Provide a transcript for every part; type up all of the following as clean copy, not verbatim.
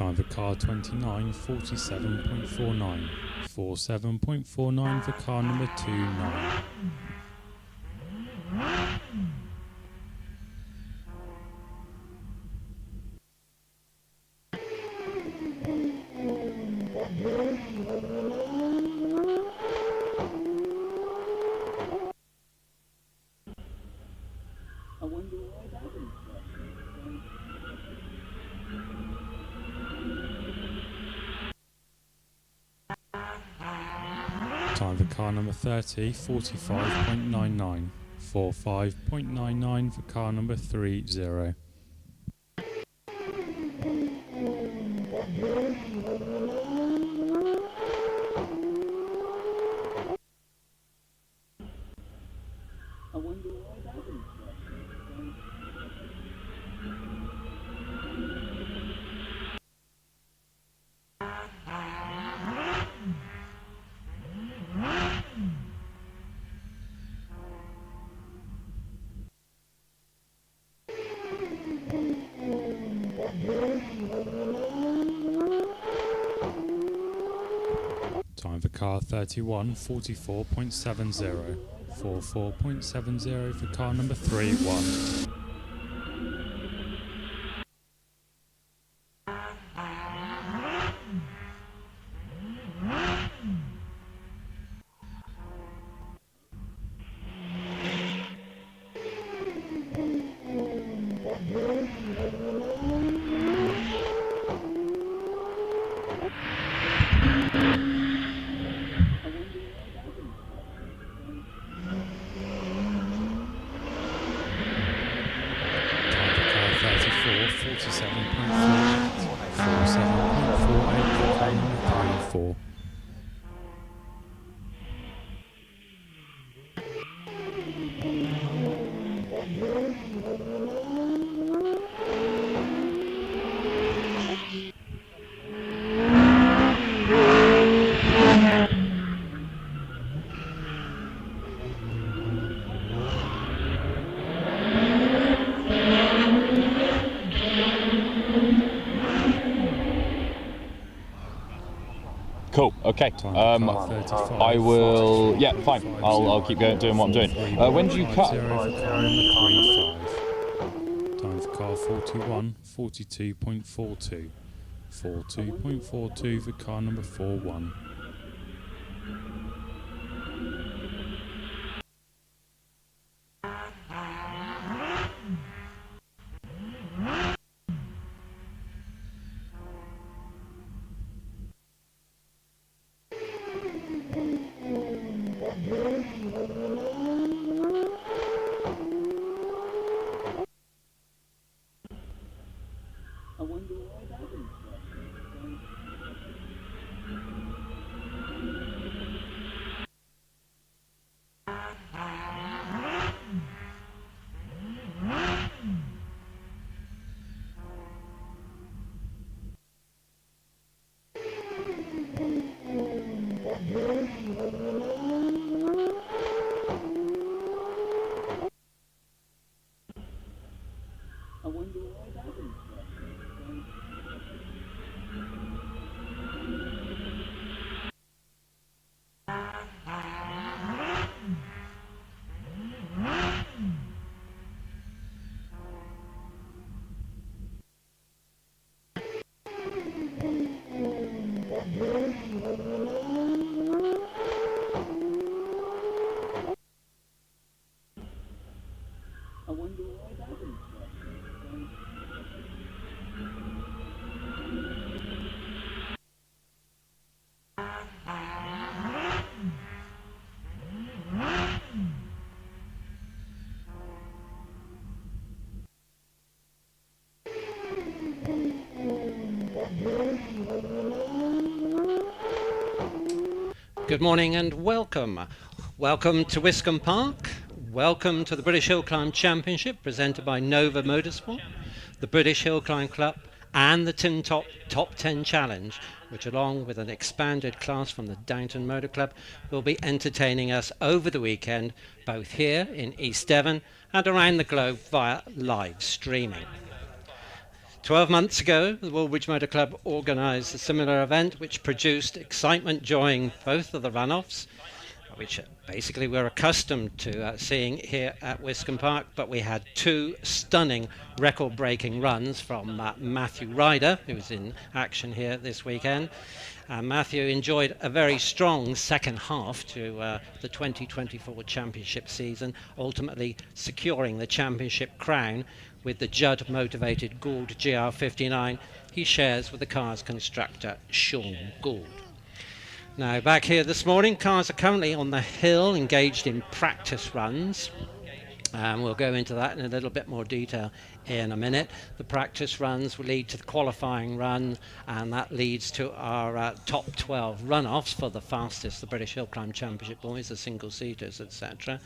Time for car 29, 47.49. 47.49 for car number 29. Time for car number 30, 45.99. 45.99 for car number 30. Time for car 31, 44.70. 44.70 for car number 31. Cool. Okay. I will. Yeah, fine. I'll keep going doing what I'm doing. When do you cut? Time for car 41, 42.42. 42.42 for car number 41. Good morning and welcome. Welcome to Wiscombe Park. Welcome to the British Hillclimb Championship presented by Nova Motorsport, the British Hillclimb Club and the Tin Top Top 10 Challenge, which along with an expanded class from the Downton Motor Club will be entertaining us over the weekend, both here in East Devon and around the globe via live streaming. 12 months ago, the Woolwich Motor Club organised a similar event which produced excitement during both of the runoffs, which basically we're accustomed to seeing here at Wiscombe Park, but we had two stunning record-breaking runs from Matthew Ryder, who was in action here this weekend. Matthew enjoyed a very strong second half to the 2024 championship season, ultimately securing the championship crown with the Judd-motivated Gould GR59 he shares with the car's constructor, Sean Gould. Now, back here this morning, cars are currently on the hill, engaged in practice runs. We'll go into that in a little bit more detail in a minute. The practice runs will lead to the qualifying run, and that leads to our top 12 runoffs for the fastest, the British Hillclimb Championship boys, the single-seaters, etc.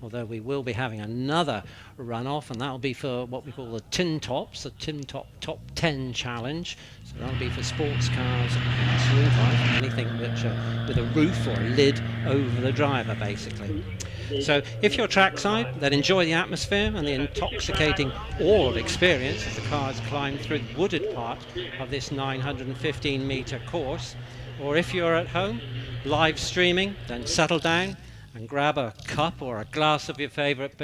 Although we will be having another runoff, and that will be for what we call the Tin Tops, the Tin Top Top 10 Challenge. So that'll be for sports cars and saloon cars, anything which with a roof or a lid over the driver, basically. So if you're trackside, then enjoy the atmosphere and the intoxicating awe experience as the cars climb through the wooded part of this 915 metre course. Or if you're at home, live streaming, then settle down and grab a cup or a glass of your favourite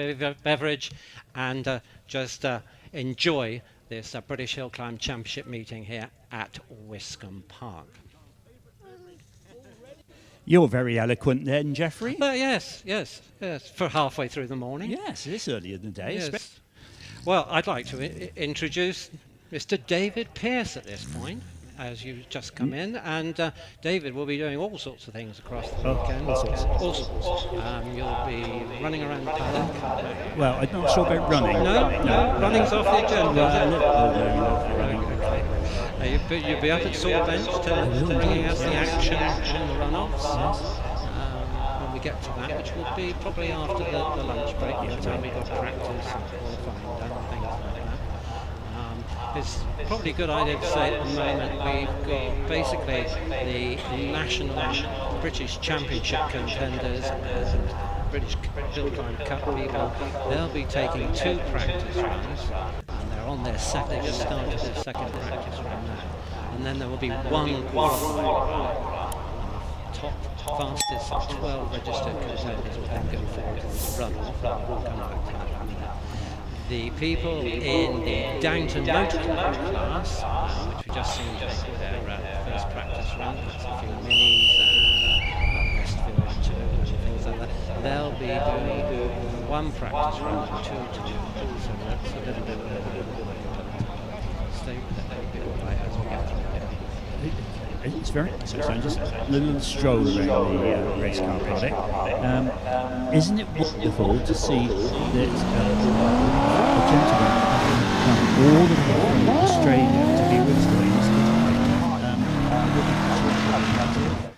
beverage and just enjoy this British Hillclimb Championship meeting here at Wiscombe Park. You're very eloquent then, Jeffrey. Yes, for halfway through the morning. Yes, it is early in the day. Yes. Well, I'd like to introduce Mr. David Pearce at this point, as you just come in, and David will be doing all sorts of things across the weekend. All sorts. You'll be running around the paddock. Well, I'm not sure about running. No, running's off the agenda. You'll be up at Saw Bench telling us the action on the runoffs. When we get to that, which will be probably after the lunch break, by the time we've got practice and qualifying done and things like that. It's probably a good idea to say at the moment we've got basically the national British Championship contenders and British Hillclimb Cup people. They'll be taking two practice runs, and they're on their second. They just started their second practice run now, and then there will be one qualifying run. Top fastest 12 registered contenders will then go forward to the runoff. We'll come back to that in a minute. The people in the Downton Motor Club class, which we just seen take their first practice run, that's a few minis and Westfield 2 and things like that. They'll be doing one practice run and two to do. So that's a little bit stay with it, they'll be alright as we get through it. It's very nice. So just a little stroll around the race car paddock. Isn't it wonderful to see that a gentleman come all the way from Australia to be with us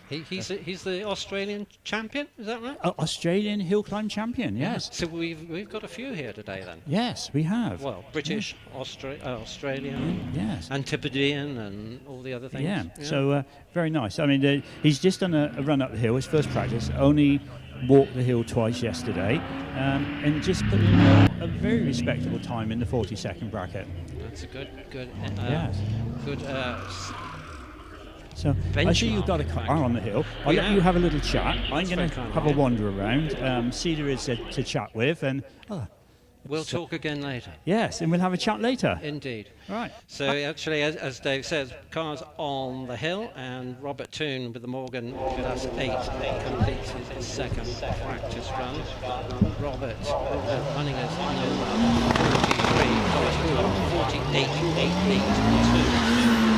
He's the Australian champion, is that right? Australian Hillclimb champion, yes. So we've got a few here today then. Yes, we have. Well, British, Australian, yes, Antipodean, and all the other things. Yeah. So very nice. I mean, he's just done a run up the hill, his first practice. Only walked the hill twice yesterday, and just put in a very respectable time in the 40-second bracket. That's a good. Yes. Good. So I see you've got a car on the hill. I'll let you have a little chat. I'm going to have a wander around, see who there is to chat with, and we'll talk again later. Yes, and we'll have a chat later. Indeed. Right. So actually, as Dave says, cars on the hill, and Robert Toone with the Morgan Plus 8 completes his second practice run. Robert running as number 48.82.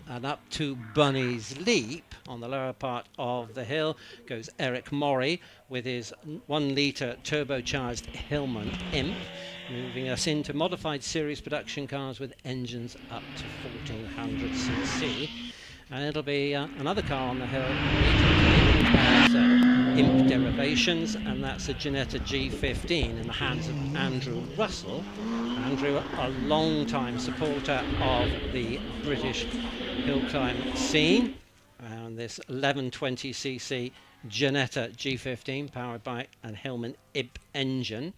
And up to Bunny's Leap on the lower part of the hill goes Eric Morey with his 1 litre turbocharged Hillman Imp, moving us into modified series production cars with engines up to 1400cc. And it'll be another car on the hill as Imp derivations, and that's a Ginetta G15 in the hands of Andrew Russell. Andrew, a long-time supporter of the British Hillclimb scene, around this 1120cc Ginetta G15 powered by an Hillman Imp engine.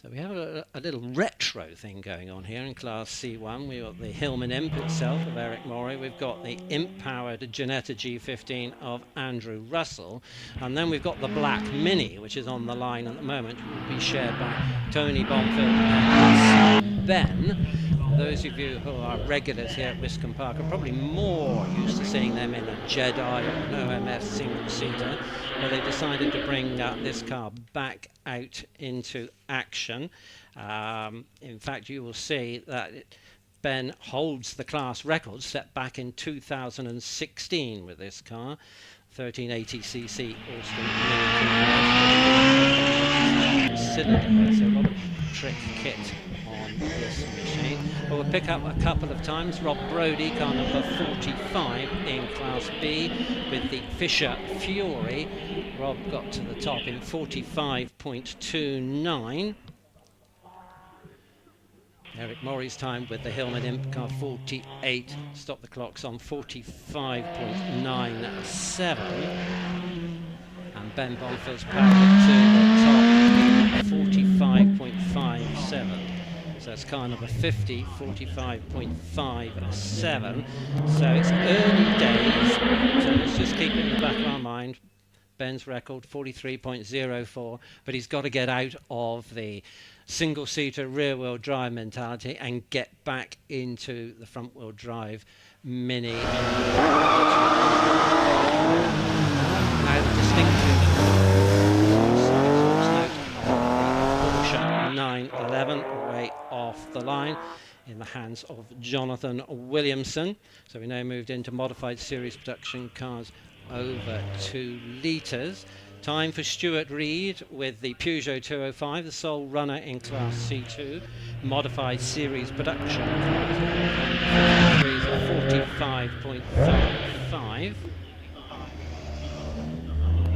So we have a little retro thing going on here in Class C1. We've got the Hillman Imp itself of Eric Maury. We've got the Imp-powered Ginetta G15 of Andrew Russell. And then we've got the Black Mini, which is on the line at the moment, will be shared by Tony Bonfield and Ben. Those of you who are regulars here at Wiscombe Park are probably more used to seeing them in a Jedi or an OMS single-seater, but they decided to bring this car back out into action. In fact, you will see that Ben holds the class record set back in 2016 with this car, 1380cc Austin cylinder. So a lot of trick kit on this machine. But we'll pick up a couple of times. Rob Brodie, car number 45 in Class B with the Fisher Fury. Rob got to the top in 45.29. Eric Maury's time with the Hillman Imp car 48, stop the clocks on 45.97. And Ben Bonfield's power to the top 45.57. So it's car number 50, 45.57. So it's early days, so let's just keep it in the back of our mind. Ben's record 43.04, but he's got to get out of the single-seater rear-wheel drive mentality and get back into the front-wheel drive Mini. Now the distinction Porsche 911 way off the line in the hands of Jonathan Williamson. So we now moved into modified series production cars over 2 litres. Time for Stuart Reid with the Peugeot 205, the sole runner in Class C2, modified series production. 45.55.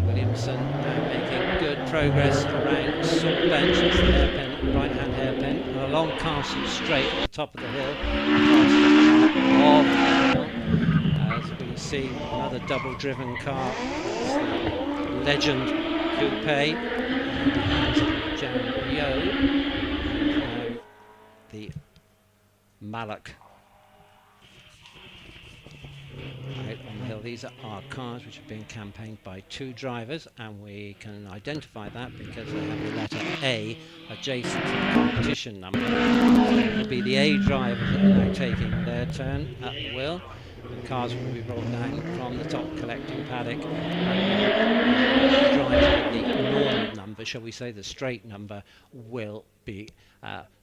Williamson now making good progress around Salt Bench, that's the hairpin, right-hand hairpin, and along Castle Straight at the top of the hill. As we see another double-driven car, it's the Legend Coupe, Jan Yo, now the Malak out on the hill. These are our cars which have been campaigned by 2 drivers, and we can identify that because they have the letter A adjacent to the competition number. It will be the A drivers that are now taking their turn at the wheel. The cars will be rolled down from the top collecting paddock, and the normal number, shall we say the straight number, will be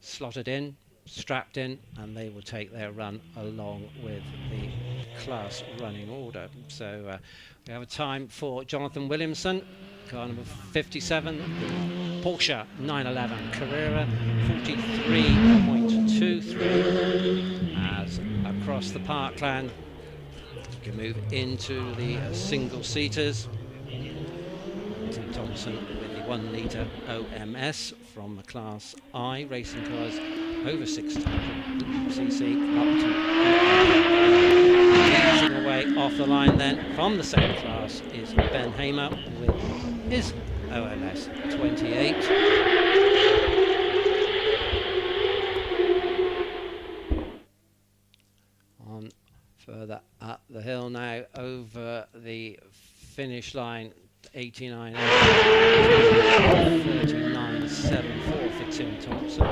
slotted in, strapped in, and they will take their run along with the class running order. So we have a time for Jonathan Williamson, car number 57, the Porsche 911 Carrera, 43.23. As across the parkland we can move into the single-seaters. Tim Thompson with the 1 litre OMS from the Class I, racing cars over 600cc up to easing away off the line. Then from the same class is Ben Hamer with his OMS 28. On further up the hill now over the finish line, 39.74 for Tim Thompson.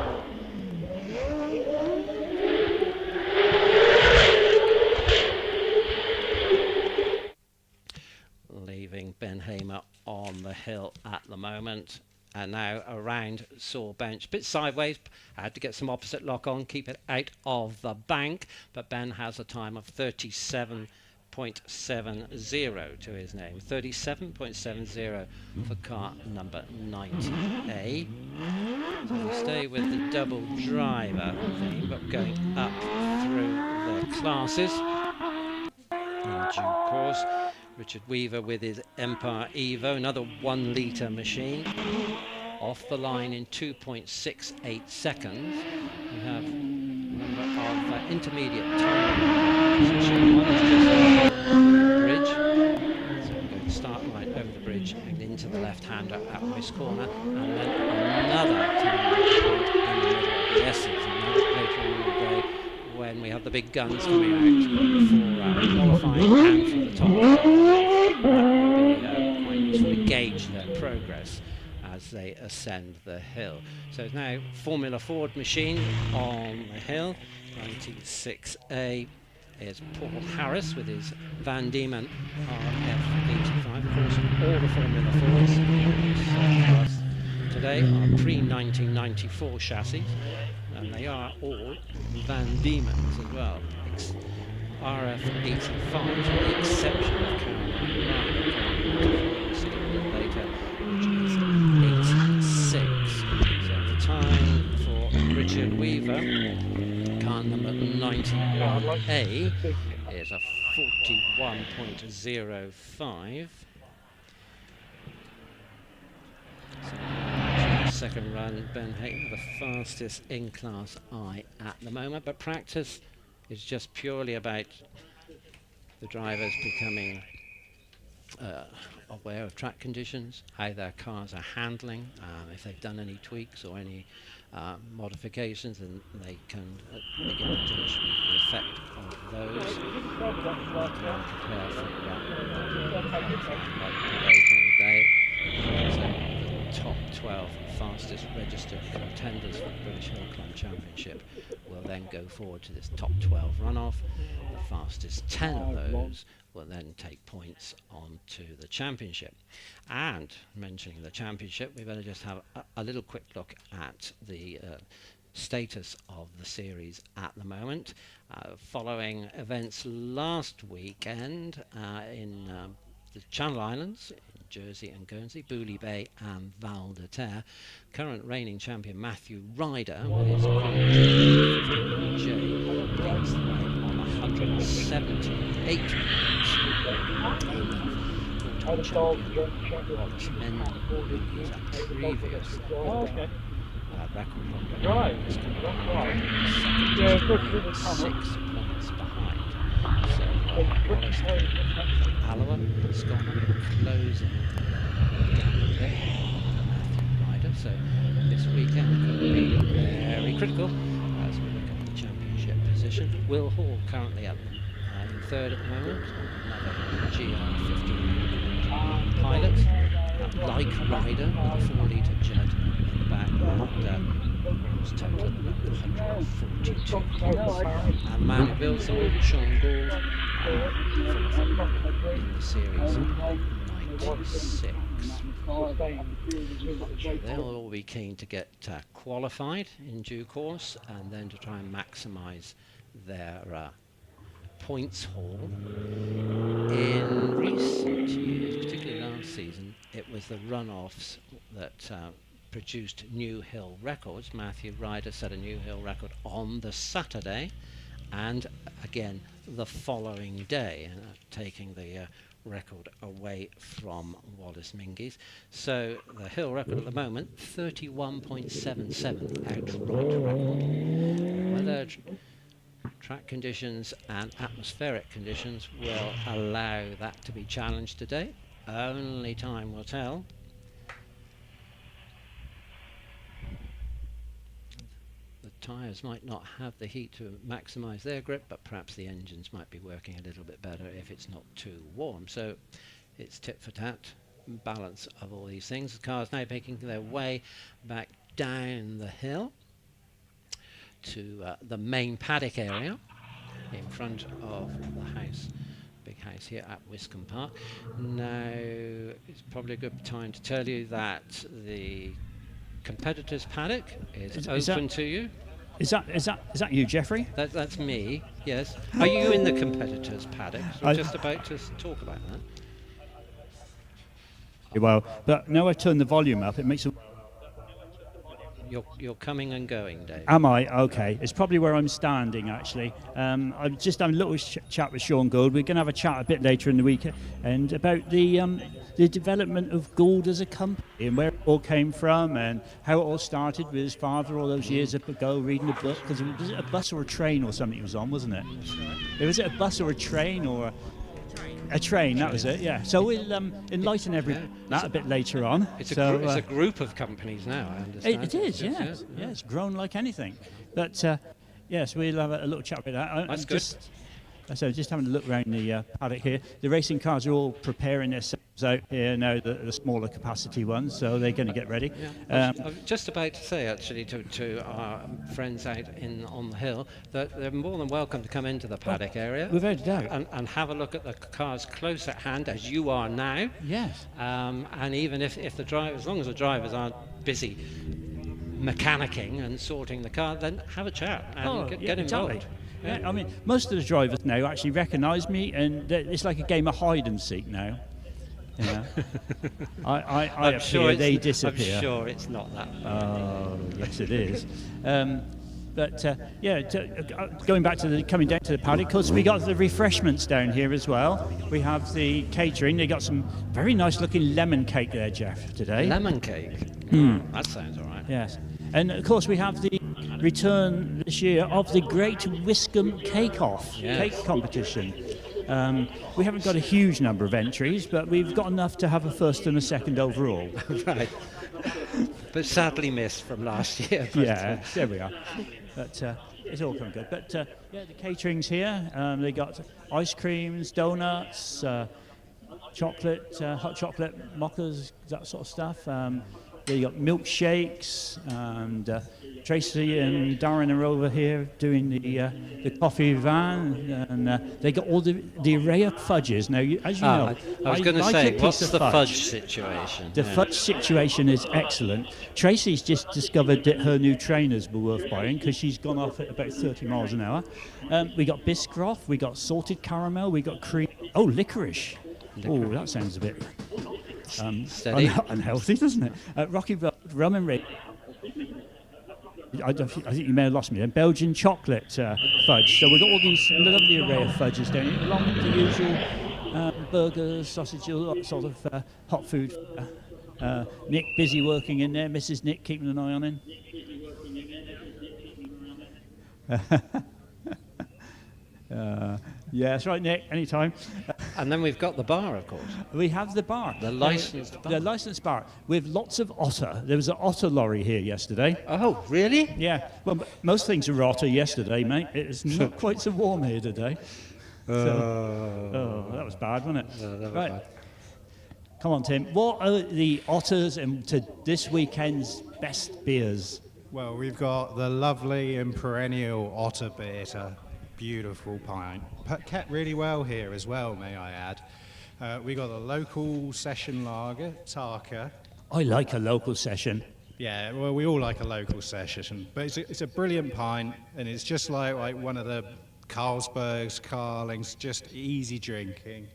Leaving Ben Hamer on the hill at the moment. And now around Saw Bench, bit sideways, had to get some opposite lock on, keep it out of the bank, but Ben has a time of 37.70 to his name, 37.70 for car number 90A. So we stay with the double driver theme, but going up through the classes in due course. Richard Weaver with his Empire Evo, another 1 litre machine, off the line in 2.68 seconds. We have a number of intermediate time position. One is just to the left-hander at Wiscombe, and then another turning point in the middle of the S's. And then later on in the day, when we have the big guns coming out for qualifying and for the top, that will be quite useful to gauge their progress as they ascend the hill. So it's now Formula Ford machine on the hill. 96A is Paul Harris with his Van Diemen RF85. Of course, all the Formula Fords today are pre-1994 chassis, and they are all Van Diemens as well. RF85, with the exception of Caroline Ryan, we'll see a little later, which is 86. So the time for Richard Weaver, car number 91A, is a 41.05. Second run, Ben Hayton, the fastest in Class I at the moment, but practice is just purely about the drivers becoming aware of track conditions, how their cars are handling, if they've done any tweaks or any modifications, and they can begin to judge the effect of those. Prepare for later in the day. So the top 12 fastest registered contenders for the British Hillclimb Championship will then go forward to this top 12 runoff. The fastest 10 of those will then take points on to the championship. And mentioning the championship, we better just have a little quick look at the status of the series at the moment. Following events last weekend in the Channel Islands, Jersey and Guernsey, Bouilly Bay and Val de Terre, current reigning champion Matthew Ryder with his J leads the way on 178 points. Full-time champion Wallace Mendy is a previous record holder. 6 points behind. So Wallace Alloa, Scotland, closing the gap a bit for Matthew Ryder. So this weekend could be very critical as we look at the championship position. Will Hall currently up in third at the moment, another GR50 pilot, like Ryder with a 4-litre jet in the back, and was total at 142 points. And the man who builds them all, Sean Gould, in the series 96. They'll all be keen to get qualified in due course, and then to try and maximise their points haul. In recent years, particularly last season, it was the runoffs that produced new hill records. Matthew Ryder set a new hill record on the Saturday, and again the following day, taking the record away from Wallace Mingy's. So the hill record at the moment, 31.77 outright record. Whether track conditions and atmospheric conditions will allow that to be challenged today, only time will tell. The tyres might not have the heat to maximise their grip, but perhaps the engines might be working a little bit better if it's not too warm. So it's tit for tat, balance of all these things. The cars now making their way back down the hill to the main paddock area in front of the house, big house here at Wiscombe Park. Now it's probably a good time to tell you that the competitors paddock is open to you. Is that you, Jeffrey? That's me, yes. Are you in the competitors paddock? We're just about to talk about that. Well, but now I turn the volume up, it makes a... You're coming and going, Dave. Am I? Okay. It's probably where I'm standing, actually. I'm just having a little chat with Sean Gould. We're going to have a chat a bit later in the week and about the development of Gould as a company and where it all came from and how it all started with his father all those years ago reading a book. Was it a bus or a train or something he was on, wasn't it? Was it a bus or a train or... A train, that was it, yeah. So we'll enlighten that a bit later on. It's so, a group of companies now, I understand. It is, yeah. It's grown like anything. But yes, we'll have a little chat about that. That's good. So just having a look around the paddock here. The racing cars are all preparing themselves out here now, the smaller capacity ones, so they're going to get ready. Yeah. I was just about to say, actually, to our friends out on the hill, that they're more than welcome to come into the paddock area. Without a doubt. And have a look at the cars close at hand, as you are now. Yes. And even if the drivers, as long as the drivers aren't busy mechanicking and sorting the car, then have a chat and get involved. Exactly. Yeah, I mean, most of the drivers now actually recognise me, and it's like a game of hide and seek now. You know? I appear, they disappear. I'm sure it's not that bad. Oh, yes, it is. Going back to coming down to the paddock, of course, we got the refreshments down here as well. We have the catering. They got some very nice looking lemon cake there, Jeff, today. Lemon cake? That sounds all right. Yes. And of course, we have the return this year of the Great Wiscombe Cake competition. We haven't got a huge number of entries, but we've got enough to have a first and a second overall. Right. But sadly missed from last year. Yeah, there we are. But it's all come good. But the catering's here. They got ice creams, donuts, chocolate, hot chocolate mochas, that sort of stuff. They got milkshakes, and Tracy and Darren are over here doing the coffee van, and they got all the array of fudges. Now, as you know, I was going to say, what's the fudge situation? The fudge situation is excellent. Tracy's just discovered that her new trainers were worth buying because she's gone off at about 30 miles an hour. We got Biscoff, we got salted caramel, we got cream. Oh, licorice. Oh, that sounds a bit steady. Unhealthy, doesn't it? Rocky rum and red. I think you may have lost me then. Belgian chocolate fudge. So we've got all these lovely array of fudges down here, along with the usual burgers, sausages, sort of hot food. Nick busy working in there. Mrs. Nick keeping an eye on him. Yeah, that's right, Nick. Anytime. And then we've got the bar, of course. We have the bar. The licensed bar. The licensed bar with lots of otter. There was an otter lorry here yesterday. Oh, really? Yeah. Well, most things were otter yesterday, mate. It's not quite so warm here today. That was bad, wasn't it? That was right. bad. Come on, Tim. What are the otters and to this weekend's best beers? Well, we've got the lovely and perennial otter beer. Beautiful pint, kept really well here as well, may I add. We got a local session lager, Tarka. I like a local session. Yeah, well, we all like a local session, but it's a brilliant pint, and it's just like one of the Carlsbergs, Carlings, just easy drinking.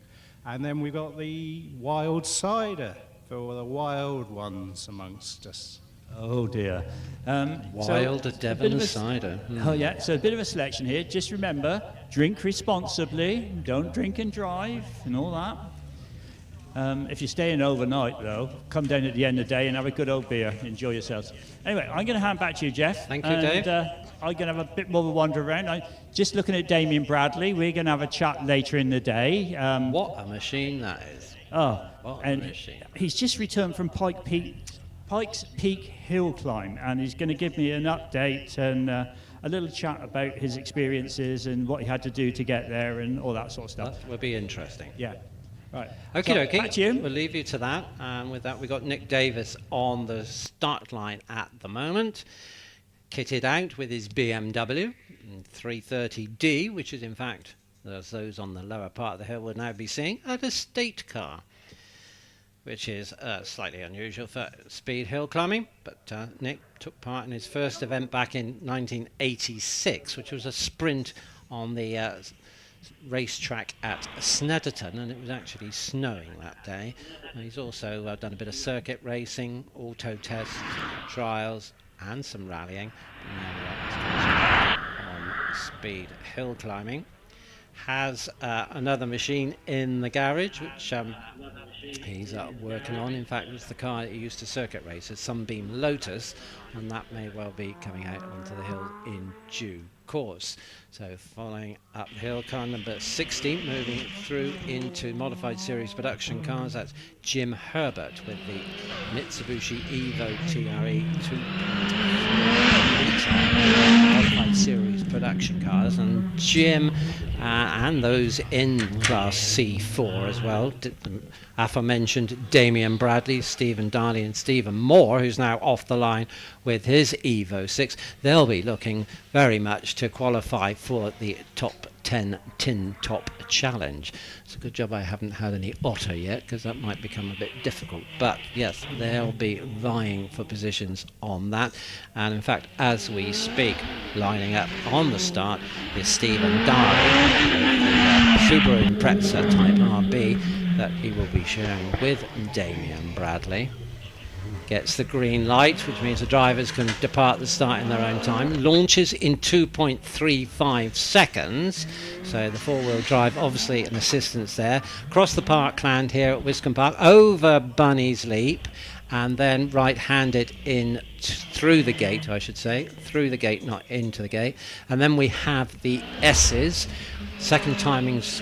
And then we've got the wild cider for the wild ones amongst us. Oh dear. Wild Devon cider. Oh yeah, so a bit of a selection here. Just remember, drink responsibly, don't drink and drive and all that. If you're staying overnight though, come down at the end of the day and have a good old beer. Enjoy yourselves. Anyway, I'm going to hand back to you, Jeff. Thank you, Dave. I'm going to have a bit more of a wander around. Just looking at Damien Bradley, we're going to have a chat later in the day. What a machine that is. What a machine. He's just returned from Pikes Peak Hillclimb, and he's going to give me an update and a little chat about his experiences and what he had to do to get there and all that sort of stuff. That will be interesting. Yeah. Right. Okay. Back to you. We'll leave you to that. And with that, we've got Nick Davis on the start line at the moment, kitted out with his BMW 330D, which is in fact, as those on the lower part of the hill will now be seeing, an estate car, which is slightly unusual for speed hill climbing. But Nick took part in his first event back in 1986, which was a sprint on the racetrack at Snedderton, and it was actually snowing that day. And he's also done a bit of circuit racing, auto tests, trials, and some rallying. And on speed hill climbing. Has another machine in the garage, which he's working on. In fact, it's the car that he used to circuit race, a Sunbeam Lotus, and that may well be coming out onto the hill in due course. So following up the hill, car number 16 moving through into modified series production cars. That's Jim Herbert with the Mitsubishi Evo TRE 2.4 modified series production cars, and Jim and those in Class C4 as well, the aforementioned Damien Bradley, Stephen Darley and Stephen Moore, who's now off the line with his Evo 6. They'll be looking very much to qualify for the top 10 Tin Top Challenge. It's a good job I haven't had any otter yet, because that might become a bit difficult. But yes, they'll be vying for positions on that. And in fact, as we speak, lining up on the start is Stephen Darley, Subaru Impreza Type RB that he will be sharing with Damien Bradley. Gets the green light, which means the drivers can depart the start in their own time. Launches in 2.35 seconds. So the four-wheel drive, obviously an assistance there. Across the parkland here at Wiscombe Park, over Bunny's Leap, and then right-handed in through the gate, I should say. Through the gate, not into the gate. And then we have the S's. Second timings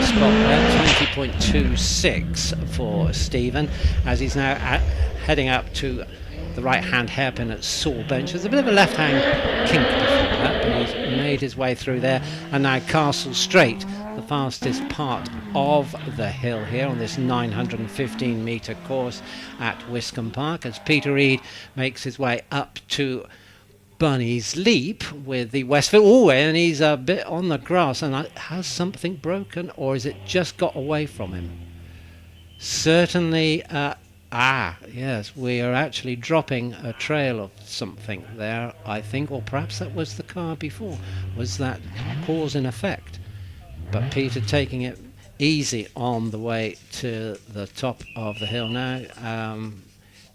spot there, 20.26 for Stephen, as he's now heading up to the right-hand hairpin at Saul Bench. There's a bit of a left-hand kink before that, but he's made his way through there. And now Castle Straight, the fastest part of the hill here on this 915-metre course at Wiscombe Park, as Peter Reid makes his way up to Bunny's Leap with the Westfield. Oh, and he's a bit on the grass. And has something broken, or is it just got away from him? Certainly, yes, we are actually dropping a trail of something there, I think, or perhaps that was the car before. Was that cause and effect? But Peter taking it easy on the way to the top of the hill now.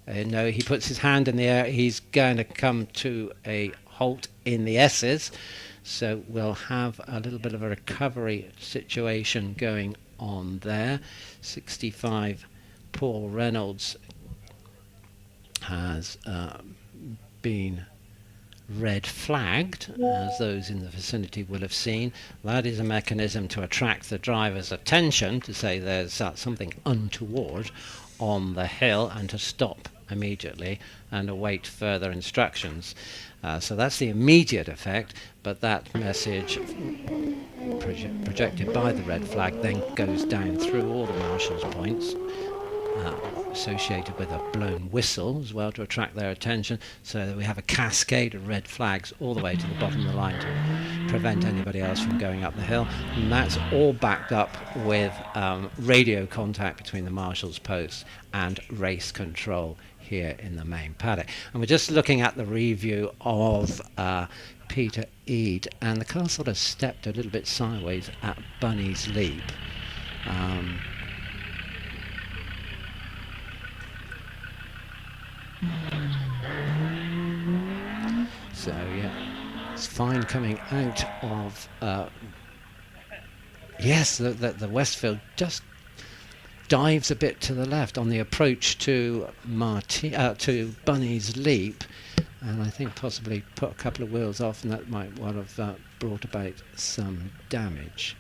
No, he puts his hand in the air. He's going to come to a halt in the S's. So we'll have a little bit of a recovery situation going on there. 65 Paul Reynolds has been red flagged, as those in the vicinity will have seen. That is a mechanism to attract the driver's attention, to say there's something untoward on the hill, and to stop immediately and await further instructions. So that's the immediate effect, but that message projected by the red flag then goes down through all the marshal's points, associated with a blown whistle as well to attract their attention, so that we have a cascade of red flags all the way to the bottom of the line to prevent anybody else from going up the hill. And that's all backed up with radio contact between the marshal's post and race control here in the main paddock. And we're just looking at the review of Peter Eade, and the car sort of stepped a little bit sideways at Bunny's Leap. So yeah, it's fine coming out of yes, the Westfield just dives a bit to the left on the approach to to Bunny's Leap, and I think possibly put a couple of wheels off, and that might well have brought about some damage.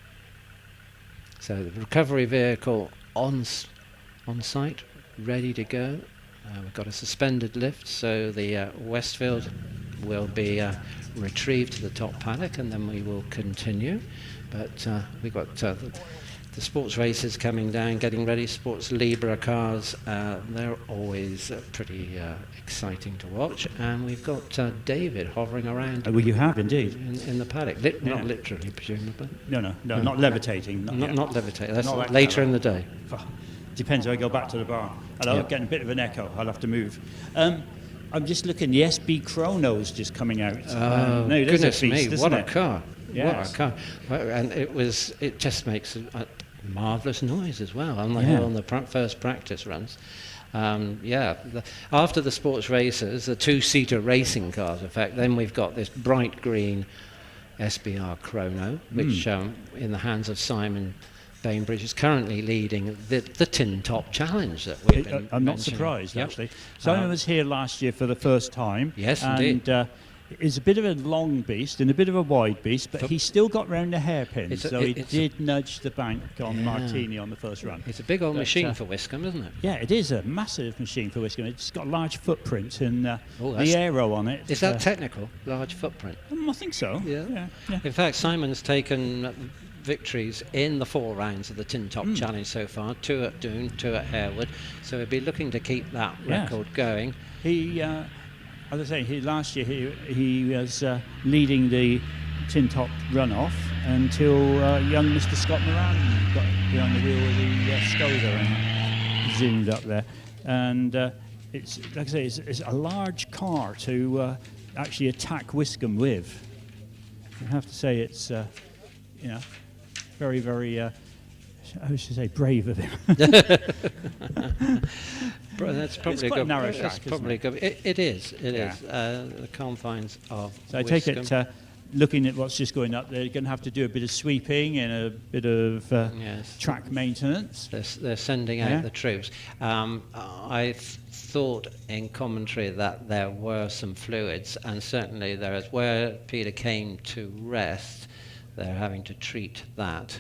So the recovery vehicle on site, ready to go. We've got a suspended lift, so the Westfield will be retrieved to the top paddock, and then we will continue. But we've got the sports racers coming down, getting ready. Sports Libra cars, they're always pretty exciting to watch. And we've got David hovering around. Well, you have indeed. In the paddock. Not literally, presumably. No, not levitating. Not levitating. That's not later in the day. Depends if I go back to the bar. Hello, Yep. getting a bit of an echo. I'll have to move. I'm just looking. The SB Chrono's just coming out. Oh, no, goodness beast, me! What a it? car! Yes. What a car! And it just makes a marvellous noise as well on the hill on the first practice runs. After the sports racers, the two-seater racing cars, in fact, then we've got this bright green SBR Chrono, which in the hands of Simon Bainbridge is currently leading the Tin Top Challenge that we've been I'm not mentioning. surprised, Yep. actually. Simon was here last year for the first time. Yes, and, indeed. is a bit of a long beast and a bit of a wide beast, but he still got round the hairpin, so he did nudge the bank on Martini on the first run. It's a big old machine for Wiscombe, isn't it? Yeah, it is a massive machine for Wiscombe. It's got a large footprint, and the aero on it. Is that technical? Large footprint? I think so. Yeah. In fact, Simon's taken victories in the 4 rounds of the Tin Top Challenge so far, 2 at Doon, 2 at Harewood, so he'll be looking to keep that record going. He, as I say, last year he was leading the Tin Top runoff until young Mr. Scott Moran got behind the wheel of the Skoda and zoomed up there. And it's, like I say, it's a large car to actually attack Wiscombe with. I have to say it's, very, very, I should say, brave of him. That's probably it's quite a narrow track. It's probably good. It is. The confines of. So I take it, looking at what's just going up, they're going to have to do a bit of sweeping and a bit of track maintenance. They're sending out the troops. I thought in commentary that there were some fluids, and certainly there is. Where Peter came to rest, they're having to treat that.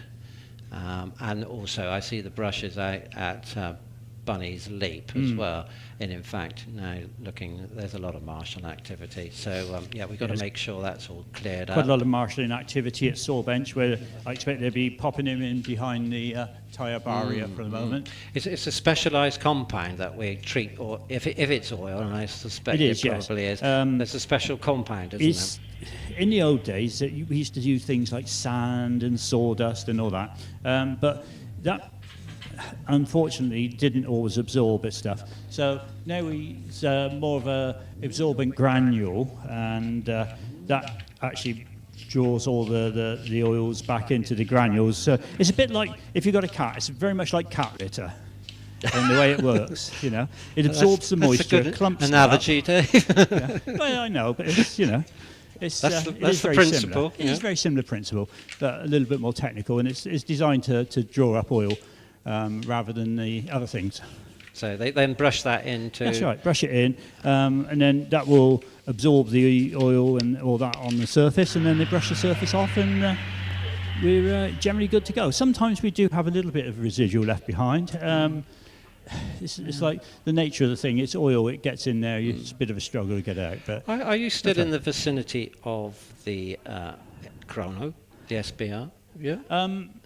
And also I see the brushes out at Bunny's Leap as well. And in fact, now looking, there's a lot of marshalling activity. So we've got to make sure that's all cleared up. Quite a lot of marshalling activity at Sawbench, where I expect they'll be popping him in behind the tyre barrier for the moment. It's a specialised compound that we treat, or if it's oil, and I suspect it probably is. There's a special compound, isn't there? In the old days, we used to use things like sand and sawdust and all that, but that unfortunately didn't always absorb its stuff. So now it's more of a absorbent granule, and that actually draws all the oils back into the granules. So it's a bit like, if you've got a cat, it's very much like cat litter in the way it works. It absorbs the moisture, clumps analogy, Dave. Well, I know, but it's that's the Similar. principle. It's a very similar principle, but a little bit more technical, and it's designed to draw up oil rather than the other things. So they then brush that into... That's right, brush it in, and then that will absorb the oil and all that on the surface, and then they brush the surface off, and we're generally good to go. Sometimes we do have a little bit of residual left behind. It's like the nature of the thing. It's oil, it gets in there, it's a bit of a struggle to get out. But are you still in the vicinity of the chrono, the SBR? Yeah.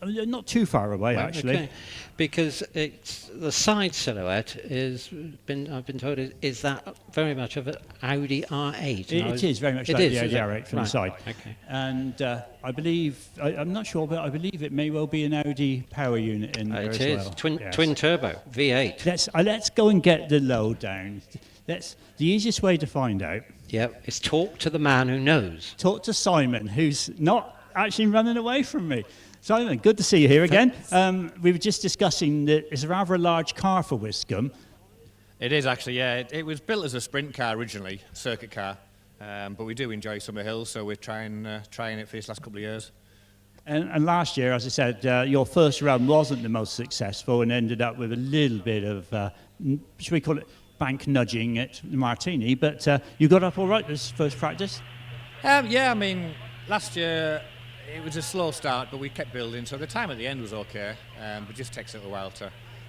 Not too far away, actually. Okay. Because it's the side silhouette I've been told is that very much of an Audi R8. It is very much like the Audi R8 from the side. Okay. And I believe, I'm not sure, but I believe it may well be an Audi power unit in there as well. It is twin turbo V8. Let's go and get the lowdown. That's the easiest way to find out. Yeah, is talk to the man who knows. Talk to Simon, who's not actually running away from me. Simon, good to see you here again. We were just discussing that it's a rather large car for Wiscombe. It is actually, yeah. It was built as a sprint car originally, circuit car, but we do enjoy Summer Hills, so we're trying it for this last couple of years. And last year, as I said, your first run wasn't the most successful and ended up with a little bit of, should we call it, bank nudging at Martini, but you got up all right this first practice? Yeah, I mean, last year it was a slow start, but we kept building, so the time at the end was okay, but it just takes a little while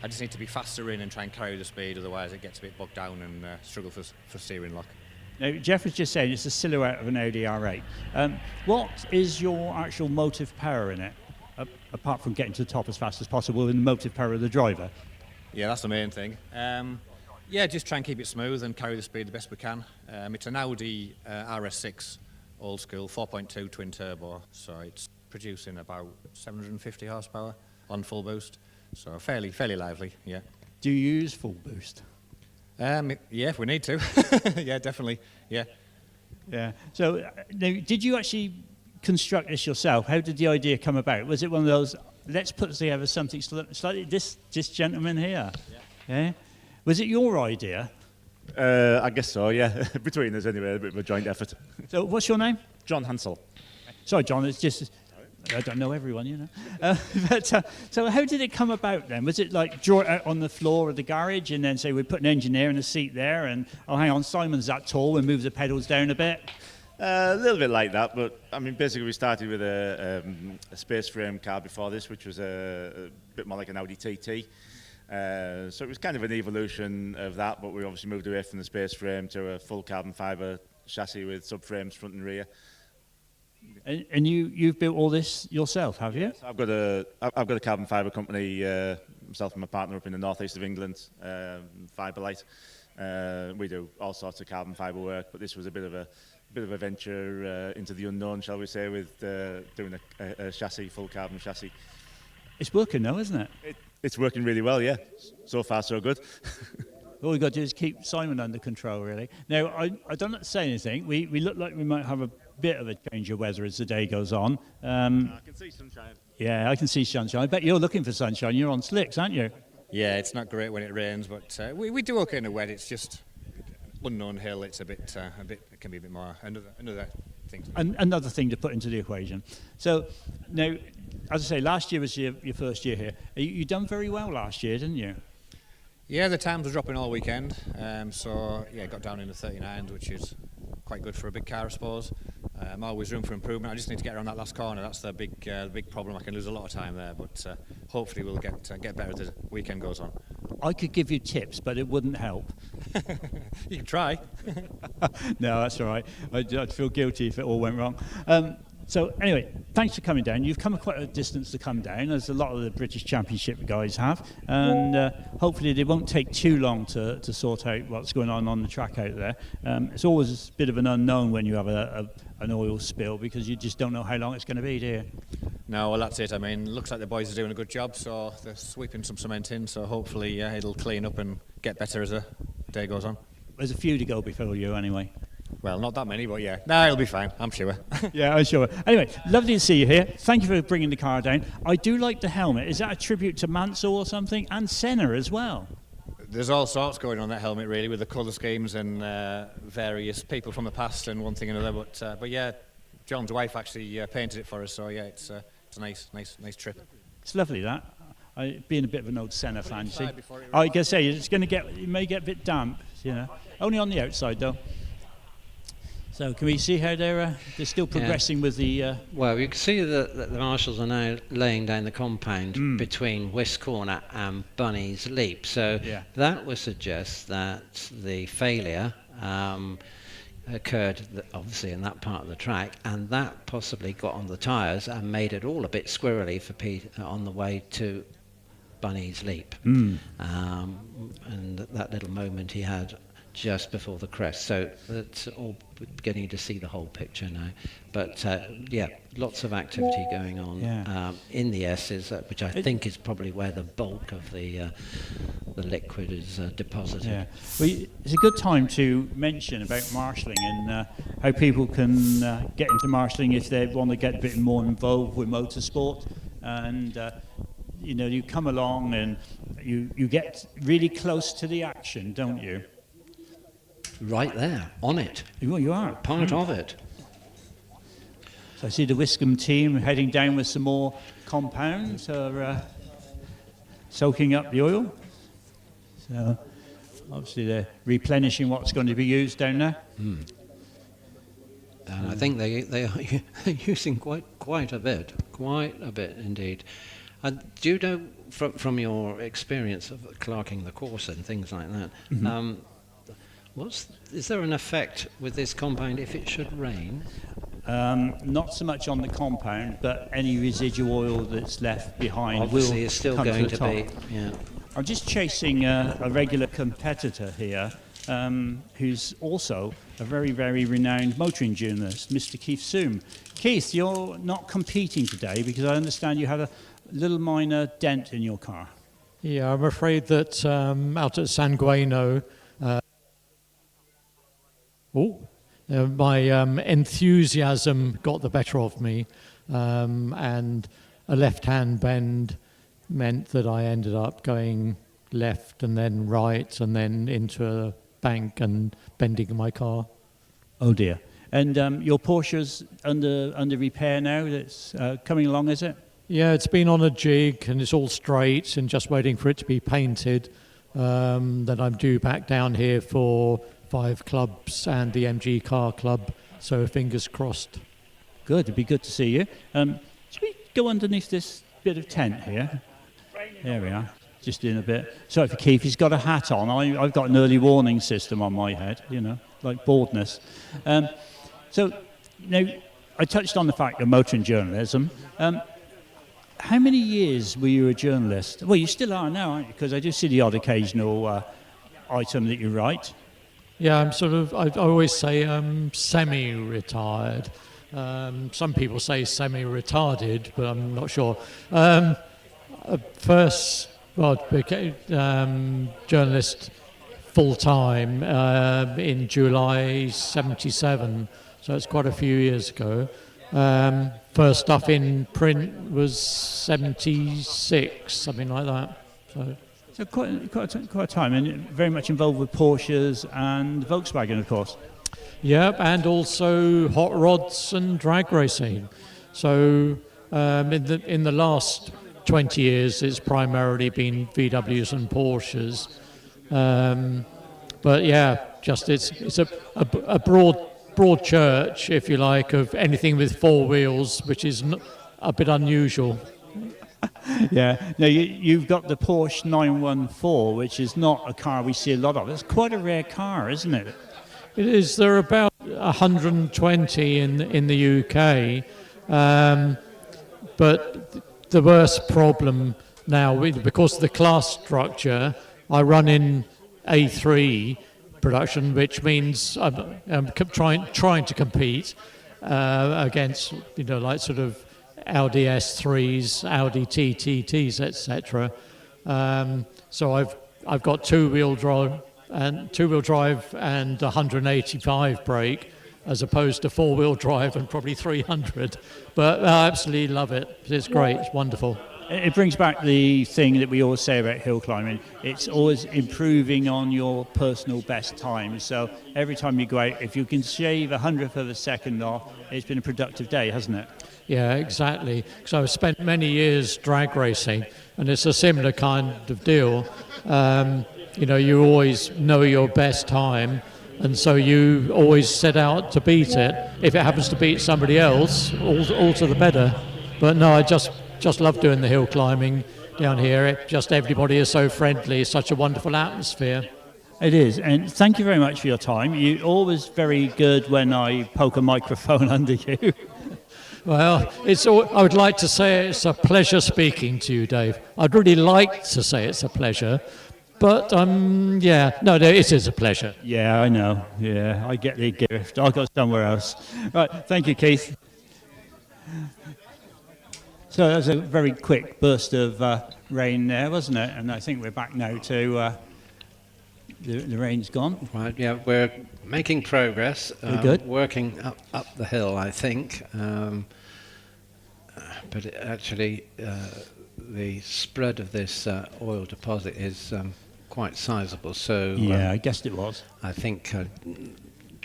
I just need to be faster in and try and carry the speed, otherwise it gets a bit bogged down and struggle for steering lock. Now, Jeff was just saying it's a silhouette of an Audi R8. What is your actual motive power in it, apart from getting to the top as fast as possible, and the motive power of the driver? Yeah, that's the main thing. Just try and keep it smooth and carry the speed the best we can. It's an Audi RS6 old school 4.2 twin turbo, so it's producing about 750 horsepower on full boost, so fairly lively. Yeah. Do you use full boost? Yeah, if we need to. Yeah, definitely. Yeah. So now, did you actually construct this yourself? How did the idea come about? Was it one of those, let's put together something slightly, this gentleman here? Yeah. Was it your idea? I guess so, yeah. Between us anyway, a bit of a joint effort. So what's your name? John Hansel. Sorry, John, it's just, I don't know everyone, you know. So how did it come about then? Was it like draw it out on the floor of the garage and then say we put an engineer in a seat there and, oh, hang on, Simon's that tall, we move the pedals down a bit? A little bit like that, but I mean, basically we started with a space frame car before this, which was a bit more like an Audi TT. So it was kind of an evolution of that, but we obviously moved away from the space frame to a full carbon fibre chassis with subframes front and rear. And you've built all this yourself, have you? Yes, I've got a carbon fibre company, myself and my partner up in the northeast of England, Fiberlight. We do all sorts of carbon fibre work, but this was a bit of a venture into the unknown, shall we say, with doing a chassis, full carbon chassis. It's working though, isn't it? It's working really well, yeah. So far, so good. All we've got to do is keep Simon under control, really. Now, I don't have to say anything. We look like we might have a bit of a change of weather as the day goes on. I can see sunshine. Yeah, I can see sunshine. I bet you're looking for sunshine. You're on slicks, aren't you? Yeah, it's not great when it rains, but we do okay in the wet. It's just unknown hill. It's a bit. It can be a bit more another thing. Another thing to put into the equation. So now, as I say, last year was your first year here. You done very well last year, didn't you? Yeah, the times were dropping all weekend, so yeah, got down in the 39s, which is quite good for a big car, I suppose. Always room for improvement. I just need to get around that last corner. That's the big problem. I can lose a lot of time there, but hopefully we'll get better as the weekend goes on. I could give you tips, but it wouldn't help. You can try. No, that's all right. I'd feel guilty if it all went wrong. So anyway, thanks for coming down. You've come quite a distance to come down, as a lot of the British Championship guys have, and hopefully it won't take too long to sort out what's going on the track out there. It's always a bit of an unknown when you have an oil spill, because you just don't know how long it's going to be, do you? No, well that's it. I mean, looks like the boys are doing a good job, so they're sweeping some cement in, so hopefully it'll clean up and get better as the day goes on. There's a few to go before you anyway. Well, not that many, but yeah. No, it'll be fine, I'm sure. Yeah, I'm sure. Anyway, lovely to see you here. Thank you for bringing the car down. I do like the helmet. Is that a tribute to Mansell or something? And Senna as well? There's all sorts going on that helmet, really, with the colour schemes and various people from the past and one thing and another. But yeah, John's wife actually painted it for us, so yeah, it's a nice trip. It's lovely, that. Being a bit of an old Senna fan, you see. I guess it may get a bit damp, you know. Only on the outside, though. So can we see how they're still progressing with the... Well, you can see that the marshals are now laying down the compound between Wiscombe and Bunny's Leap. So that would suggest that the failure occurred obviously in that part of the track, and that possibly got on the tyres and made it all a bit squirrely for Pete on the way to Bunny's Leap. And that little moment he had just before the crest. So that's all beginning to see the whole picture now. But yeah, lots of activity going on in the S's, which I think is probably where the bulk of the liquid is deposited. Yeah. Well, it's a good time to mention about marshalling and how people can get into marshalling if they want to get a bit more involved with motorsport. And you know, you come along and you get really close to the action, don't you? Right there, on it. Well, you are. Part of it. So I see the Wiscombe team heading down with some more compounds, soaking up the oil. So obviously they're replenishing what's going to be used down there. And I think they are using quite a bit indeed. Do you know from your experience of clerking the course and things like that, is there an effect with this compound if it should rain? Not so much on the compound, but any residual oil that's left behind obviously will is still come going to to be. Yeah. I'm just chasing a regular competitor here, who's also a very, very renowned motoring journalist, Mr. Keith Soom. Keith, you're not competing today because I understand you had a little minor dent in your car. Yeah, I'm afraid that out at San Gueno, my enthusiasm got the better of me, and a left-hand bend meant that I ended up going left and then right and then into a bank and bending my car. Oh dear. And your Porsche's under repair now, that's coming along, is it? Yeah, it's been on a jig and it's all straight and just waiting for it to be painted. Then I'm due back down here for 5 clubs and the MG Car Club So fingers crossed. Good, it'd be good to see you. Should we go underneath this bit of tent here? There we are, just in a bit. Sorry for Keith, he's got a hat on. I've got an early warning system on my head, you know, like baldness. So now, I touched on the fact of motoring journalism. How many years were you a journalist? Well, you still are now, aren't you? Because I do see the odd occasional item that you write. Yeah, I always say semi-retired. Some people say semi-retarded, but I'm not sure. First, became journalist full-time in July '77, so it's quite a few years ago. First stuff in print was '76, something like that. So quite a time, and very much involved with Porsches and Volkswagen, of course. Yep, and also hot rods and drag racing. So in the last 20 years, it's primarily been VWs and Porsches. But yeah, just it's a broad church, if you like, of anything with four wheels, which is a bit unusual. Yeah. Now you've got the Porsche 914, which is not a car we see a lot of. It's quite a rare car, isn't it? It is. There are about 120 in the UK, but the worst problem now, because of the class structure, I run in A3 production, which means I'm trying to compete against, you know, like sort of Audi S3s, Audi TTTs, etc. So I've got two-wheel drive and 185 brake, as opposed to four-wheel drive and probably 300. But I absolutely love it. It's great. It's wonderful. It brings back the thing that we always say about hill climbing. It's always improving on your personal best time. So every time you go out, if you can shave 100th of a second off, it's been a productive day, hasn't it? Yeah, exactly. So I've spent many years drag racing, and it's a similar kind of deal. You know, you always know your best time, and so you always set out to beat it. If it happens to beat somebody else, all to the better. But no, I just love doing the hill climbing down here. Everybody is so friendly, such a wonderful atmosphere. It is, and thank you very much for your time. You're always very good when I poke a microphone under you. Well, I would like to say it's a pleasure speaking to you, Dave. I'd really like to say it's a pleasure, but no, it is a pleasure. Yeah, I know. Yeah, I get the gift. I'll go somewhere else. Right, thank you, Keith. So that was a very quick burst of rain there, wasn't it? And I think we're back now to the rain's gone. Right, yeah, we're making progress. We're good. Working up the hill, I think. But the spread of this oil deposit is quite sizable. So yeah, I guessed it was. I think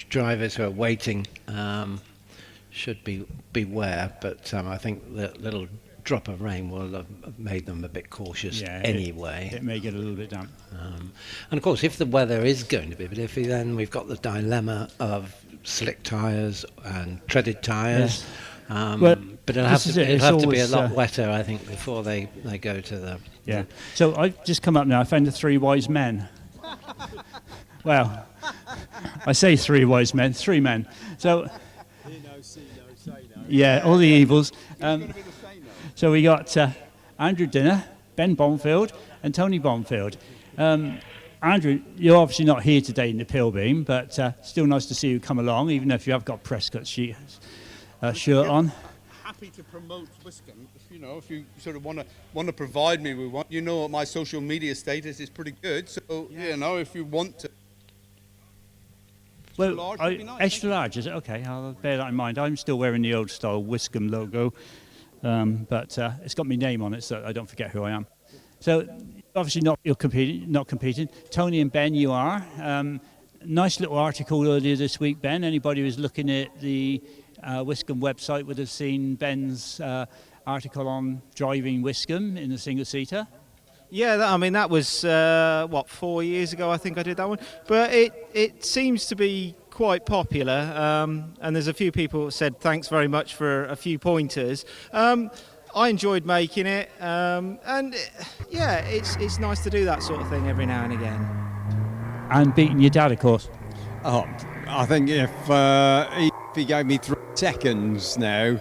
drivers who are waiting should beware, but I think the little drop of rain will have made them a bit cautious anyway. It may get a little bit damp. And of course, if the weather is going to be iffy, then we've got the dilemma of slick tyres and treaded tyres. Yes. But it'll have to be a lot wetter, I think, before they go to the... Yeah. So I've just come up now. I found the three wise men. Well, I say three wise men, three men. So... Yeah, all the evils. So we got Andrew Dinner, Ben Bonfield, and Tony Bonfield. Andrew, you're obviously not here today in the Pilbeam, but still nice to see you come along, even if you have got Prescott's shirt on. Happy to promote Wiscombe. If you sort of want to provide me with one, my social media status is pretty good. So if you want to. Well, large would be nice, extra large, is it? Okay, I'll bear that in mind. I'm still wearing the old style Wiscombe logo, but it's got my name on it, so I don't forget who I am. So obviously not competing. Tony and Ben, you are. Nice little article earlier this week, Ben. Anybody who's looking at the Wiscombe website would have seen Ben's article on driving Wiscombe in the single-seater. Yeah, that was 4 years ago. I think I did that one, but it seems to be quite popular, and there's a few people that said thanks very much for a few pointers. I enjoyed making it, and yeah, it's nice to do that sort of thing every now and again. And beating your dad, of course. Oh, I think if he gave me 3 seconds now.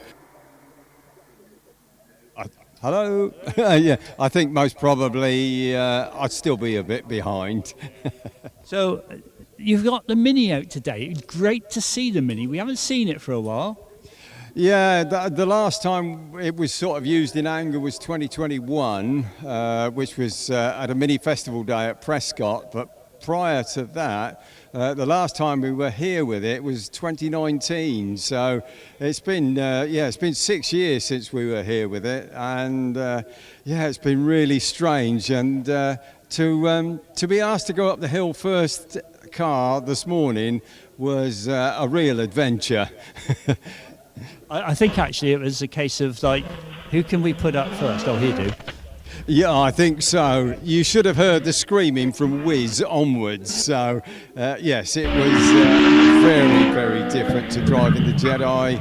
Hello? Yeah, I think most probably I'd still be a bit behind. So you've got the Mini out today. It's great to see the Mini. We haven't seen it for a while. Yeah, the last time it was sort of used in anger was 2021, which was at a Mini Festival Day at Prescott. But prior to that, the last time we were here with it was 2019. So it's been it's been 6 years since we were here with it, and it's been really strange. And to be asked to go up the hill first car this morning was a real adventure. I think actually it was a case of like, who can we put up first? Oh, here do. Yeah, I think so. You should have heard the screaming from Wiz onwards. So, yes, it was very, very different to driving the Jedi.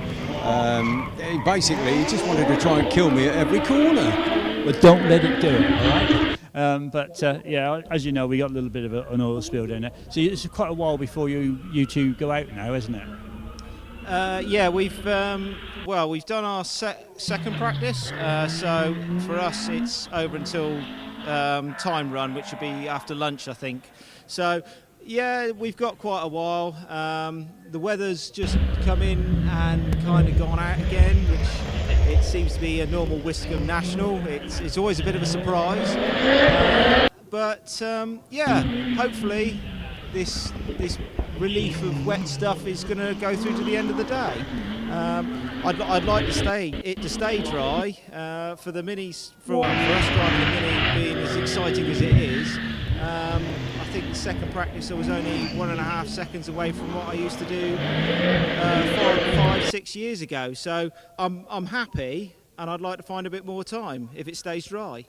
Basically, he just wanted to try and kill me at every corner. But don't let it do it, all right? But as you know, we got a little bit of an oil spill down there. So it's quite a while before you two go out now, isn't it? We've done our second practice, so for us it's over until time run, which will be after lunch, I think. So yeah, we've got quite a while. The weather's just come in and kind of gone out again, which it seems to be a normal Wiscombe National. It's always a bit of a surprise, but hopefully this relief of wet stuff is going to go through to the end of the day. I'd like to stay dry for the minis, for us driving the Mini being as exciting as it is. I think the second practice I was only 1.5 seconds away from what I used to do 5-6 years ago. So I'm happy, and I'd like to find a bit more time if it stays dry.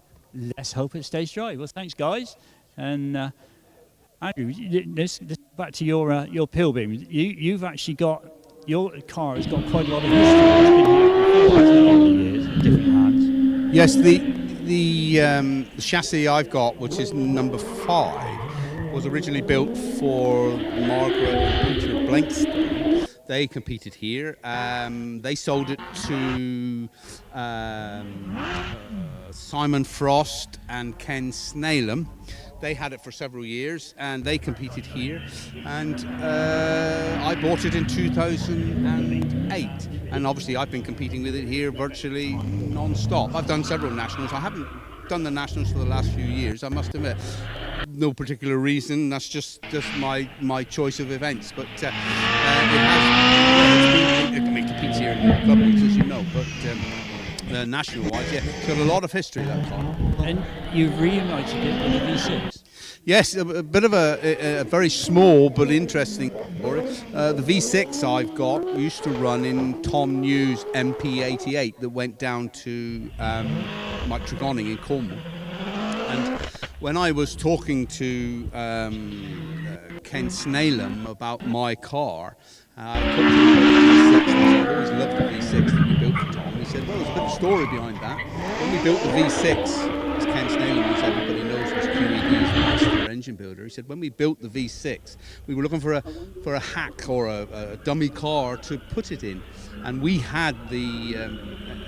Let's hope it stays dry. Well, thanks guys, and Andrew, this back to your Pilbeam. You've actually got, your car has got quite a lot of history. It's been here before, hasn't it, over the years, in different hands. Yes, the chassis I've got, which is number 5, was originally built for Margaret and Peter Blankston. They competed here. They sold it to Simon Frost and Ken Snalem. They had it for several years and they competed here, and I bought it in 2008, and obviously I've been competing with it here virtually non-stop. I've done several nationals. I haven't done the nationals for the last few years, I must admit. No particular reason, that's just my choice of events, but it competes here in the club weeks, as you know, but national-wise, it's got a lot of history, that car. And you've reunited it in the V6? Yes, a bit of a very small but interesting story. The V6 I've got used to run in Tom New's MP88 that went down to Mike Tregonning in Cornwall. And when I was talking to Ken Snalem about my car, I talked to him about the V6, and I always loved the V6 that we built for Tom. He said, well, there's a bit of story behind that. When we built the V6, as Ken Snalem, as everybody knows, was QED's master engine builder, he said, when we built the V6, we were looking for a hack or a dummy car to put it in. And we had the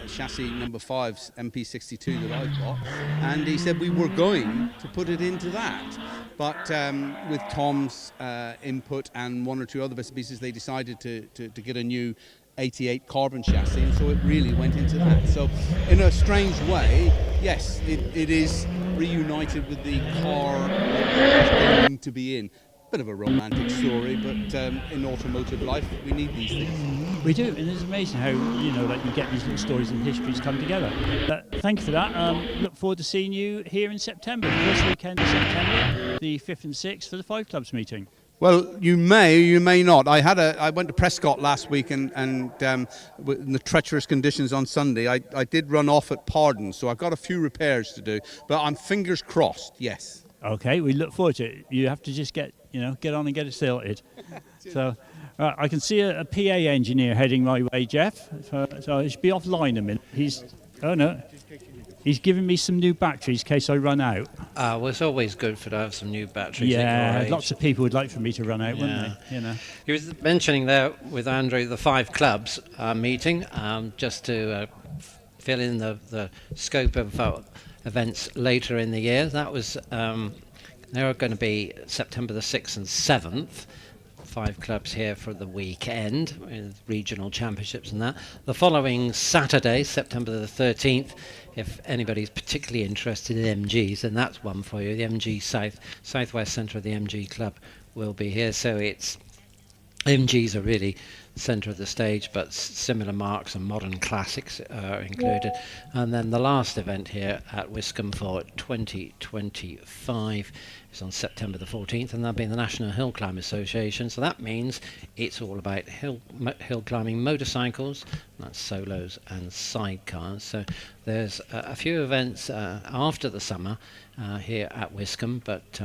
chassis number 5's MP62 that I've got, and he said we were going to put it into that. But with Tom's input and one or two other bits and pieces, they decided to get a new 88 carbon chassis, and so it really went into that. So in a strange way, yes, it is reunited with the car that it's going to be in. Bit of a romantic story, but in automotive life we need these things. We do, and it's amazing how you get these little stories and histories come together. But thank you for that. Look forward to seeing you here in September, the first weekend of September, the 5th and 6th for the 5 Clubs meeting. Well, you may not. I went to Prescott last week, and in the treacherous conditions on Sunday, I did run off at Pardon, so I've got a few repairs to do. But I'm fingers crossed. Yes. Okay, we look forward to it. You have to just get on and get it sorted. So, I can see a PA engineer heading my way, Jeff. So I should be offline a minute. Oh no, he's giving me some new batteries in case I run out. Well, it's always good to have some new batteries. Yeah, lots of people would like for me to run out, wouldn't they? You know. He was mentioning there with Andrew the 5 clubs meeting, just to fill in the scope of events later in the year. That was there are going to be September the 6th and 7th. 5 clubs here for the weekend with regional championships and that. The following Saturday, September the 13th, if anybody's particularly interested in MGs, then that's one for you. The MG Southwest Centre of the MG Club will be here. So it's MGs are really the centre of the stage, but similar marks and modern classics are included. And then the last event here at Wiscombe for 2025 is on September the 14th, and that'll be the National Hillclimb Association. So that means it's all about hill climbing motorcycles, that's solos and sidecars. So there's a few events after the summer here at Wiscombe, but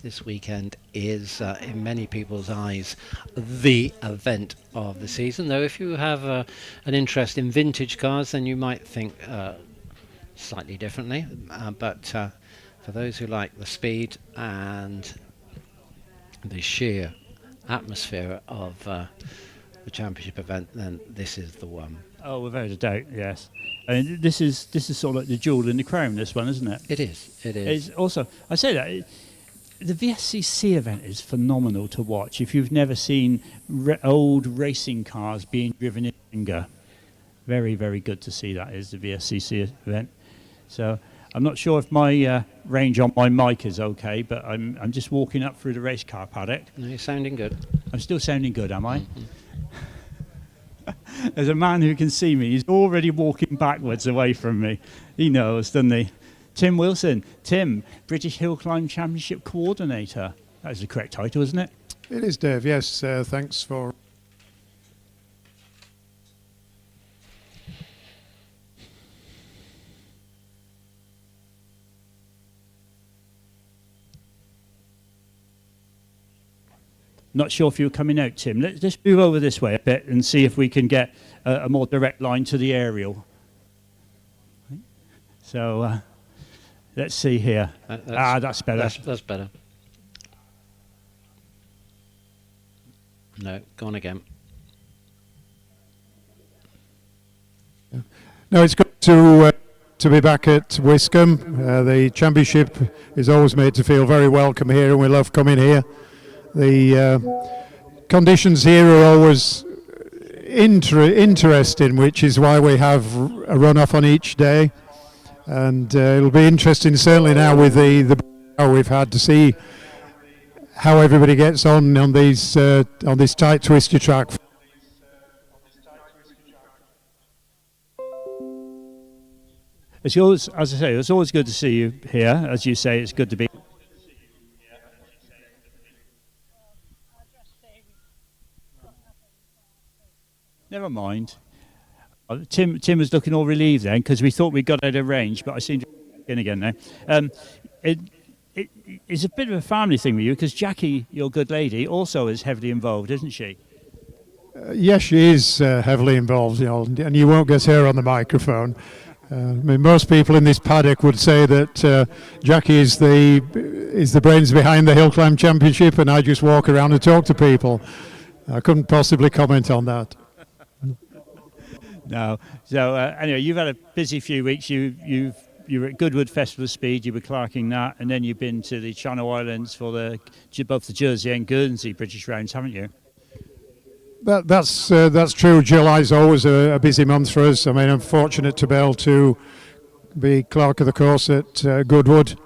this weekend is, in many people's eyes, the event of the season. Though if you have an interest in vintage cars, then you might think slightly differently. But for those who like the speed and the sheer atmosphere of the championship event, then this is the one. Oh, without a doubt, yes. I mean, this is sort of like the jewel in the crown, this one, isn't it? It is. It is. It's also, I say that. The VSCC event is phenomenal to watch. If you've never seen old racing cars being driven in anger, very, very good to see that is the VSCC event. So I'm not sure if my range on my mic is okay, but I'm just walking up through the race car paddock. No, you're sounding good. I'm still sounding good, am I? Mm-hmm. There's a man who can see me. He's already walking backwards away from me. He knows, doesn't he? Tim Wilson. Tim, British Hillclimb Championship Coordinator. That is the correct title, isn't it? It is, Dave, yes. Thanks for... Not sure if you're coming out, Tim. Let's move over this way a bit and see if we can get a more direct line to the aerial. So... let's see here. That's better. That's better. No, go on again. No, it's good to be back at Wiscombe. The championship is always made to feel very welcome here, and we love coming here. The conditions here are always interesting, which is why we have a runoff on each day. And it'll be interesting, certainly now with the we've had, to see how everybody gets on these on this tight twisty track. It's always, as I say, it's always good to see you here. As you say, it's good to be. Never mind. Tim was looking all relieved then, because we thought we got out of range, but I seem to be in again now. It's a bit of a family thing with you, because Jackie, your good lady, also is heavily involved, isn't she? Yes, she is heavily involved, and you won't get her on the microphone. I mean, most people in this paddock would say that Jackie is the brains behind the Hillclimb Championship, and I just walk around and talk to people. I couldn't possibly comment on that. No. So anyway, you've had a busy few weeks. You were at Goodwood Festival of Speed. You were clerking that, and then you've been to the Channel Islands for both the Jersey and Guernsey British rounds, haven't you? That's true. July's always a busy month for us. I mean, I'm fortunate to be able to be clerk of the course at Goodwood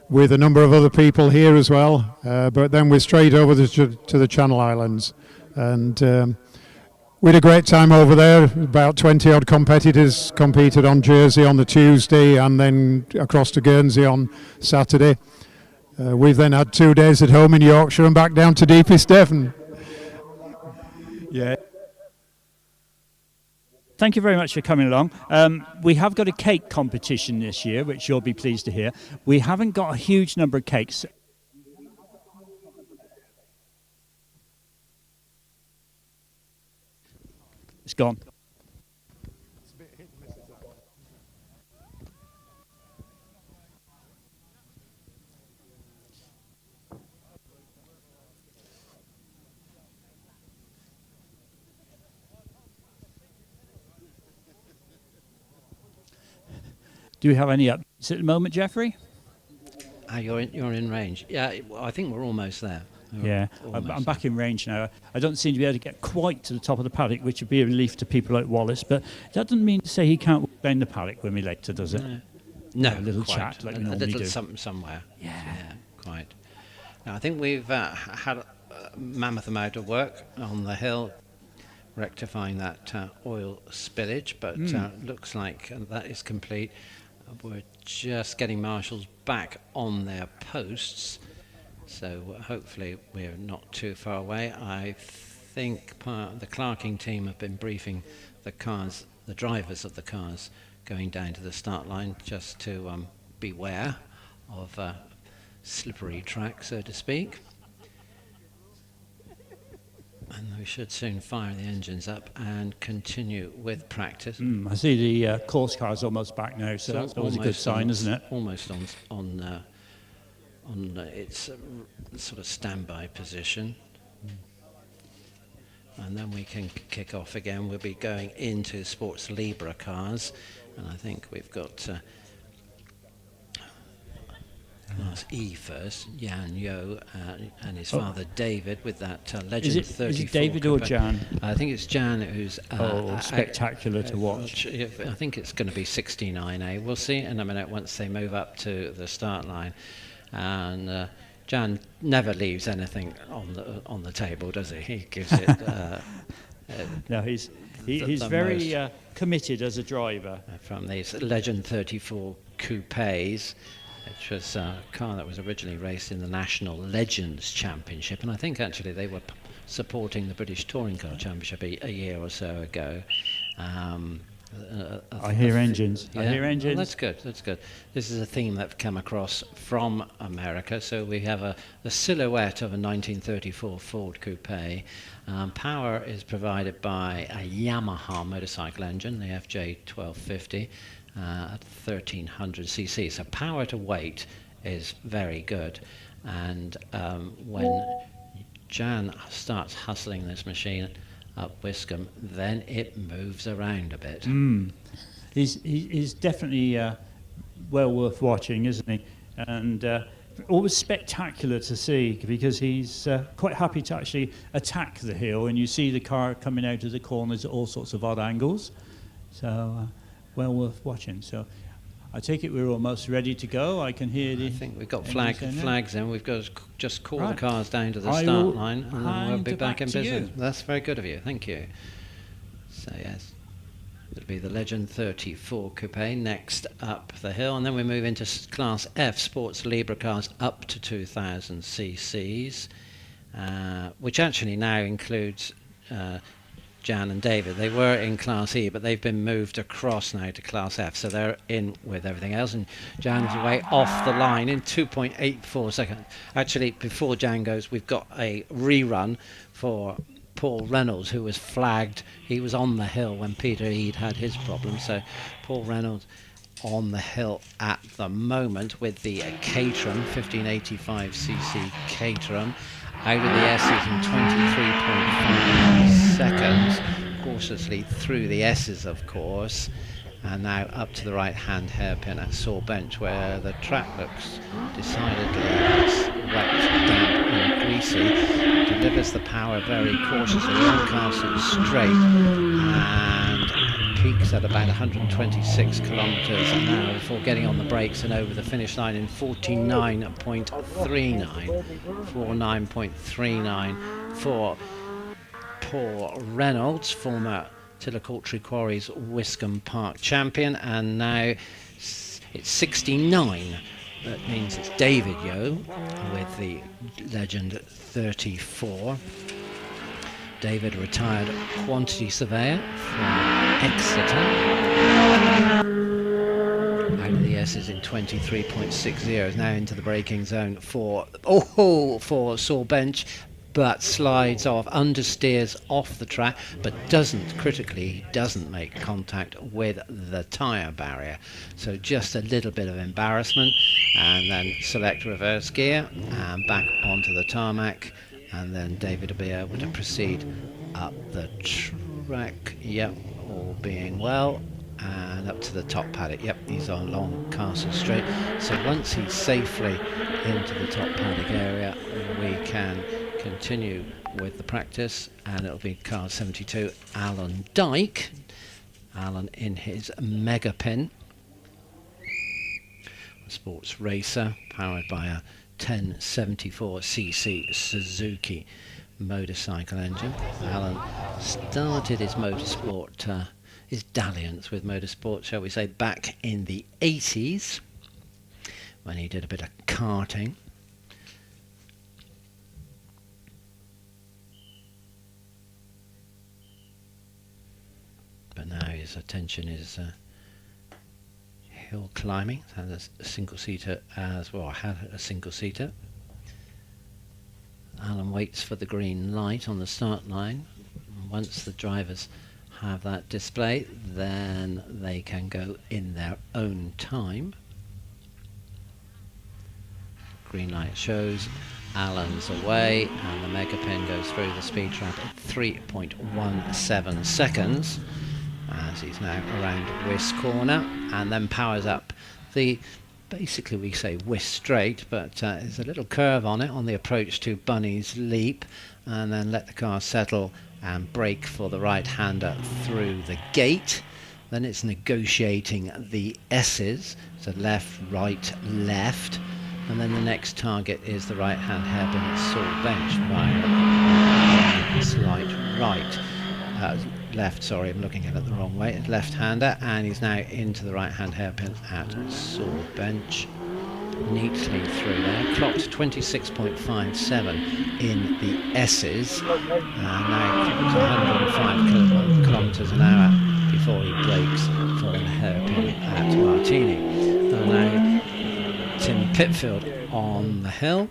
with a number of other people here as well. But then we're straight over to the Channel Islands, and we had a great time over there. About 20 odd competitors competed on Jersey on the Tuesday, and then across to Guernsey on Saturday. We've then had 2 days at home in Yorkshire and back down to deepest Devon. Yeah. Thank you very much for coming along. We have got a cake competition this year, which you'll be pleased to hear. We haven't got a huge number of cakes. gone. Do we have any updates at the moment, Jeffrey? You're in range. Yeah, well, I think we're almost there. I'm back in range now. I don't seem to be able to get quite to the top of the paddock, which would be a relief to people like Wallace, but that doesn't mean to say he can't walk down the paddock with me later, does it? No, a little quite. chat like we a normally little do. something somewhere. Yeah, quite. Now, I think we've had a mammoth amount of work on the hill, rectifying that oil spillage, but looks like that is complete. We're just getting marshals back on their posts, so hopefully we're not too far away. I think the Clarking team have been briefing the drivers of the cars going down to the start line, just to beware of slippery track, so to speak. And we should soon fire the engines up and continue with practice. I see the course car is almost back now, so that's always a good sign, isn't it? Almost on its sort of standby position. And then we can kick off again. We'll be going into Sports Libra cars, and I think we've got Class E first, Jan Yo and his father David with that Legend 34. Is it David or Jan? I think it's Jan who's spectacular to watch. I think it's going to be 69A. We'll see in a minute once they move up to the start line. And Jan never leaves anything on the table, does he? He gives it. No, he's very committed as a driver. From these Legend 34 coupes, which was a car that was originally raced in the National Legends Championship, and I think actually they were supporting the British Touring Car Championship a year or so ago. I hear engines. Yeah? I hear engines. Well, that's good. That's good. This is a theme that come across from America. So we have the silhouette of a 1934 Ford Coupe. Power is provided by a Yamaha motorcycle engine, the FJ1250. At 1300 cc, so power to weight is very good. And when Jan starts hustling this machine up Wiscombe, then it moves around a bit. He's definitely well worth watching, isn't he? And always spectacular to see, because he's quite happy to actually attack the hill, and you see the car coming out of the corners at all sorts of odd angles. So well worth watching. So I take it we're almost ready to go. I can hear I think we've got flags in. We've got to just call the cars down to the start line, and then we'll be back in business. That's very good of you. Thank you. So yes, it'll be the Legend 34 Coupe next up the hill, and then we move into Class F Sports Libra cars up to 2000 cc's, which actually now includes Jan and David. They were in Class E, but they've been moved across now to Class F, so they're in with everything else, and Jan's way off the line in 2.84 seconds. Actually, before Jan goes, we've got a rerun for Paul Reynolds, who was flagged. He was on the hill when Peter Eade had his problem, so Paul Reynolds on the hill at the moment with the Caterham 1585cc Caterham out of the S's in 23.5 seconds, cautiously through the S's of course, and now up to the right hand hairpin at Saw Bench, where the track looks decidedly wet, damp and greasy. Delivers the power very cautiously, Newcastle straight, and peaks at about 126 kilometres an hour before getting on the brakes and over the finish line in 49.39 for Paul Reynolds, former Tillicoultry Quarries Wiscombe Park champion, and now it's 69. That means it's David Yo with the Legend 34. David, retired quantity surveyor from Exeter. Out of the S's in 23.60, is now into the braking zone for Saw Bench. but slides off, understeers off the track, but critically doesn't make contact with the tyre barrier. So just a little bit of embarrassment, and then select reverse gear and back onto the tarmac, and then David will be able to proceed up the track. Yep, all being well. And up to the top paddock. Yep, he's on along Castle Street. So once he's safely into the top paddock area, we can continue with the practice, and it'll be car 72, Alan Dyke. Alan in his mega pin, a sports racer powered by a 1074cc Suzuki motorcycle engine. Alan started his motorsport his dalliance with motorsport, shall we say, back in the 80s when he did a bit of karting. But now his attention is hill climbing. Has a single-seater as well, had a single-seater. Alan waits for the green light on the start line. Once the drivers have that display, then they can go in their own time. Green light shows Alan's away, and the mega pin goes through the speed trap at 3.17 seconds as he's now around Wiss corner, and then powers up the, basically we say Wiss straight, but there's a little curve on it on the approach to Bunny's Leap, and then let the car settle and brake for the right-hander through the gate. Then it's negotiating the S's, so left, right, left, and then the next target is the right-hand hairpin at Saul Bench via slight right. Left, sorry, I'm looking at it the wrong way. It's left-hander, and he's now into the right-hand hairpin at Saul Bench. Neatly through there, clocked 26.57 in the S's, now clocked 105 kilometres an hour before he brakes for the hairpin at Martini. And now Tim Pitfield on the hill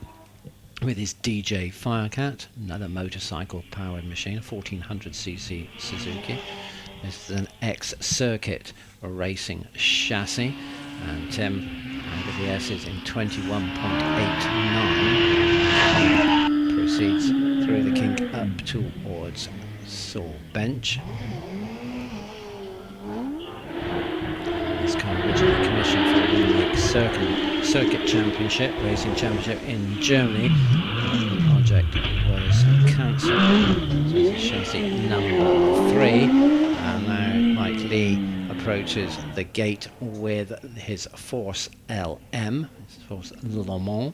with his DJ Firecat, another motorcycle powered machine, a 1400cc Suzuki. This is an ex-circuit racing chassis, and Tim with the S's in 21.89 proceeds through the kink up towards Saul Bench. This car originally commissioned for the Circuit Championship, Racing Championship in Germany. The project was cancelled. So it's chassis number 3, and now Mike Lee approaches the gate with his Force LM, Force Le Mans,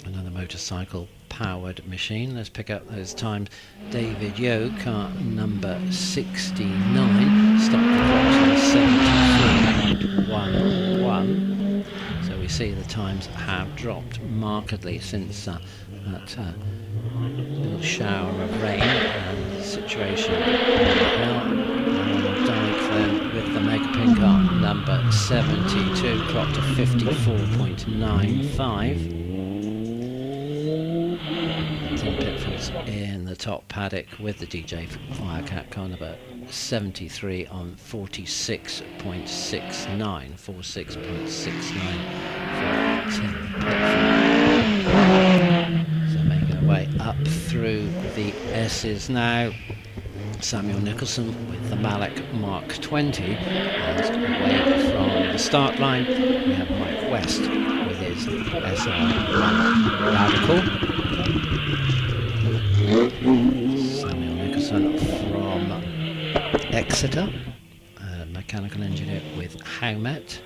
another motorcycle powered machine. Let's pick up those times. David Yeo, car number 69, stopped the clock at 73.11. So we see the times have dropped markedly since that little shower of rain and situation. Dyke then with the mega pin car number 72, clocked to 54.95. Tim Pitfield's in the top paddock with the DJ Firecat car number 73 on 46.69. 46.69 for Tim Pitfield. So making our way up through the S's now. Samuel Nicholson with the Malek Mark 20, and away from the start line we have Mike West with his SR1 Radical. Samuel Nicholson from Exeter, mechanical engineer with Howmet.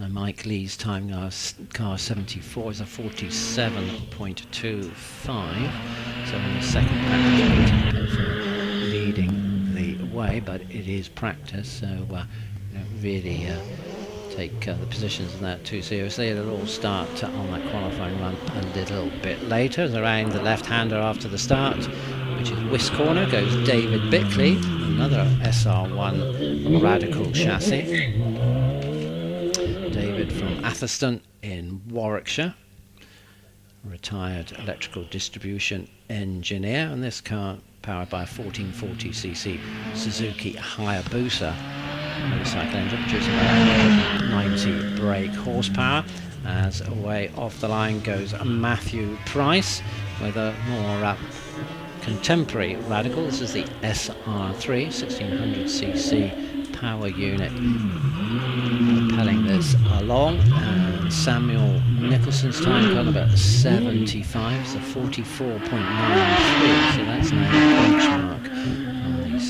Mike Lee's time car 74 is a 47.25, so in the second practice leading the way, but it is practice, so don't really take the positions in that too seriously. It'll all start on that qualifying run a little bit later. Around the left-hander after the start, which is Wiss corner, goes David Bickley, another SR1 Radical chassis. David from Atherstone in Warwickshire. retired electrical distribution engineer, and this car powered by a 1440cc Suzuki Hayabusa motorcycle engine, producing about 90 brake horsepower. As away off the line goes Matthew Price with a more contemporary radical. This is the SR3 1600cc power unit propelling this along, and Samuel Nicholson's time got about 75, so 44.93, so that's now the benchmark on the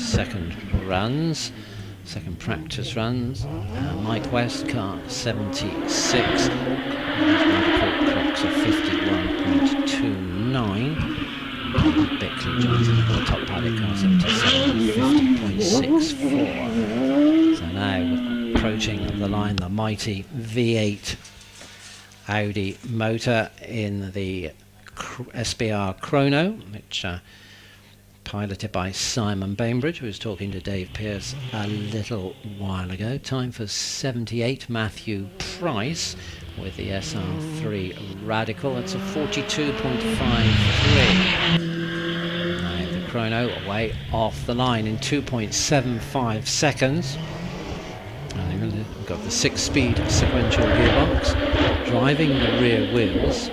second practice runs. Mike West car 76, radical clocks of 51.29. Bickley joins in the top paddock car 77, 50.64. So now approaching the line, the mighty V8 Audi motor in the SBR Chrono, which piloted by Simon Bainbridge, who was talking to Dave Pearce a little while ago. Time for 78, Matthew Price with the SR3 Radical. That's a 42.53. Now the Chrono away off the line in 2.75 seconds. And we've got the 6-speed sequential gearbox driving the rear wheels.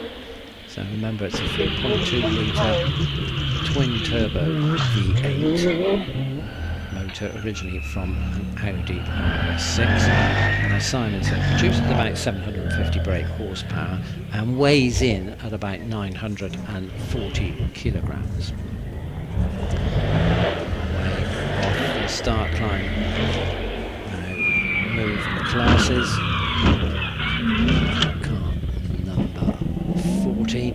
So remember, it's a 4.2 litre twin turbo V8 motor, originally from an Audi RS6, and as Simon said, produces about 750 brake horsepower and weighs in at about 940 kilograms. Away off the start climb. Now move the classes. Car number 40.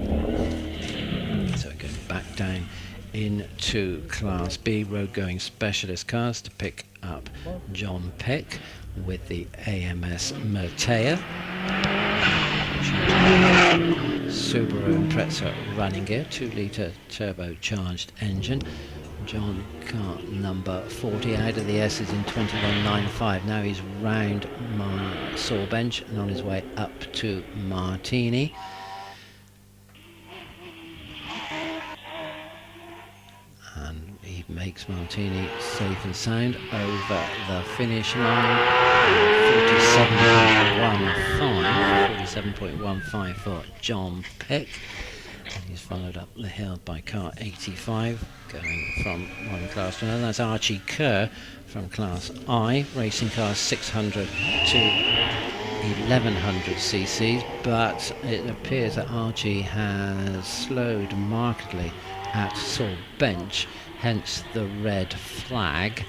So it goes back down into Class B, road going specialist cars, to pick up John Peck with the AMS Mertea, Subaru Impreza running gear, 2 litre turbocharged engine. John car number 40 out of the S's in 21.95. Now he's round Sawbench and on his way up to Martini. And he makes Martini safe and sound over the finish line. 47.15 for John Peck. And he's followed up the hill by car 85, going from one class to another. That's Archie Kerr from Class I, racing cars 600 to 1100 cc's, but it appears that Archie has slowed markedly at Saul Bench, hence the red flag.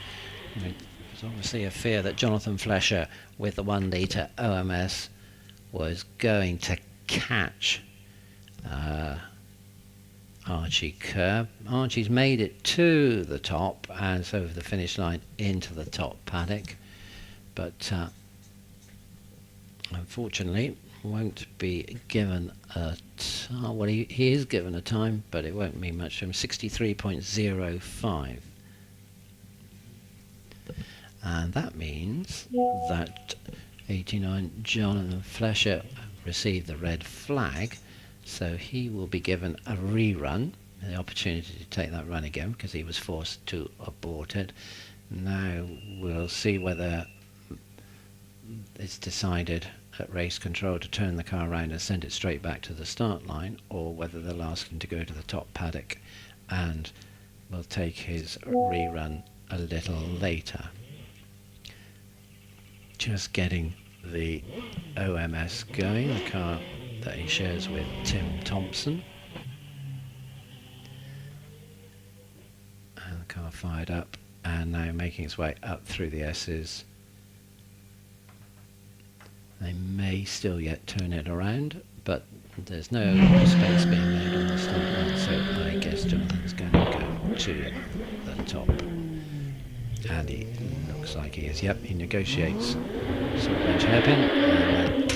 There's obviously a fear that Jonathan Flesher with the 1 litre OMS was going to catch Archie Kerr. Archie's made it to the top and so over the finish line into the top paddock, but unfortunately won't be given a time. Well, he is given a time, but it won't mean much to him. 63.05. And that means that 89 Jonathan Flesher received the red flag, so he will be given a rerun, the opportunity to take that run again because he was forced to abort it. Now we'll see whether it's decided at race control to turn the car around and send it straight back to the start line, or whether they'll ask him to go to the top paddock and will take his rerun a little later. Just getting the OMS going, the car that he shares with Tim Thompson. And the car fired up and now making its way up through the S's. They may still yet turn it around, but there's no space being made on the start line, so I guess Jonathan's going to go to the top. And he looks like he is. Yep, he negotiates sort of bench hairpin and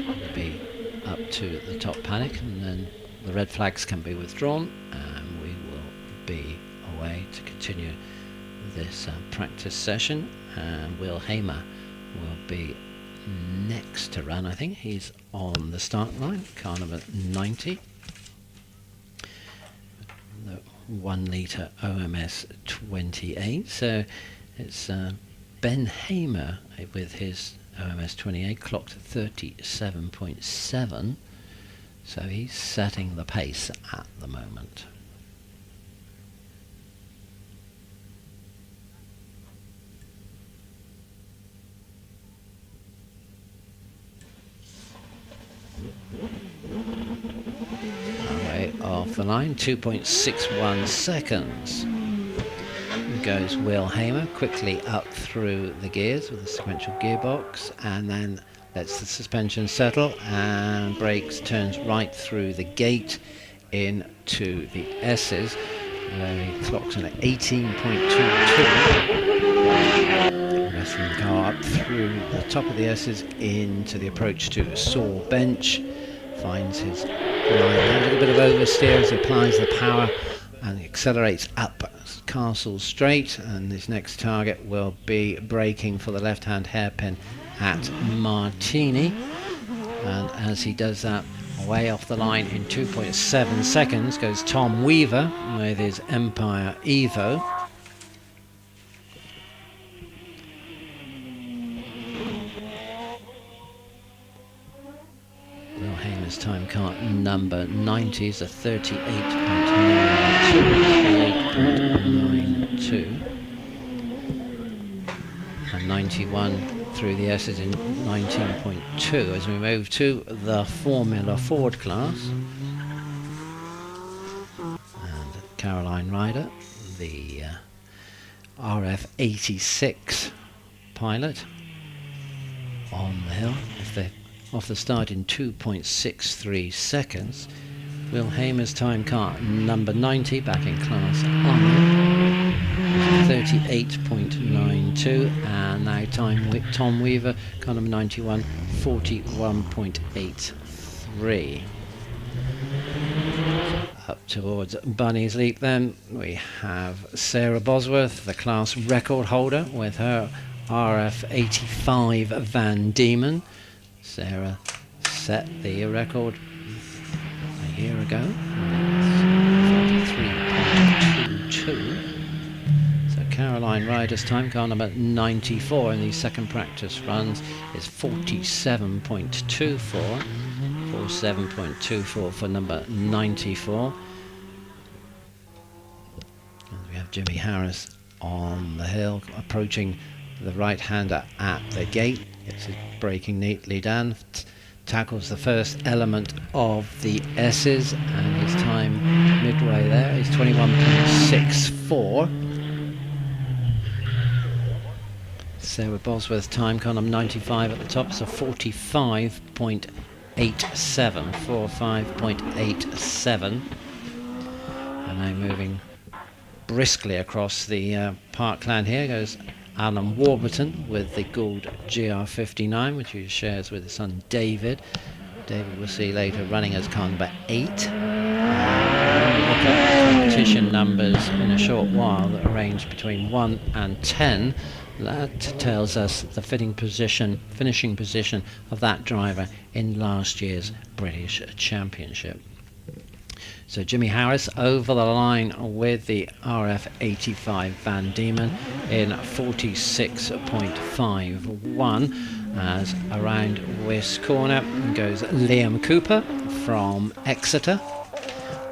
will be up to the top paddock, and then the red flags can be withdrawn and we will be away to continue this practice session. And Will Hamer will be next to run, I think. He's on the start line, car number 90. the 1 litre OMS 28. So it's Ben Hamer with his OMS 28 clocked 37.7. So he's setting the pace at the moment. Away off the line, 2.61 seconds. Goes Will Hamer quickly up through the gears with a sequential gearbox, and then lets the suspension settle and brakes, turns right through the gate into the S's, where he clocks in at 18.22. Wrestling the car up through the top of the S's into the approach to Saw Bench. Finds his line, a little bit of oversteer as he applies the power and accelerates up Castle Straight, and his next target will be braking for the left-hand hairpin at Martini. And as he does that, way off the line in 2.7 seconds goes Tom Weaver with his Empire Evo. Will Hamer's time car number 90 is a 38.92. And 91 through the S's in 19.2 as we move to the Formula Ford class. And Caroline Ryder, the RF 86 pilot, on the hill. If they're off the start in 2.63 seconds. Will Hamer's time car number 90 back in class on 38.92, and now Tom Weaver car number 91 41.83. Up towards Bunny's Leap then we have Sarah Bosworth, the class record holder, with her RF 85 Van Diemen. Sarah set the record a year ago, 43.22. So Caroline Ryder's time car number 94 in these second practice runs is 47.24. 47.24 for number 94. And we have Jimmy Harris on the hill, approaching the right-hander at the gate. Gets his braking neatly down, tackles the first element of the S's, and his time midway there is 21.64. Sarah Bosworth time car number 95 at the top, so 45.87. 45.87. And now moving briskly across the parkland here goes Alan Warburton with the Gould GR59, which he shares with his son David. David we'll see later running as car number 8. When we look at competition numbers in a short while that range between 1 and 10, that tells us the finishing position of that driver in last year's British Championship. So Jimmy Harris over the line with the RF 85 Van Diemen in 46.51, as around West Corner goes Liam Cooper from Exeter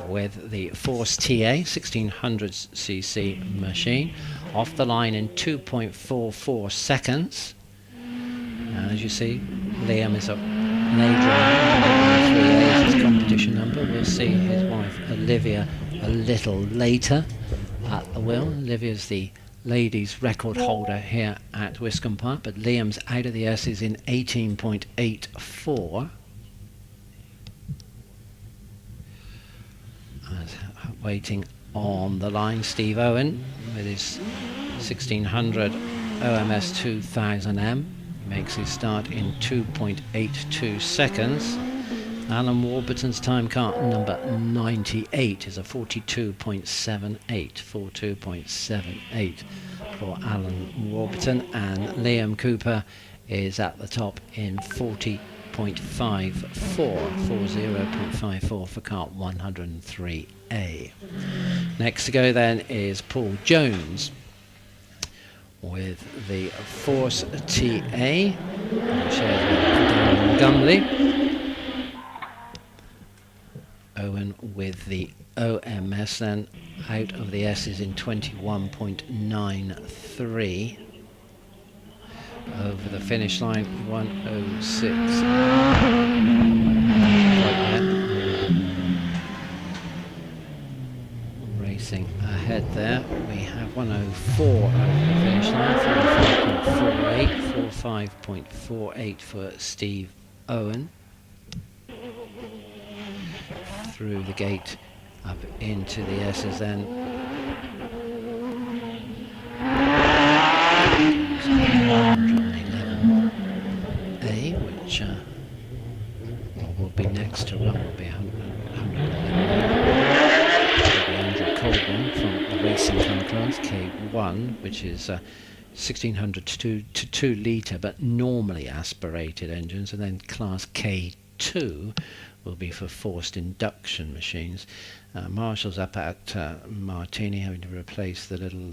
with the Force TA 1600cc machine, off the line in 2.44 seconds. And as you see, Liam is an age round 3A is his competition number. We'll see his wife Olivia a little later at the wheel. Olivia's the ladies record holder here at Wiscombe Park, but Liam's out of the S's in 18.84. Waiting on the line, Steve Owen with his 1600 OMS 2000M. Makes his start in 2.82 seconds. Alan Warburton's time car number 98 is a 42.78. 42.78 for Alan Warburton, and Liam Cooper is at the top in 40 40.54 for kart 103A. Next to go then is Paul Jones with the Force TA, shares with Darren Gumley. Owen with the OMS then, out of the S's in 21.93. Over the finish line, 106. Racing ahead there, we have 104 over the finish line, 45.48 for Steve Owen. Through the gate up into the S's then. A, which will be next to run, will be 100 Colburn from the racing car class K1, which is 1600 to 2 litre, but normally aspirated engines, and then class K2 will be for forced induction machines. Marshall's up at Martini, having to replace the little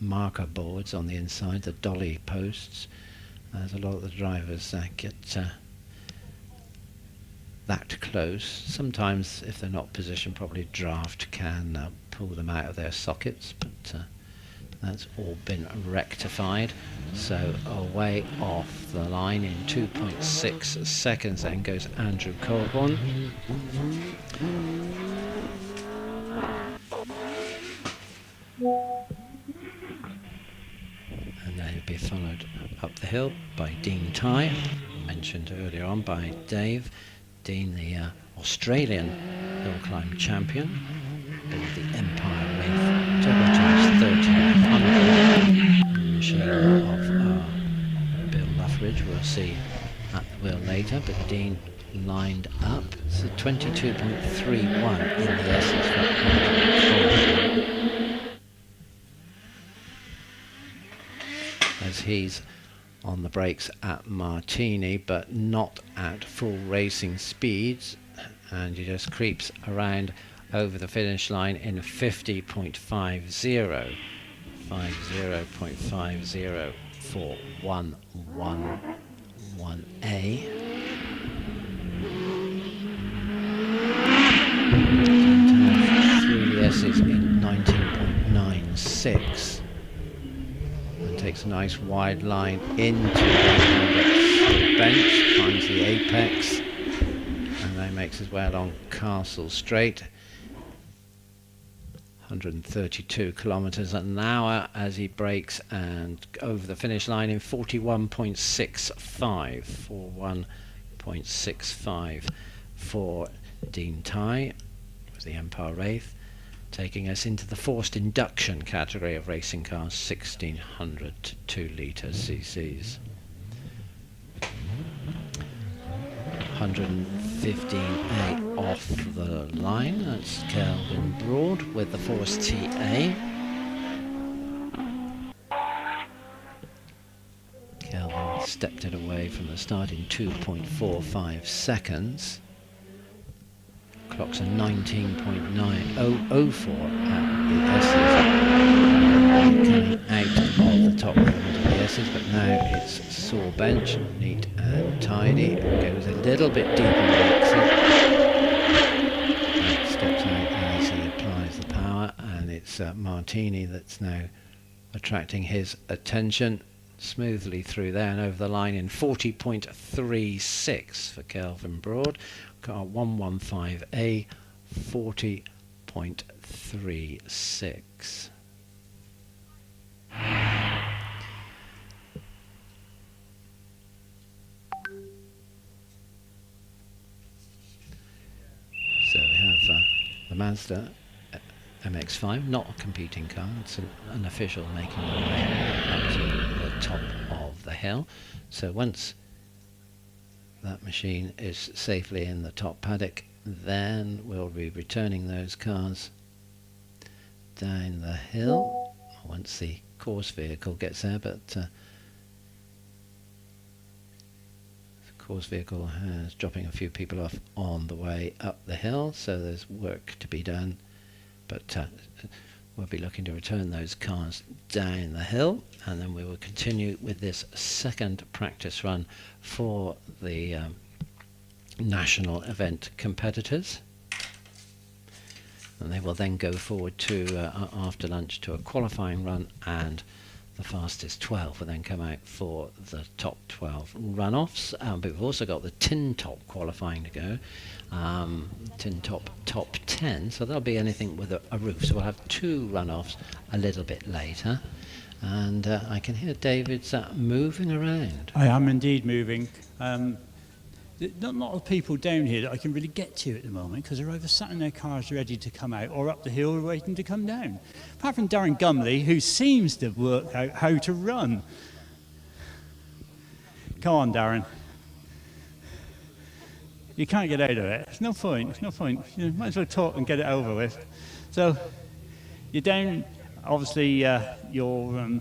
marker boards on the inside, the dolly posts. As a lot of the drivers get that close. Sometimes, if they're not positioned properly, draft can pull them out of their sockets, but that's all been rectified. So away off the line in 2.6 seconds then goes Andrew Colborne. And then he'll be followed up the hill by Dean Tye, mentioned earlier on by Dave. Dean, the Australian Hillclimb champion, with the Empire Wraith turbocharged 1300 machine of Bill Luffridge. We'll see at the wheel later, but Dean lined up. So 22.31 in the S's for as he's on the brakes at Martini, but not at full racing speeds, and he just creeps around over the finish line in 50.50 for 111A. Through the S's in 19.96. Takes a nice wide line into the bench, finds the apex, and then makes his way along Castle Straight. 132 kilometres an hour as he brakes and over the finish line in 41.65, 41.65 for Dean Tye with the Empire Wraith, taking us into the forced induction category of racing cars, 1600 to 2 litre CCs. 115A off the line, that's Kelvin Broad with the Force TA. Kelvin stepped it away from the start in 2.45 seconds. Clocks are 19.904 at the S's. Coming out of the top of the S's, but now it's saw bench, neat and tidy. Goes a little bit deeper in the exit. Steps out as he applies the power, and it's Martini that's now attracting his attention. Smoothly through there and over the line in 40.36 for Kelvin Broad. Car 115A, 40.36. So we have the Mazda MX-5, not a competing car, it's an official making their way up to the top of the hill. So once that machine is safely in the top paddock, then we'll be returning those cars down the hill once the course vehicle gets there, but the course vehicle has dropping a few people off on the way up the hill, so there's work to be done, but we'll be looking to return those cars down the hill, and then we will continue with this second practice run for the national event competitors, and they will then go forward to after lunch to a qualifying run, and the fastest 12 will then come out for the top 12 runoffs. But we've also got the tin top qualifying to go, tin top 10, so there'll be anything with a roof, so we'll have 2 runoffs a little bit later. And I can hear David's moving around. I am indeed moving. Not a lot of people down here that I can really get to at the moment, because they're either sat in their cars ready to come out or up the hill waiting to come down. Apart from Darren Gumley, who seems to have worked out how to run. Come on, Darren. You can't get out of it. It's no point. You might as well talk and get it over with. So, you're down. Obviously, you're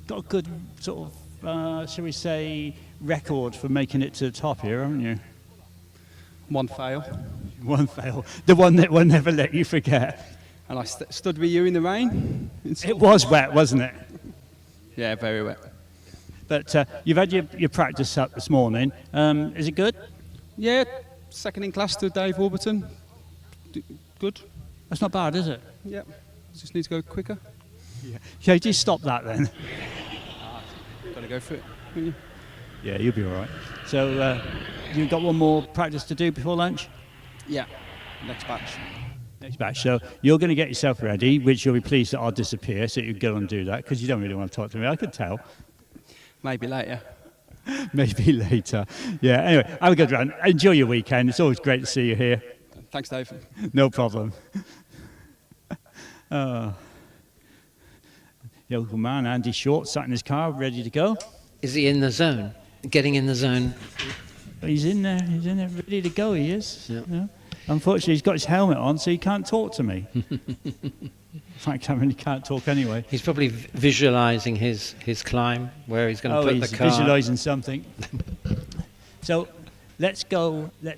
got a good sort of, shall we say, record for making it to the top here, haven't you? One fail. One fail. The one that will never let you forget. And I stood with you in the rain. It was wet, wasn't it? Yeah, very wet. But you've had your practice up this morning. Is it good? Yeah, second in class to Dave Warburton. Good. That's not bad, is it? Yep. Just need to go quicker. Yeah. Okay, just stop that then. Got to go for it. Yeah, you'll be all right. So you've got one more practice to do before lunch? Yeah, next batch. Next batch. So you're going to get yourself ready, which you'll be pleased that I'll disappear, so you can go and do that, because you don't really want to talk to me. I could tell. Maybe later. Maybe later. Yeah, anyway, have a good run. Enjoy your weekend. It's always great to see you here. Thanks, Dave. No problem. Yokel man, Andy Short, sat in his car, ready to go. Is he in the zone? Getting in the zone? He's in there, ready to go, he is. Yep. Yeah. Unfortunately, he's got his helmet on, so he can't talk to me. In fact, I really can't talk anyway. He's probably visualising his climb, where he's going to put the car. He's visualising something. So, let's go a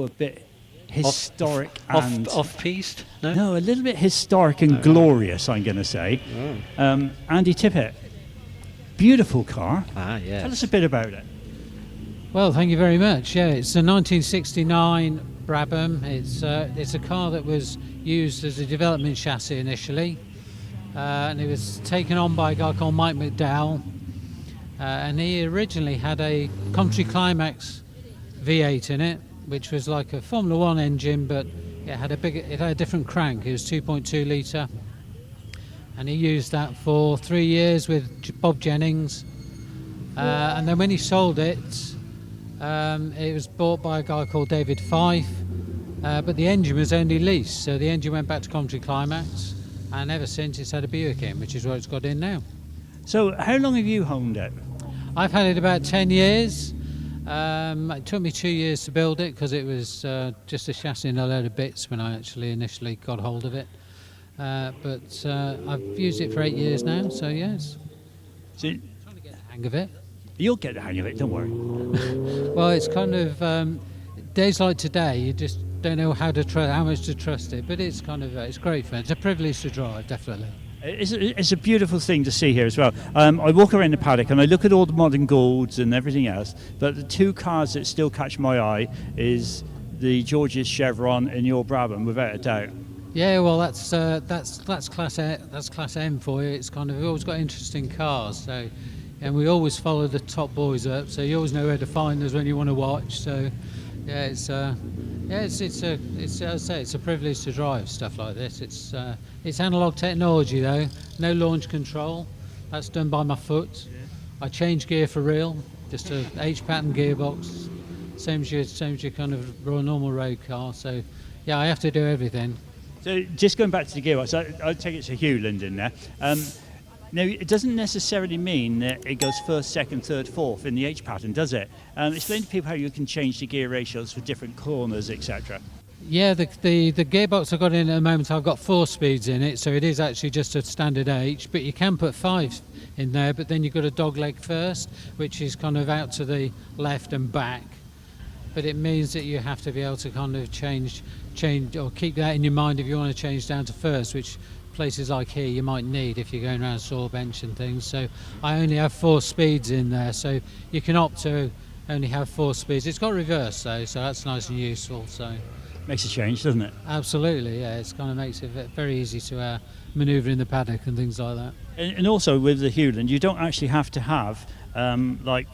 bit historic and... Off-piste? No, a little bit historic and glorious, I'm going to say. Oh. Andy Tippett. Beautiful car. Ah, yes. Tell us a bit about it. Well, thank you very much. Yeah, it's a 1969 Brabham. It's a car that was used as a development chassis initially, and it was taken on by a guy called Mike McDowell, and he originally had a Country Climax V8 in it, which was like a Formula 1 engine, but it had a different crank. It was 2.2 litre. And he used that for 3 years with Bob Jennings, and then when he sold it, it was bought by a guy called David Fife, but the engine was only leased, so the engine went back to Country Climax, and ever since it's had a Buick in, which is what it's got in now. So how long have you honed it? I've had it about 10 years. It took me 2 years to build it, because it was just a chassis and a load of bits when I actually initially got hold of it. But I've used it for 8 years now, so yes. So, I'm trying to get the hang of it. You'll get the hang of it, don't worry. Well, it's kind of days like today, you just don't know how much to trust it, but it's kind of it's great fun. It's a privilege to drive, definitely. It's a beautiful thing to see here as well. I walk around the paddock and I look at all the modern Goulds and everything else, but the 2 cars that still catch my eye is the George's Chevron and your Brabham, without a doubt. Yeah, well, that's class A, that's class M for you. It's kind of, we've always got interesting cars, so, and we always follow the top boys up, so you always know where to find us when you want to watch. So, yeah, it's as I say, it's a privilege to drive stuff like this. It's analog technology though, no launch control. That's done by my foot. I change gear for real, just a H-pattern gearbox, same as your kind of normal road car. So, yeah, I have to do everything. So just going back to the gearbox, I take it's a Hewland in there. Now, it doesn't necessarily mean that it goes first, second, third, fourth in the H pattern, does it? Explain to people how you can change the gear ratios for different corners, etc. Yeah, the gearbox I've got in at the moment, I've got 4 speeds in it, so it is actually just a standard H, but you can put 5 in there, but then you've got a dog leg first, which is kind of out to the left and back. But it means that you have to be able to kind of change or keep that in your mind if you want to change down to first, which places like here you might need if you're going around saw bench and things. So I only have 4 speeds in there, so you can opt to only have 4 speeds. It's got reverse though, so that's nice and useful. So Makes a change, doesn't it? absolutely, yeah, it kind of makes it very easy to manoeuvre in the paddock and things like that. And also with the Hewland, you don't actually have to have like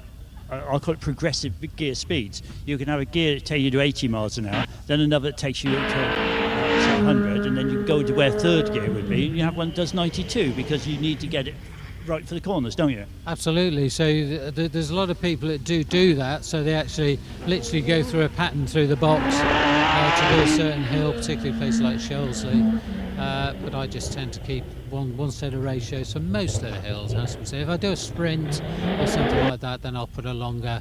I'll call it progressive gear speeds. You can have a gear that takes you to 80 miles an hour, then another that takes you to 100, and then you can go to where third gear would be. And you have one that does 92 because you need to get it right for the corners, don't you? Absolutely. So there's a lot of people that do that. So they actually literally go through a pattern through the box to do a certain hill, particularly a place like Shelsley. But I just tend to keep one set of ratios for most of the hills. As we say, if I do a sprint or something like that, then I'll put a longer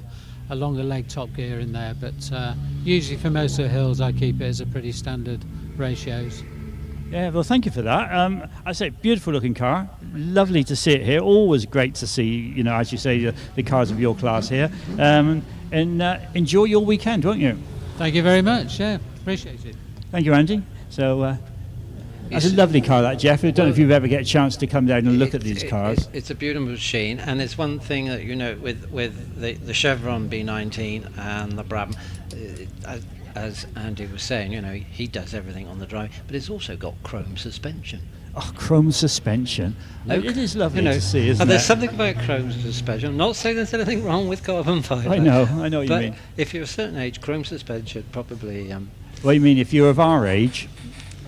leg top gear in there. But usually for most of the hills, I keep it as a pretty standard ratios. Yeah, well, thank you for that. I say, beautiful looking car. Lovely to see it here. Always great to see, you know, as you say, the cars of your class here. And enjoy your weekend, won't you? Thank you very much. Yeah, appreciate it. Thank you, Andy. So that's a lovely car, that, Jeff. I don't know if you've ever get a chance to come down and look at these cars. It's a beautiful machine, and it's one thing that, you know, with the Chevron B19 and the Brabham, as Andy was saying, you know, he does everything on the drive, but it's also got chrome suspension. Oh, chrome suspension. It is lovely to see, isn't it? There's something about chrome suspension. I'm not saying there's anything wrong with carbon fibre. I know what you mean. If you're a certain age, chrome suspension probably... Well, you mean if you're of our age?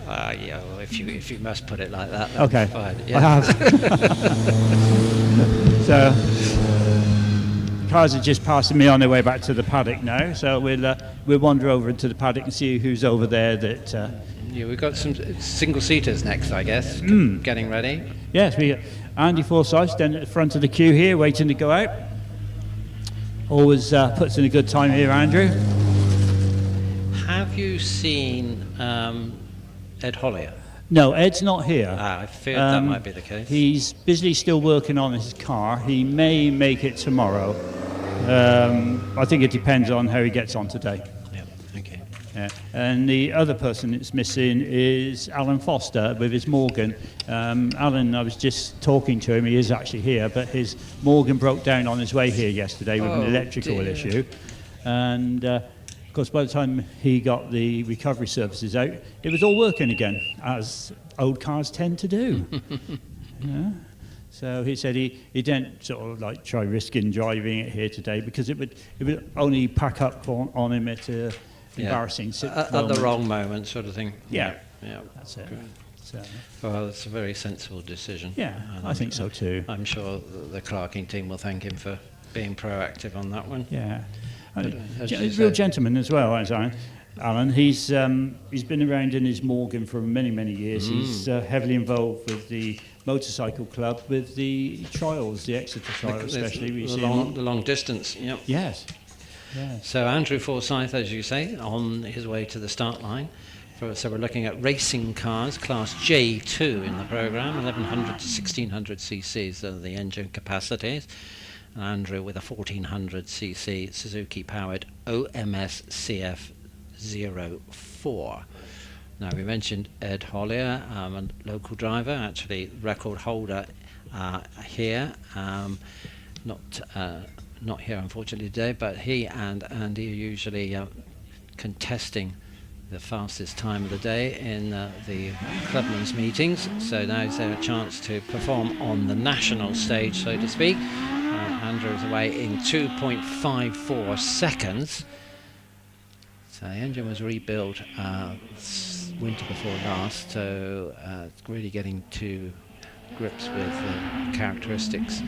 Yeah, well, if you must put it like that, okay. Fine. Yeah. I have. So, cars are just passing me on their way back to the paddock now, so we'll wander over into the paddock and see who's over there. Yeah, we've got some single-seaters next, I guess, getting ready. Yes, we got Andy Forsyth down at the front of the queue here, waiting to go out. Always puts in a good time here, Andrew. Have you seen Ed Hollier? No, Ed's not here. I feared that might be the case. He's busily still working on his car. He may make it tomorrow. I think it depends on how he gets on today. Yeah, okay. Yeah. And the other person that's missing is Alan Foster with his Morgan. Alan, I was just talking to him. He is actually here, but his Morgan broke down on his way here yesterday with an electrical issue. And of course, by the time he got the recovery services out, it was all working again, as old cars tend to do. Yeah. So he said he didn't sort of like try risking driving it here today because it would only pack up on him at an embarrassing at the wrong moment, sort of thing. Yeah, that's it. So. Well, it's a very sensible decision. Yeah, I think so too. I'm sure the Clarking team will thank him for being proactive on that one. Yeah. He's a real gentleman as well, as Alan. He's been around in his Morgan for many years. He's heavily involved with the motorcycle club, with the trials, the Exeter trials, especially. The long distance. Yep. Yes. So Andrew Forsyth, as you say, on his way to the start line. So we're looking at racing cars, class J2 in the programme, 1100 to 1600 cc's are the engine capacities. Andrew with a 1400cc Suzuki powered OMS CF04. Now we mentioned Ed Hollier, a local driver, actually record holder here. Not here unfortunately today, but he and Andy are usually contesting the fastest time of the day in the clubman's meetings. So now is there a chance to perform on the national stage, so to speak. Andrew is away in 2.54 seconds. So the engine was rebuilt winter before last, so it's really getting to grips with the characteristics.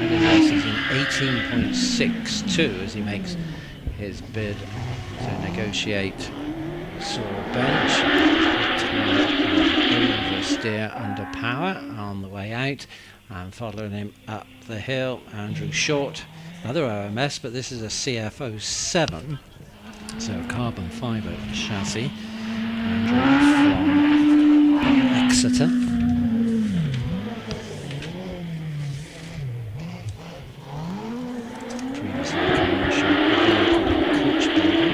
This is in 18.62 as he makes his bid to negotiate saw bench. Oversteer under power on the way out. And following him up the hill, Andrew Short, another OMS, but this is a CF07. So a carbon fibre chassis, Andrew from Exeter. Previously a commercial vehicle coach builder.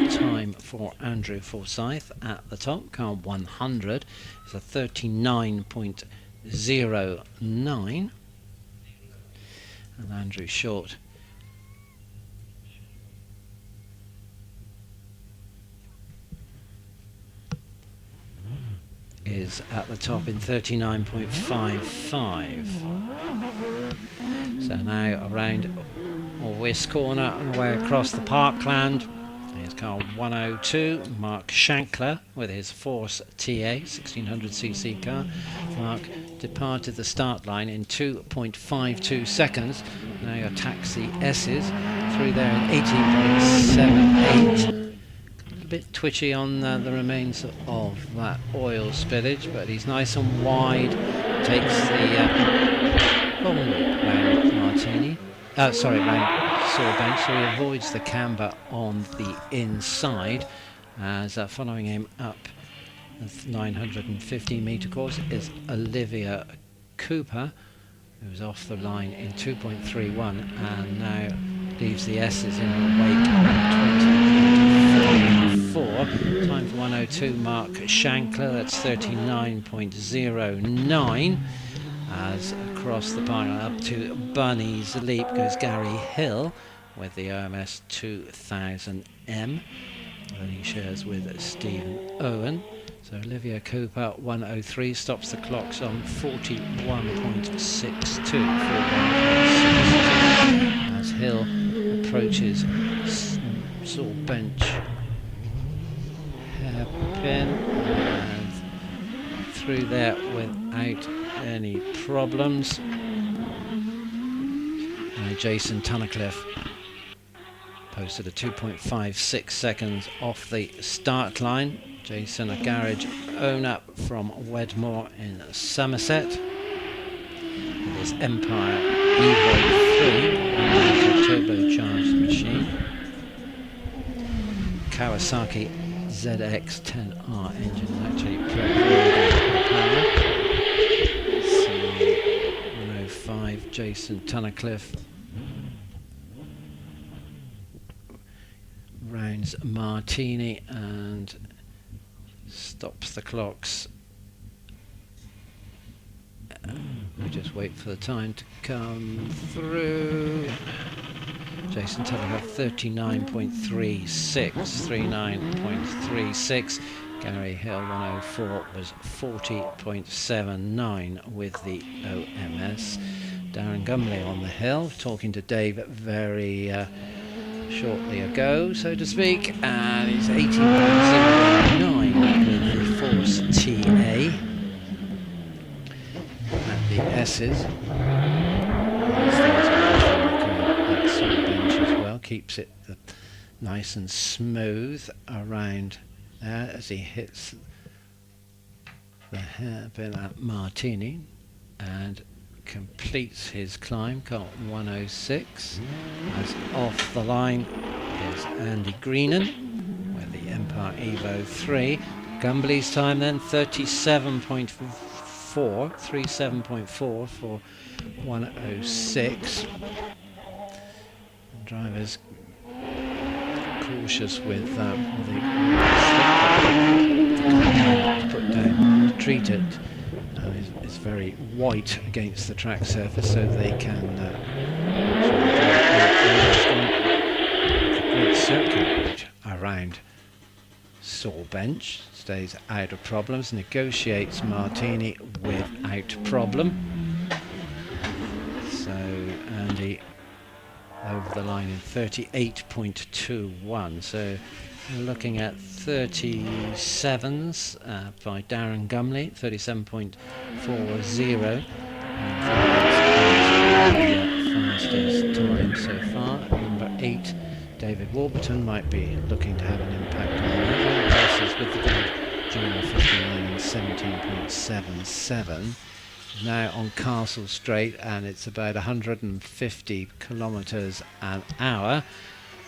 The time for Andrew Forsyth at the top, car 100, is a 39.09. And Andrew Short is at the top in 39.55. So now around West Corner and away across the parkland. Here's car 102, Mark Shankler with his Force TA 1600cc car. Mark departed the start line in 2.52 seconds. Now attacks the S's through there in 18.78. A bit twitchy on the remains of that oil spillage, but he's nice and wide. Takes the round Martini. Round Saw bench, so he avoids the camber on the inside. As following him up the 950 metre course is Olivia Cooper, who's off the line in 2.31 and now leaves the S's in her wake at 20.4. Time for 102, Mark Shankler, that's 39.09. As across the park up to Bunny's Leap goes Gary Hill with the OMS 2000M. And he shares with Stephen Owen. So Olivia Cooper 103 stops the clocks on 41.62. As Hill approaches Saw bench hairpin and through there without any problems. Jason Tunnicliffe posted a 2.56 seconds off the start line. Jason, a garage own-up from Wedmore in Somerset. With his Empire Evo 3, turbocharged machine. Kawasaki ZX-10R engine is actually power. 105, Jason Tunnicliffe rounds Martini and stops the clocks. We just wait for the time to come through. Jason Tunnicliffe 39.36, 39.36. Gary Hill 104 was 40.79 with the OMS. Darren Gumley on the hill, talking to Dave very shortly ago, so to speak, and he's 18.09 with the Force TA at the S's. That sort of bench as well, keeps it nice and smooth around there as he hits the hairpin at Martini and completes his climb. Car 106. As off the line is Andy Greenan with the Empire Evo 3. Gumbley's time then 37.4 for 106. Drivers cautious with the put down, treat it. It's very white against the track surface, so they can the great circuit around Saw bench, stays out of problems, negotiates Martini without problem. So Andy over the line in 38.21. So we're looking at 37s by Darren Gumley, 37.40. Fastest time so far. Number 8, David Warburton, might be looking to have an impact on that. Versus with the guide Junior 59 and 17.77. Now on Castle Straight, and it's about 150 kilometres an hour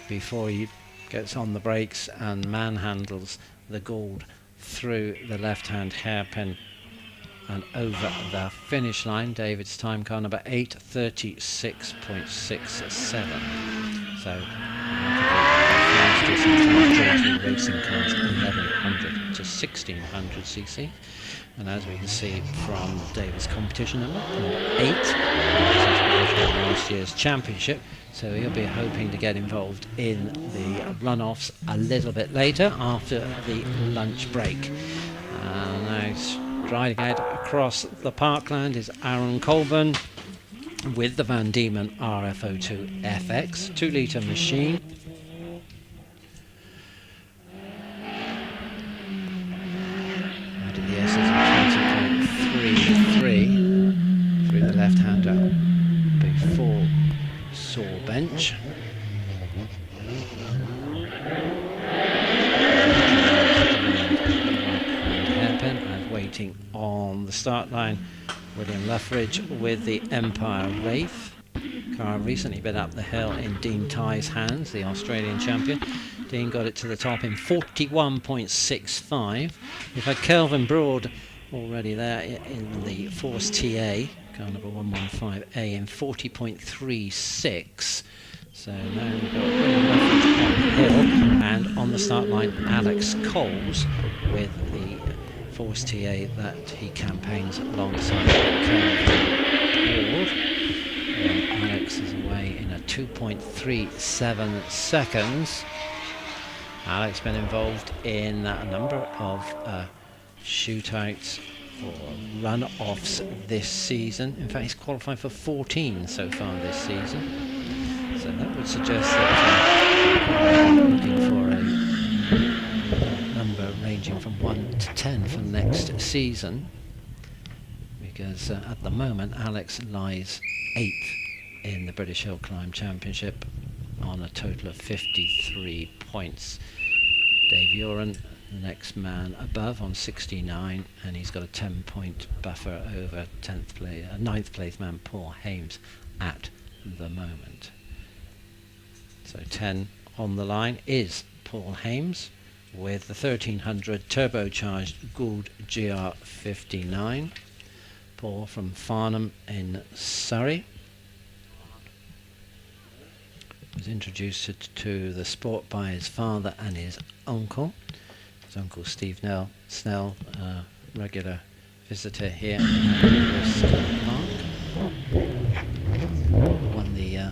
before he gets on the brakes and manhandles the Gould through the left-hand hairpin and over the finish line. David's time car number 8:36.67. So fastest in GT racing cars, 1100 to 1600 cc. And as we can see from David's competition number 8, this is last year's championship. So he'll be hoping to get involved in the runoffs a little bit later after the lunch break. Now striding out across the parkland is Aaron Colburn with the Van Diemen RFO2 FX 2-litre machine. Out of the S is a 20.33 through the left-hander before saw bench. Hairpin and waiting on the start line, William Luffridge with the Empire Wraith. Car recently been up the hill in Dean Tighe's hands, the Australian champion. Dean got it to the top in 41.65. We've had Kelvin Broad already there in the Force TA, car number 115A, in 40.36. So now we've got William Luffridge on the hill, and on the start line Alex Coles with the Force TA that he campaigns alongside Kelvin Broad. Alex is away in a 2.37 seconds. Alex been involved in a number of shootouts or run-offs this season. In fact, he's qualified for 14 so far this season. So that would suggest that looking for a number ranging from 1 to 10 for next season. Because at the moment, Alex lies 8th in the British Hillclimb Championship on a total of 53 points. Dave Uren, the next man above, on 69, and he's got a 10-point buffer over 9th place man Paul Hames at the moment. So 10 on the line is Paul Hames with the 1300 turbocharged Gould GR59. Paul from Farnham in Surrey. Was introduced to the sport by his father and his uncle. His uncle Steve Snell, regular visitor here at Wiscombe Park. Won the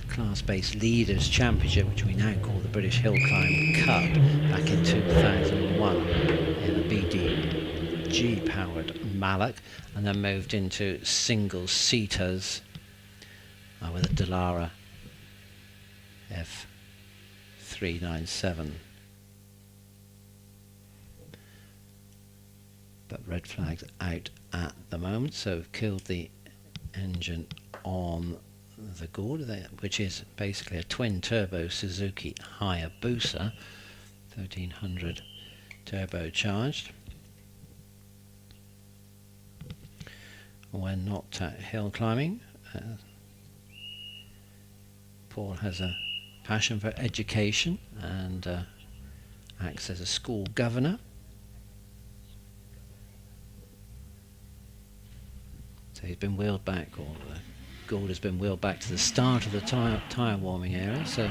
class-based Leaders Championship, which we now call the British Hillclimb Cup, back in 2001 in a BDG-powered Mallock, and then moved into single-seaters with a Dallara F397. But red flags out at the moment, so we've killed the engine on the Gould, which is basically a twin-turbo Suzuki Hayabusa, 1300 turbocharged. When not hill climbing, Paul has a passion for education and acts as a school governor. So he's been wheeled back, or the Gould has been wheeled back to the start of the tyre warming area, so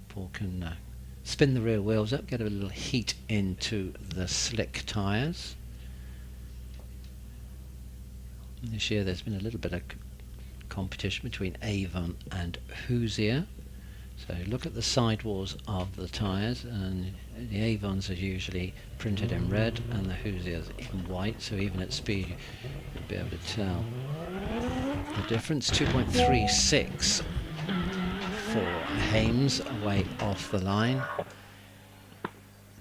Paul can spin the rear wheels up, get a little heat into the slick tyres. This year there's been a little bit of competition between Avon and Hoosier. So look at the sidewalls of the tyres, and the Avons are usually printed in red and the Hoosiers in white, so even at speed you'll be able to tell the difference. 2.36 for Hames away off the line,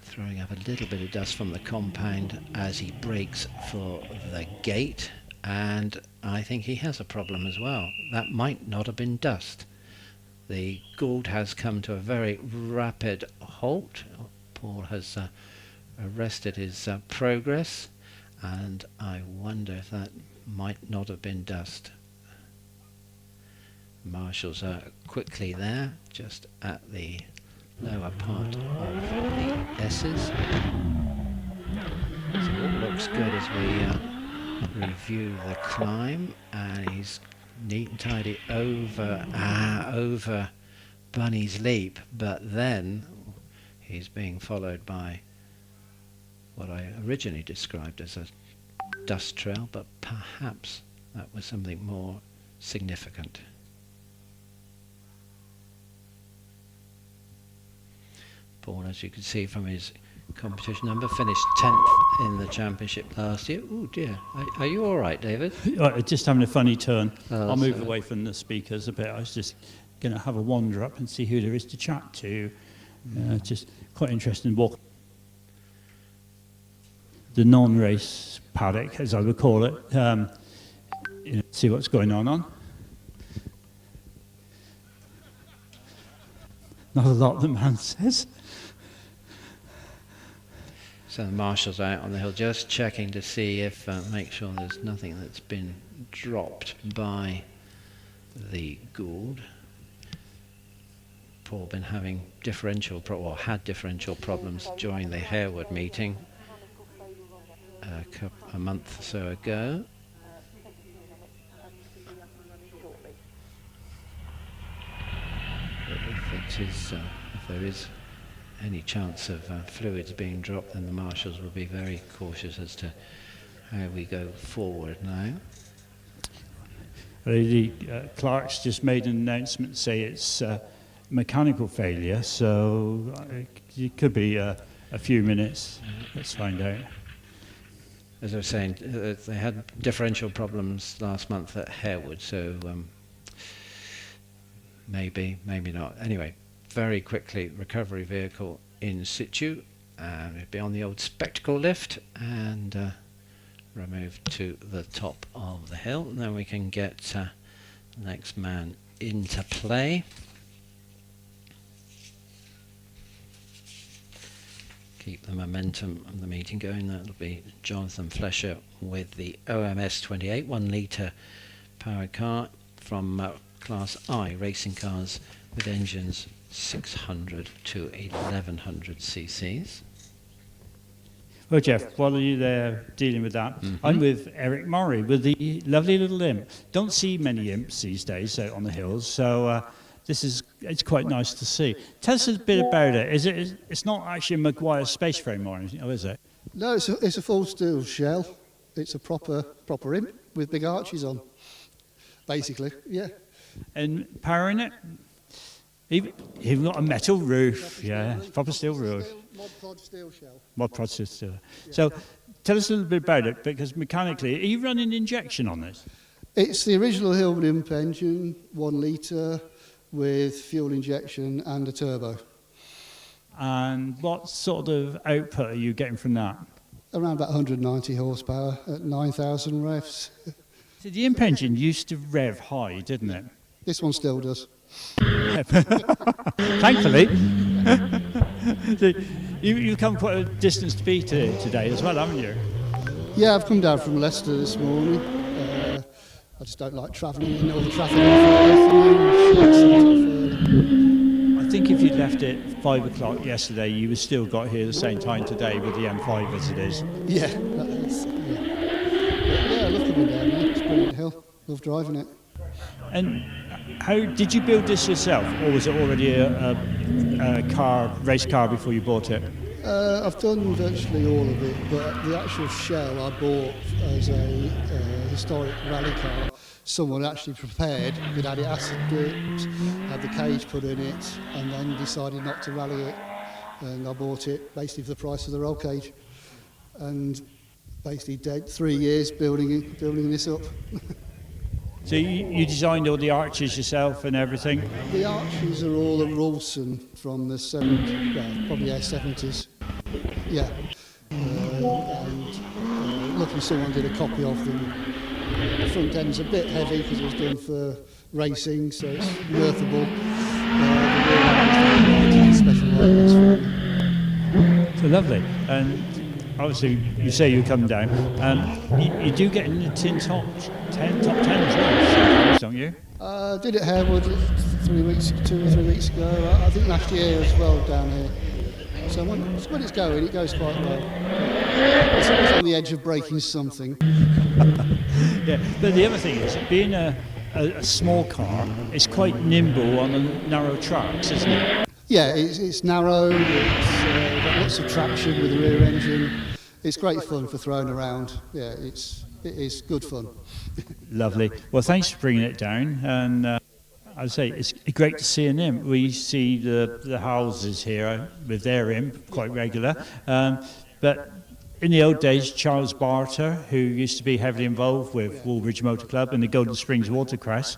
throwing up a little bit of dust from the compound as he brakes for the gate, and I think he has a problem as well. That might not have been dust. The Gould has come to a very rapid halt. Paul has arrested his progress, and I wonder if that might not have been dust. Marshals are quickly there, just at the lower part of the S's. So all looks good as we review the climb, and he's neat and tidy over Bunny's Leap, but then he's being followed by what I originally described as a dust trail, but perhaps that was something more significant. Paul, as you can see from his competition number, finished 10th in the championship last year. Oh dear, are you all right, David? Just having a funny turn. Oh, I'll move sorry. away from the speakers a bit. I was just going to have a wander up and see who there is to chat to. Just quite interesting walk. The non-race paddock, as I would call it. See what's going on. Not a lot, the man says. So the marshals are out on the hill, just checking to see if, make sure there's nothing that's been dropped by the Gould. Paul been having had differential problems during the Harewood meeting a month or so ago. If there is any chance of fluids being dropped, then the marshals will be very cautious as to how we go forward now. The Clark's just made an announcement to say it's mechanical failure, so it could be a few minutes. Let's find out. As I was saying, they had differential problems last month at Harewood, so maybe not. Anyway, very quickly, recovery vehicle in situ, and it'll be on the old spectacle lift and removed to the top of the hill, and then we can get the next man into play. Keep the momentum of the meeting going. That'll be Jonathan Flesher with the OMS 28 1 litre powered car from Class I racing cars with engines 600 to 1100 cc's. Well, Jeff, while are you there dealing with that? I'm with Eric Murray with the lovely little imp. Don't see many imps these days out on the hills, so it's quite nice to see. Tell us a bit about it. It's not actually a Maguire space frame or anything, is it? No, it's a full steel shell. It's a proper imp with big arches on, basically, yeah. And power in it? Even got a metal roof, proper steel roof. Mod Prod steel shell. Mod Prod steel. So tell us a little bit about it, because mechanically, are you running injection on this? It's the original Hillman imp engine, 1 litre, with fuel injection and a turbo. And what sort of output are you getting from that? Around about 190 horsepower at 9,000 revs. So the imp engine used to rev high, didn't it? This one still does. Thankfully. You've come quite a distance to be today as well, haven't you? Yeah, I've come down from Leicester this morning. I just don't like travelling in all the traffic on I think if you'd left it 5 o'clock yesterday, you would still got here the same time today with the M5 as it is. Yeah, that is, yeah, I love coming down there. It's a brilliant hill. Love driving it. And how did you build this yourself, or was it already a race car before you bought it? I've done virtually all of it, but the actual shell I bought as a historic rally car. Someone actually prepared, we'd had it acid dipped, had the cage put in it, and then decided not to rally it. And I bought it basically for the price of the roll cage. And basically did 3 years building this up. So you designed all the arches yourself and everything? The arches are all a Rawson from the 70s, well, probably 70s. Yeah. Luckily someone did a copy of them. The front end's a bit heavy because it was done for racing, so it's mirthable. Special lightnings for it. So lovely. And obviously, you say you come down, and you do get in the top 10 as well. don't you? Did it Harewood 2 or 3 weeks ago. I think last year as well down here. So when it's going, it goes quite well. It's always on the edge of breaking something. Yeah, but the other thing is, being a small car, it's quite nimble on the narrow tracks, isn't it? Yeah, it's narrow, it's got lots of traction with the rear engine. It's great fun for throwing around. Yeah, it is good fun. Lovely. Well, thanks for bringing it down. And I'd say it's great to see an imp. We see the houses here with their imp quite regular. But in the old days, Charles Barter, who used to be heavily involved with Woolwich Motor Club and the Golden Springs Watercress,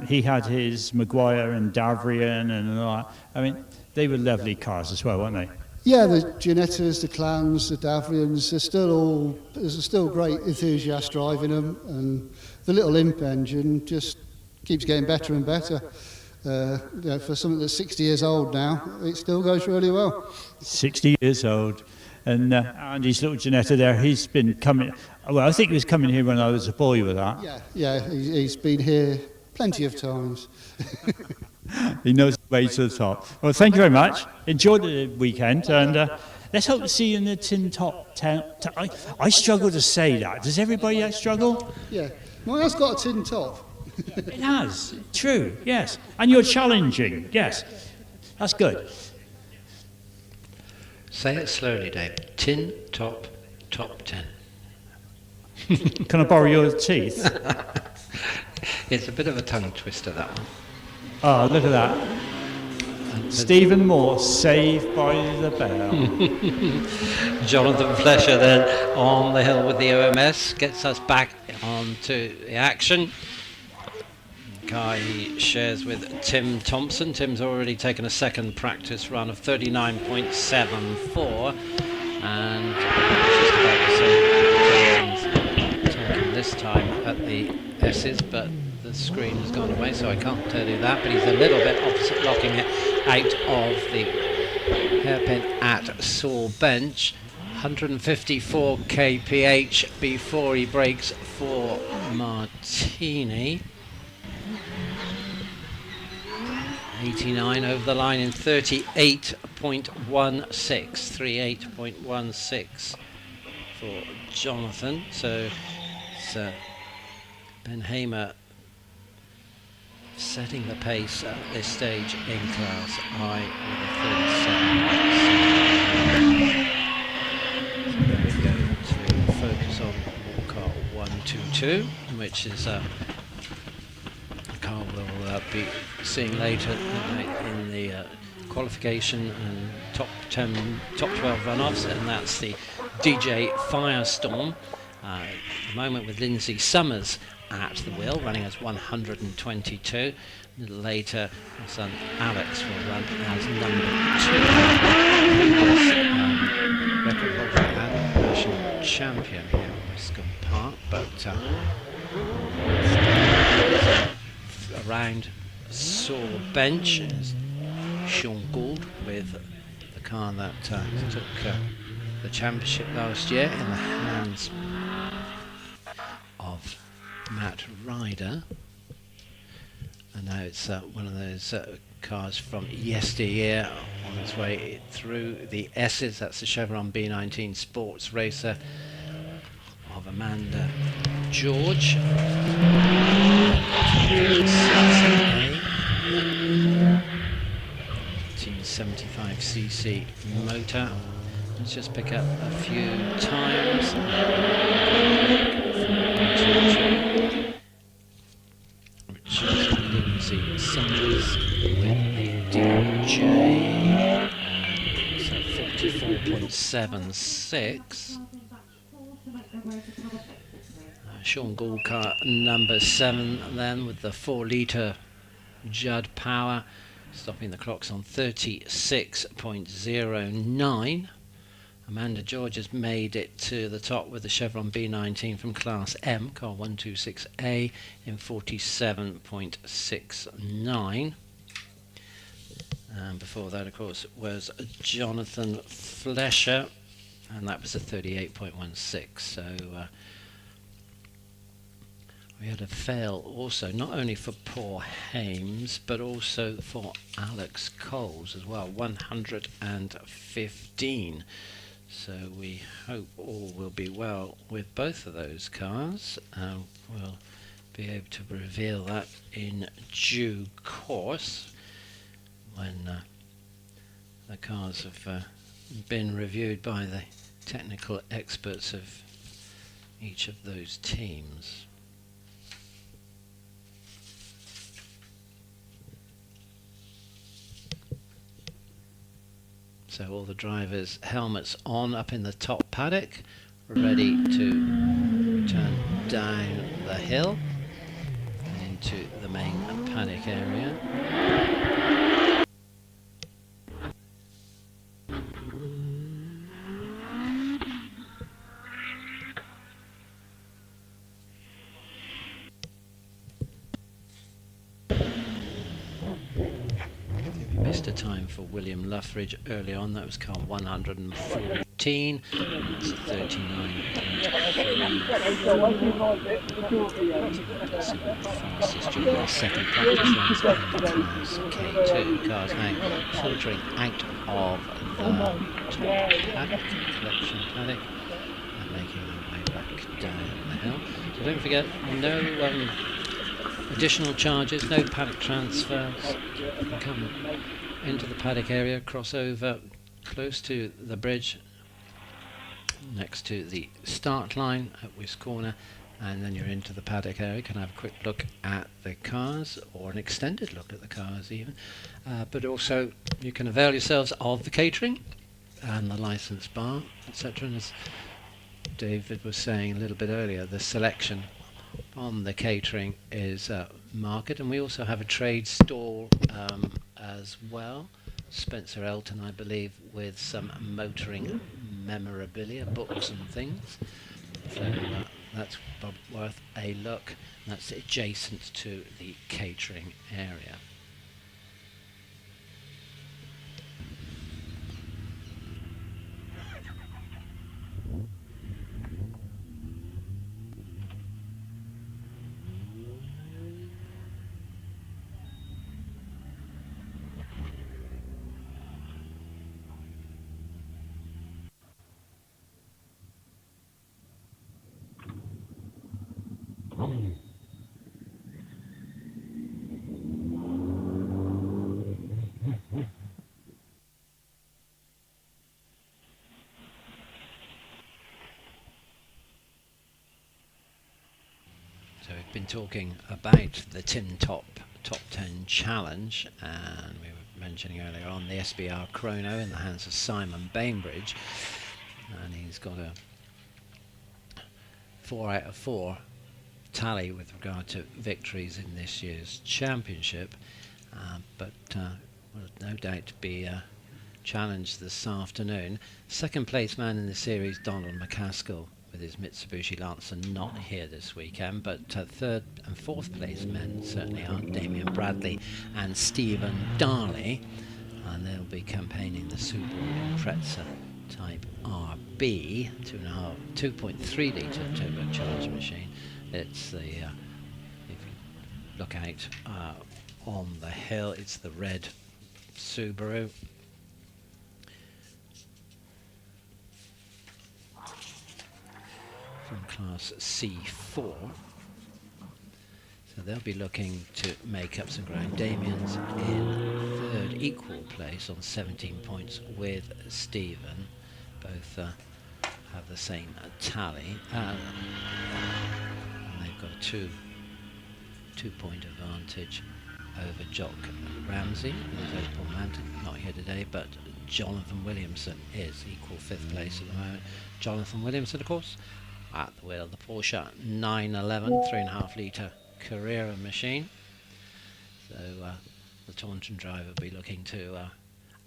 he had his Maguire and Davrian and all that. I mean, they were lovely cars as well, weren't they? Yeah, the Ginettas, the Clans, the Davrians, there's still great enthusiasts driving them, and the little imp engine just keeps getting better and better. For something that's 60 years old now, it still goes really well. 60 years old. And Andy's little Ginetta there, he's been coming, well, I think he was coming here when I was a boy with that. Yeah, he's been here plenty of times. He knows the way to the top. Well, thank you very much. Enjoy the weekend, and let's hope to see you in the Tin Top town. I struggle to say that. Does everybody else struggle? Yeah. Well, that's got a tin top. It has. True, yes. And you're challenging, yes. That's good. Say it slowly, Dave. Tin Top, top 10. Can I borrow your teeth? It's a bit of a tongue twister, that one. Oh, look at that. Stephen Moore, Saved by the Bell. Jonathan Flesher then on the hill with the OMS, gets us back onto the action. Car he shares with Tim Thompson. Tim's already taken a second practice run of 39.74, and just about the same talking this time at the S's, but the screen has gone away, so I can't tell you that, but he's a little bit opposite locking it out of the hairpin at Saul Bench. 154 kph before he breaks for Martini. 89 over the line in 38.16 for Jonathan. So it's Ben Hamer setting the pace at this stage in Class I with a 37. So there we go to focus on car 122, which is a car we'll be seeing later in the qualification and top 10, top 12 runoffs, and that's the DJ Firestorm. At the moment with Lindsay Summers at the wheel, running as 122. A little later, my son Alex will run as number 2. Record holder and national champion here at Wiscombe Park, but around Saul Bench is Sean Gould with the car that took the championship last year in the hands of Matt Ryder, and now it's one of those cars from yesteryear on its way through the S's. That's the Chevron B19 Sports Racer of Amanda George. 1975cc motor. Let's just pick up a few times. Richard Lindsay Summers with the DJ. So 44.76. Sean Gould car number 7 then with the 4-litre Judd Power, stopping the clocks on 36.09. Amanda George has made it to the top with the Chevron B19 from Class M, car 126A, in 47.69. And before that, of course, was Jonathan Flesher, and that was a 38.16. So We had a fail also, not only for Paul Hames, but also for Alex Coles as well, 115. So we hope all will be well with both of those cars. We'll be able to reveal that in due course when the cars have been reviewed by the technical experts of each of those teams. So all the drivers' helmets on up in the top paddock, ready to return down the hill and into the main paddock area. Missed a time for William Luffridge early on. That was car 114. That's 39.3. Fastest during the second practice runs in class K2. Cars now filtering out of the top paddock, collection paddock, and making their way back down the hill. So don't forget, no additional charges, no paddock transfers. You can come into the paddock area, cross over close to the bridge next to the start line at Wiscombe, and then you're into the paddock area. You can have a quick look at the cars, or an extended look at the cars even, but also you can avail yourselves of the catering and the license bar, etc. And as David was saying a little bit earlier, the selection on the catering is market, and we also have a trade stall as well. Spencer Elton, I believe, with some motoring memorabilia, books and things. So that's worth a look. That's adjacent to the catering area. So we've been talking about the Tin Top 10 Challenge, and we were mentioning earlier on the SBR Chrono in the hands of Simon Bainbridge, and he's got a 4 out of 4 tally with regard to victories in this year's championship, but will no doubt be challenged this afternoon. Second place man in the series, Donald McCaskill, with his Mitsubishi Lancer, not here this weekend, but third and fourth place men certainly are Damien Bradley and Stephen Darley, and they'll be campaigning the Subaru Impreza Type RB 2.3 litre turbocharged machine. It's the if you look out on the hill, it's the red Subaru. From class C4, so they'll be looking to make up some ground. Damien's in third, equal place on 17 points with Stephen. Both have the same tally, and they've got a two-point advantage over Jock Ramsey, who's Opal Mountain, not here today, but Jonathan Williamson is equal fifth place at the moment. Jonathan Williamson, of course, at the wheel of the Porsche 911 3.5 litre Carrera machine. So the Taunton driver will be looking to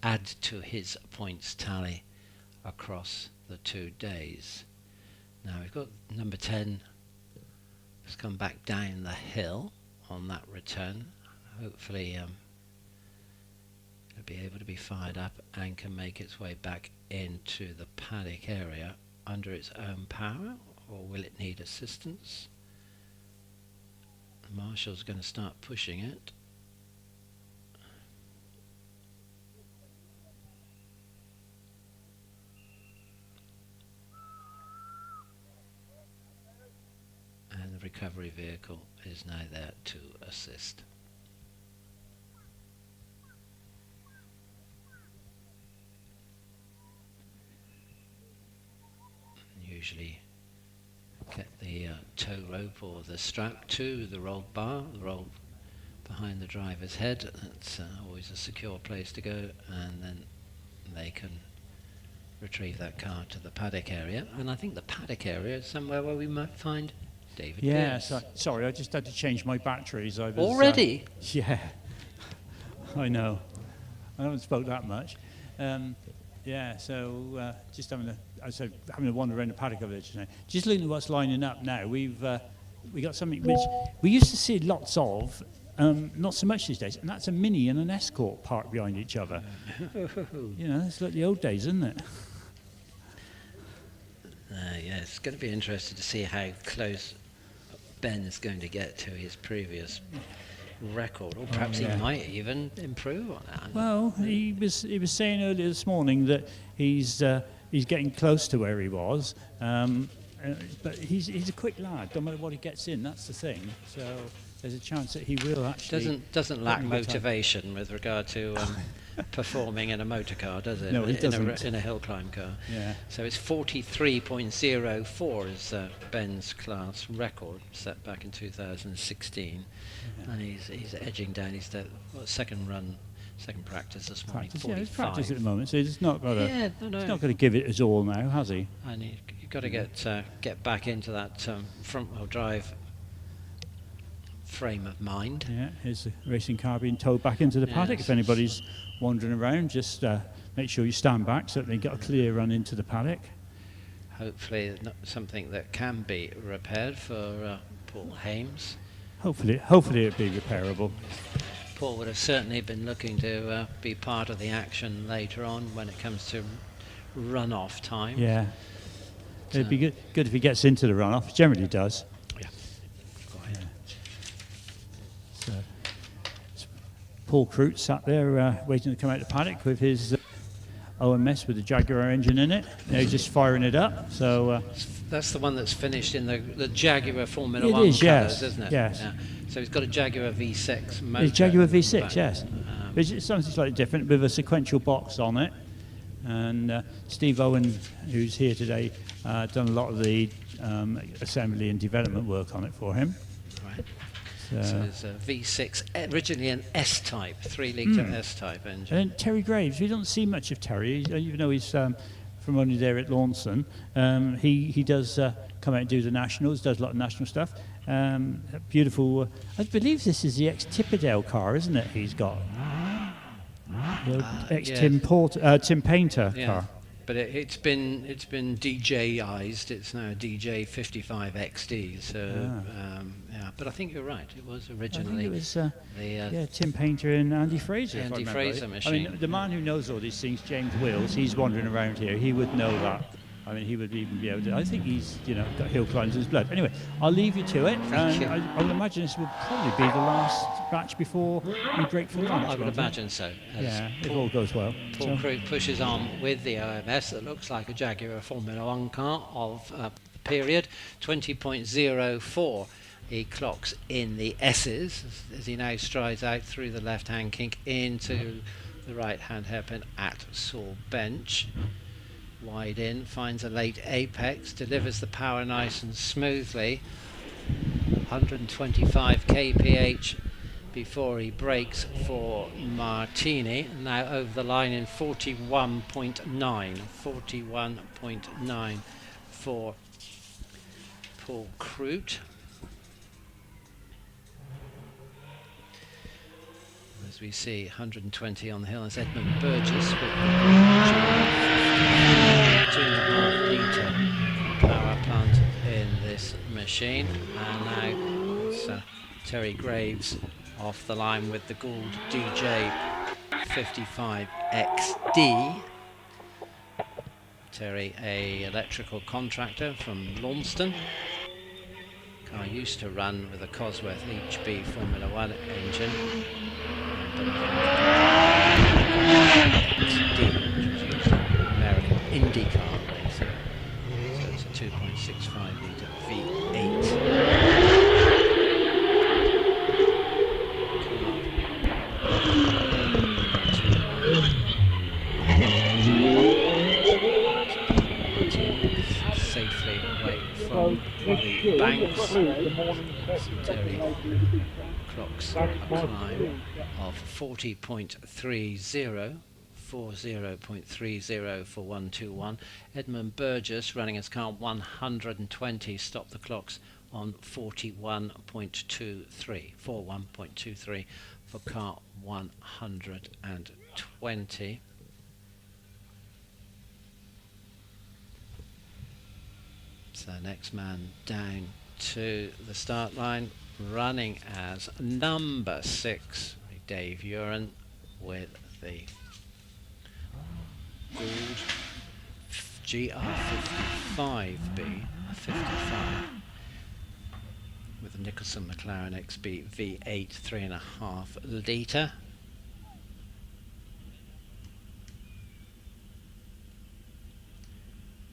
add to his points tally across the 2 days. Now we've got number 10 has come back down the hill on that return. Hopefully it'll be able to be fired up and can make its way back into the paddock area under its own power, or will it need assistance? Marshall's going to start pushing it. And the recovery vehicle is now there to assist. Usually get the tow rope or the strap to the roll bar, the roll behind the driver's head. That's always a secure place to go, and then they can retrieve that car to the paddock area. And I think the paddock area is somewhere where we might find David Pierce. Sorry, I just had to change my batteries. I was, already? Yeah, I know. I haven't spoke that much. Just having a wander around the paddock over there today. Just looking at what's lining up now, we got something which we used to see lots of, not so much these days, and that's a Mini and an Escort parked behind each other. You know, it's like the old days, isn't it? Yeah, it's going to be interesting to see how close Ben is going to get to his previous record, or perhaps he might even improve on that. Well, he was saying earlier this morning that he's getting close to where he was, but he's a quick lad. Don't matter what he gets in, that's the thing. So there's a chance that he will actually doesn't lack motivation with regard to performing in a motor car, does it? No, it doesn't. In a hill climb car. Yeah. So it's 43.04 is Ben's class record set back in 2016, and he's edging down. He's the second practice this morning. He's practice at the moment, so he's not got he's not going to give it his all now, has he? And you've got to get back into that front-wheel drive frame of mind. Yeah, here's the racing car being towed back into the paddock. If anybody's wandering around, just make sure you stand back so that they get a clear run into the paddock. Hopefully something that can be repaired for Paul Hames. Hopefully it'll be repairable. Paul would have certainly been looking to be part of the action later on when it comes to runoff time. Yeah, it'd be good if he gets into the runoff. He generally does. Yeah. So, Paul Crute sat there waiting to come out the paddock with his OMS with the Jaguar engine in it. Now he's just firing it up. So that's the one that's finished in the Jaguar Formula It 1 is, colours, yes, isn't it? yes. Yeah. So he's got a Jaguar V6 motor. It's Jaguar V6, yes. It's something slightly different with a sequential box on it. And Steve Owen, who's here today, done a lot of the assembly and development work on it for him. Right. So it's a V6, originally an S-type, 3-litre S-type engine. And Terry Graves, we don't see much of Terry, even though he's from only there at Launceston. He does come out and do the nationals, does a lot of national stuff. Beautiful. I believe this is the ex-Tipperdale car, isn't it? He's got ex-Tim Painter car. But it's been DJized. It's now a DJ 55 XD. So but I think you're right. It was originally Tim Painter and Andy Fraser. Andy Fraser machine. I mean, the man who knows all these things, James Wills, he's wandering around here. He would know that. I mean, he would even be able to. I think he's, got hill climbs in his blood. Anyway, I'll leave you to it. And I would imagine this will probably be the last batch before we break for lunch. I would imagine so. If all goes well. Paul Crute pushes on with the OMS that looks like a Jaguar Formula 1 car of period 20.04. He clocks in the S's as he now strides out through the left-hand kink into the right-hand hairpin at Saul Bench. Wide in, finds a late apex, delivers the power nice and smoothly. 125 kph before he brakes for Martini. Now over the line in 41.9 for Paul Crute. As we see 120 on the hill, as Edmund Burgess with the 2.5 litre power plant in this machine. And now it's Terry Graves off the line with the Gould DJ 55 XD. Terry, a electrical contractor from Launceston, car used to run with a Cosworth HB Formula One engine, but which was used in American IndyCar racing. So it's a 2.65 litre V8. Safely away from the banks. Terry clocks a climb of 40.30, 40.30 for 121. Edmund Burgess running his car 120, stopped the clocks on 41.23, 41.23 for car 120. So next man down to the start line, running as number 6, Dave Uren, with the Gould GR55B 55 with the Nicholson McLaren XB V8 3.5 litre.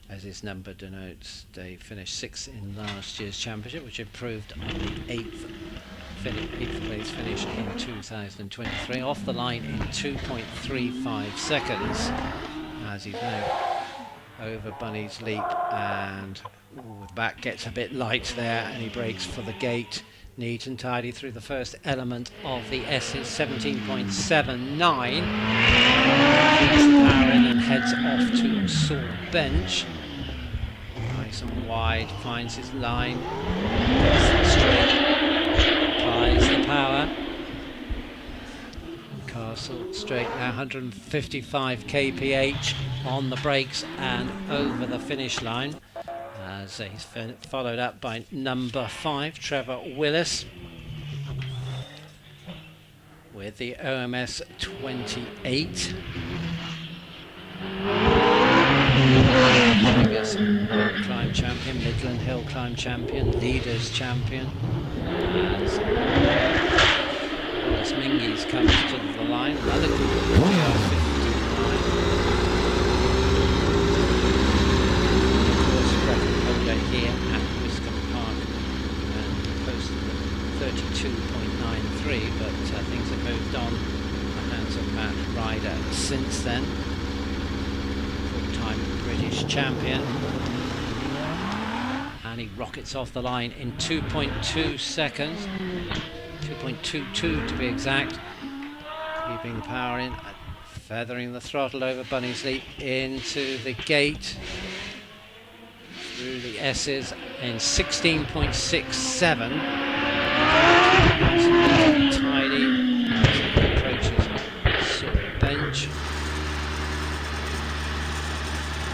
As his number denotes, they finished 6th in last year's championship, which improved on the 8th place finish in 2023. Off the line in 2.35 seconds, as he's now over Bunny's Leap, and the back gets a bit light there, and he breaks for the gate. Neat and tidy through the first element of the S's, 17.79. Keeps the power in and heads off to Saul Bench. Nice and wide, finds his line, straight, applies the power. Castle straight now, 155 kph on the brakes and over the finish line, as he's followed up by number 5, Trevor Willis, with the OMS 28. Previous Hillclimb champion, Midland Hillclimb champion, Leaders champion. As Wallace Mingies comes to the line, another good GR59. Here at Wiscombe Park, and posted at 32.93, but things have moved on the hands of Matt Ryder since then. Full-time British champion, and he rockets off the line in 2.2 seconds, 2.22 to be exact, keeping the power in, feathering the throttle over Bunny's Leap into the gate, through the S's in 16.67. Nice and tidy as he approaches Saul Bench.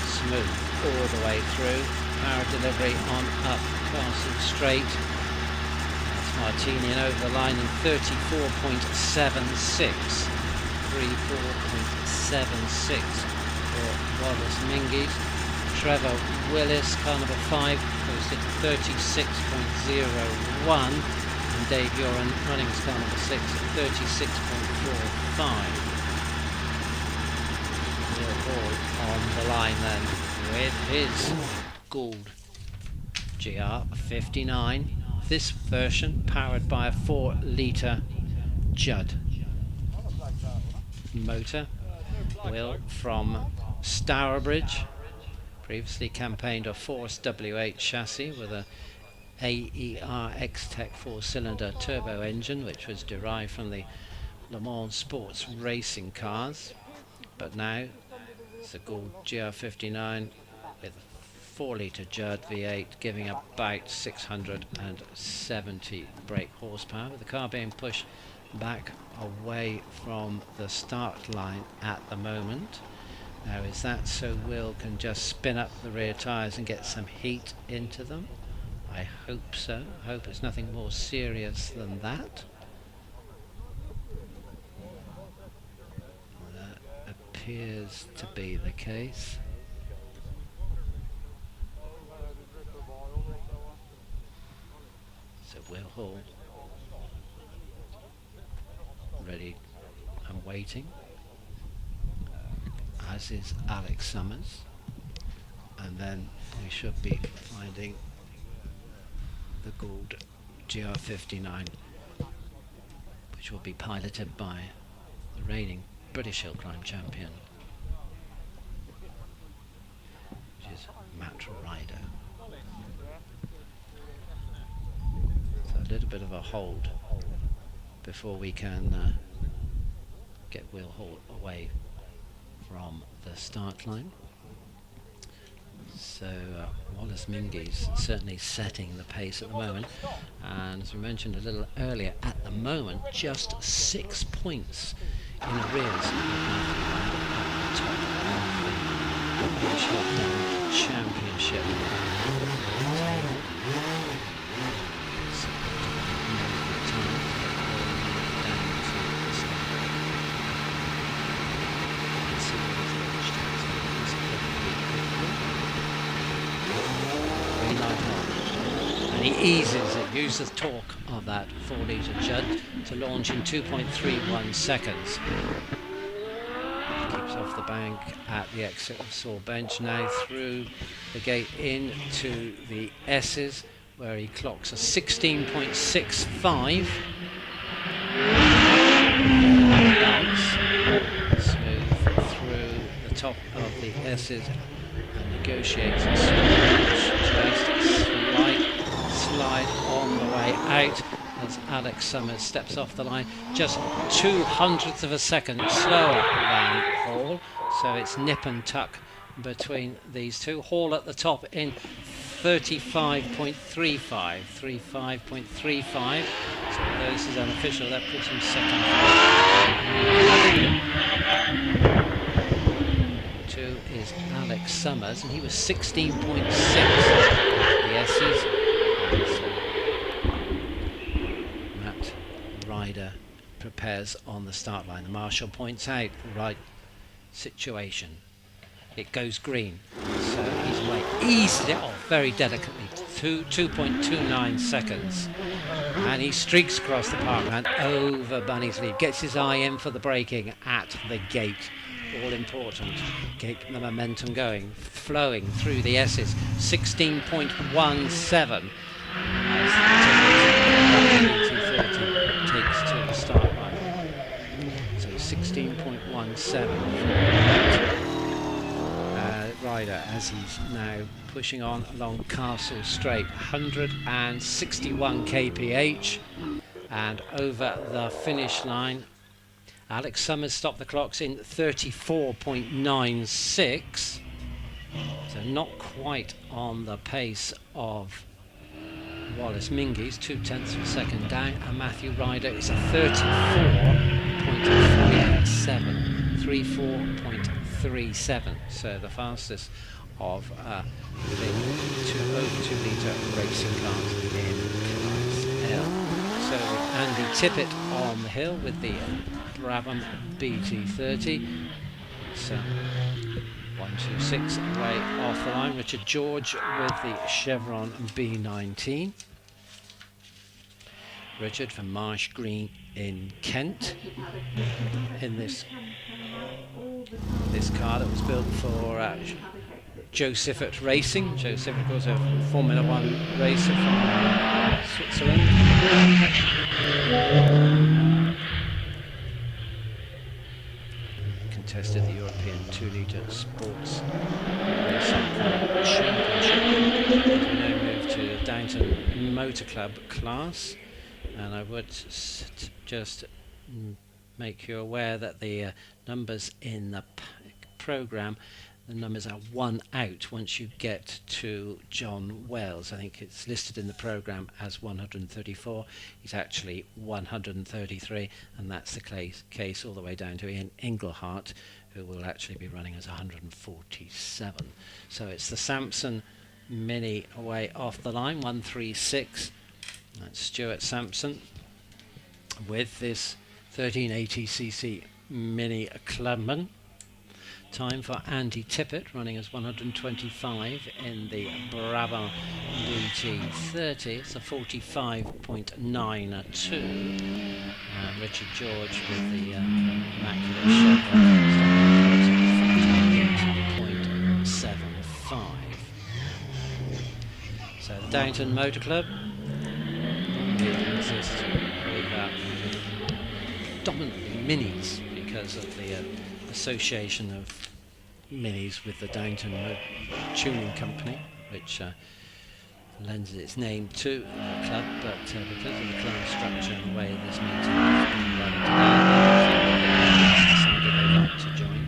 Smooth all the way through. Power delivery on up Castle Straight. That's Martinian over the line in 34.76. 34.76 for Wallace Mingies. Trevor Willis, car number 5, posted 36.01, and Dave Uren running his car number 6 at 36.45. All on the line then with his Gould GR59. This version powered by a 4-litre Judd motor. Will from Stourbridge. Previously campaigned a Force W8 chassis with a AER X-Tech 4-cylinder turbo engine, which was derived from the Le Mans sports racing cars. But now it's a Gould GR59 with a 4-litre Judd V8, giving about 670 brake horsepower, with the car being pushed back away from the start line at the moment. Now, is that so Will can just spin up the rear tyres and get some heat into them? I hope so. I hope it's nothing more serious than that. That appears to be the case. waiting, as is Alex Summers, and then we should be finding the Gould GR59, which will be piloted by the reigning British Hillclimb champion, which is Matt Ryder. So a little bit of a hold before we can get Will Hall away from the start line. So Wallace Mingy's certainly setting the pace at the moment, and as we mentioned a little earlier, at the moment just 6 points in arrears at the top of the British Hillclimb Championship. And he eases it, uses the torque of that 4-litre jug to launch in 2.31 seconds. Keeps off the bank at the exit of Saw Bench, now through the gate into the S's, where he clocks a 16.65. Smooth through the top of the S's and negotiates a slide on the way out as Alex Summers steps off the line, just 0.02 of a second slower than Hall, so it's nip and tuck between these two. Hall at the top in 35.35, so although this is unofficial, that puts him second. 2 is Alex Summers, and he was 16.6 the S's. Matt Ryder prepares on the start line. The marshal points out the right situation. It goes green, so he's away. Eased it off very delicately, 2.29 seconds, and he streaks across the parkland over Bunny's lead, gets his eye in for the braking at the gate. All important, keep the momentum going, flowing through the S's. 16.17 as the TT30 takes to the start line. So 16.17 Ryder as he's now pushing on along Castle Straight, 161 kph, and over the finish line. Alex Summers stopped the clocks in 34.96, so not quite on the pace of Wallace Mingy's, 0.2 of a second down, and Matthew Ryder is a 34.37, so the fastest of the over 2-litre racing cars in Class L. So Andy Tippett on the hill with the Brabham BT30. So 126 away off the line. Richard George with the Chevron B19. Richard from Marsh Green in Kent in this car that was built for Joe Siffert Racing. Joe Siffert, of course, a Formula One racer from Switzerland. Contested the European 2-litre Sports Racing Championship. We now move to Downton Motor Club class, and I would just make you aware that the numbers in the programme, the numbers are 1 out once you get to John Wells. I think it's listed in the programme as 134. He's actually 133, and that's the case all the way down to Ian Englehart, who will actually be running as 147. So it's the Sampson Mini away off the line, 136. That's Stuart Sampson with this 1380cc Mini Clubman. time for Andy Tippett, running as 125 in the Brabham DT30. It's a 45.92. Richard George with the immaculate Chevron, 48.75. So the Downton Motor Club exists with dominantly minis because of the association of minis with the Downton Tuning Company, which lends its name to the club, but because of the club structure and the way this meeting has been run today, decided they'd like to join,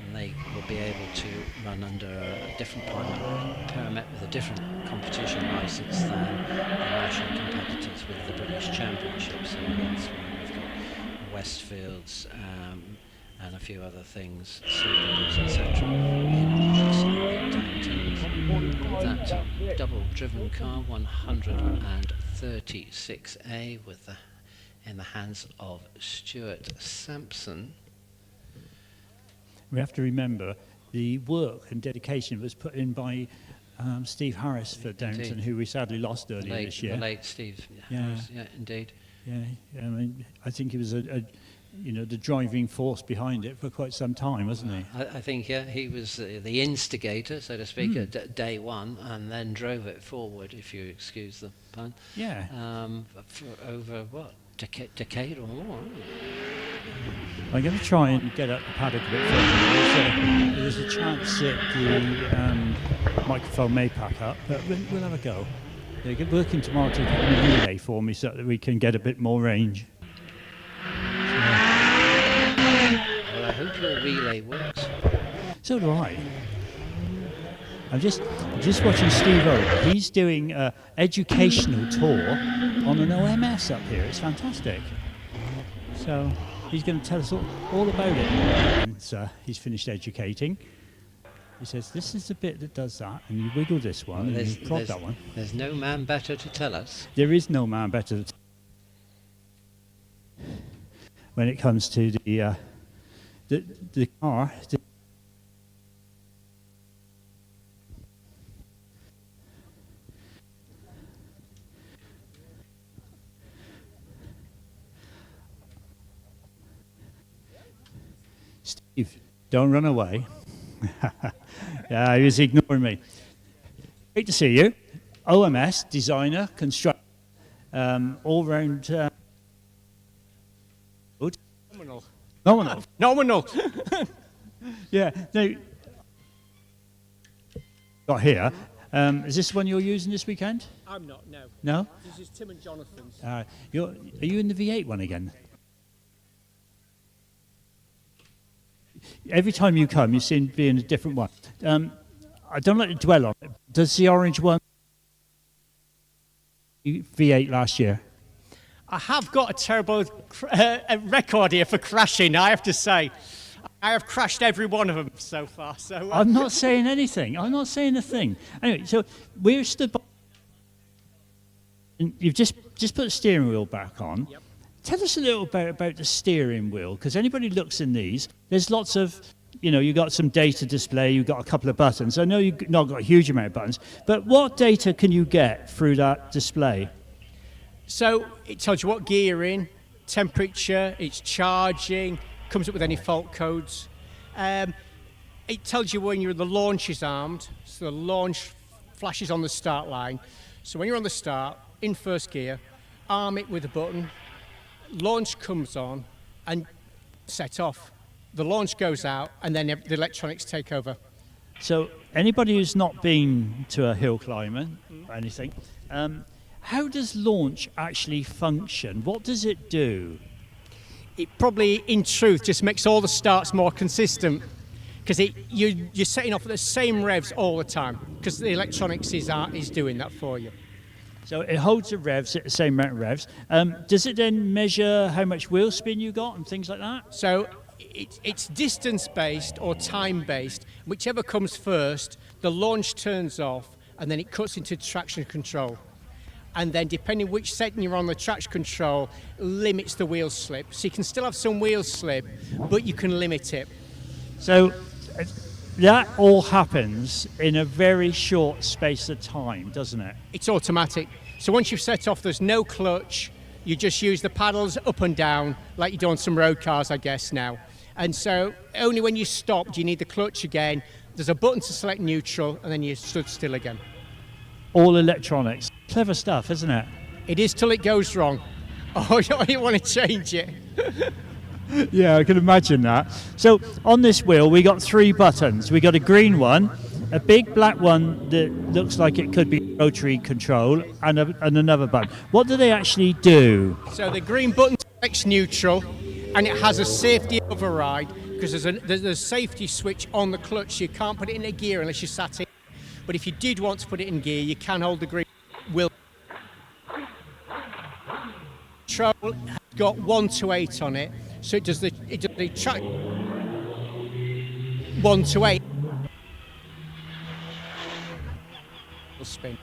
and they will be able to run under a different permit with a different competition licence than the national competitors with the British Championship. So that's why we've got Westfields and a few other things, Subarus, etc. That double-driven car, 136A, with in the hands of Stuart Sampson. We have to remember the work and dedication was put in by Steve Harris for Downton, Indeed. who we sadly lost earlier this year. The late Steve Yeah. Harris, yeah, indeed. Yeah, I mean, I think he was the driving force behind it for quite some time, wasn't he? I think, yeah, he was the instigator, so to speak, at day one, and then drove it forward, if you excuse the pun. Yeah. For over, what, decade or more? I'm going to try and get up the paddock a bit further. There's a chance that the microphone may pack up, but we'll have a go. They're working tomorrow to get a relay for me so that we can get a bit more range. Well, I hope your relay works. So do I. I'm just watching Steve O. He's doing an educational tour on an OMS up here. It's fantastic. So he's going to tell us all about it. Once he's finished educating. He says, this is the bit that does that, and you wiggle this one, and you prod that one. There's no man better to tell us. There is no man better when it comes to the car. Steve, don't run away. Yeah, he was ignoring me. Great to see you. OMS, designer, constructor, all-round... Nominal. Nominal. Nominal. Yeah. Now, got here. Is this one you're using this weekend? I'm not, no. No? This is Tim and Jonathan's. Are you in the V8 one again? Every time you come, you seem to be in a different one. I don't like to dwell on it. Does the orange one V8 last year? I have got a terrible record here for crashing, I have to say. I have crashed every one of them so far. So I'm not saying anything. I'm not saying a thing. Anyway, so we're stood by. And you've just put the steering wheel back on. Yep. Tell us a little bit about the steering wheel, because anybody looks in these, there's lots of, you've got some data display, you've got a couple of buttons. I know you've not got a huge amount of buttons, but what data can you get through that display? So it tells you what gear you're in, temperature, it's charging, comes up with any fault codes. It tells you when the launch is armed, so the launch flashes on the start line. So when you're on the start, in first gear, arm it with a button, launch comes on and set off. The launch goes out and then the electronics take over. So anybody who's not been to a hill climber or anything, how does launch actually function? What does it do? It probably, in truth, just makes all the starts more consistent because you're setting off at the same revs all the time because the electronics is doing that for you. So it holds the revs at the same amount of revs. Does it then measure how much wheel spin you got and things like that? So it's distance-based or time-based. Whichever comes first, the launch turns off and then it cuts into traction control. And then depending which setting you're on the traction control, limits the wheel slip. So you can still have some wheel slip, but you can limit it. So That all happens in a very short space of time, doesn't it? It's automatic. So once you've set off, there's no clutch. You just use the paddles up and down like you do on some road cars, I guess, now. And so only when you stop do you need the clutch again. There's a button to select neutral, and then you stood still again. All electronics. Clever stuff, isn't it? It is till it goes wrong. Oh, you want to change it. Yeah, I can imagine that. So on this wheel, we got 3 buttons. We got a green one, a big black one that looks like it could be rotary control, and another button. What do they actually do? So the green button selects neutral, and it has a safety override because there's a safety switch on the clutch. So you can't put it in a gear unless you sat in. But if you did want to put it in gear, you can hold the green wheel. Control has got 1 to 8 on it, so it does the track 1 to 8 spin,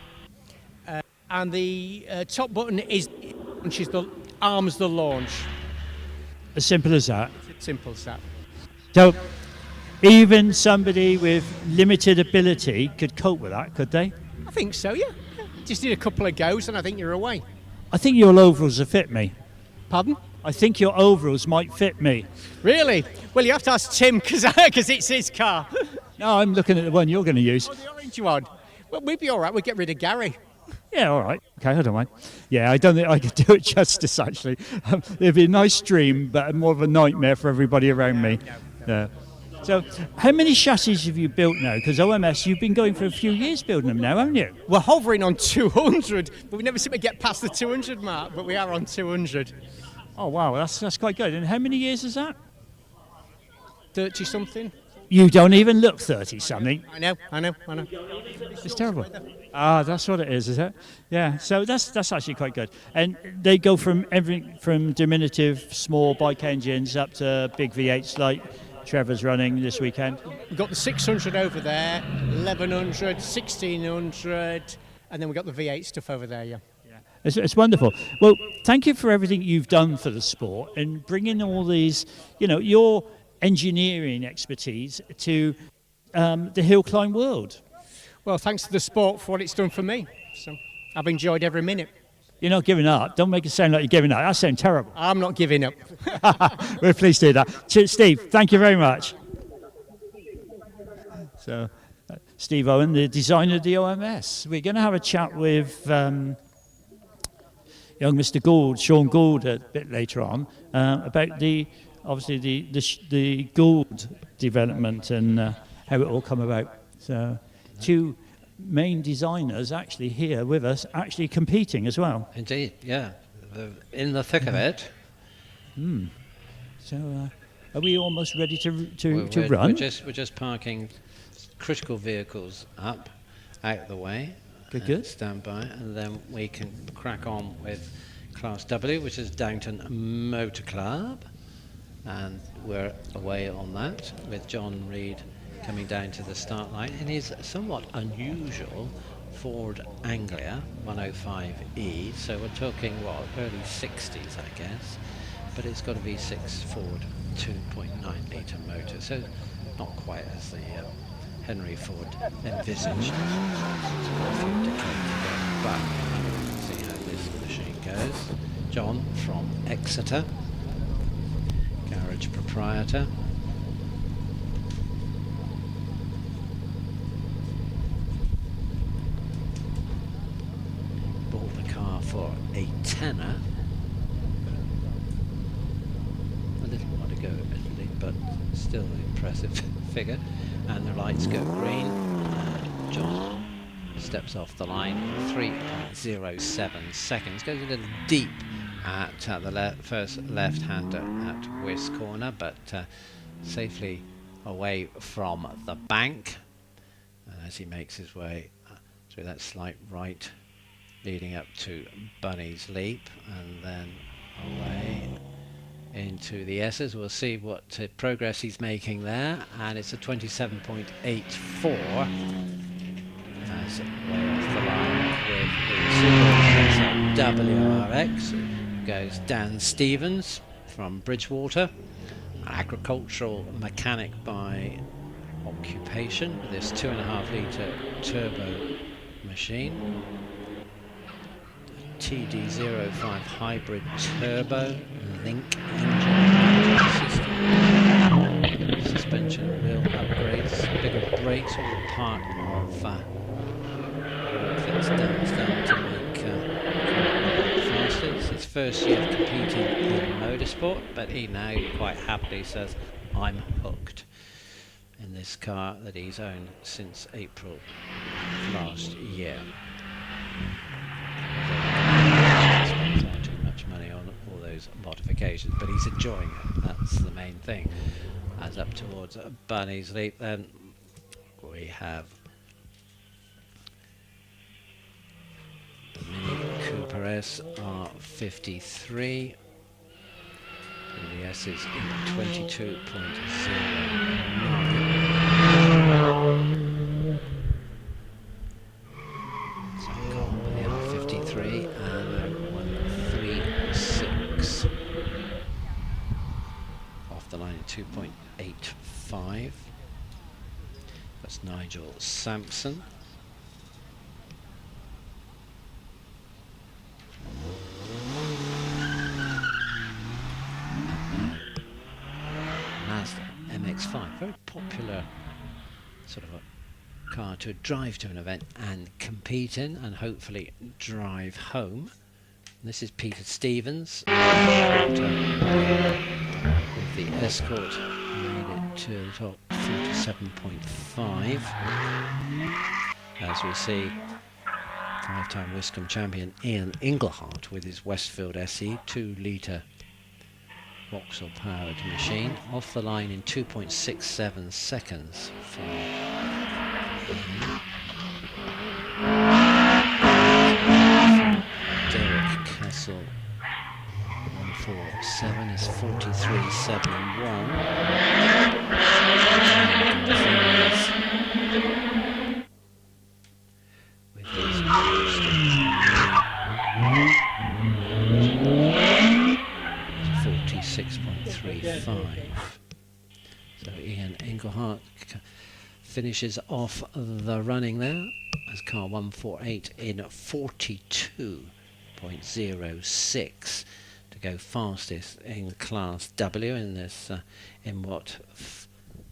and the top button launches arms the launch. As simple as that. It's simple as that. So even somebody with limited ability could cope with that, could they? I think so, yeah. Just need a couple of goes, and I think you're away. I think your overalls will fit me. Pardon? I think your overalls might fit me. Really? Well, you have to ask Tim because it's his car. No, I'm looking at the one you're going to use. Oh, the orange one. Well, we'd be all right. We'd get rid of Gary. Yeah, all right. Okay, I don't mind. Yeah, I don't think I could do it justice, actually. It'd be a nice dream, but more of a nightmare for everybody around me. Yeah. So, how many chassis have you built now? Because OMS, you've been going for a few years building them now, haven't you? We're hovering on 200, but we never seem to get past the 200 mark, but we are on 200. Oh, wow, that's quite good. And how many years is that? 30-something. You don't even look 30-something. I know. It's terrible. Ah, that's what it is it? Yeah, so that's actually quite good. And they go from everything from diminutive, small bike engines up to big V8s like Trevor's running this weekend. We've got the 600 over there, 1100, 1600, and then we've got the V8 stuff over there, yeah. It's wonderful. Well, thank you for everything you've done for the sport and bringing all these, your engineering expertise to the hill climb world. Well, thanks to the sport for what it's done for me. So I've enjoyed every minute. You're not giving up. Don't make it sound like you're giving up. That sounds terrible. I'm not giving up. We're pleased to hear that. Steve, thank you very much. So, Steve Owen, the designer of the OMS. We're going to have a chat with young Mr. Gould, Sean Gould, a bit later on, about the Gould development and how it all come about. So, 2 main designers actually here with us, actually competing as well. Indeed, yeah. In the thick of it. So, are we almost ready to We're run? just parking critical vehicles up, out the way. Good. Stand by, and then we can crack on with Class W, which is Downton Motor Club. And we're away on that with John Reed coming down to the start line in his somewhat unusual Ford Anglia 105E. So we're talking, early 60s, I guess. But it's got a V6 Ford 2.9 litre motor, so not quite as the Henry Ford envisaged a few decades ago. But we'll see how this machine goes. John from Exeter, garage proprietor. Bought the car for a tenner. A little while ago, admittedly, but still an impressive figure. And the lights go green. John steps off the line. 3.07 seconds. Goes a little deep at the first left-hander at Wiss corner, but safely away from the bank as he makes his way through that slight right leading up to Bunny's Leap, and then away into the S's. We'll see what progress he's making there, and it's a 27.84 as way off the line with the Super WRX. Goes Dan Stevens from Bridgewater, agricultural mechanic by occupation with this 2.5 litre turbo machine. TD05 hybrid turbo link engine system. Suspension wheel upgrades, bigger brakes, all part of fits down to make faster. It's his first year of competing in motorsport, but he now quite happily says, I'm hooked in this car that he's owned since April last year. Spent far too much money on all those modifications, but he's enjoying it. That's the main thing. As up towards Bunny's Leap, then we have the Mini Cooper S R53. The S is in 22.09. So got the R53 and 136. Off the line at 2.85. That's Nigel Sampson. MX-5, very popular sort of a car to drive to an event and compete in, and hopefully drive home. This is Peter Stevens with the Escort, made it to the top, 47.5. As we see, 5-time Wiscombe champion Ian Englehart with his Westfield SE 2-litre Vauxhall powered machine, off the line in 2.67 seconds for Derek Kessel. 147 is 43.71. With his 46.35. So Ian Englehart finishes off the running there as car 148 in 42.06 to go fastest in Class W in this in what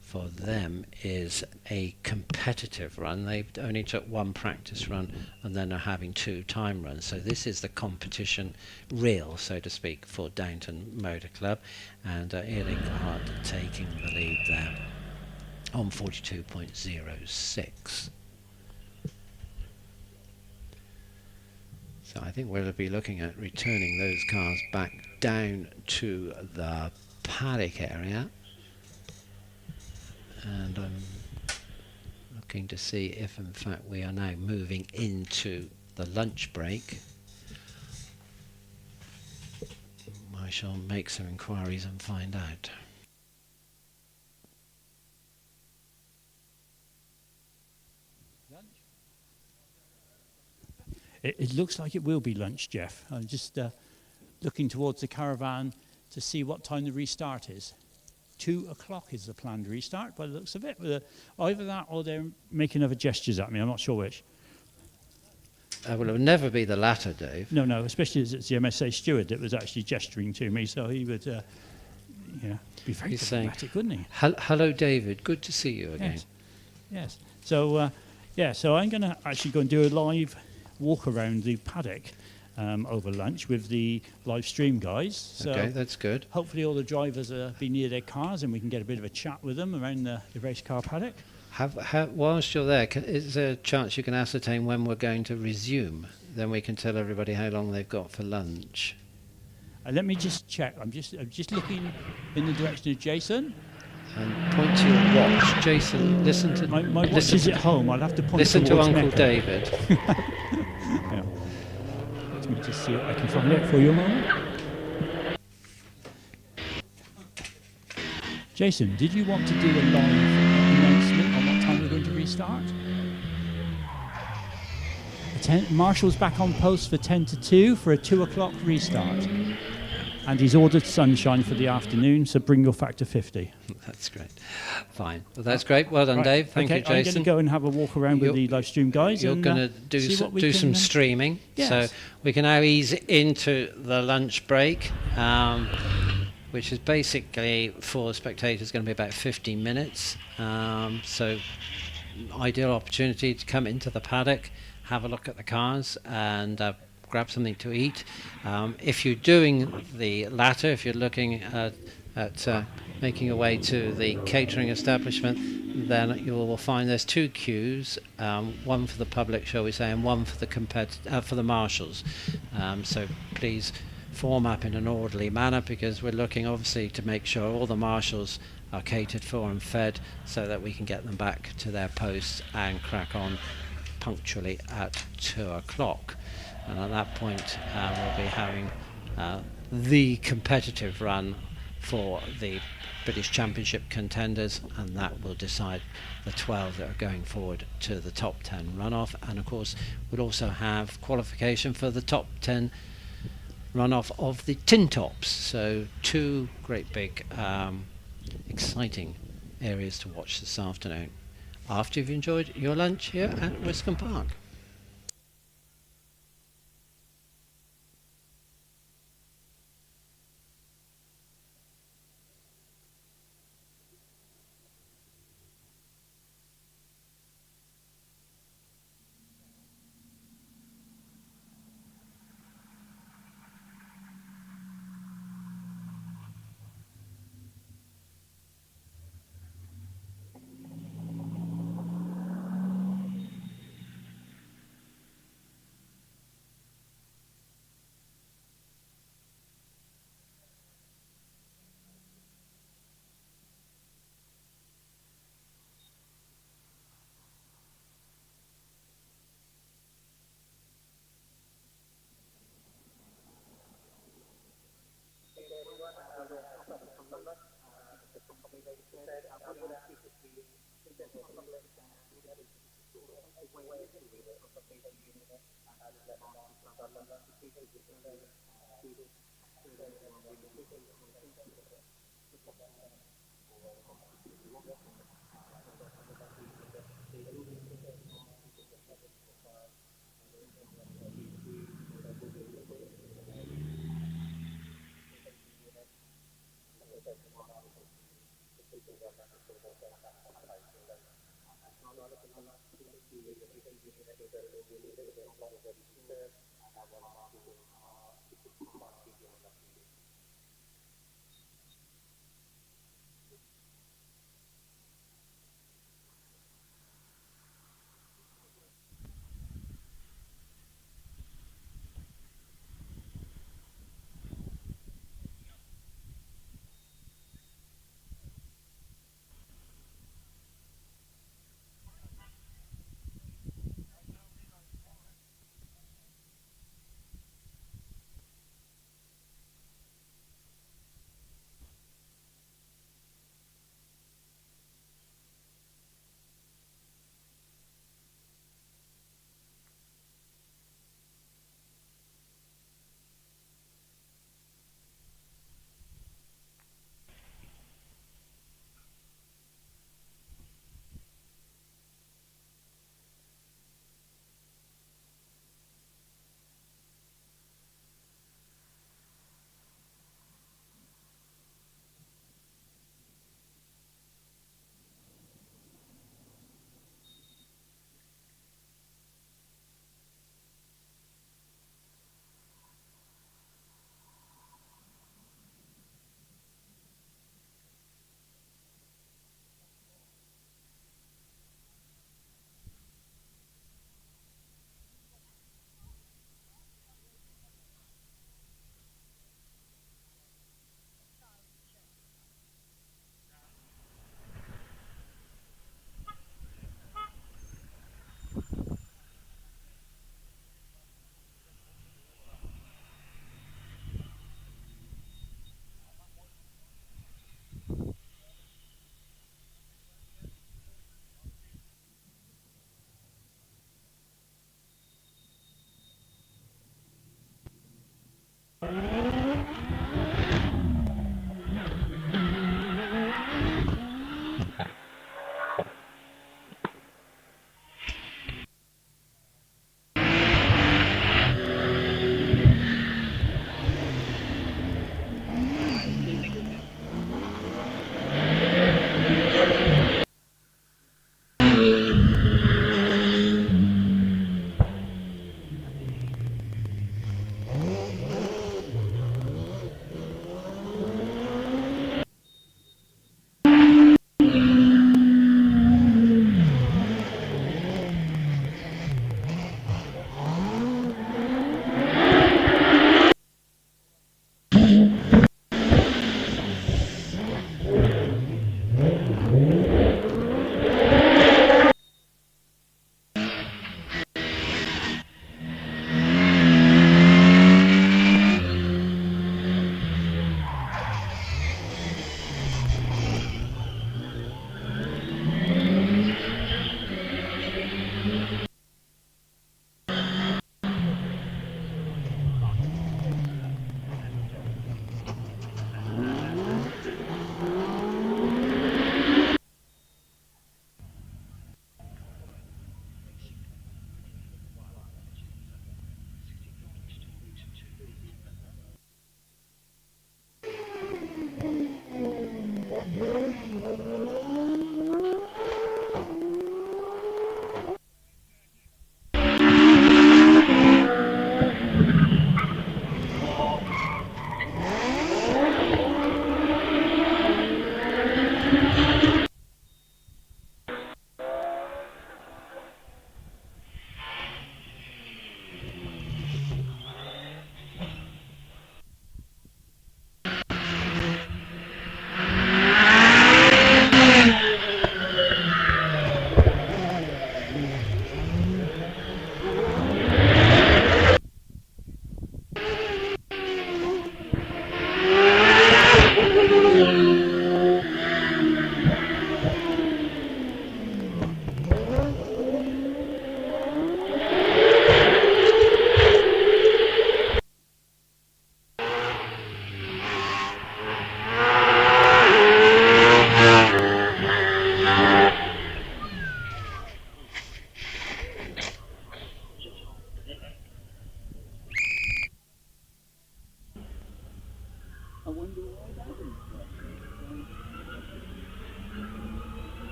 for them is a competitive run. They only took one practice run and then are having 2 time runs. So this is the competition real, so to speak, for Downton Motor Club, and Ian Englehart taking the lead there on 42.06. So I think we'll be looking at returning those cars back down to the paddock area. And I'm looking to see if in fact we are now moving into the lunch break. I shall make some inquiries and find out. It looks like it will be lunch, Jeff. I'm just looking towards the caravan to see what time the restart is. 2 o'clock is the planned restart by the looks of it. Either that or they're making other gestures at me. I'm not sure which. Well, it will never be the latter, Dave. No, especially as it's the MSA steward that was actually gesturing to me, so he would be very diplomatic, wouldn't he? Hello, David. Good to see you again. Yes. So, so I'm going to actually go and do a live walk around the paddock over lunch with the live stream guys. So okay, that's good. Hopefully all the drivers will be near their cars and we can get a bit of a chat with them around the race car paddock. Whilst you're there, is there a chance you can ascertain when we're going to resume? Then we can tell everybody how long they've got for lunch. Let me just check. I'm just looking in the direction of Jason. And point to your watch. Jason, listen to... My watch is at home. I'll have to point listen to Uncle Mecca. David. Yeah. Let me just see if I can find it for you a moment. Jason, did you want to do a live announcement on what time we're going to restart? Marshall's back on post for 10 to 2 for a 2 o'clock restart. and he's ordered sunshine for the afternoon, so bring your factor 50. That's great. Fine. Well, that's great. Well done, Right. Dave. Thank Okay, you, Jason. I'm going to go and have a walk around with the live stream guys. You're and going to do some can, streaming. yes. So we can now ease into the lunch break, which is basically for spectators going to be about 15 minutes. So ideal opportunity to come into the paddock, have a look at the cars, and grab something to eat. If you're doing the latter, if you're looking at making your way to the catering establishment, then you will find there's two queues, one for the public, shall we say, and one for the for the marshals. So please form up in an orderly manner, because we're looking obviously to make sure all the marshals are catered for and fed, so that we can get them back to their posts and crack on punctually at 2 o'clock. And at that point we'll be having the competitive run for the British Championship contenders, and that will decide the 12 that are going forward to the top 10 runoff. And of course we'll also have qualification for the top 10 runoff of the tin tops. So two great big exciting areas to watch this afternoon after you've enjoyed your lunch here at Wiscombe Park.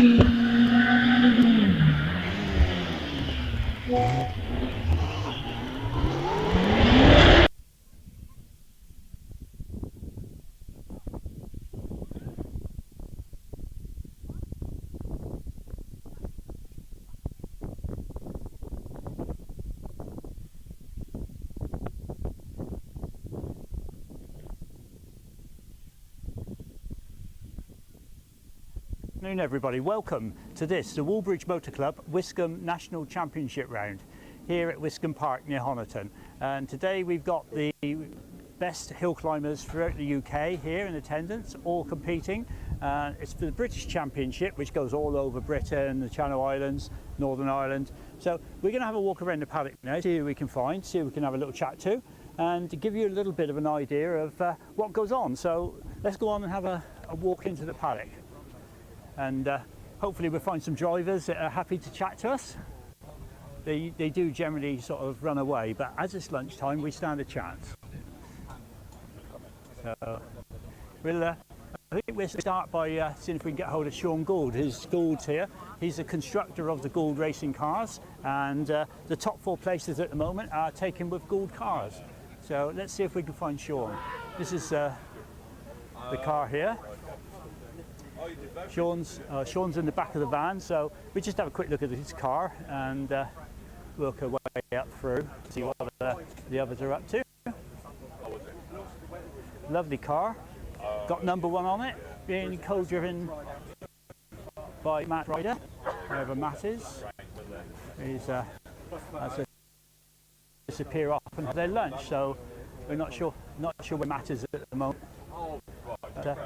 Good afternoon everybody, welcome to this, the Woolbridge Motor Club Wiscombe National Championship round here at Wiscombe Park near Honiton. And today we've got the best hill climbers throughout the UK here in attendance, all competing. It's for the British Championship, which goes all over Britain, the Channel Islands, Northern Ireland. So we're going to have a walk around the paddock now, see who we can find, see who we can have a little chat to, and to give you a little bit of an idea of what goes on. So let's go on and have a walk into the paddock. And hopefully we'll find some drivers that are happy to chat to us. They do generally sort of run away, but as it's lunchtime we stand a chance. So I think we'll start by seeing if we can get hold of Sean Gould. Gould's here. He's the constructor of the Gould racing cars, and the top 4 places at the moment are taken with Gould cars. So let's see if we can find Sean. This is the car here. Sean's in the back of the van, so we just have a quick look at his car and work our way up through, see what the others are up to. Lovely car, got number 1 on it, being co-driven by Matt Ryder, wherever Matt is. He's has to disappear off and have their lunch, so we're not sure where Matt is at the moment. But,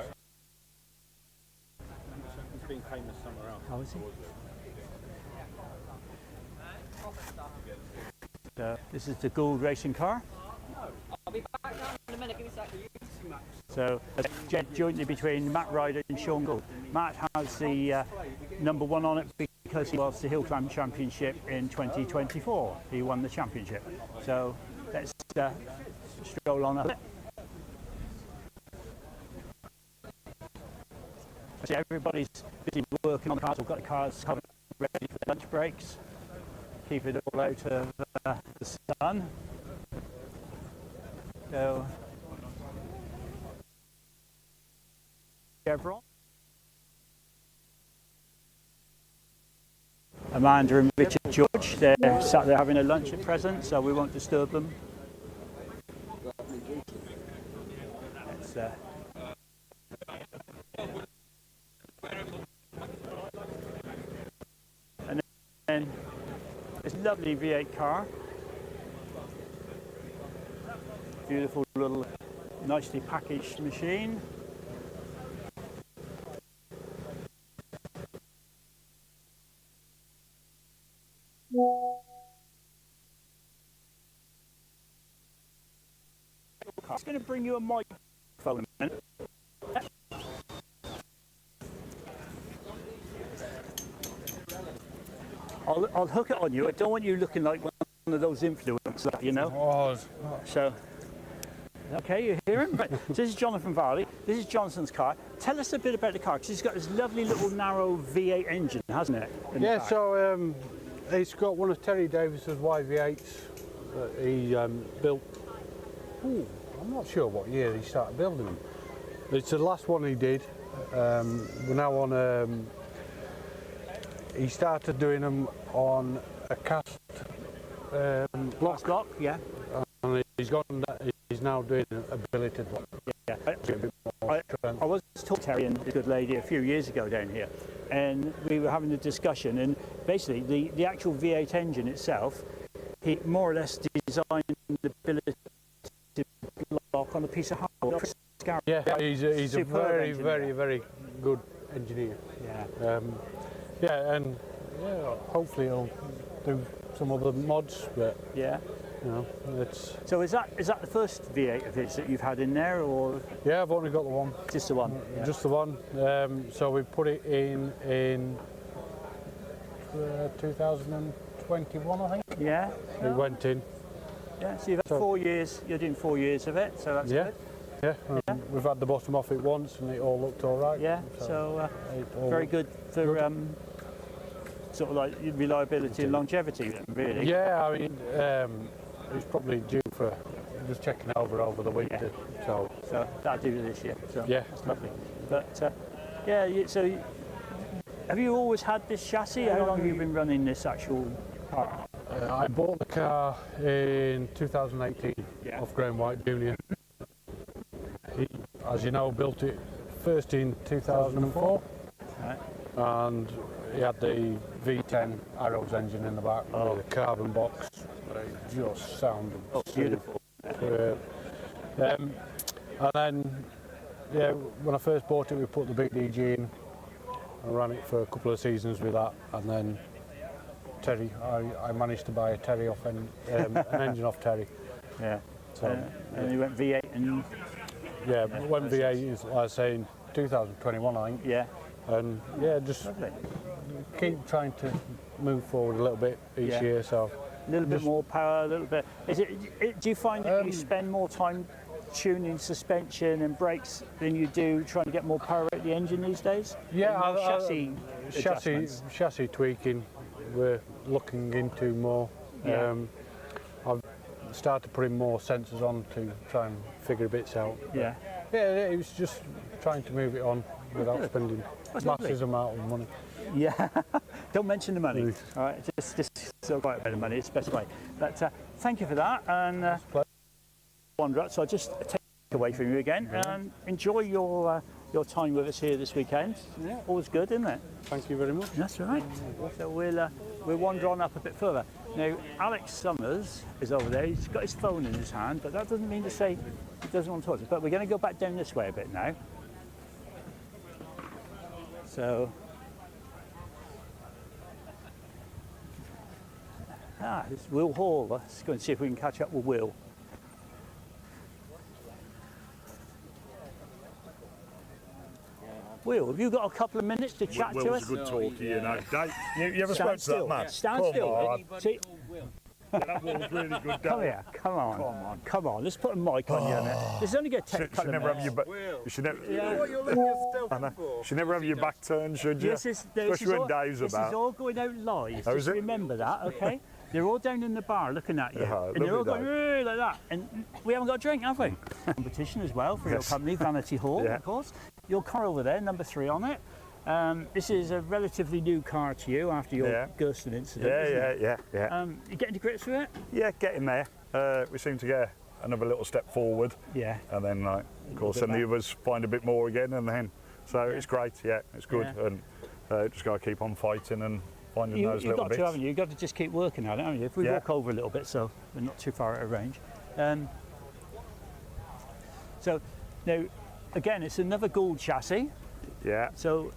being famous somewhere else. How is he? So this is the Gould racing car. I'll be back down in a minute. Give me a second. So jointly between Matt Ryder and Sean Gould. Matt has the number 1 on it because he was the Hillclimb Championship in 2024. He won the championship. So let's stroll on up. See, everybody's busy working on the cars. We've got the cars covered, ready for the lunch breaks. Keep it all out of the sun. So, everyone. Amanda and Richard George, they're sat there having a lunch at present, so we won't disturb them. It's, and then this lovely V8 car, beautiful little nicely packaged machine. It's going to bring you a microphone in a minute. I'll hook it on you. I don't want you looking like one of those influencers, you know. Oh. So, okay, you hear him? Right. So this is Jonathan Varley. This is Johnson's car. Tell us a bit about the car, because it's got this lovely little narrow V8 engine, hasn't it? Yeah, so it's got one of Terry Davis's YV8s that he built. Ooh, I'm not sure what year he started building them. It's the last one he did. We're now on. He started doing them on a cast block, yeah. And he's now doing a billeted one. Yeah. I was talking to Terry and a good lady a few years ago down here, and we were having a discussion, and basically the actual V8 engine itself, he more or less designed the billeted block on a piece of hardware. Yeah, he's a very, very, very good engineer. Yeah. Yeah, and yeah, hopefully he'll do some other mods, but yeah, you know, it's. So is that the first V8 of his that you've had in there, or? Yeah, I've only got the one. Just the one. Yeah. Just the one. So we put it in 2021, I think. Yeah. It went in. Yeah. So you've had 4 years. You're doing 4 years of it, so that's good. Yeah, we've had the bottom off it once and it all looked all right. Yeah, so very good for sort of like reliability and longevity, really. Yeah, I mean, it's probably due for just checking over the winter. Yeah. So that'll do this year. So yeah, that's lovely. But so have you always had this chassis? How long have you been running this actual car? I bought the car in 2018 off Graham White Jr. He, as you know, built it first in 2004, and he had the V10 Arrows engine in the back with a carbon box. It just sounded beautiful. And then, when I first bought it, we put the big DG in. I ran it for a couple of seasons with that, and then Terry, I managed to buy a Terry off an engine off Terry. Yeah. So and you went V8 and. Yeah, went V8 is, like I say, in 2021, I think. Yeah. And just keep trying to move forward a little bit each year. So a little bit more power, a little bit. Do you find that you spend more time tuning suspension and brakes than you do trying to get more power out of the engine these days? Yeah, chassis tweaking we're looking into more. Yeah. I've started putting more sensors on to try and figure bits out. Yeah. Yeah, it was just trying to move it on without spending massive amount of money. Yeah, don't mention the money. All right, just so right about the money, it's the best way. But thank you for that, and wander up. So I'll just take it away from you again and enjoy your time with us here this weekend. Yeah, always good, isn't it? Thank you very much. That's all right. So we'll wander on up a bit further. Now, Alex Summers is over there. He's got his phone in his hand, but that doesn't mean to say he doesn't want to talk to us. But we're going to go back down this way a bit now. So, this is Will Hall. Let's go and see if we can catch up with Will. Will, have you got a couple of minutes to chat to us? Will's a good talker, you know. You ever spoke to that man? Stand still. See, that Will's really good. Come here, come on. Let's put a mic on you a minute. This is only going to take a couple of minutes. You should never have your back turned, should you? Especially when Dave's about. This is all going out live. Oh, just remember that, okay? They're all down in the bar looking at you, and they're all going like that. And we haven't got a drink, have we? Competition as well for your company, Vanity Hall, of course. Your car over there, number 3 on it. This is a relatively new car to you after your Gersten incident. Yeah. You getting to grips with it? Yeah, getting there. We seem to get another little step forward. Yeah. And then, of course, then the others find a bit more again, and then it's great. Yeah, it's good, and just got to keep on fighting and finding those little bits. You've got to, haven't you? You've got to just keep working at it, haven't you? If we walk over a little bit, so we're not too far out of range. So now, again, it's another Gould chassis. Yeah. So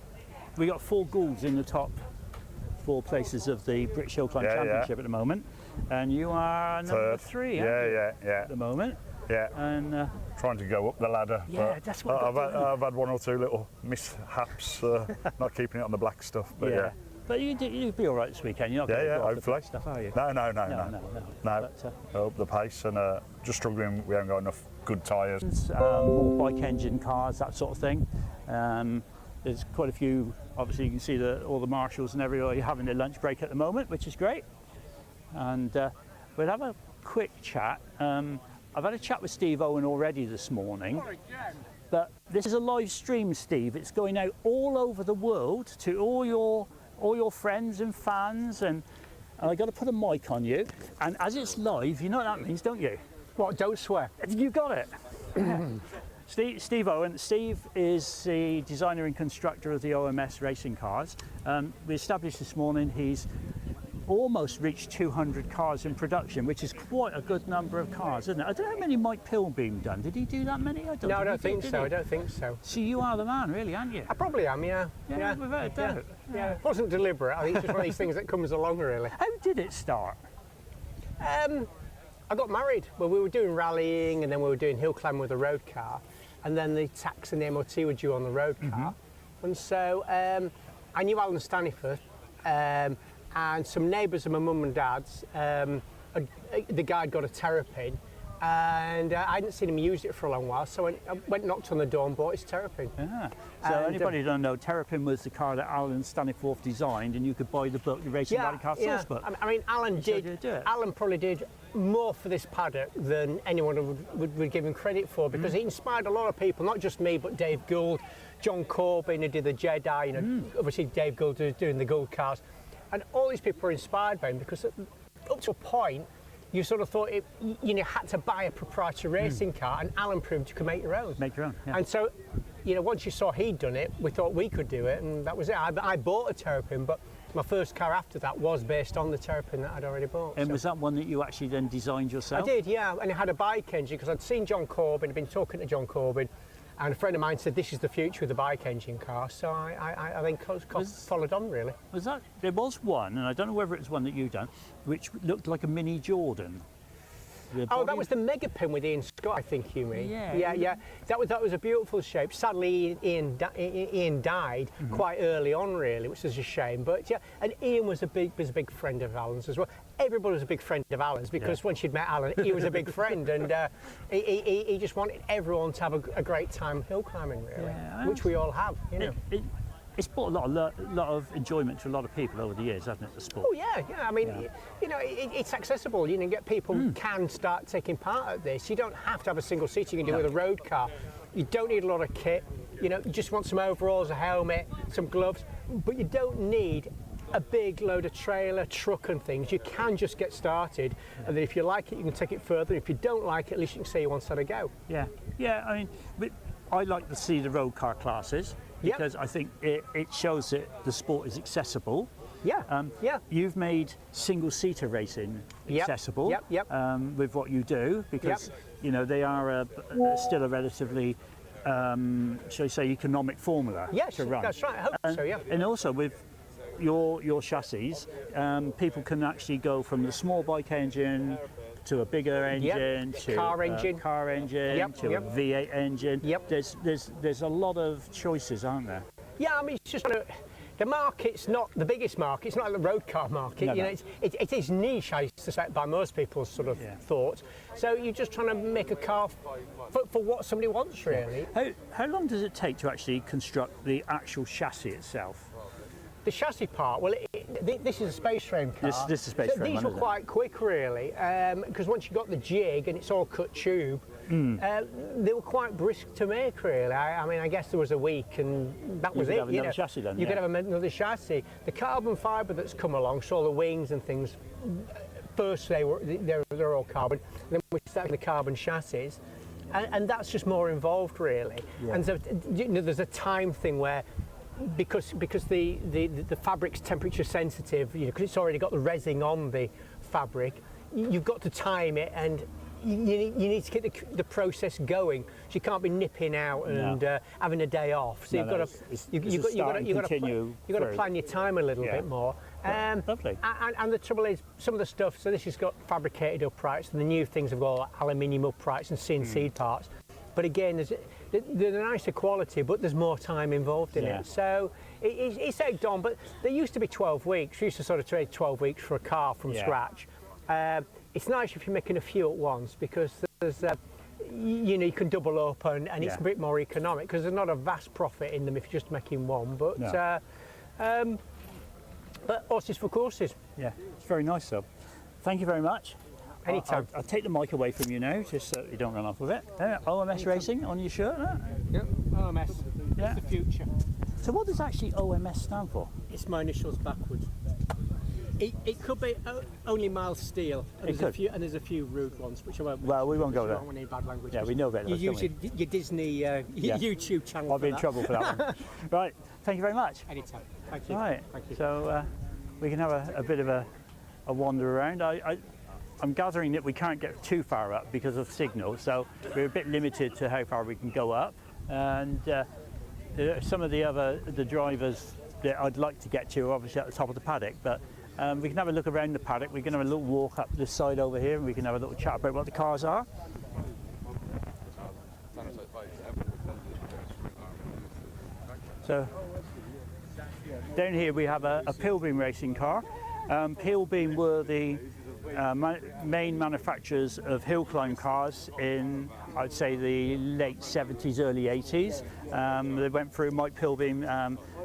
we got 4 Goulds in the top 4 places of the British Hillclimb Championship at the moment, and you are number 3. Yeah. At the moment. Yeah. And trying to go up the ladder. Yeah, but that's what I've had 1 or 2 little mishaps, not keeping it on the black stuff. But yeah. But you'll be all right this weekend. You're not going to go off the black stuff, are you? No. Up the pace, and just struggling. We haven't got enough good tyres. More bike engine cars, that sort of thing. There's quite a few. Obviously, you can see all the marshals and everybody having their lunch break at the moment, which is great. And we'll have a quick chat. I've had a chat with Steve Owen already this morning. But this is a live stream, Steve. It's going out all over the world to all your friends and fans, and I got to put a mic on you. And as it's live, you know what that means, don't you? What? Don't swear. You got it. Steve Owen. Steve is the designer and constructor of the OMS racing cars. We established this morning he's almost reached 200 cars in production, which is quite a good number of cars, isn't it? I don't know how many Mike Pilbeam done. Did he do that many? I don't think so. So you are the man, really, aren't you? I probably am, yeah. Without a doubt. Yeah. It wasn't deliberate. I think it's just one of these things that comes along, really. How did it start? I got married. Well, we were doing rallying, and then we were doing hill climb with a road car, and then the tax and the MOT were due on the road car. And so I knew Alan Staniforth, and some neighbours of my mum and dad's. The guy had got a terrapin, and I hadn't seen him use it for a long while, so I went knocked on the door and bought his Terrapin. Ah. So anybody who don't know, Terrapin was the car that Alan Staniforth designed, and you could buy the book, the Racing Rally Car Source book. I mean, Alan probably did more for this paddock than anyone would give him credit for, because he inspired a lot of people, not just me, but Dave Gould, John Corbin, who did the Jedi, you know, obviously Dave Gould was doing the Gould cars, and all these people were inspired by him, because up to a point, you sort of thought you had to buy a proprietary racing car, and Alan proved you could make your own. Make your own, yeah. And so, you know, once you saw he'd done it, we thought we could do it, and that was it. I bought a Terrapin, but my first car after that was based on the Terrapin that I'd already bought. And was that one that you actually then designed yourself? I did, yeah, and it had a bike engine, because I'd seen John Corbin, I'd been talking to John Corbin, and a friend of mine said this is the future of the bike engine car, so I then followed on, really. There was one, and I don't know whether it was one that you've done, which looked like a mini Jordan. Oh, that was the Megapin with Ian Scott, I think you mean. Yeah. That was a beautiful shape. Sadly, Ian died quite early on, really, which is a shame. But yeah, and Ian was a big friend of Alan's as well. Everybody was a big friend of Alan's, because once you'd met Alan, he was a big friend, and he just wanted everyone to have a great time hill climbing, really, which we all have, you know. It's brought a lot of enjoyment to a lot of people over the years, hasn't it, the sport? Oh yeah. I mean, you know, it's accessible. You know, get people can start taking part at this. You don't have to have a single seat. You can do it with a road car. You don't need a lot of kit. You know, you just want some overalls, a helmet, some gloves, but you don't need a big load of trailer, truck and things. You can just get started, and then if you like it, you can take it further. If you don't like it, at least you can say you once had a go. Yeah. I mean, I like to see the road car classes, because I think it shows that the sport is accessible. You've made single-seater racing accessible with what you do, because you know they are still a relatively, shall I say, economic formula to run. That's right. I hope so. Yeah. And also with your chassis, people can actually go from the small bike engine to a bigger engine, to car engine, to a V8 engine. There's a lot of choices, aren't there? Yeah, I mean, it's just the market's not the biggest market. It's not like the road car market. No, you know, it is niche, I suspect, by most people's sort of thought. So you're just trying to make a car for what somebody wants, really. How long does it take to actually construct the actual chassis itself? The chassis part, well, this is a space frame car. This is a space frame. These were quite quick, really, because once you got the jig and it's all cut tube, they were quite brisk to make, really. I mean, I guess there was a week, and that was it. You could have another chassis then. You could have another chassis. The carbon fibre that's come along, so all the wings and things. First, they're all carbon. Then we started the carbon chassis, and that's just more involved, really. And so, you know, there's a time thing where, because the fabric's temperature sensitive, you know, because it's already got the resin on the fabric, you've got to time it, and you need to get the process going. So you can't be nipping out and having a day off. So you've got to plan your time a little bit more. Lovely. And the trouble is, some of the stuff. So this has got fabricated uprights, and the new things have got aluminium uprights and CNC parts. But again, they're nicer quality, but there's more time involved in it. So it's egged on, but there used to be 12 weeks. We used to sort of trade 12 weeks for a car from scratch. It's nice if you're making a few at once, because there's, you know, you can double up, and it's a bit more economic, because there's not a vast profit in them if you're just making one. But horses for courses. Yeah, it's very nice, though. Thank you very much. Anytime. I'll take the mic away from you now, just so you don't run off with it. OMS Racing on your shirt. Yep, OMS. It's the future. So what does actually OMS stand for? It's my initials backwards. It could be only Miles Steel, and there's a few rude ones, which I won't. Well, we won't go there. I don't want any bad language. Yeah, we know better. You use your Disney YouTube channel. I'll be in trouble for that one. Right, thank you very much. Anytime. Thank you. Right, thank you. So we can have a bit of a wander around. I'm gathering that we can't get too far up because of signal, so we're a bit limited to how far we can go up. And some of the drivers that I'd like to get to are obviously at the top of the paddock, but we can have a look around the paddock. We can have a little walk up this side over here, and we can have a little chat about what the cars are. So down here we have a Pilbeam racing car. Pilbeam were the main manufacturers of hill climb cars in, I'd say, the late 70s, early 80s. They went through, Mike Pilbeam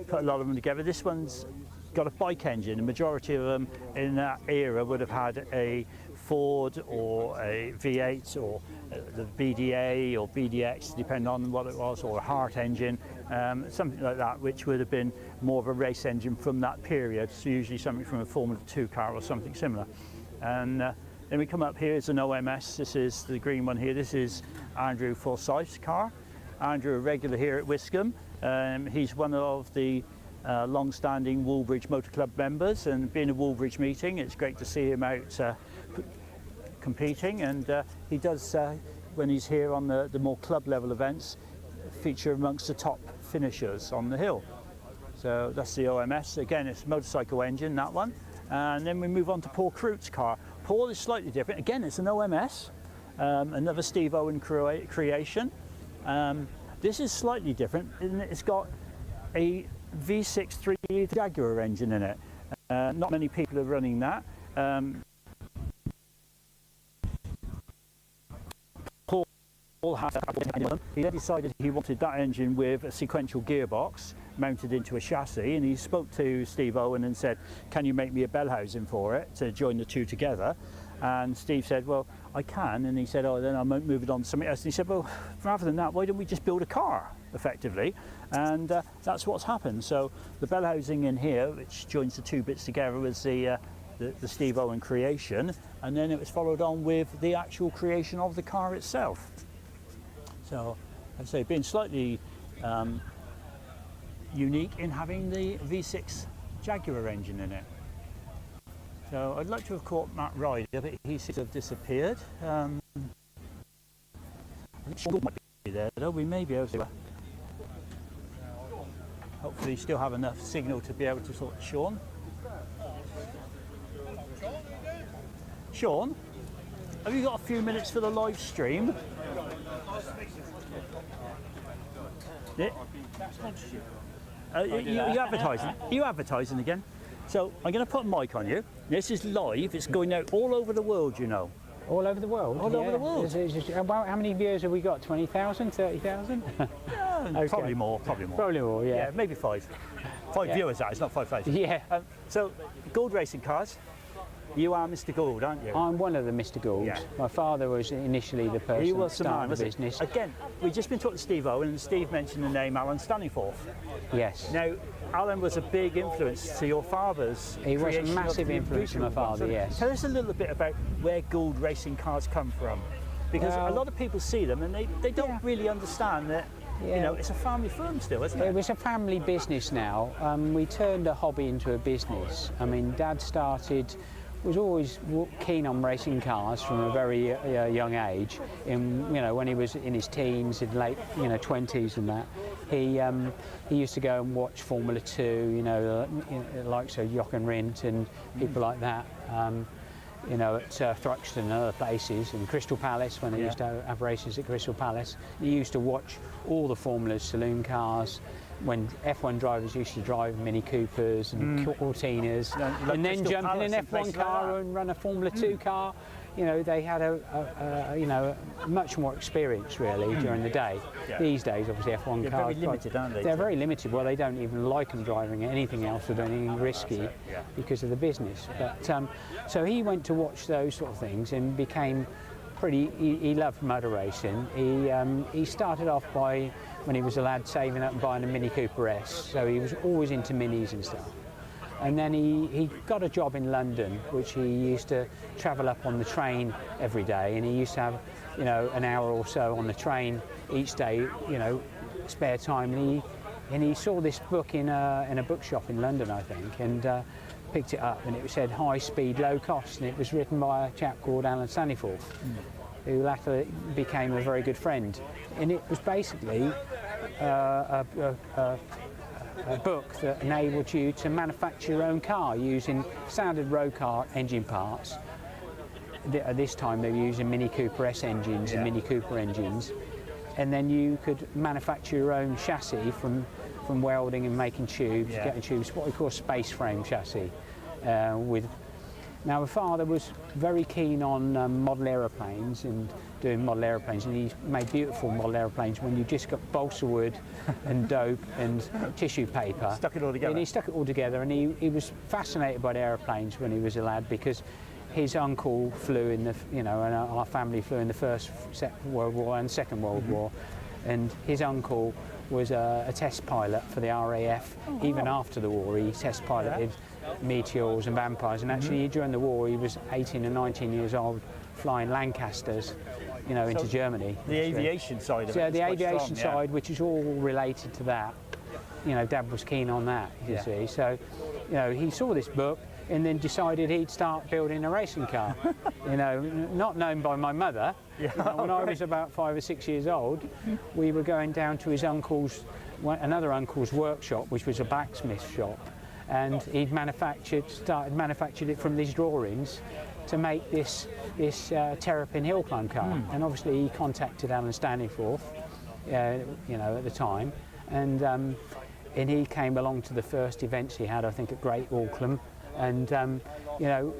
put a lot of them together. This one's got a bike engine. The majority of them in that era would have had a Ford or a V8 or the BDA or BDX, depending on what it was, or a Hart engine, something like that, which would have been more of a race engine from that period, so usually something from a Formula 2 car or something similar. And then we come up here, it's an OMS. This is the green one here. This is Andrew Forsyth's car. Andrew, a regular here at Wiscombe. He's one of the long-standing Woolbridge Motor Club members, and being a Woolbridge meeting, it's great to see him out competing, and he does, when he's here on the more club level events, feature amongst the top finishers on the hill. So that's the OMS. Again, it's a motorcycle engine, that one. And then we move on to Paul Croot's car. Paul is slightly different. Again, it's an OMS, another Steve Owen creation. This is slightly different, and it's got a V6 3 Jaguar engine in it. Not many people are running that. He then decided he wanted that engine with a sequential gearbox mounted into a chassis, and he spoke to Steve Owen and said, can you make me a bell housing for it to join the two together? And Steve said, well, I can. And he said, oh, then I might move it on to something else. And he said, well, rather than that, why don't we just build a car, effectively? And that's what's happened. So the bell housing in here, which joins the two bits together, was the Steve Owen creation, and then it was followed on with the actual creation of the car itself. So I'd say being slightly unique in having the V6 Jaguar engine in it. So I'd like to have caught Matt Ryder, but he seems to have disappeared. I think Sean might be there though. We may be able to hopefully still have enough signal to be able to sort Sean. Sean, have you got a few minutes for the live stream? Yeah. You advertising? Are you advertising again? So I'm going to put a mic on you. This is live. It's going out all over the world, you know. All over the world? All over the world. How many viewers have we got? 20,000, 30,000? Okay. Probably more. Probably more, yeah. Yeah, maybe five. Five viewers, that is, not 5,000. Yeah. So, Gould Racing Cars. You are Mr. Gould, aren't you? I'm one of the Mr. Goulds. Yeah. My father was initially the person that started the business. Again, we've just been talking to Steve Owen, and Steve mentioned the name Alan Stanningforth. Yes. Now, Alan was a big influence to your father's He was a massive influence to my father, yes. Tell us a little bit about where Gould Racing Cars come from. Because a lot of people see them and they don't really understand that. Yeah. You know, it's a family firm still, isn't it? It was a family business now. We turned a hobby into a business. I mean, Dad was always keen on racing cars from a very young age. When he was in his teens, in late 20s and that, he used to go and watch Formula 2. Like Jochen Rindt and people like that. At Thruxton and other places, and Crystal Palace, when they used to have races at Crystal Palace. He used to watch all the Formulas, saloon cars, when F1 drivers used to drive Mini Coopers and Cortinas, and then jump in an F1 car and run a Formula 2 car. They had a much more experience really during the day. Yeah. These days, obviously, F1 cars very limited, aren't they? They're very limited. Well, they don't even like them driving anything else or doing anything risky because of the business. But so he went to watch those sort of things and became pretty. He loved motor racing. He started off by, when he was a lad, saving up and buying a Mini Cooper S. So he was always into minis and stuff. And then he got a job in London, which he used to travel up on the train every day, and he used to have, an hour or so on the train each day, spare time. And he saw this book in a bookshop in London, I think, and picked it up, and it said High Speed, Low Cost, and it was written by a chap called Alan Stanningforth, who later became a very good friend. And it was basically a book that enabled you to manufacture your own car using standard road car engine parts. At this time they were using Mini Cooper S engines and Mini Cooper engines, and then you could manufacture your own chassis from welding and making tubes, getting tubes, what we call space frame chassis, with Now, my father was very keen on model aeroplanes and doing model aeroplanes, and he made beautiful model aeroplanes when you just got balsa wood and dope and tissue paper. Stuck it all together. And he stuck it all together, and he was fascinated by the aeroplanes when he was a lad, because his uncle flew in the, and our family flew in the First World War and Second World War, and his uncle was a test pilot for the RAF. Even after the war, he test piloted Meteors and Vampires, and actually during the war he was 18 and 19 years old flying Lancasters, into Germany. The aviation side of it. Yeah, the quite aviation strong, side, which is all related to that. Dad was keen on that, you see. So, he saw this book and then decided he'd start building a racing car. Not known by my mother. When I was about 5 or 6 years old, we were going down to his another uncle's workshop, which was a blacksmith shop, and he'd started manufactured it from these drawings to make this Terrapin Hillclimb car. And obviously he contacted Alan Stanningforth, at the time, and he came along to the first events he had, I think, at Great Auckland, and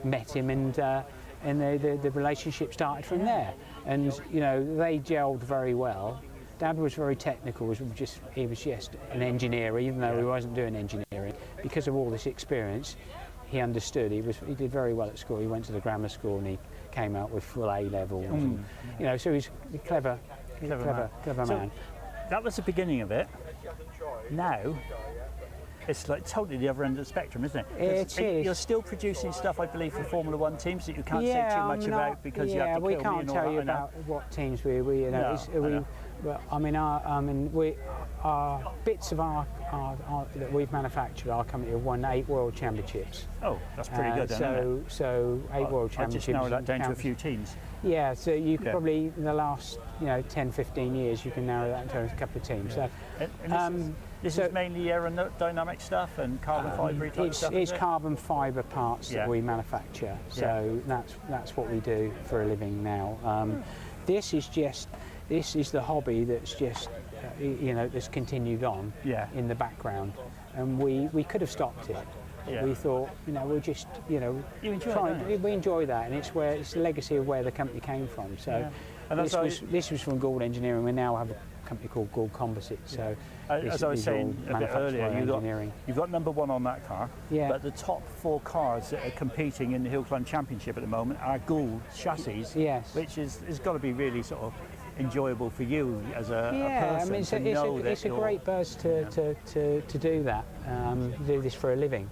met him, and the relationship started from there. And they gelled very well. Dad was very technical. He was just an engineer, even though he wasn't doing engineering. Because of all this experience, he understood. He did very well at school. He went to the grammar school and he came out with full A levels. And, so he's a clever man. So that was the beginning of it. Now, it's like totally the other end of the spectrum, isn't it? It is. You're still producing stuff, I believe, for Formula One teams that you can't say too much about because you have to we kill can't me and tell all you that, about what teams our bits of our that we've manufactured, our company have won 8 world championships. Oh, that's pretty good, then, isn't it? So 8 world championships. I just narrowed that down to a few teams. Yeah, so you could probably, in the last 10, 15 years, you can narrow that down to a couple of teams. Yeah. So, this is mainly aerodynamic stuff and carbon fibre type stuff. It's carbon fibre parts that we manufacture. So that's what we do for a living now. This is the hobby that's just that's continued on in the background, and we could have stopped it. Yeah. We thought, we'll just, we enjoy that, and it's the legacy of where the company came from. So this was from Gould Engineering. We now have a company called Gould Composites. So as I was saying a bit earlier, you've got number 1 on that car. Yeah. But the top 4 cars that are competing in the Hillclimb Championship at the moment are Gould chassis. Yes. Which has got to be really sort of enjoyable for you as a person. I mean, it's a great buzz to do that, do this for a living.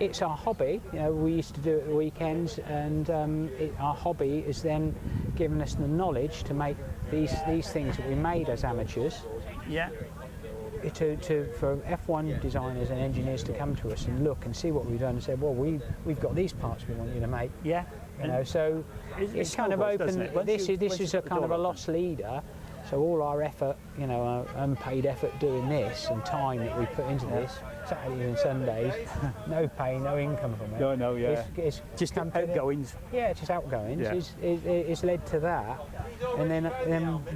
It's our hobby. We used to do it at the weekends, and our hobby has then given us the knowledge to make these things that we made as amateurs. Yeah. For F1 designers and engineers to come to us and look and see what we've done and say, well, we've got these parts we want you to make. Yeah. So it's kind of open. This is a kind of a lost leader. So all our effort, our unpaid effort doing this and time that we put into this, Saturdays and Sundays, no pay, no income from it. No, yeah. It's just outgoings. Yeah, just outgoings. Yeah. It's led to that, and then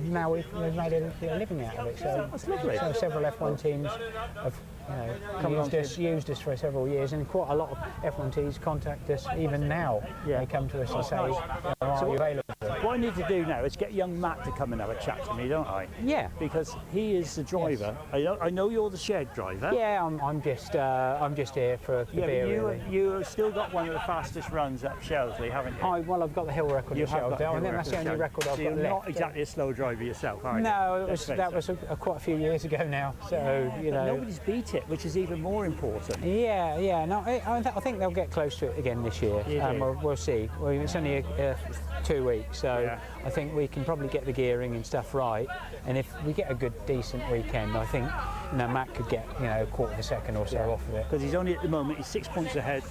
now we've made a living out of it. So that's lovely. So several F1 teams have used us for several years, and quite a lot of F1 teams contact us even now. Yeah. They come to us and say, are you available? What I need to do now is get young Matt to come and have a chat to me, don't I? Yeah. Because he is the driver. Yes. I know you're the shed driver. Yeah, I'm just here for the beer. But you've still got one of the fastest runs up Shelsley, haven't you? I've got the hill record of Shelsley. I think that's the only record I've got left. You're not exactly a slow driver yourself, are you? No, that was quite a few years ago now. So nobody's beat it, which is even more important. Yeah. No, I think they'll get close to it again this year. We'll see. Well, it's only 2 weeks, so I think we can probably get the gearing and stuff right. And if we get a good, decent weekend, I think Matt could get a quarter of a second or so off of it. Because he's only at the moment, he's 6 points ahead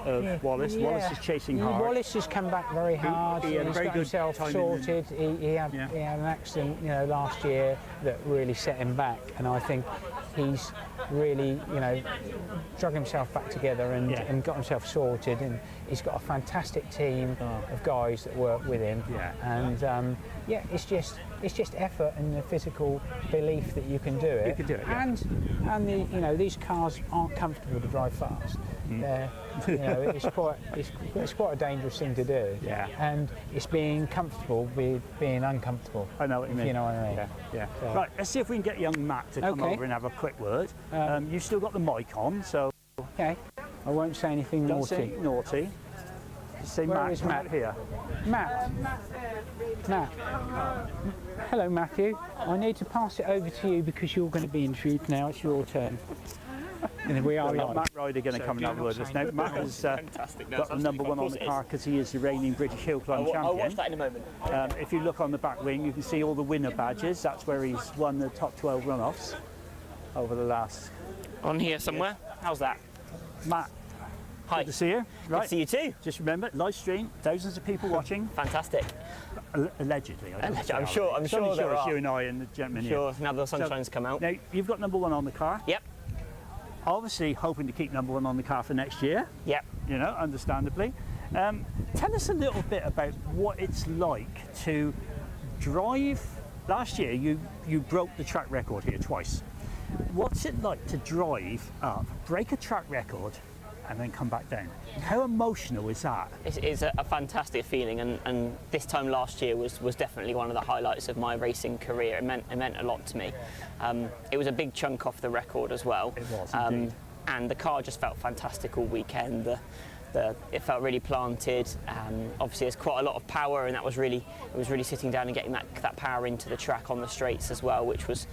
of Wallace. Yeah. Wallace is chasing hard. Wallace has come back very hard. He had he's very got good himself sorted. He had an accident last year that really set him back, and I think he's really drug himself back together and got himself sorted, and he's got a fantastic team of guys that work with him. And it's just it's just effort and the physical belief that you can do it. You can do it, yeah. And the, you know, these cars aren't comfortable to drive fast. They're, you know, it's quite a dangerous thing to do. Yeah. And it's being comfortable with being uncomfortable. I know what you mean. You know what I mean? Yeah. So- Right, let's see if we can get young Matt to come Okay. over and have a quick word. You've still got the mic on, so... Okay. I won't say anything Don't naughty. say anything naughty. Just say Where Matt, is come Matt? out here. Matt. Matt. Hello, Matthew. I need to pass it over to you because you're going to be interviewed now. It's your turn. And we are We've got live. Matt Ryder going to come and have a word with us now. Matt has got the #1 on the car because he is the reigning British Hillclimb champion. I'll watch that in a moment. If you look on the back wing, you can see all the winner badges. That's where he's won the top 12 runoffs over the last... On here somewhere? How's that? Matt, hi. Good to see you. Right. Good to see you too. Just remember, live stream, thousands of people watching. Fantastic. Allegedly. I don't know if I'm there sure. are. I'm It's sure only there it's are. you and I and the gentleman Sure. here. Now the sunshine's come out. Now you've got #1 on the car. Yep. Obviously hoping to keep #1 on the car for next year. Yep. You know, understandably. Tell us a little bit about what it's like to drive. Last year you broke the track record here twice. What's it like to drive up, break a track record, and then come back down? How emotional is that? It's a fantastic feeling, and this time last year was definitely one of the highlights of my racing career. It meant a lot to me. It was a big chunk off the record as well. It was indeed. And the car just felt fantastic all weekend. It felt really planted. Obviously, there's quite a lot of power, and it was really sitting down and getting that power into the track on the straights as well, which was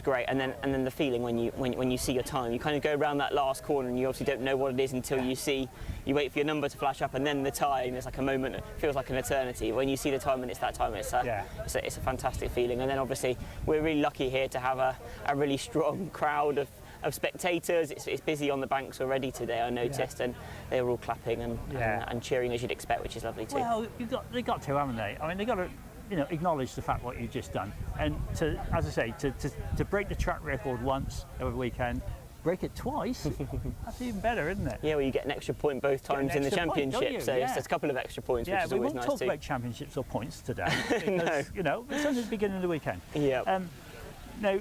great. And then the feeling when you see your time, you kind of go around that last corner, and you obviously don't know what it is until you wait for your number to flash up, and then the time. It's like a moment. It feels like an eternity. When you see the time and it's that time, it's a fantastic feeling. And then obviously we're really lucky here to have a really strong crowd of spectators. It's busy on the banks already today, I noticed, and they were all clapping and cheering as you'd expect, which is lovely too. Well, they got to, haven't they? I mean, they got to, acknowledge the fact what you've just done, and to, as I say, to break the track record once over the weekend, break it twice. That's even better, isn't it? Yeah, well, you get an extra point both times in the championship, so it's a couple of extra points, which is always nice too. We won't talk about championships or points today, because No. it's only the beginning of the weekend. Yeah. Now,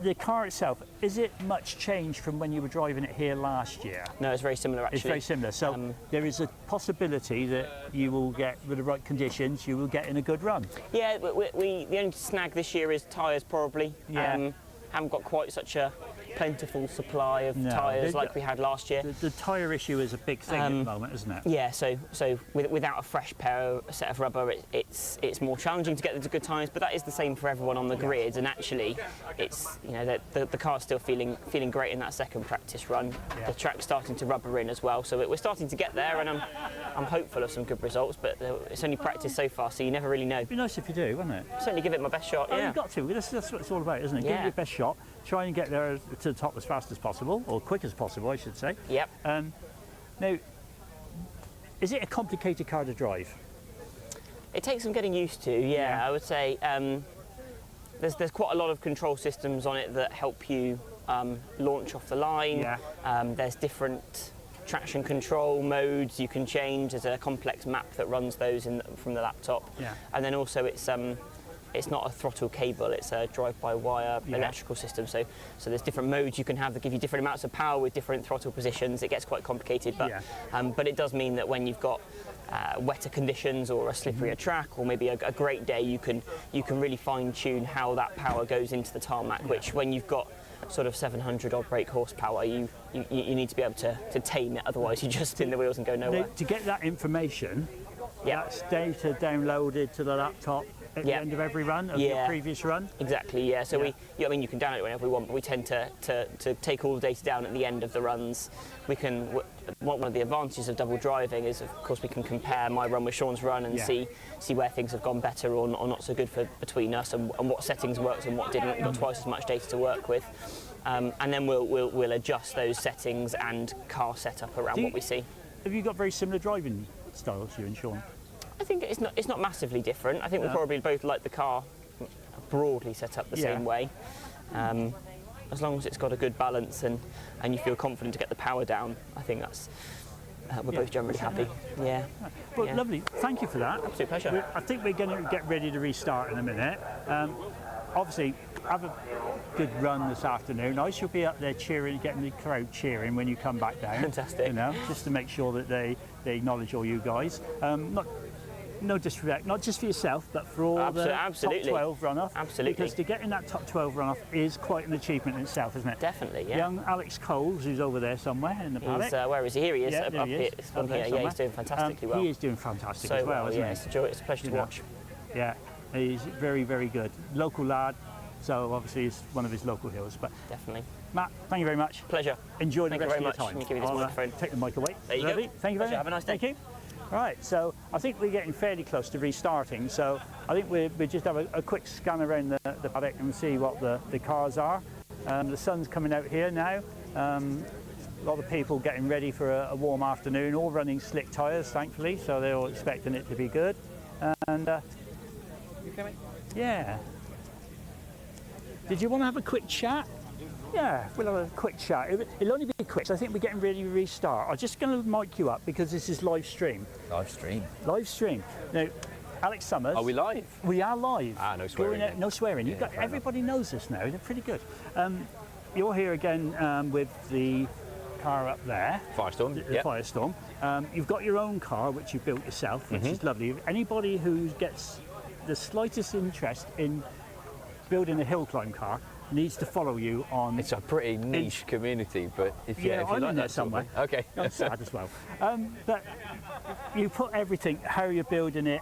the car itself, is it much changed from when you were driving it here last year? No, it's very similar actually. It's very similar. So there is a possibility that you will get, with the right conditions, you will get in a good run. Yeah, the only snag this year is tyres probably. Yeah. Haven't got quite such a plentiful supply of tyres like we had last year. The tyre issue is a big thing at the moment, isn't it? Yeah, so without a fresh set of rubber, it's more challenging to get the good tyres, but that is the same for everyone on the grids. And actually, it's the car's still feeling great in that second practice run. Yeah. The track's starting to rubber in as well, so we're starting to get there, and I'm hopeful of some good results. But it's only practice so far, so you never really know. It'd be nice if you do, wouldn't it? Certainly give it my best shot. Oh, Yeah, you've got to. That's what it's all about, isn't it? Give it your best shot. Try and get there to the top as fast as possible, or quick as possible, I should say. Yep. Now, is it a complicated car to drive? It takes some getting used to. Yeah. I would say there's quite a lot of control systems on it that help you launch off the line. Yeah. There's different traction control modes you can change. There's a complex map that runs those from the laptop. Yeah. And then also it's not a throttle cable, it's a drive-by-wire electrical system. So there's different modes you can have that give you different amounts of power with different throttle positions. It gets quite complicated, but it does mean that when you've got wetter conditions or a slipperier track, or maybe a great day, you can really fine-tune how that power goes into the tarmac. Which, when you've got sort of 700 odd brake horsepower, you need to be able to tame it. Otherwise, you just spin the wheels and go nowhere. To get that information, that's data downloaded to the laptop at the end of every run of your previous run? Exactly, yeah. So you can download it whenever we want, but we tend to take all the data down at the end of the runs. We can, one of the advantages of double driving is, of course, we can compare my run with Sean's run and see where things have gone better or not so good between us, and what settings worked and what didn't. We've got twice as much data to work with. And then we'll adjust those settings and car setup around what we see. Have you got very similar driving styles, you and Sean? I think it's not massively different. I think we probably both like the car broadly set up the same way. As long as it's got a good balance and you feel confident to get the power down, I think we're both generally happy. Yeah. Well, Yeah. lovely. Thank you for that. Absolute pleasure. I think we're going to get ready to restart in a minute. Obviously, have a good run this afternoon. I shall be up there cheering, getting the crowd cheering when you come back down. Fantastic. You know, just to make sure that they acknowledge all you guys. No disrespect, not just for yourself, but for all the absolutely. top 12 runoff. Absolutely. Because to get in that top 12 runoff is quite an achievement in itself, isn't it? Definitely, yeah. Young Alex Coles, who's over there somewhere in the paddock. Where is he? Here he is. Yeah, up there he here. is. This one Over there here. Yeah, he's somewhere. doing fantastically well. He is doing fantastic So as well, isn't yeah, he? it's a pleasure to watch. Yeah, he's very, very good. Local lad, so obviously it's one of his local hills. But definitely. Matt, thank you very much. Pleasure. Enjoy the Thank you rest very of your much. time. Let me give you this I'll, microphone. take the mic away. There you Lovely. go. Thank you very Pleasure. much. Have a nice day. Thank you. Right, so I think we're getting fairly close to restarting. So I think we just have a quick scan around the paddock and see what the cars are. The sun's coming out here now. A lot of people getting ready for a warm afternoon, all running slick tyres, thankfully, so they're all expecting it to be good. And You okay, mate? yeah. Did you want to have a quick chat? Yeah, we'll have a quick chat. It'll only be quick, so I think we're getting ready to restart. I'm just going to mic you up because this is live stream. Live stream. Live stream. Now, Alex Summers. Are we live? We are live. No swearing. Going out, no swearing. Yeah, fair everybody knows this now. They're pretty good. You're here again with the car up there. Firestorm. The Firestorm. You've got your own car, which you built yourself, which is lovely. Anybody who gets the slightest interest in building a hill climb car needs to follow you on. It's a pretty niche community, but if you I'm like in there that sort of somewhere. thing- Okay. I'm sad as well. But you put everything, how you're building it,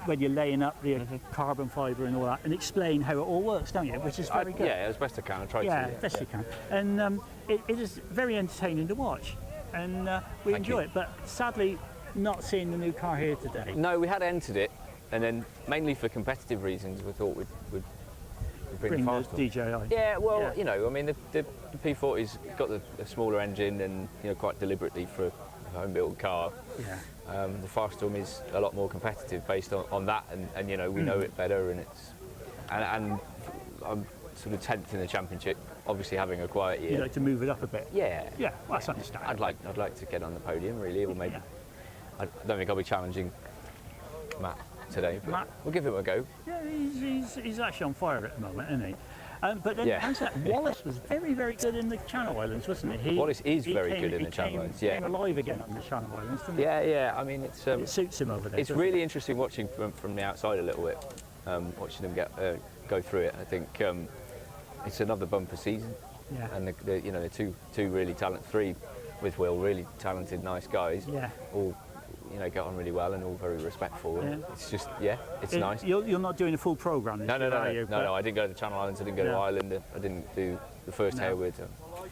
when you're laying up the carbon fibre and all that, and explain how it all works, don't you? Which is very good. Yeah, as best I can. I try to. Yeah, best you can. And it is very entertaining to watch, and we Thank enjoy you. it. But sadly, not seeing the new car here today. No, we had entered it, and then mainly for competitive reasons, we thought we'd bring the Firestorm. DJI. Yeah, well, you know, I mean, the P40's got the smaller engine, and you know, quite deliberately for a home-built car. Yeah. The Firestorm is a lot more competitive based on that, and you know, we know it better, and I'm sort of 10th in the championship. Obviously, having a quiet year. You like to move it up a bit. Yeah. Yeah, well, that's understandable. I'd like to get on the podium, really, or maybe. I don't think I'll be challenging Matt today, but we'll give him a go. Yeah, he's actually on fire at the moment, isn't he? But then, Yeah. how's that? Wallace was very, very good in the Channel Islands, wasn't he? Wallace is very good in the Channel Islands, yeah. He came alive again on the Channel Islands, didn't he? Yeah. I mean, it's it suits him over there. It's doesn't really interesting watching from the outside a little bit, watching them go through it. I think it's another bumper season, Yeah. and they're two really three with Will, really talented, nice guys. Yeah. All get on really well and all very respectful. Yeah. It's just it's he? nice. You're not doing a full programme this year, are you? No, I didn't go to the Channel Islands. I didn't go to No. Ireland. I didn't do the first Harewood,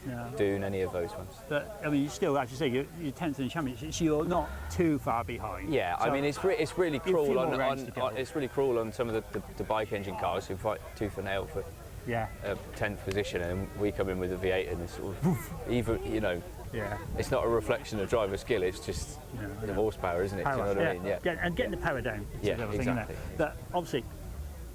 No. Dune, any of those ones. But I mean, you still, as you say, you're 10th in the championship, so you're not too far behind. Yeah, I So mean it's really you cruel feel on, more rounds on, to go. on it's really cruel on some of the bike engine cars who fight tooth and nail for Yeah. 10th position, and we come in with a V8 and it's sort of even Yeah. it's not a reflection of driver skill, it's just the horsepower, isn't it? Do you know what I mean? Yeah. And getting the power down. is Yeah, the other thing, isn't it? exactly. But obviously,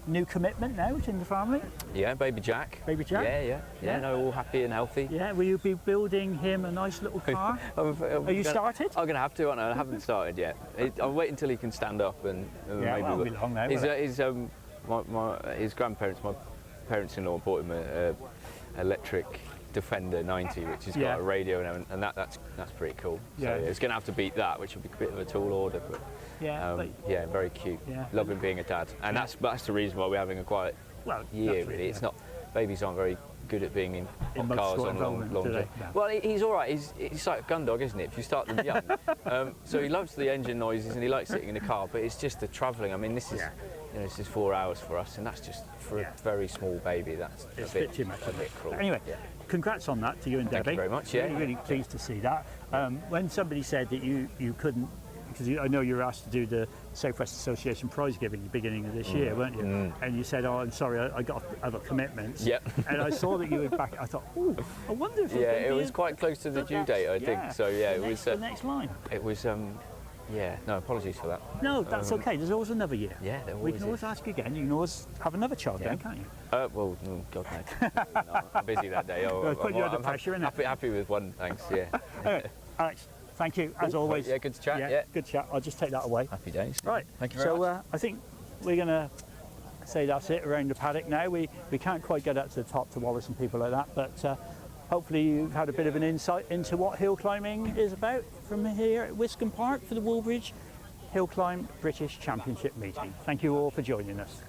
new commitment now in the family. Yeah, baby Jack. Baby Jack? Yeah, no, all happy and healthy. Yeah, will you be building him a nice little car? Are you started? I'm going to have to, aren't I? I haven't started yet. I'll wait until he can stand up and Yeah, maybe. well, it'll be long now, won't His grandparents, my parents-in-law, bought him a electric Defender 90, which has Yeah. got a radio and that's pretty cool. Yeah. So it's going to have to beat that, which will be a bit of a tall order, but Yeah, yeah, very cute. Yeah. Love him being a dad, and that's the reason why we're having a quiet year. that's Really, it, it's yeah. not. Babies aren't very good at being in hot cars motorsport on long environment, do they? journeys. No. Well, he's all right. He's like a gun dog, isn't it? If you start them young. So he loves the engine noises and he likes sitting in the car. But it's just the travelling. I mean, this is this is 4 hours for us, and that's just for a very small baby. That's It's a bit too much. A bit cruel. Anyway, congrats on that to you and Thank Debbie. you very much, yeah. Really, really pleased to see that. When somebody said that you couldn't, because I know you were asked to do the Southwest Association prize giving at the beginning of this year, weren't you? And you said, "Oh, I'm sorry, I got other commitments." Yep. And I saw that you were back. I thought, "Oh, I wonder if Yeah, it was quite close to the due date, I think. So yeah, it was the next line. It was. Yeah, no, apologies for that. No, that's okay. There's always another year. Yeah, there We always can always is. ask again. You can always have another child then, can't you? Well, God no. No, I'm busy that day. Putting you under pressure, innit? happy with one, thanks. Yeah. Anyway, Alex, thank you, as Cool. always. Yeah, good to chat. Yeah. Good chat. I'll just take that away. Happy days. Right. Thank you very much. I think we're going to say that's it around the paddock now. We can't quite get up to the top to Wallace and people like that, but hopefully you've had a bit of an insight into what hill climbing is about from here at Wiscombe Park for the Woolbridge Hillclimb British Championship meeting. Thank you all for joining us.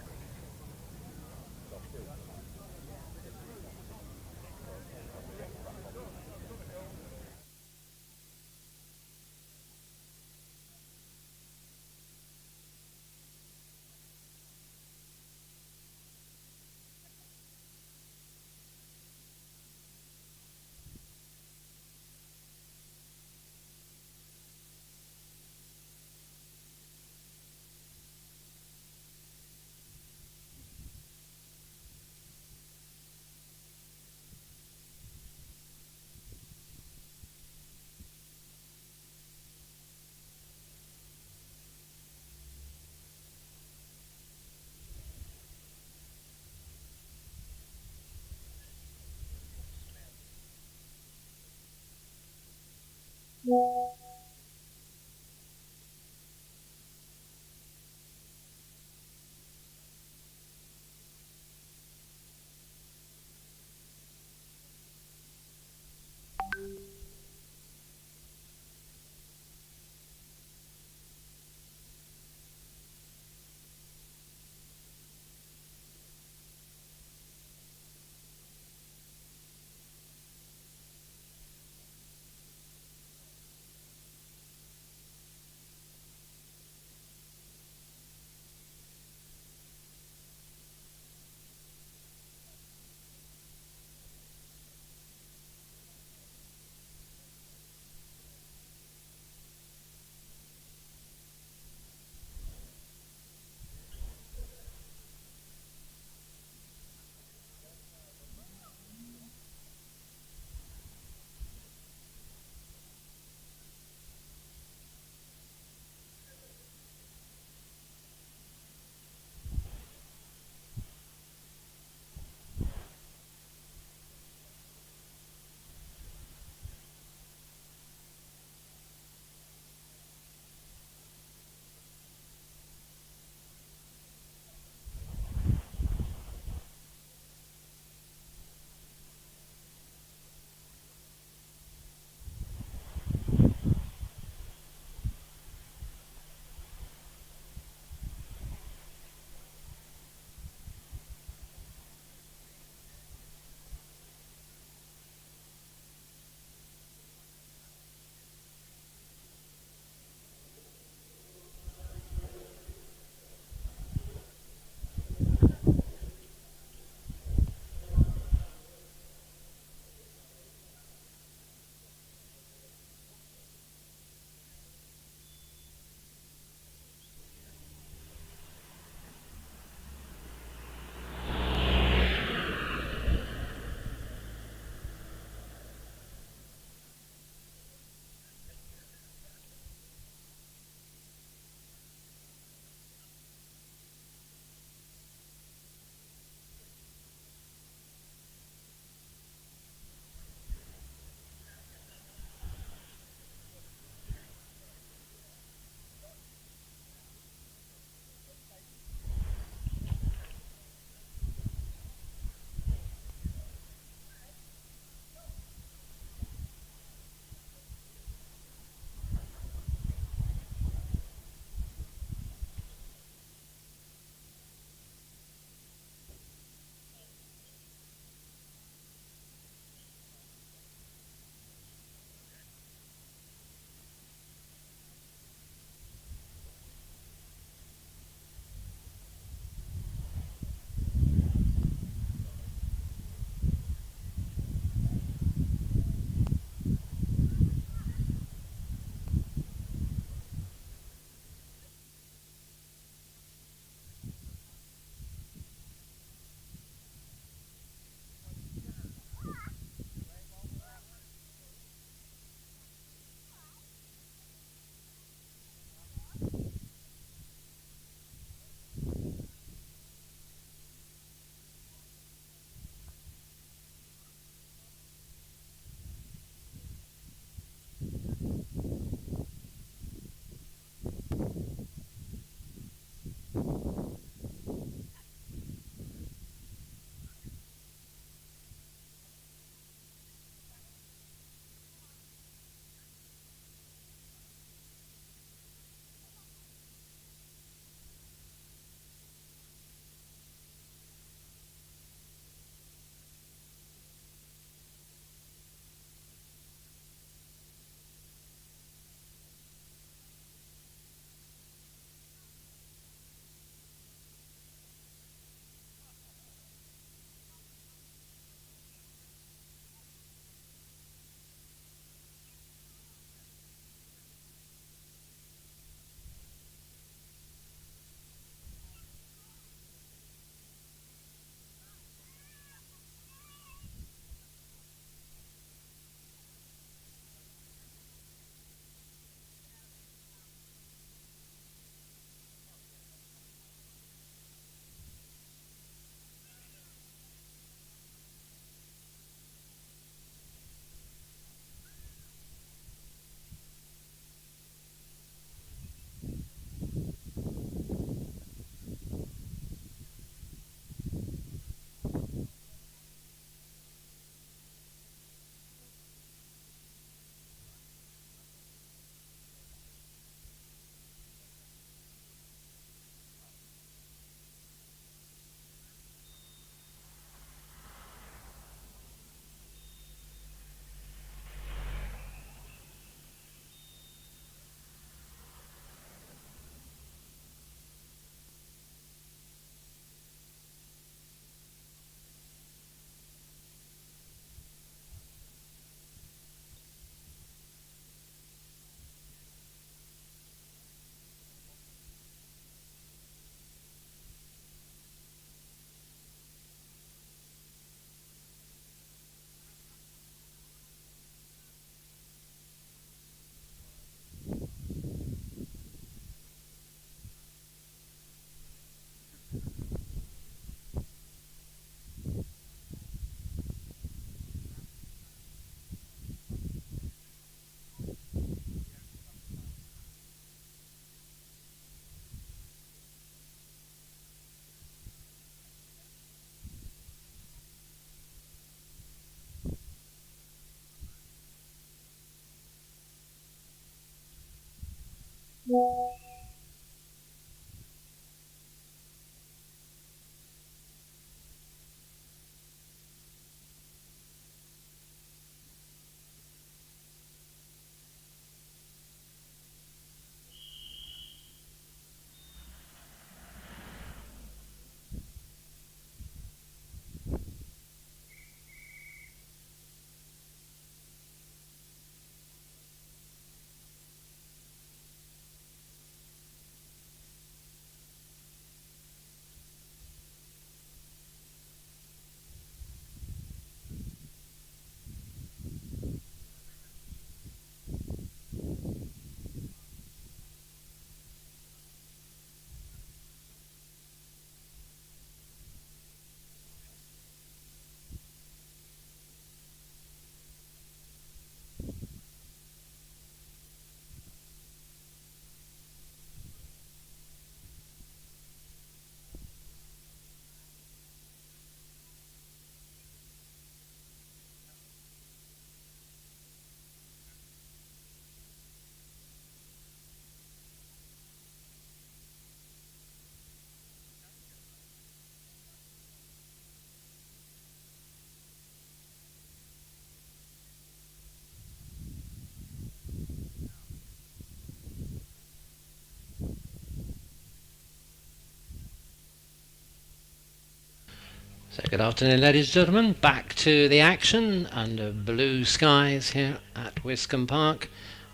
So good afternoon, ladies and gentlemen. Back to the action under blue skies here at Wiscombe Park.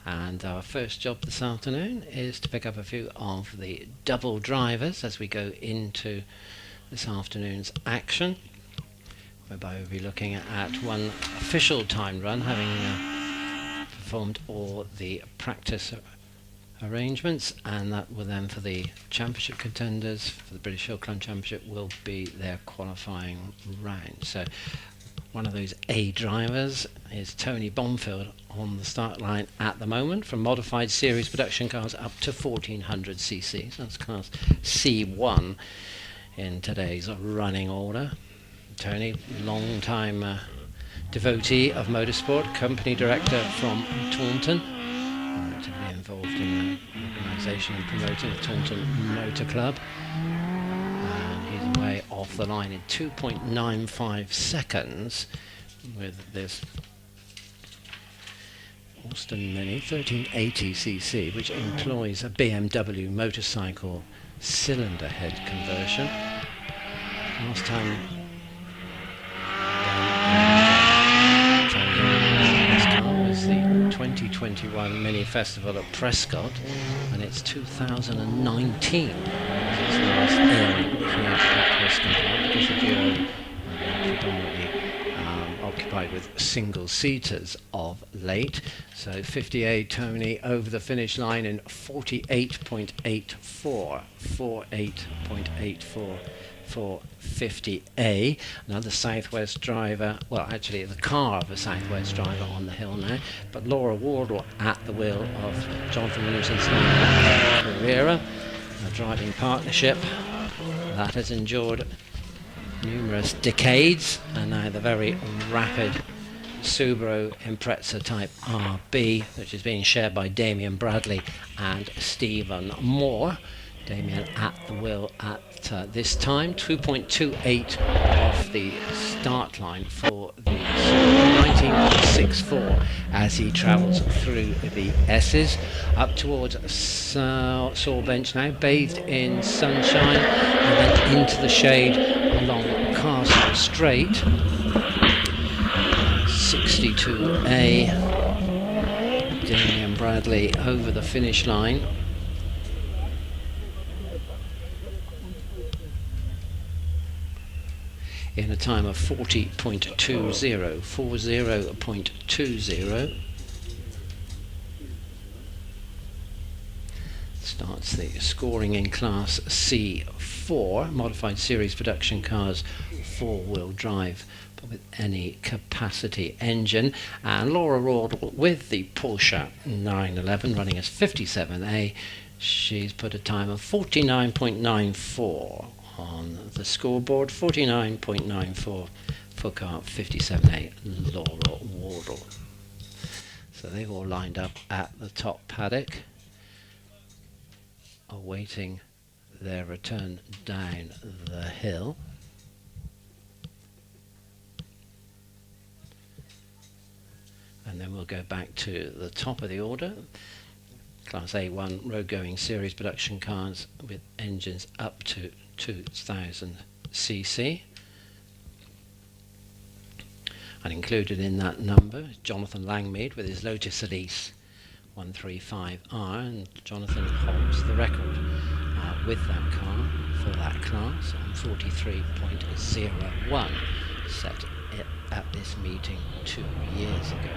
And our first job this afternoon is to pick up a few of the double drivers as we go into this afternoon's action, whereby we'll be looking at one official time run, having performed all the practice arrangements, and that will then, for the championship contenders for the British Hillclimb Championship, will be their qualifying round. So one of those A drivers is Tony Bonfield on the start line at the moment, from modified series production cars up to 1400cc. So that's class C1 in today's running order. Tony, long time devotee of motorsport, company director from Taunton, actively involved in the organisation and promoting the Taunton Motor Club. And he's away off the line in 2.95 seconds with this Austin Mini 1380cc, which employs a BMW motorcycle cylinder head conversion. Last time this car was the 2021 Mini Festival at Prescott, and it's 2019 its last airing here at Wiscombe Park, because the duo predominantly occupied with single seaters of late. So 58 Tony over the finish line in 48.84 for 50A. Another Southwest driver, well actually the car of a Southwest driver on the hill now, but Laura Wardle at the wheel of Jonathan Newton's Carrera, a driving partnership that has endured numerous decades, and now the very rapid Subaru Impreza Type RB, which is being shared by Damien Bradley and Stephen Moore. Damien at the wheel at this time, 2.28 off the start line for the 19.64 as he travels through the S's up towards Saw Bench now, bathed in sunshine, and then into the shade along Castle Straight. 62A, Damien Bradley over the finish line. In a time of 40.20. Starts the scoring in Class C4, modified series production cars, four-wheel drive, but with any capacity engine. And Laura Wardle with the Porsche 911 running as 57A. She's put a time of 49.94 on the scoreboard, 49.94 for car 57A, Laura Wardle. So they've all lined up at the top paddock, awaiting their return down the hill. And then we'll go back to the top of the order. Class A1 road-going series production cars with engines up to 2000cc. And included in that number is Jonathan Langmead with his Lotus Elise 135R, and Jonathan holds the record with that car for that class on 43.01, set at this meeting 2 years ago.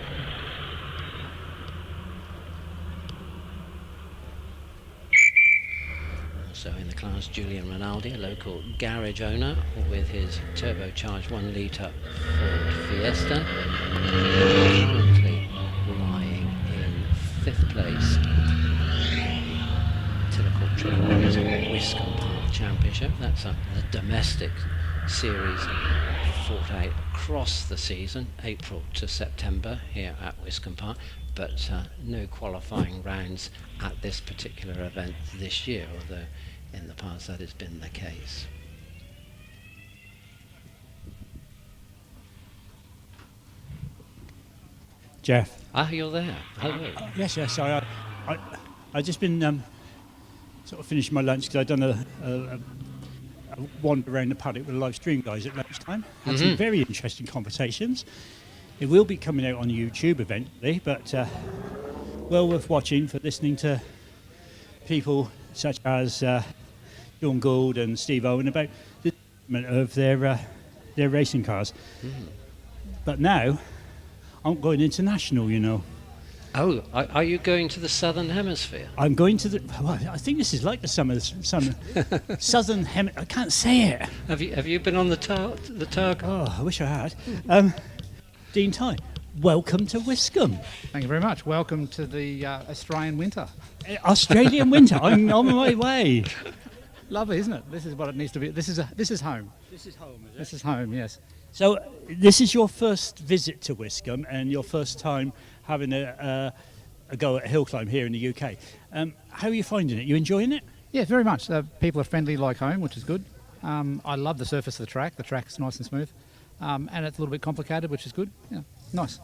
Also in the class, Julian Rinaldi, a local garage owner with his turbocharged 1 litre Ford Fiesta, currently lying in 5th place Tillicort Triple Wiscombe Park Championship. That's the domestic series fought out across the season, April to September here at Wiscombe Park, but no qualifying rounds at this particular event this year, although in the past that has been the case. Jeff. Ah, you're there. Hello. Yes. I just been sort of finished my lunch because I'd done a wandered around the paddock with the live stream guys at lunchtime. Had some very interesting conversations. It will be coming out on YouTube eventually, but well worth watching for listening to people such as John Gould and Steve Owen about the development of their racing cars. But now, I'm going international, you know. Oh, are you going to the Southern Hemisphere? I'm going to the. Well, I think this is like the Southern Hemisphere. I can't say it. Have you been on the Targa? Oh, I wish I had. Dean Ty, welcome to Wiscombe. Thank you very much. Welcome to the Australian winter. Australian winter. I'm on my way. Lovely, isn't it? This is what it needs to be. This is home. This is home, is it? This is home. Yes. So this is your first visit to Wiscombe and your first time having a go at a hill climb here in the UK. How are you finding it? You enjoying it? Yeah, very much. People are friendly like home, which is good. I love the surface of the track. The track's nice and smooth. And it's a little bit complicated, which is good. Yeah, nice.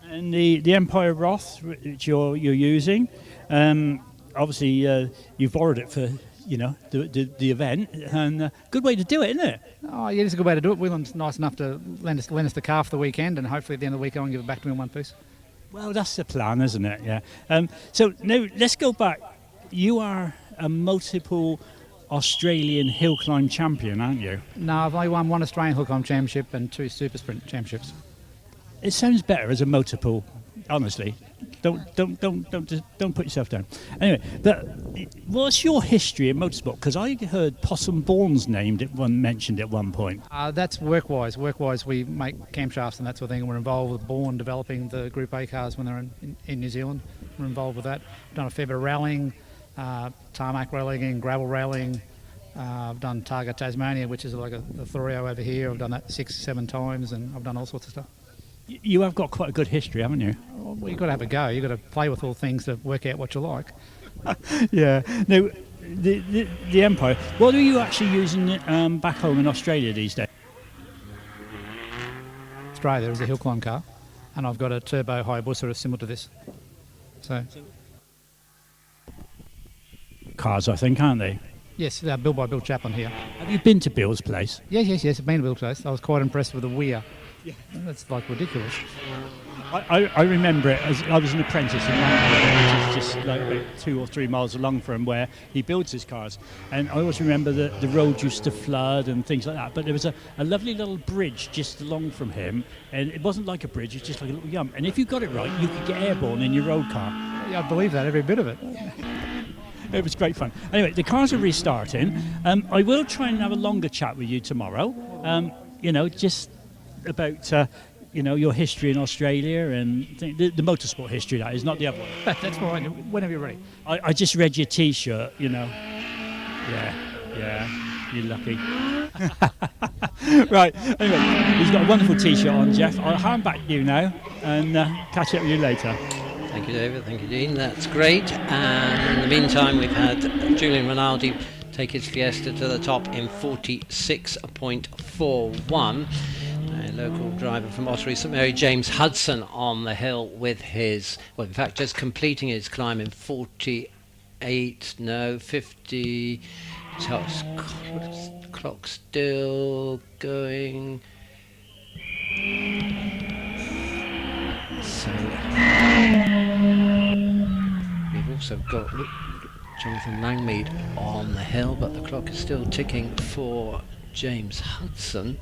And the Empire Roth, which you're using, obviously you've borrowed it for the event, and good way to do it, isn't it? Oh yeah, it's a good way to do it. Willem's nice enough to lend us the car for the weekend, and hopefully at the end of the week I can give it back to me in one piece. Well, that's the plan, isn't it? Yeah. So now let's go back. You are a multiple Australian hill climb champion, aren't you? No, I've only won one Australian Hill Climb Championship and 2 Super Sprint Championships. It sounds better as a multiple, honestly. Don't put yourself down. Anyway, but what's your history in motorsport? Because I heard Possum Bourne's name mentioned at one point. That's Workwise. Workwise, we make camshafts and that sort of thing. We're involved with Bourne developing the Group A cars when they're in New Zealand. We're involved with that. We've done a fair bit of rallying, tarmac rallying, gravel rallying. I've done Targa Tasmania, which is like a Thorio over here. I've done that 6-7 times, and I've done all sorts of stuff. You have got quite a good history, haven't you? Well, you've got to have a go. You've got to play with all things to work out what you like. Yeah. Now, the Empire, what are you actually using back home in Australia these days? Australia is a hill climb car, and I've got a turbo Hayabusa similar to this. So cars, I think, aren't they? Yes, built by Bill Chaplin here. Have you been to Bill's place? Yes, I've been to Bill's place. I was quite impressed with the weir. Yeah. That's like ridiculous. I remember it as I was an apprentice in Manchester, which is just like about 2 or 3 miles along from where he builds his cars. And I always remember that the road used to flood and things like that. But there was a lovely little bridge just along from him, and it wasn't like a bridge, it was just like a little yump. And if you got it right, you could get airborne in your road car. Yeah, I believe that, every bit of it. It was great fun. Anyway, the cars are restarting. I will try and have a longer chat with you tomorrow. Just about your history in Australia and the motorsport history, that is, not the other one. That's fine, whenever you're ready. I just read your T-shirt, Yeah, you're lucky. Right, anyway, he's got a wonderful T-shirt on, Jeff. I'll hand back to you now and catch up with you later. Thank you, David. Thank you, Dean. That's great. And in the meantime, we've had Julian Rinaldi take his Fiesta to the top in 46.41. A local driver from Ottery St Mary, James Hudson, on the hill with his, well, in fact, just completing his climb in 50. Clock still going. So we've also got Jonathan Langmead on the hill, but the clock is still ticking for James Hudson.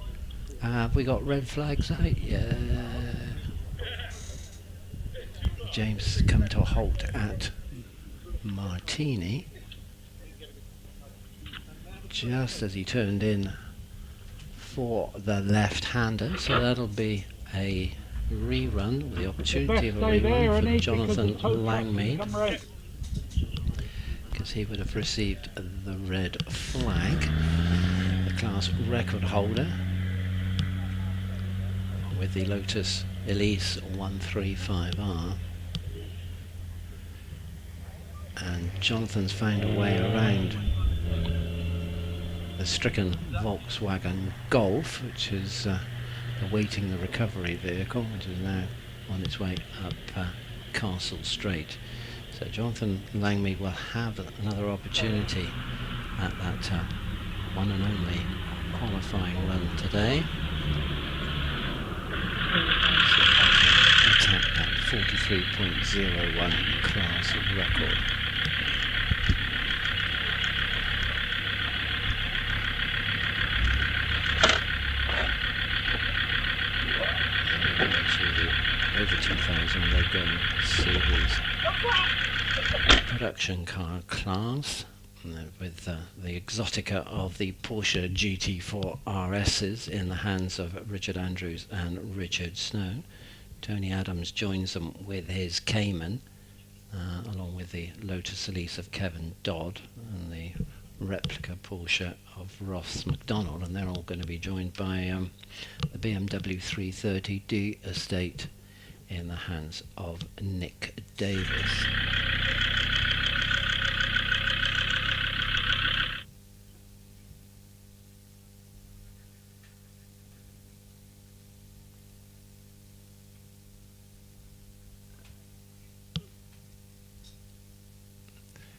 Have we got red flags out? Yeah. James come to a halt at Martini just as he turned in for the left-hander, so that'll be a rerun, the opportunity of a rerun for Jonathan Langmead, because he would have received the red flag. The class record holder with the Lotus Elise 135R, and Jonathan's found a way around the stricken Volkswagen Golf, which is awaiting the recovery vehicle, which is now on its way up Castle Straight. So Jonathan Langmead will have another opportunity at that one and only qualifying run today. Attack that 43.01 class record. Over 2000 Logan Series production car class, with the Exotica of the Porsche GT4 RSs in the hands of Richard Andrews and Richard Snow. Tony Adams joins them with his Cayman, along with the Lotus Elise of Kevin Dodd and the replica Porsche of Ross McDonald, and they're all going to be joined by the BMW 330D estate in the hands of Nick Davis.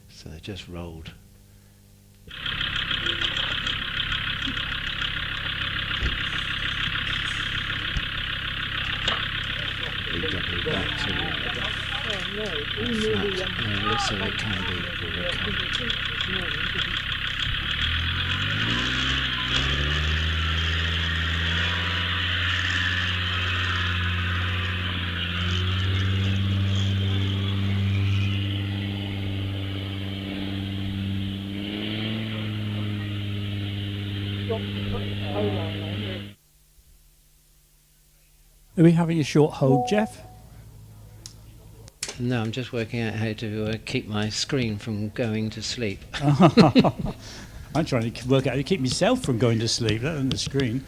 So they just rolled. BW back to a flat area so it can be recovered. Are we having a short hold, Jeff? No, I'm just working out how to keep my screen from going to sleep. I'm trying to work out how to keep myself from going to sleep, that on the screen.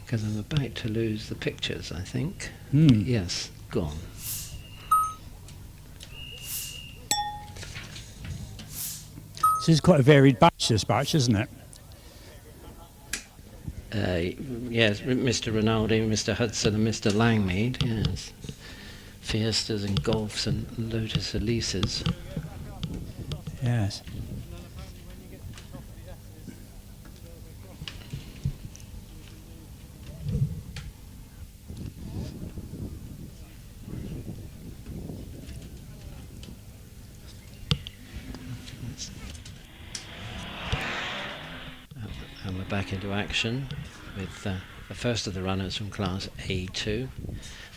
Because I'm about to lose the pictures, I think. Yes, gone. This is quite a varied batch, this batch, isn't it? Yes, Mr. Rinaldi, Mr. Hudson and Mr. Langmead, yes. Fiestas and Golfs and Lotus Elises. Yes. And we're back into action with the first of the runners from Class A2.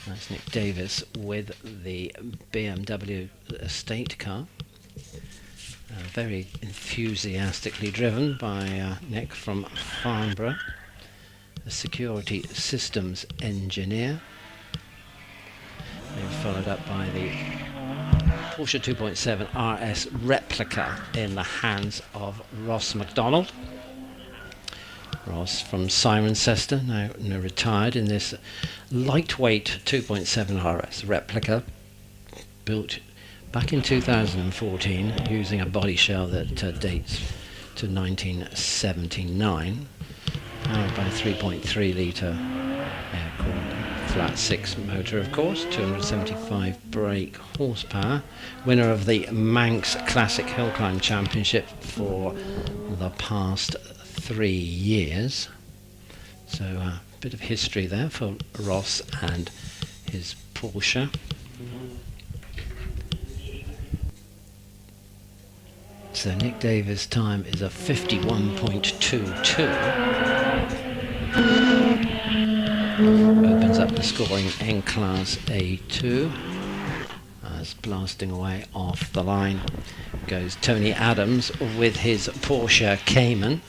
That's Nick Davis with the BMW estate car. Very enthusiastically driven by Nick from Farnborough, a security systems engineer. They're followed up by the Porsche 2.7 RS replica in the hands of Ross McDonald. Ross from Cirencester, now retired, in this lightweight 2.7 RS replica built back in 2014 using a body shell that dates to 1979, powered by a 3.3 litre air-cooled flat 6 motor, of course, 275 brake horsepower, winner of the Manx Classic Hillclimb Championship for the past 3 years. So a bit of history there for Ross and his Porsche. So Nick Davis' time is a 51.22. Opens up the scoring in Class A2. As blasting away off the line goes Tony Adams with his Porsche Cayman.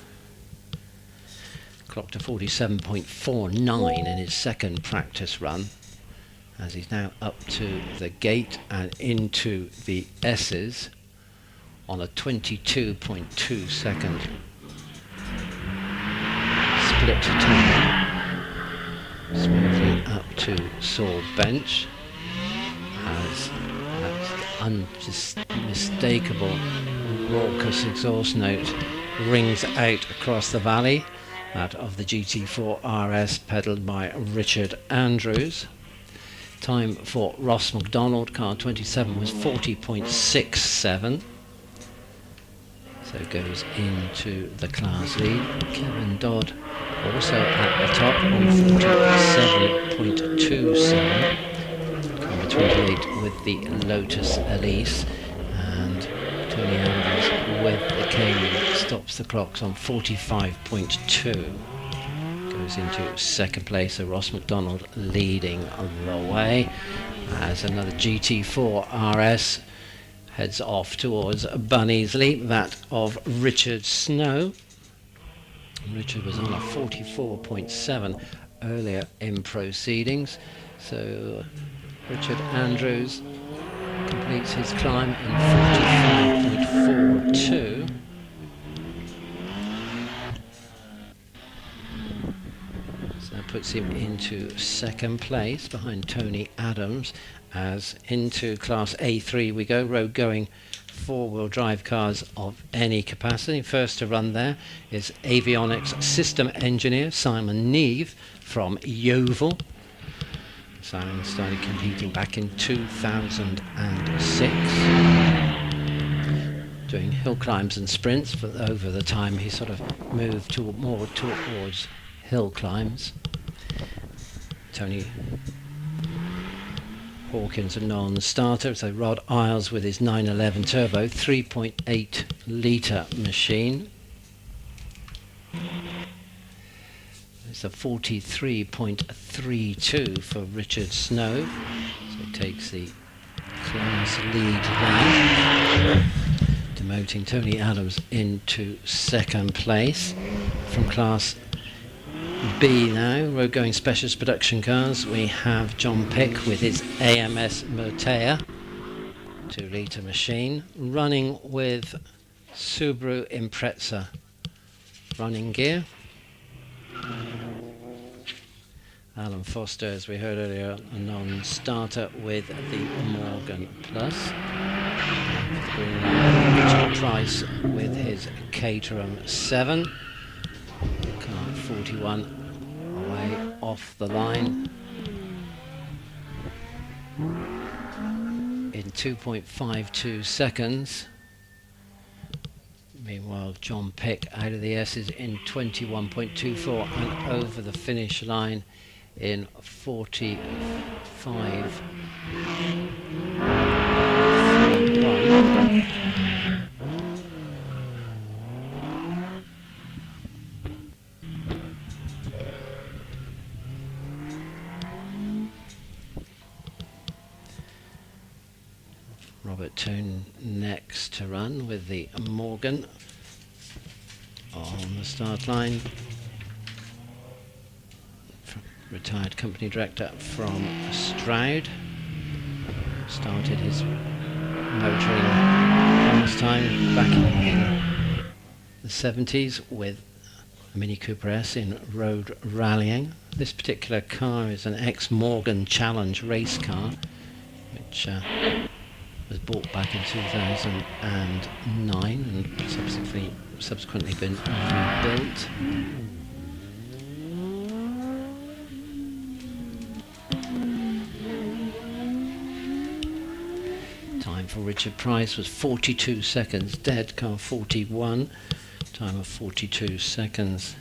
Clocked to 47.49 in his second practice run, as he's now up to the gate and into the S's on a 22.2 second split time. Smoothly up to Saul Bench as that unmistakable raucous exhaust note rings out across the valley. That of the GT4 RS pedalled by Richard Andrews. Time for Ross McDonald, car 27, was 40.67. So it goes into the class lead. Kevin Dodd also at the top on 47.27. Number 28 with the Lotus Elise. And Tony Andrews with the Cayman stops the clocks on 45.2. Goes into second place, so Ross McDonald leading the way as another GT4 RS heads off towards Bunny's Leap, that of Richard Snow. Richard was on a 44.7 earlier in proceedings, so Richard Andrews completes his climb in 45.42. So that puts him into second place behind Tony Adams. As into Class A3 we go, road going four-wheel drive cars of any capacity. First to run there is avionics system engineer Simon Neve from Yeovil. Simon started competing back in 2006, doing hill climbs and sprints, but over the time he sort of moved more towards hill climbs. Tony Hawkins, a non-starter, so Rod Isles with his 911 turbo, 3.8 litre machine. It's a 43.32 for Richard Snow, so he takes the class lead there, demoting Tony Adams into second place. From Class B now, road going specialist production cars, we have John Pick with his AMS Motea 2 litre machine, running with Subaru Impreza running gear. Alan Foster, as we heard earlier, a non-starter with the Morgan Plus. Richard Price with his Caterham 7. Car 41 away off the line in 2.52 seconds. Meanwhile, John Pick out of the S's in 21.24 and over the finish line in 45.31. Robert Toone next to run with the Morgan on the start line. Retired company director from Stroud. Started his motoring last time back in the 70s with a Mini Cooper S in road rallying. This particular car is an ex-Morgan Challenge race car, which was bought back in 2009 and subsequently been rebuilt. Time for Richard Price was 42 seconds, dead car 41, time of 42 seconds.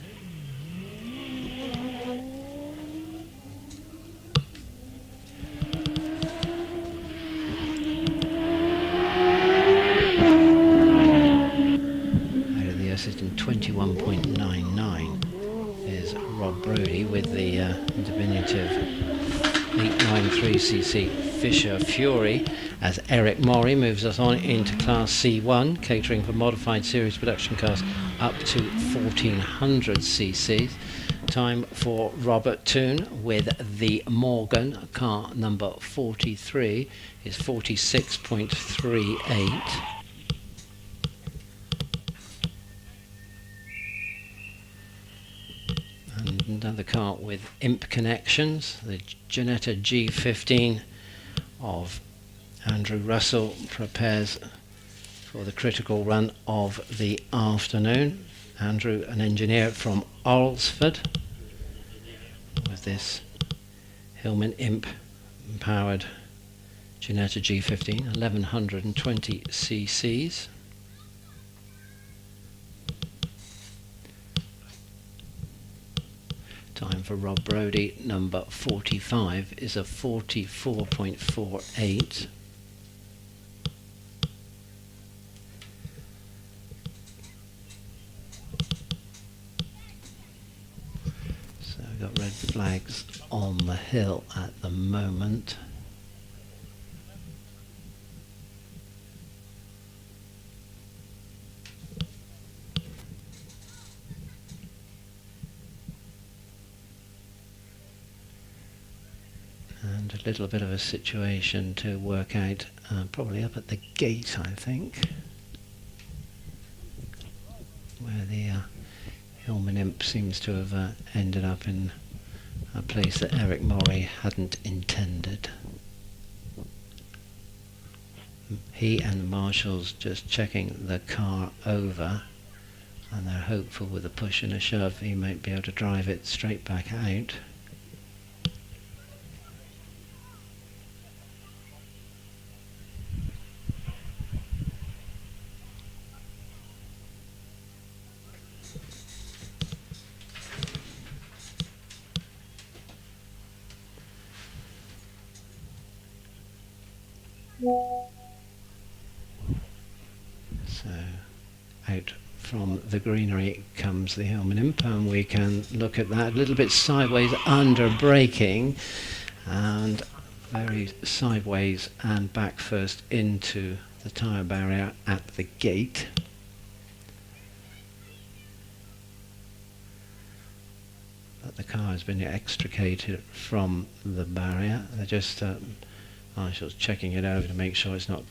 In 21.99 is Rob Brody with the diminutive 893cc Fisher Fury, as Eric Maury moves us on into Class C1, catering for modified series production cars up to 1400cc. Time for Robert Toone with the Morgan, car number 43, is 46.38. Another car with imp connections, the Ginetta G15 of Andrew Russell prepares for the critical run of the afternoon. Andrew, an engineer from Alresford, with this Hillman Imp powered Ginetta G15, 1120 cc's. Time for Rob Brodie, number 45, is a 44.48. So we've got red flags on the hill at the moment. And a little bit of a situation to work out, probably up at the gate, I think, where the Hillman Imp seems to have ended up in a place that Eric Murray hadn't intended. He and the marshals just checking the car over, and they're hopeful with a push and a shove he might be able to drive it straight back out. So out from the greenery comes the Hillman Imp, and we can look at that a little bit sideways under braking, and very sideways and back first into the tyre barrier at the gate. But the car has been extricated from the barrier. They're just marshals checking it over to make sure it's not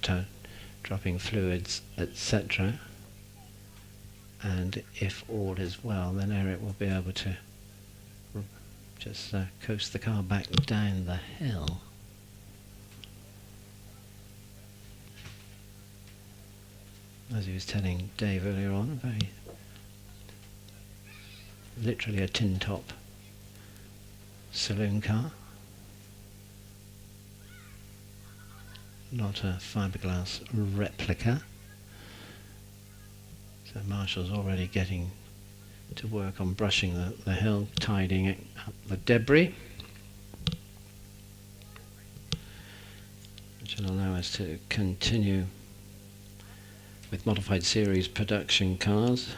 dropping fluids, etc. And if all is well, then Eric will be able to just coast the car back down the hill. As he was telling Dave earlier on, very literally a tin top saloon car. Not a fiberglass replica. So Marshall's already getting to work on brushing the hill, tidying it up the debris, which will allow us to continue with modified series production cars.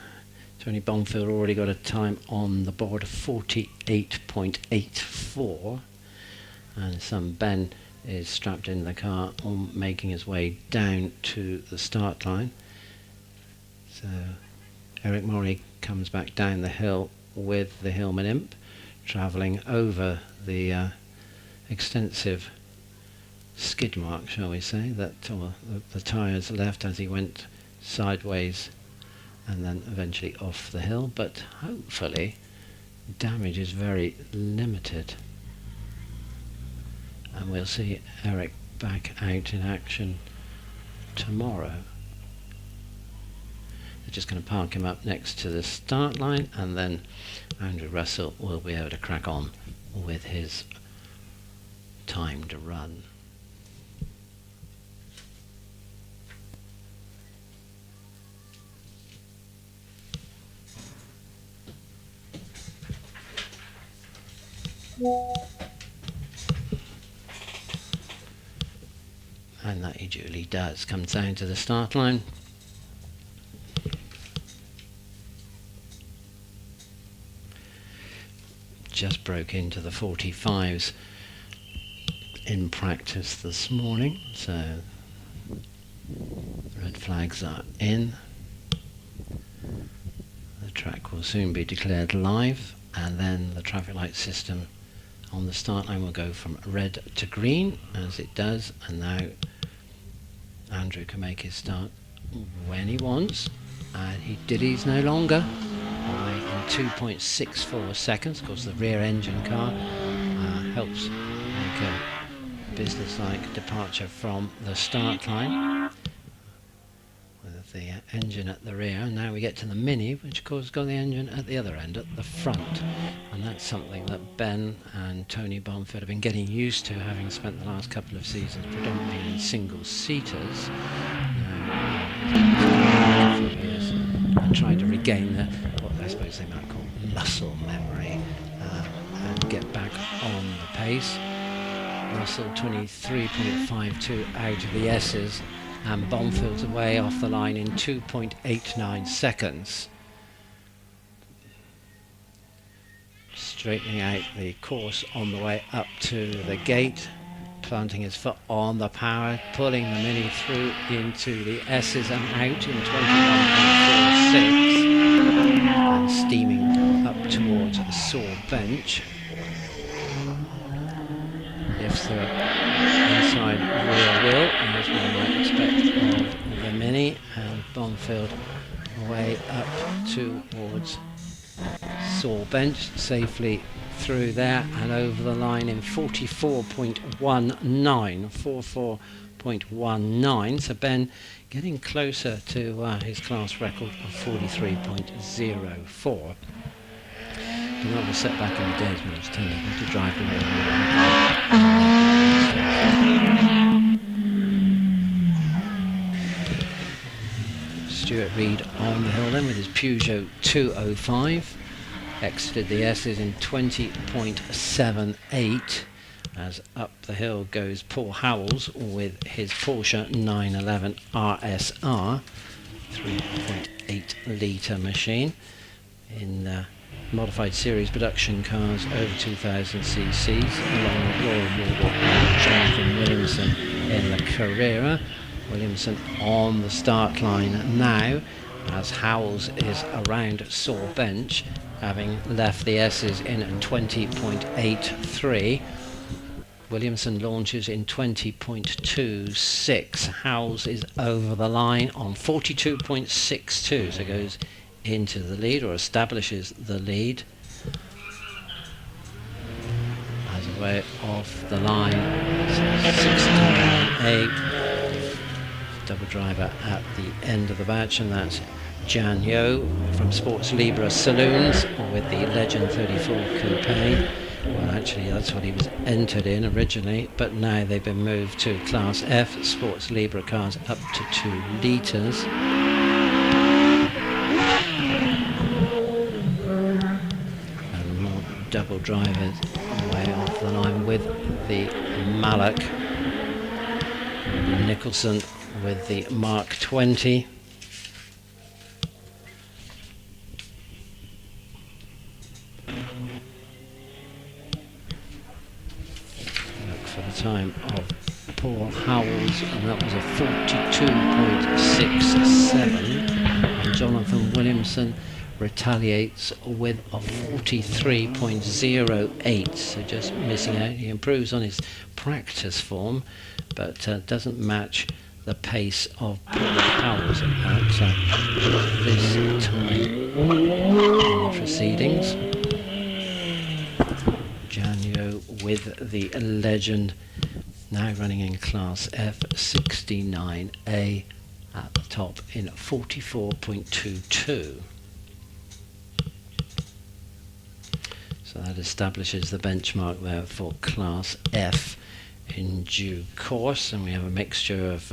Tony Bonfield already got a time on the board of 48.84, and son Ben is strapped in the car, making his way down to the start line. So Eric Murray comes back down the hill with the Hillman Imp, travelling over the extensive skid mark, shall we say, that the tyres left as he went sideways and then eventually off the hill, but hopefully damage is very limited. And we'll see Eric back out in action tomorrow. They're just going to park him up next to the start line, and then Andrew Russell will be able to crack on with his time to run. And that he duly does. Comes down to the start line. Just broke into the 45s in practice this morning, so red flags are in. The track will soon be declared live, and then the traffic light system on the start line will go from red to green, as it does, and now Andrew can make his start when he wants, and he's no longer away in 2.64 seconds. Of course, the rear engine car helps make a business-like departure from the start line with the engine at the rear. And now we get to the Mini, which of course has got the engine at the other end, at the front. And that's something that Ben and Tony Bomford have been getting used to, having spent the last couple of seasons predominantly in single-seaters. And trying to regain what I suppose they might call muscle memory and get back on the pace. Russell 23.52 out of the S's, and Bomfield's away off the line in 2.89 seconds. Straightening out the course on the way up to the gate, planting his foot on the power, pulling the Mini through into the S's and out in 21.46, and steaming up towards the Saw Bench. Lifts the inside rear wheel, as one might expect of the Mini, and Bomfield away up towards Saw Bench, safely through there and over the line in 44.19. So Ben getting closer to his class record of 43.04. Another setback in the days when he was tending to drive the wheel. Stuart Reid on the hill then with his Peugeot 205. Exited the S's in 20.78. As up the hill goes Paul Howells with his Porsche 911 RSR, 3.8 litre machine in modified series production cars over 2,000 cc's, along with Laura Wardle and Jonathan Williamson in the Carrera. Williamson on the start line now, as Howells is around Saw Bench, having left the S's in 20.83. Williamson launches in 20.26. Howells is over the line on 42.62, so goes into the lead, or establishes the lead. As away off the line, 16.8. Double driver at the end of the batch, and that's Jan Yo from Sports Libra Saloons with the Legend 34 Coupe. Well, actually that's what he was entered in originally, but now they've been moved to Class F, Sports Libra cars up to 2 litres. And more double drivers way off the line with the Malak. Nicholson with the Mark 20. Look for the time of Paul Howells, and that was a 42.67. And Jonathan Williamson retaliates with a 43.08, so just missing out. He improves on his practice form, but doesn't match the pace of Paul Howells at this time in the proceedings. Janio with the Legend, now running in Class F, 69A at the top in 44.22. So that establishes the benchmark there for Class F in due course, and we have a mixture of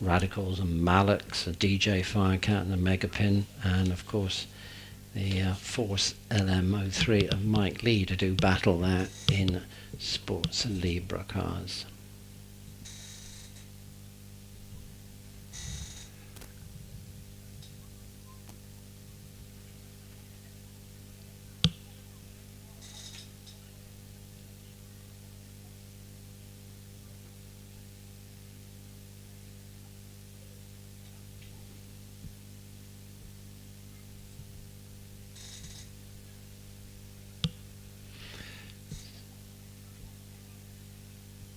Radicals and Malaks, a DJ Firecat and a Megapin, and of course the Force LM03 of Mike Lee to do battle there in Sports Libra cars.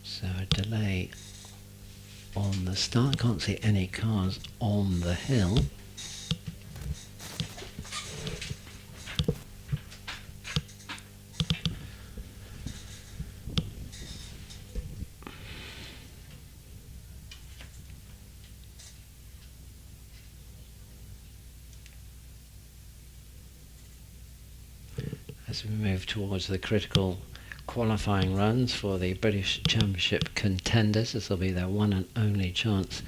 So a delay on the start. Can't see any cars on the hill. as we move towards the critical qualifying runs for the British Championship contenders. This will be their one and only chance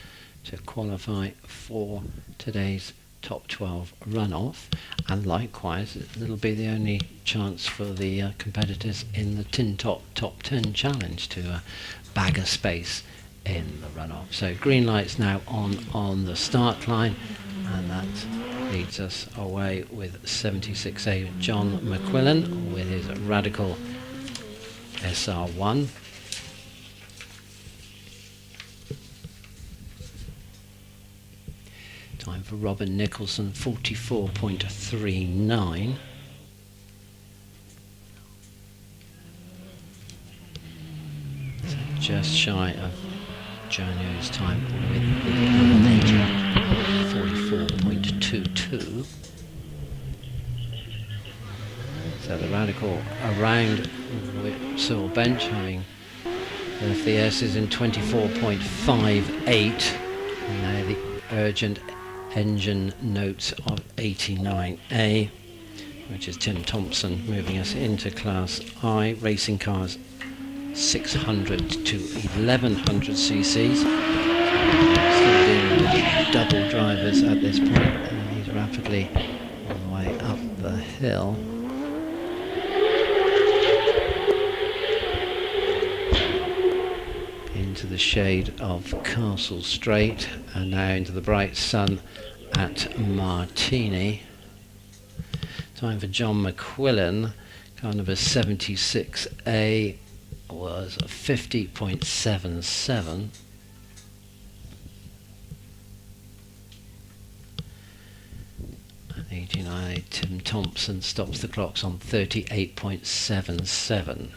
to qualify for today's top 12 runoff, and likewise it'll be the only chance for the competitors in the Tin Top Top 10 Challenge to bag a space in the runoff. So green lights now on the start line, and that leads us away with 76A John McQuillan with his Radical SR1. Time for Robin Nicholson, 44.39. So just shy of Janio's time with the 44.22. So the Radical around Saul Bench, having left the S's in 24.58. And now the urgent engine notes of 89A, which is Tim Thompson, moving us into Class I, racing cars 600 to 1100 cc's. Still dealing with double drivers at this point, and he's rapidly on the way up the hill. Into the shade of Castle Straight, and now into the bright sun at Martini. Time for John McQuillan, car number 76A was 50.77. And 89 Tim Thompson stops the clocks on 38.77.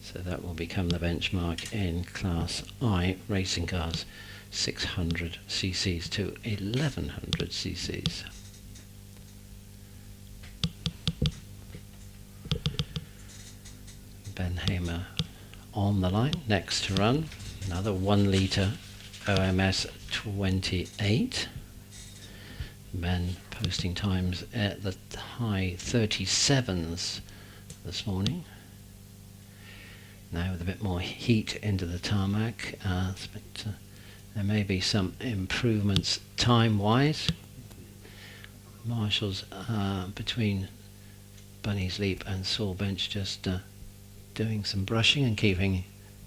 So that will become the benchmark in Class I racing cars, 600 cc's to 1100 cc's. Ben Hamer on the line, next to run, another 1 litre OMS 28. Ben posting times at the high 37s this morning. Now with a bit more heat into the tarmac, there may be some improvements time-wise. Marshall's between Bunny's Leap and Saul Bench just doing some brushing and keeping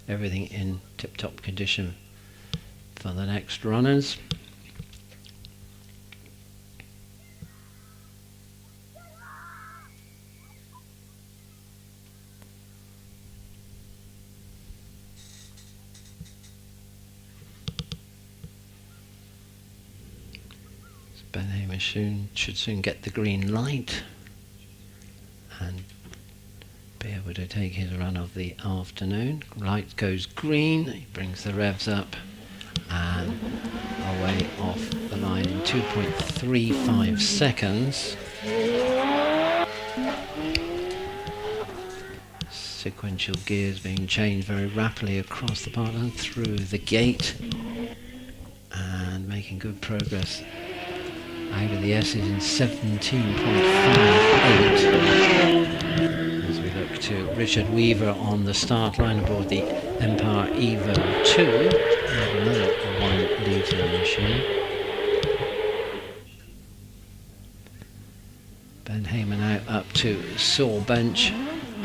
everything in tip-top condition for the next runners. Ben Hamer should soon get the green light and be able to take his run of the afternoon. Light goes green, he brings the revs up and away off the line in 2.35 seconds. Sequential gears being changed very rapidly across the parkland through the gate, and making good progress out of the S's in 17.58. As we look to Richard Weaver on the start line aboard the Empire Evo 2, another 1 litre machine. Ben Hamer now up to Saul Bench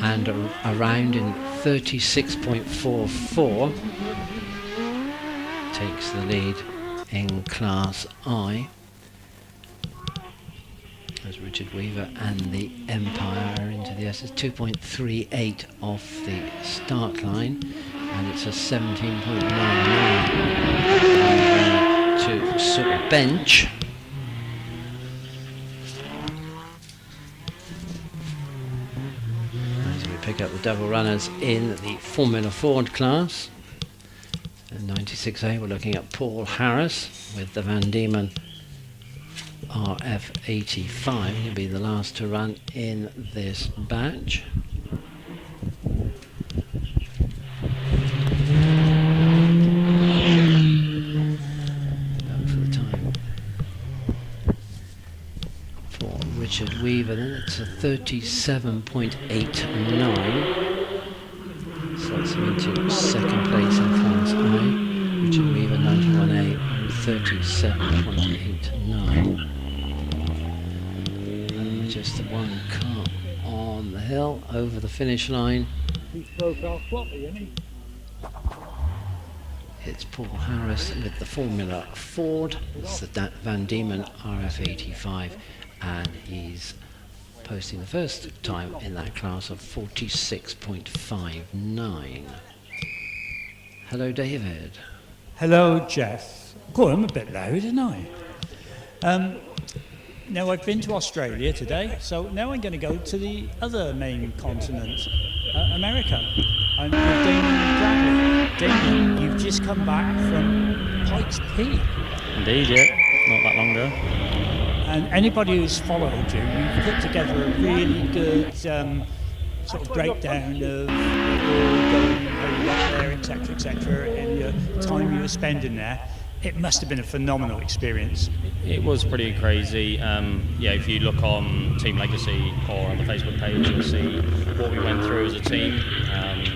and around in 36.44. Takes the lead in Class I, as Richard Weaver and the Empire are into the S's. 2.38 off the start line, and it's a 17.99 to Saul Bench. As we pick up the double runners in the Formula Ford class. In 96A we're looking at Paul Harris with the Van Diemen RF85. He'll be the last to run in this batch. For the time for Richard Weaver then. It's a 37.89. Slots him into second place in Class I. Richard Weaver, 91A, on 37.89. And just the one car on the hill over the finish line. It's Paul Harris with the Formula Ford. It's the Van Diemen RF85, and he's posting the first time in that class of 46.59. Hello, David. Hello, Jeff. God, I'm a bit loud, isn't I? Now, I've been to Australia today, so now I'm going to go to the other main continent, America. I'm with Damien Bradley. Damien, you've just come back from Pikes Peak. Indeed, yeah. Not that long ago. And anybody who's followed you, you've put together a really good sort of breakdown of going, how you got there, etc., and your time you were spending there. It must have been a phenomenal experience. It was pretty crazy. If you look on Team Legacy or on the Facebook page, you'll see what we went through as a team.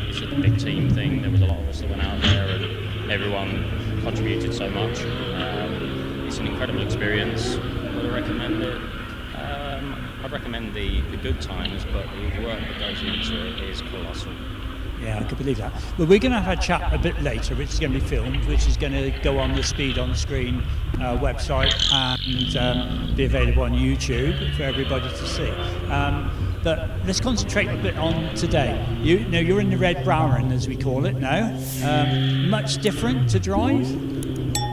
It's a big team thing. There was a lot of us that went out there, and everyone contributed so much. It's an incredible experience. Would I recommend it? I'd recommend the good times, but the work that goes into it is colossal. Yeah, I could believe that. Well, we're going to have a chat a bit later, which is going to be filmed, which is going to go on the Speed on Screen website and be available on YouTube for everybody to see. But let's concentrate a bit on today. You're in the Red Baron, as we call it now. Much different to drive?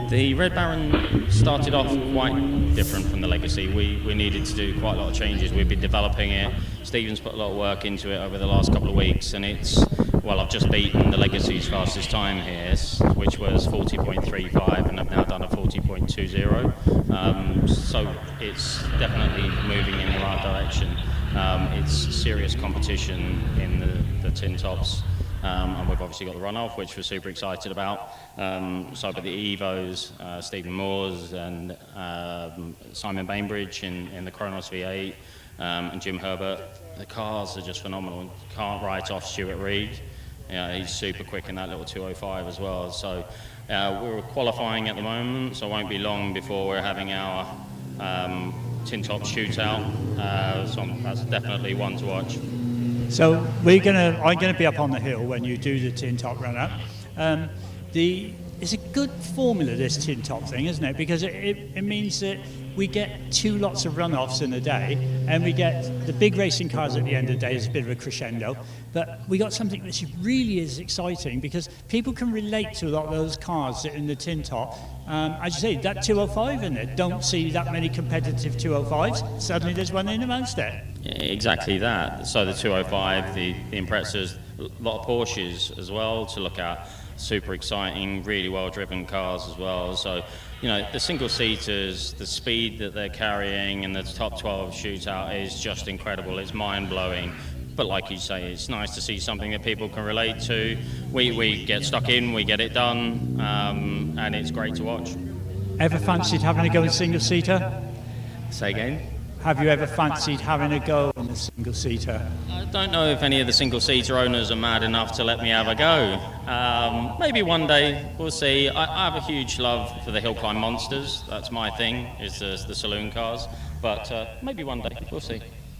The Red Baron started off quite different from the Legacy. We needed to do quite a lot of changes. We've been developing it. Stephen's put a lot of work into it over the last couple of weeks, and I've just beaten the Legacy's fastest time here, which was 40.35, and I've now done a 40.20. So it's definitely moving in the right direction. It's serious competition in the tin tops. And we've obviously got the runoff, which we're super excited about. But the Evos, Stephen Moores and Simon Bainbridge in the Kronos V8 and Jim Herbert. The cars are just phenomenal. You can't write off Stuart Reed. He's super quick in that little 205 as well. So we're qualifying at the moment, so it won't be long before we're having our tin top shootout. So that's definitely one to watch. So I'm going to be up on the hill when you do the tin top run up. It's a good formula, this tin top thing, isn't it? Because it means that we get two lots of runoffs in a day, and we get the big racing cars at the end of the day as a bit of a crescendo. But we got something which really is exciting because people can relate to a lot of those cars that are in the tin top. As you say, that 205 in it, don't see that many competitive 205s. Suddenly there's one in amongst it. Exactly that. So the 205, the Imprezas, a lot of Porsches as well to look at. Super exciting, really well-driven cars as well. So, the single-seaters, the speed that they're carrying in the top 12 shootout is just incredible. It's mind-blowing. But like you say, it's nice to see something that people can relate to. We get stuck in, we get it done, and it's great to watch. Ever fancied having a go in single-seater? Say again? Have you ever fancied having a go in a single-seater? I don't know if any of the single-seater owners are mad enough to let me have a go. Maybe one day, we'll see. I have a huge love for the Hillclimb Monsters. That's my thing, is the saloon cars. But maybe one day, we'll see.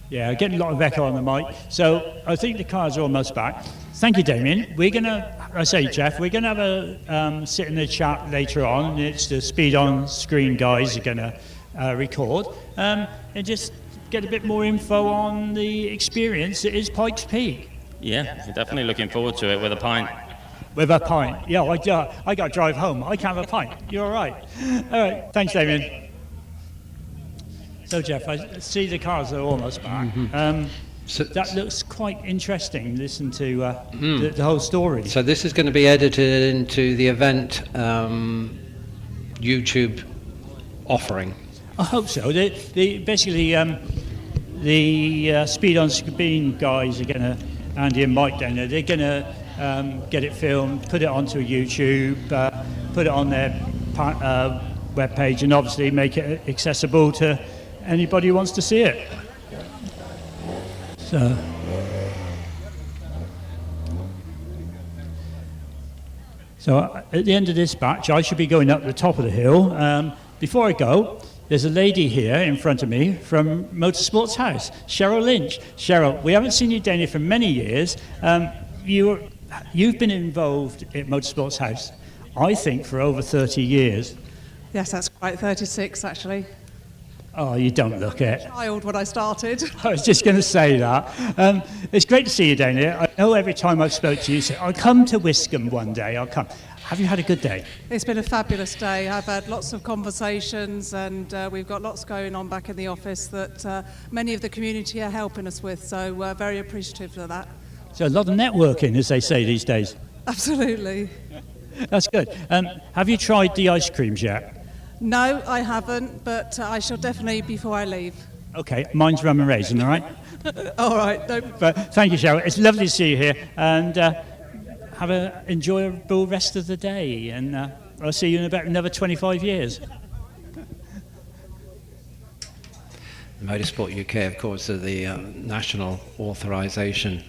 Yeah, getting a lot of echo on the mic. So I think the cars are almost back. Thank you, Damien. We're going to, Jeff, we're going to have a sit in the chat later on. And it's the Speed on Screen guys are going to record. And just get a bit more info on the experience that is Pikes Peak. Yeah, definitely looking forward to it with a pint. With a pint. Yeah, I got to drive home. I can't have a pint. You're all right. All right. Thanks, Damien. So, Jeff, I see the cars are almost back. So that looks quite interesting. Listen to the whole story. So this is going to be edited into the event YouTube offering. I hope so. Basically, the Speed on Screen guys are going to, Andy and Mike down there, they're going to get it filmed, put it onto YouTube, put it on their webpage, and obviously make it accessible to anybody who wants to see it. So at the end of this batch, I should be going up the top of the hill. Before I go, there's a lady here in front of me from Motorsports House, Cheryl Lynch. Cheryl, we haven't seen you down here for many years. You've been involved at Motorsports House, I think, for over 30 years. Yes, that's right, 36 actually. Oh, you don't look it. Child when I started. I was just going to say that. It's great to see you down here. I know every time I've spoke to you, you say, I'll come to Wiscombe one day, I'll come. Have you had a good day? It's been a fabulous day. I've had lots of conversations and we've got lots going on back in the office that many of the community are helping us with, so we're very appreciative of that. So a lot of networking, as they say these days. Absolutely. That's good. Have you tried the ice creams yet? No, I haven't, but I shall definitely before I leave. Okay, mine's rum and raisin, all right? All right. No. But thank you, Cheryl. It's lovely to see you here, and have an enjoyable rest of the day, and I'll see you in about another 25 years. Motorsport UK, of course, are the national authorisation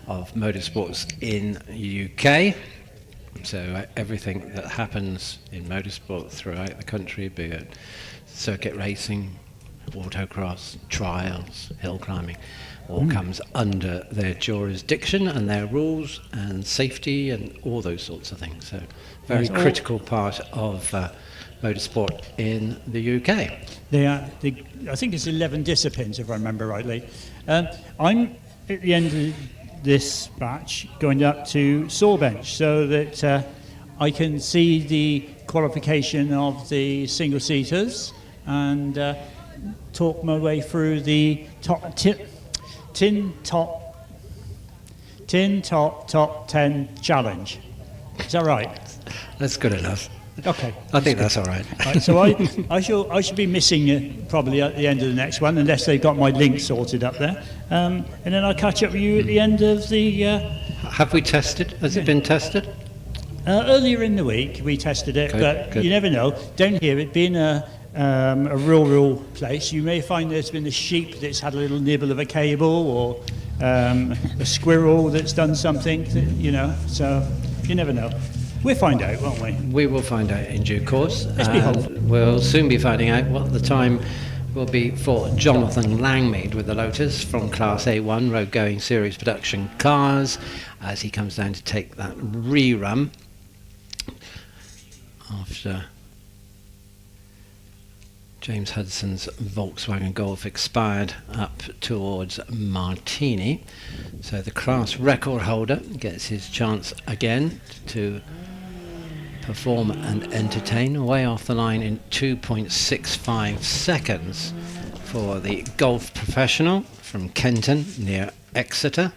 of motorsports in UK. So everything that happens in motorsport throughout the country, be it circuit racing, autocross, trials, hill climbing, all comes under their jurisdiction and their rules and safety and all those sorts of things. So very critical part of motorsport in the UK. I think it's 11 disciplines, if I remember rightly. I'm at the end of this batch going up to Sawbench so that I can see the qualification of the single-seaters and talk my way through the tin top 10 challenge. Is that right? That's good enough. Okay. I think that's all right. Right, so I should be missing it probably at the end of the next one, unless they've got my link sorted up there. And then I'll catch up with you at the end of the... Have we tested? Has it been tested? Earlier in the week we tested it, but good. You never know. Down here, it being a rural place, you may find there's been a sheep that's had a little nibble of a cable, or a squirrel that's done something, so you never know. We'll find out, won't we? We will find out in due course. Let's be hopeful. We'll soon be finding out what the time will be for Jonathan Langmead with the Lotus from Class A1 Road Going Series production cars as he comes down to take that rerun after James Hudson's Volkswagen Golf expired up towards Martini. So the class record holder gets his chance again to perform and entertain, way off the line in 2.65 seconds for the golf professional from Kenton near Exeter.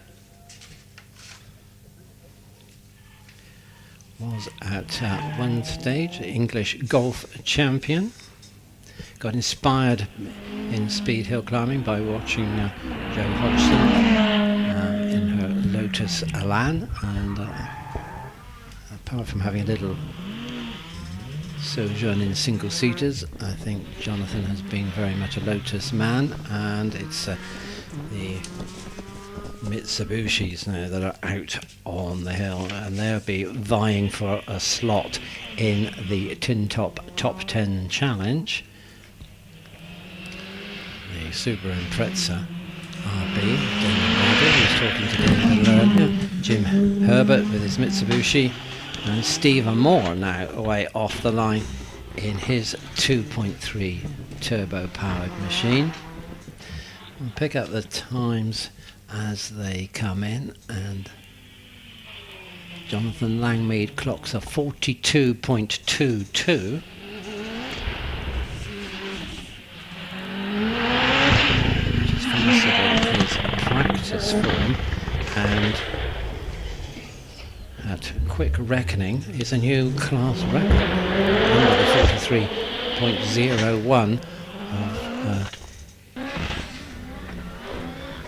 Was at one stage the English golf champion. Got inspired in speed hill climbing by watching Jo Hodgson in her Lotus Elan, and apart from having a little sojourn in single-seaters, I think Jonathan has been very much a Lotus man, and it's the Mitsubishis now that are out on the hill, and they'll be vying for a slot in the Tin Top Top 10 Challenge. The Subaru Impreza RB, Damon Ryder, who's talking to Damon earlier, Jim Herbert with his Mitsubishi, and Stephen Moore now away off the line in his 2.3 turbo powered machine. We'll pick up the times as they come in, and Jonathan Langmead clocks a 42.22. His practice form, and at quick reckoning is a new class record under the 43.01 of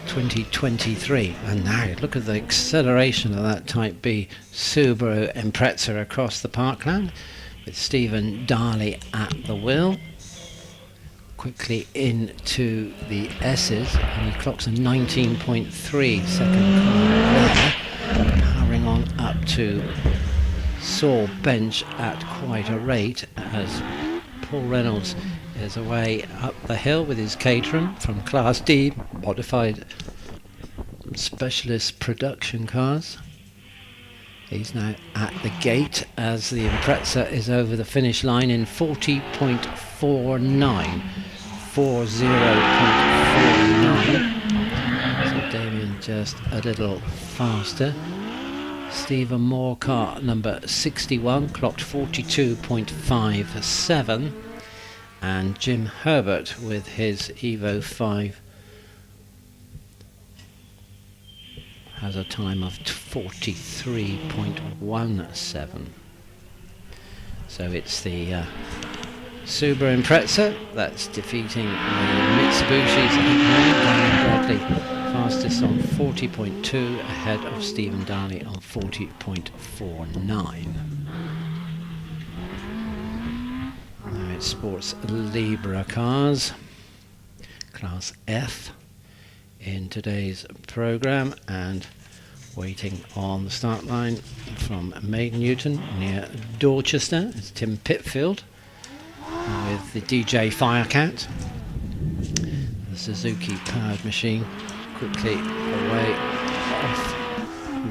2023. And now look at the acceleration of that Type B Subaru Impreza across the parkland with Stephen Darley at the wheel. quickly into the S's, and he clocks a 19.3 second car there, powering on up to Saw Bench at quite a rate as Paul Reynolds is away up the hill with his Caterham from Class D modified specialist production cars. He's now at the gate as the Impreza is over the finish line in 40.49. 40.49. So Damien just a little faster. Stephen Moore, car number 61, clocked 42.57. And Jim Herbert with his Evo 5 has a time of 43.17. So it's the Subaru Impreza that's defeating the Mitsubishis at the moment. Daniel Bradley fastest on 40.2, ahead of Stephen Darley on 40.49. Now it's Sports Libra cars, Class F in today's programme, and waiting on the start line from Maiden Newton near Dorchester is Tim Pitfield with the DJ Firecat. The Suzuki powered machine quickly away off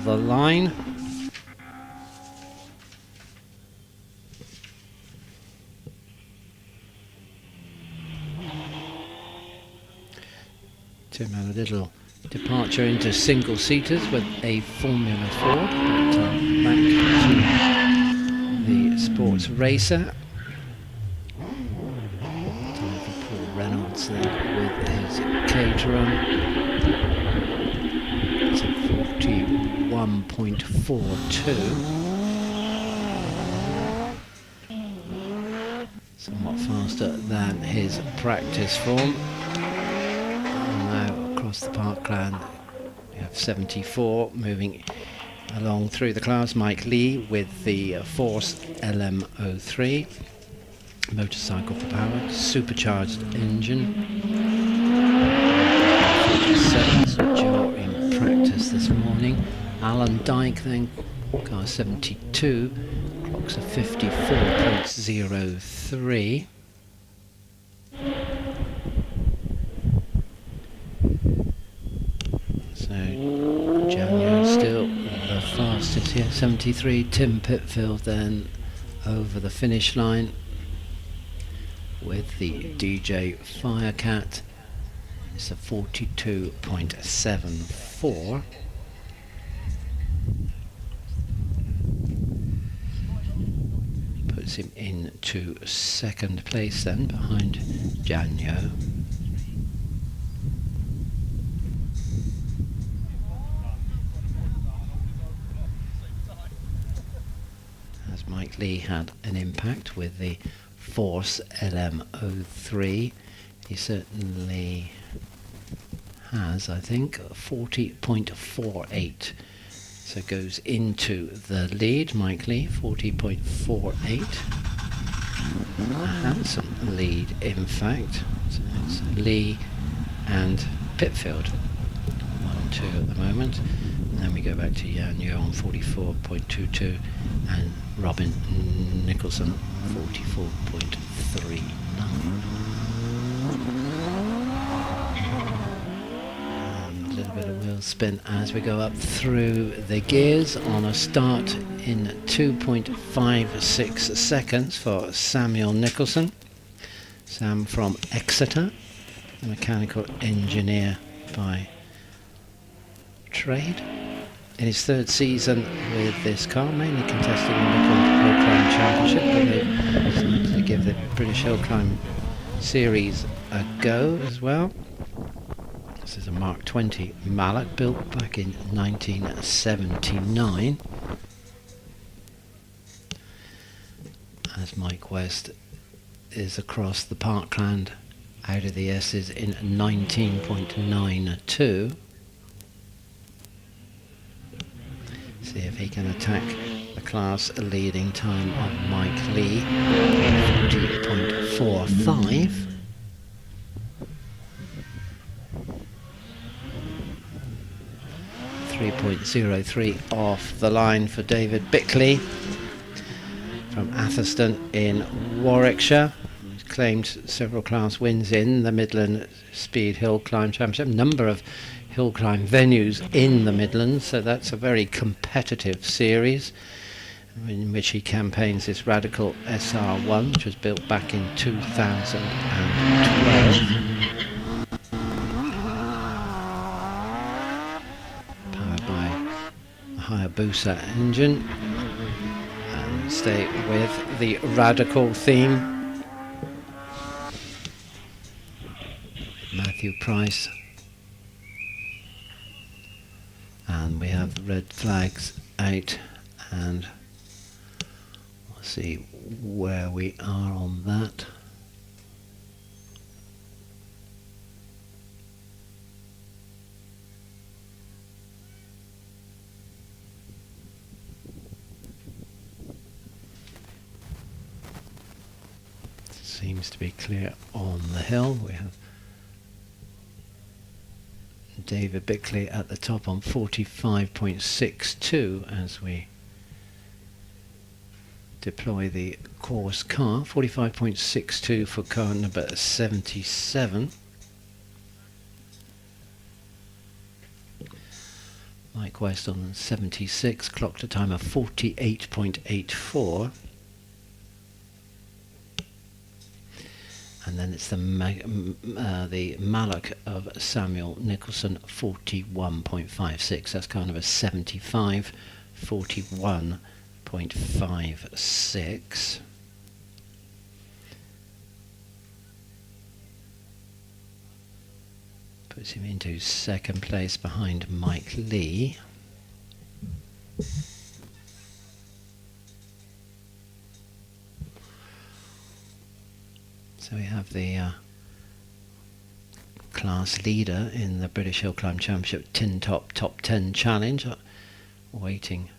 the line. Tim had a little departure into single-seaters with a Formula Ford, but back to the sports racer. Time for Paul Reynolds then with his Caterham. It's at 41.42. Somewhat faster than his practice form. Across the parkland we have 74 moving along through the class. Mike Lee with the Force LM03 motorcycle powered supercharged engine. 47's Joe in practice this morning. Alan Dyke then, car 72, clocks a 54.03. Janio still the fastest here, 73. Tim Pitfield then over the finish line with the DJ Firecat. It's a 42.74. Puts him into second place then behind Janio. Mike Lee had an impact with the Force LM03. He certainly has, I think, 40.48. So goes into the lead, Mike Lee, 40.48. A handsome lead, in fact. So it's Lee and Pitfield, 1-2 at the moment. And then we go back to Janio on 44.22 and Robin Nicholson 44.39. And a little bit of wheel spin as we go up through the gears on a start in 2.56 seconds for Samuel Nicholson. Sam from Exeter, a mechanical engineer by trade. In his third season with this car, mainly contesting the Wiscombe Hillclimb Championship, but they decided to give the British Hillclimb Series a go as well. This is a Mark 20 Mallet built back in 1979. As Mike West is across the parkland out of the S's in 19.92. See if he can attack the class leading time of Mike Lee, 40.45. 3.03 off the line for David Bickley from Atherstone in Warwickshire. He's claimed several class wins in the Midland Speed Hill Climb Championship, number of hill climb venues in the Midlands, so that's a very competitive series in which he campaigns this Radical SR1, which was built back in 2012. Powered by a Hayabusa engine. And stay with the Radical theme. Matthew Price. And we have the red flags out, and we'll see where we are on that. Seems to be clear on the hill. We have David Bickley at the top on 45.62 as we deploy the course car. 45.62 for car number 77. Mike West on 76, clocked a time of 48.84. And then it's the Mallock of Samuel Nicholson, 41.56. That's kind of a 75, 41.56. Puts him into second place behind Mike Lee. So we have the class leader in the British Hillclimb Championship Tin Top Top 10 Challenge, waiting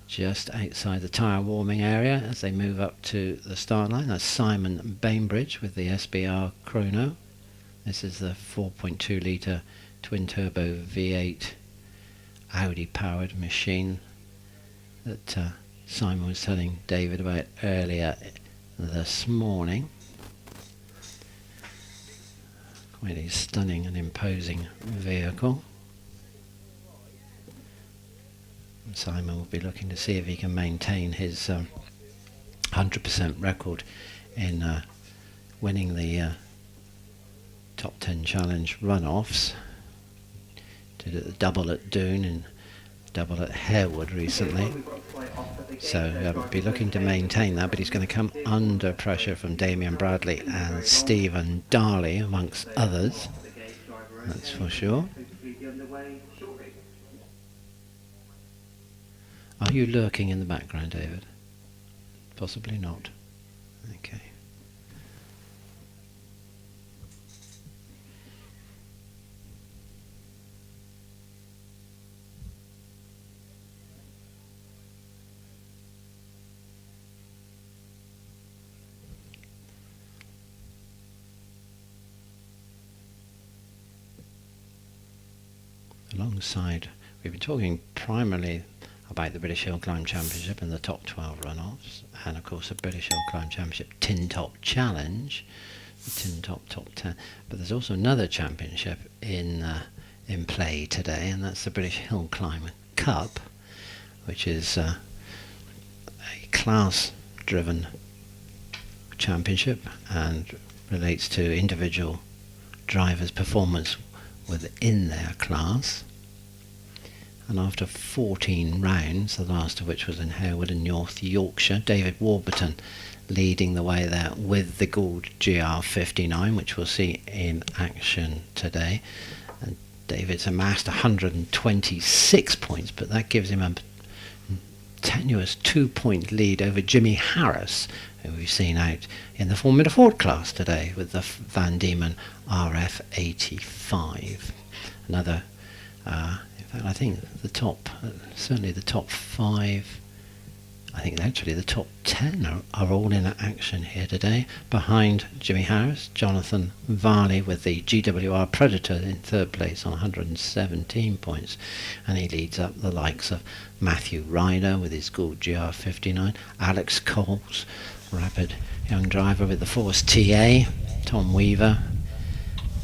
just outside the tyre warming area as they move up to the start line. That's Simon Bainbridge with the SBR Chrono. This is the 4.2 litre twin turbo V8 Audi powered machine that Simon was telling David about earlier this morning. Quite a stunning and imposing vehicle. And Simon will be looking to see if he can maintain his 100% record in winning the top 10 challenge runoffs. Did it double at Doon and double at Harewood recently. So be looking to maintain that, but he's going to come under pressure from Damien Bradley and Stephen Darley, amongst others. That's for sure. Are you lurking in the background, David? Possibly not. Okay. Alongside, we've been talking primarily about the British Hillclimb Championship and the top 12 runoffs, and of course the British Hillclimb Championship Tin Top Challenge, the Tin Top Top 10. But there's also another championship in play today, and that's the British Hillclimb Cup, which is a class-driven championship and relates to individual drivers' performance within their class. And after 14 rounds, the last of which was in Harewood and North Yorkshire, David Warburton leading the way there with the Gould GR59, which we'll see in action today. And David's amassed 126 points, but that gives him a tenuous 2-point lead over Jimmy Harris, who we've seen out in the Formula Ford class today with the Van Diemen RF85. Another, in fact, I think the top, certainly the top 5 I think actually the top 10 are all in action here today. Behind Jimmy Harris, Jonathan Varley with the GWR Predator in third place on 117 points, and he leads up the likes of Matthew Ryder with his Gould GR59, Alex Coles, rapid young driver with the Force TA, Tom Weaver,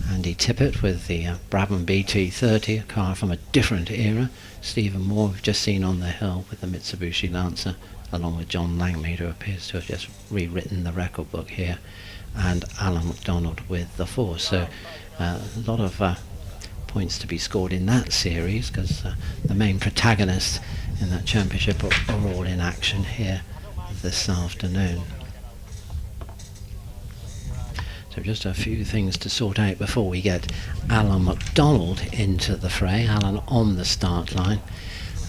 Andy Tippett with the Brabham BT30, a car from a different era, Stephen Moore we've just seen on the hill with the Mitsubishi Lancer, along with John Langmead, who appears to have just rewritten the record book here, and Alan MacDonald with the Force. So a lot of points to be scored in that series, because the main protagonists in that championship are all in action here this afternoon. So just a few things to sort out before we get Alan MacDonald into the fray. Alan on the start line.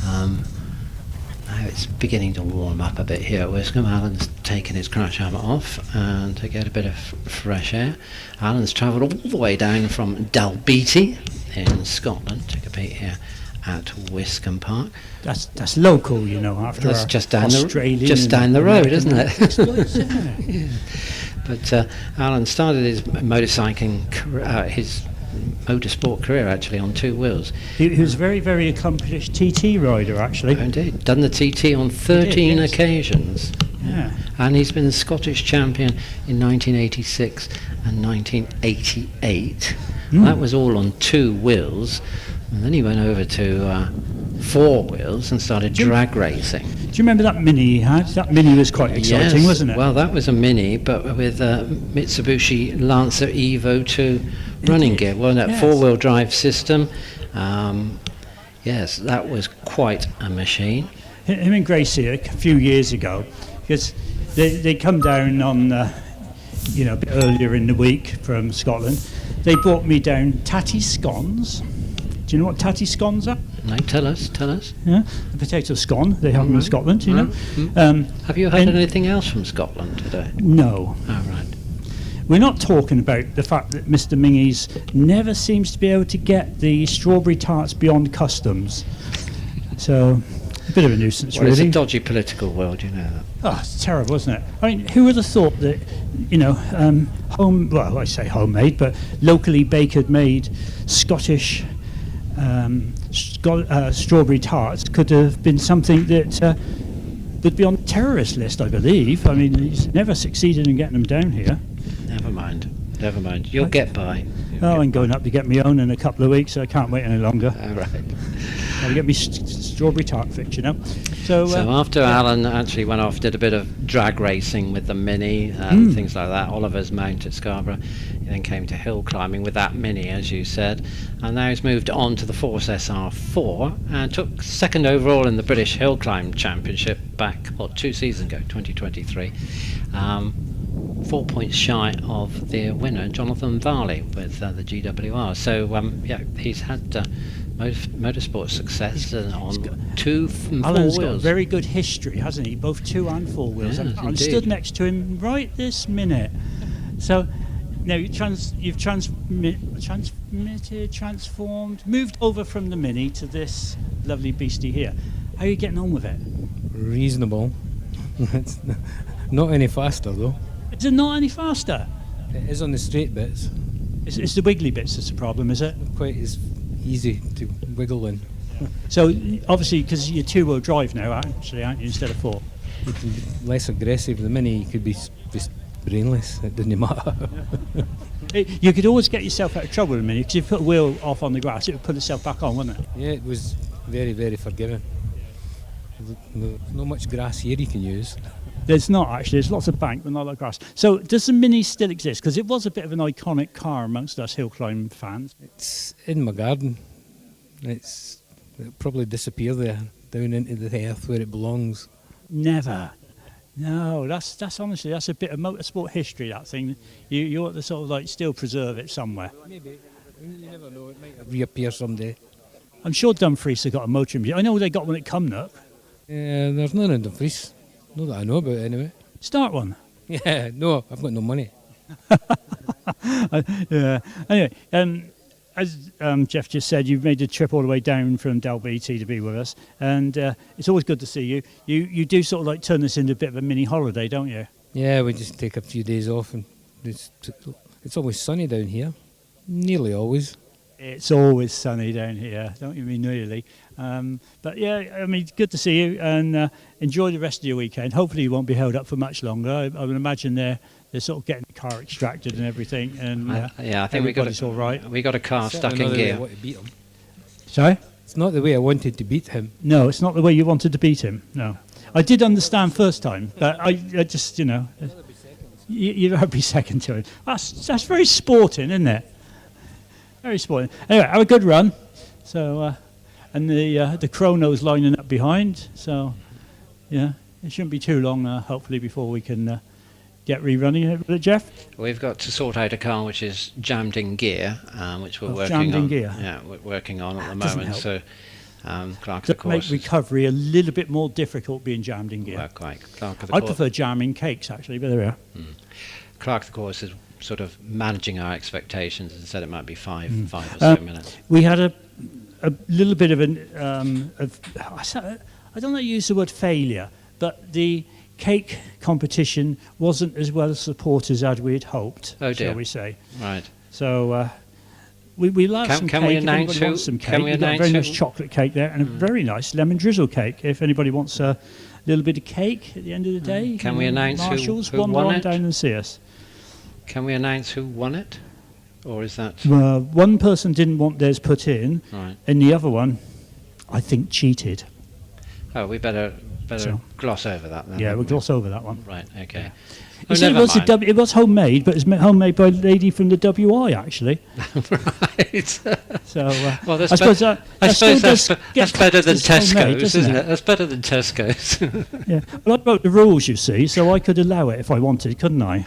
Now it's beginning to warm up a bit here at Wiscombe. Alan's taken his crash helmet off and to get a bit of fresh air. Alan's travelled all the way down from Dalbeattie in Scotland to compete here at Wiscombe Park. That's local, you know. After that's just down the road, isn't it? Yeah. But Alan started his motorcycling career, his motorsport career actually on two wheels. He was a very, very accomplished TT rider actually. Oh, indeed, done the TT on 13 occasions. Yeah. And he's been Scottish champion in 1986 and 1988. That was all on two wheels, and then he went over to four wheels and started drag racing. Do you remember that Mini he had? That Mini was quite exciting, yes, wasn't it? Well, that was a Mini, but with Mitsubishi Lancer Evo 2 running gear, wasn't it? Yes. Four-wheel drive system. Yes, that was quite a machine. Him and Gracie a few years ago, because they come down on, a bit earlier in the week from Scotland. They brought me down tatty scones. Do you know what tatty scones are? No, tell us. Yeah, the potato scone, they have them in Scotland, you know. Have you heard anything else from Scotland today? No. Oh, right. We're not talking about the fact that Mr. Mingies never seems to be able to get the strawberry tarts beyond customs. So, a bit of a nuisance, really. It's a dodgy political world, you know that. Oh, it's terrible, isn't it? I mean, who would have thought that, I say homemade, but locally bakered-made Scottish strawberry tarts could have been something that would be on the terrorist list, I believe. I mean, he's never succeeded in getting them down here. Never mind. You'll get by. I'm going up to get my own in a couple of weeks, so I can't wait any longer. All right. I'll get me strawberry tart fix, So after Alan actually went off, did a bit of drag racing with the Mini, things like that, Oliver's Mount at Scarborough. He then came to hill climbing with that Mini, as you said, and now he's moved on to the Force SR4 and took second overall in the British Hillclimb Championship back, 2 seasons ago, 2023. 4 points shy of the winner, Jonathan Varley, with the GWR. So, he's had motorsport success on 2 and 4 Alan's wheels. got a very good history, hasn't he? Both 2 and 4 wheels. Yes, I'm stood next to him right this minute. So, now you've transformed, moved over from the Mini to this lovely beastie here. How are you getting on with it? Reasonable. It's not any faster though. Is it not any faster? It is on the straight bits. It's the wiggly bits that's the problem, is it? Not quite as easy to wiggle in. So obviously, because you're 2-wheel drive now, actually, aren't you, instead of 4? You can be less aggressive. The Mini could be just brainless. It doesn't matter. You could always get yourself out of trouble in a Mini, because if you put a wheel off on the grass, it would put itself back on, wouldn't it? Yeah, it was very, very forgiving. There's not much grass here you can use. There's not, actually. There's lots of bank, but not a lot of grass. So does the Mini still exist? Because it was a bit of an iconic car amongst us hill climb fans. It's in my garden. It'll probably disappear there, down into the earth where it belongs. Never. No, that's honestly, that's a bit of motorsport history, that thing. You ought to sort of still preserve it somewhere. Maybe. You never know. It might reappear someday. I'm sure Dumfries have got a motor museum. I know they got one at Cumnock. Yeah, there's none in Dumfries. Not that I know about, anyway. Start one. Yeah, no, I've got no money. Yeah. Anyway, as Jeff just said, you've made a trip all the way down from Dalbeattie to be with us, and it's always good to see you. You do sort of like turn this into a bit of a mini holiday, don't you? Yeah, we just take a few days off, and it's always sunny down here. Nearly always. It's always sunny down here, don't you mean nearly? But yeah, I mean, good to see you, and enjoy the rest of your weekend. Hopefully you won't be held up for much longer. I would imagine they're sort of getting the car extracted and everything, and yeah, I think everybody's all right. We got a car stuck in gear. Sorry? It's not the way I wanted to beat him. No, it's not the way you wanted to beat him. No, I did understand first time, but I just, you'd rather be second to him. That's very sporting, isn't it? Very sporting. Anyway, have a good run. So, and the chrono's lining up behind. So, yeah, it shouldn't be too long, hopefully, before we can get rerunning. Jeff? We've got to sort out a car which is jammed in gear, which we're working jammed on. in gear. Yeah, we're working on at the Doesn't moment. help. So, Clark of Does the Course. make recovery a little bit more difficult being jammed in gear. Well, quite. Clark of the I Course. prefer jamming cakes, actually, but there we are. Clark of the Course is sort of managing our expectations and said it might be five or so minutes. We had a little bit of an I don't know use the word failure, but the cake competition wasn't as well supported as we had hoped. Oh dear. Shall we say? Right. So we love some can cake. we If announce anybody who? wants some Can cake, we we've got a announce very who? nice chocolate cake there and a very nice lemon drizzle cake. If anybody wants a little bit of cake at the end of the day, Can we announce who Marshalls, who wander won on it? down and see us. Can we announce who won it, or is that? One person didn't want theirs put in, Right. and the other one, I think, cheated. Oh, we better So- gloss over that then. Yeah, haven't we'll we? gloss over that one. Right. Okay. You see, it was homemade, but it's homemade by a lady from the WI, actually. Right. So, well, I suppose that still does get that's better than classed as homemade, Tesco's, doesn't isn't it? That's better than Tesco's. Yeah. Well, I wrote the rules, you see, so I could allow it if I wanted, couldn't I?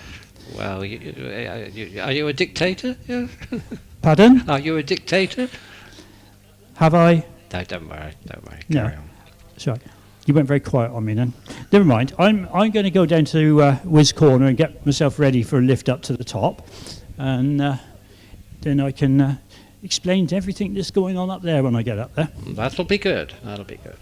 Well, are you a dictator? Yeah. Pardon? Are you a dictator? Have I? No, don't worry. No. Carry on. Sorry. You went very quiet on me then. Never mind. I'm going to go down to Wiz Corner and get myself ready for a lift up to the top, and then I can explain everything that's going on up there when I get up there. That'll be good. That'll be good.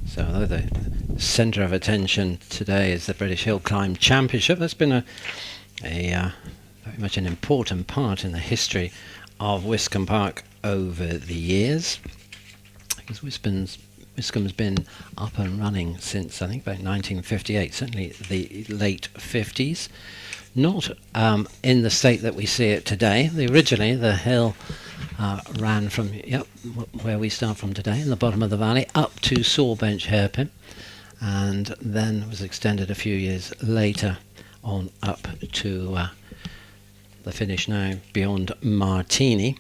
So the centre of attention today is the British Hillclimb Championship. That's been a very much an important part in the history of Wiscombe Park over the years, because Wiscombe's been up and running since I think about 1958, certainly the late 50s. Not in the state that we see it today. Originally the hill ran from where we start from today, in the bottom of the valley, up to Sawbench Hairpin, and then was extended a few years later on up to the finish now beyond Martini.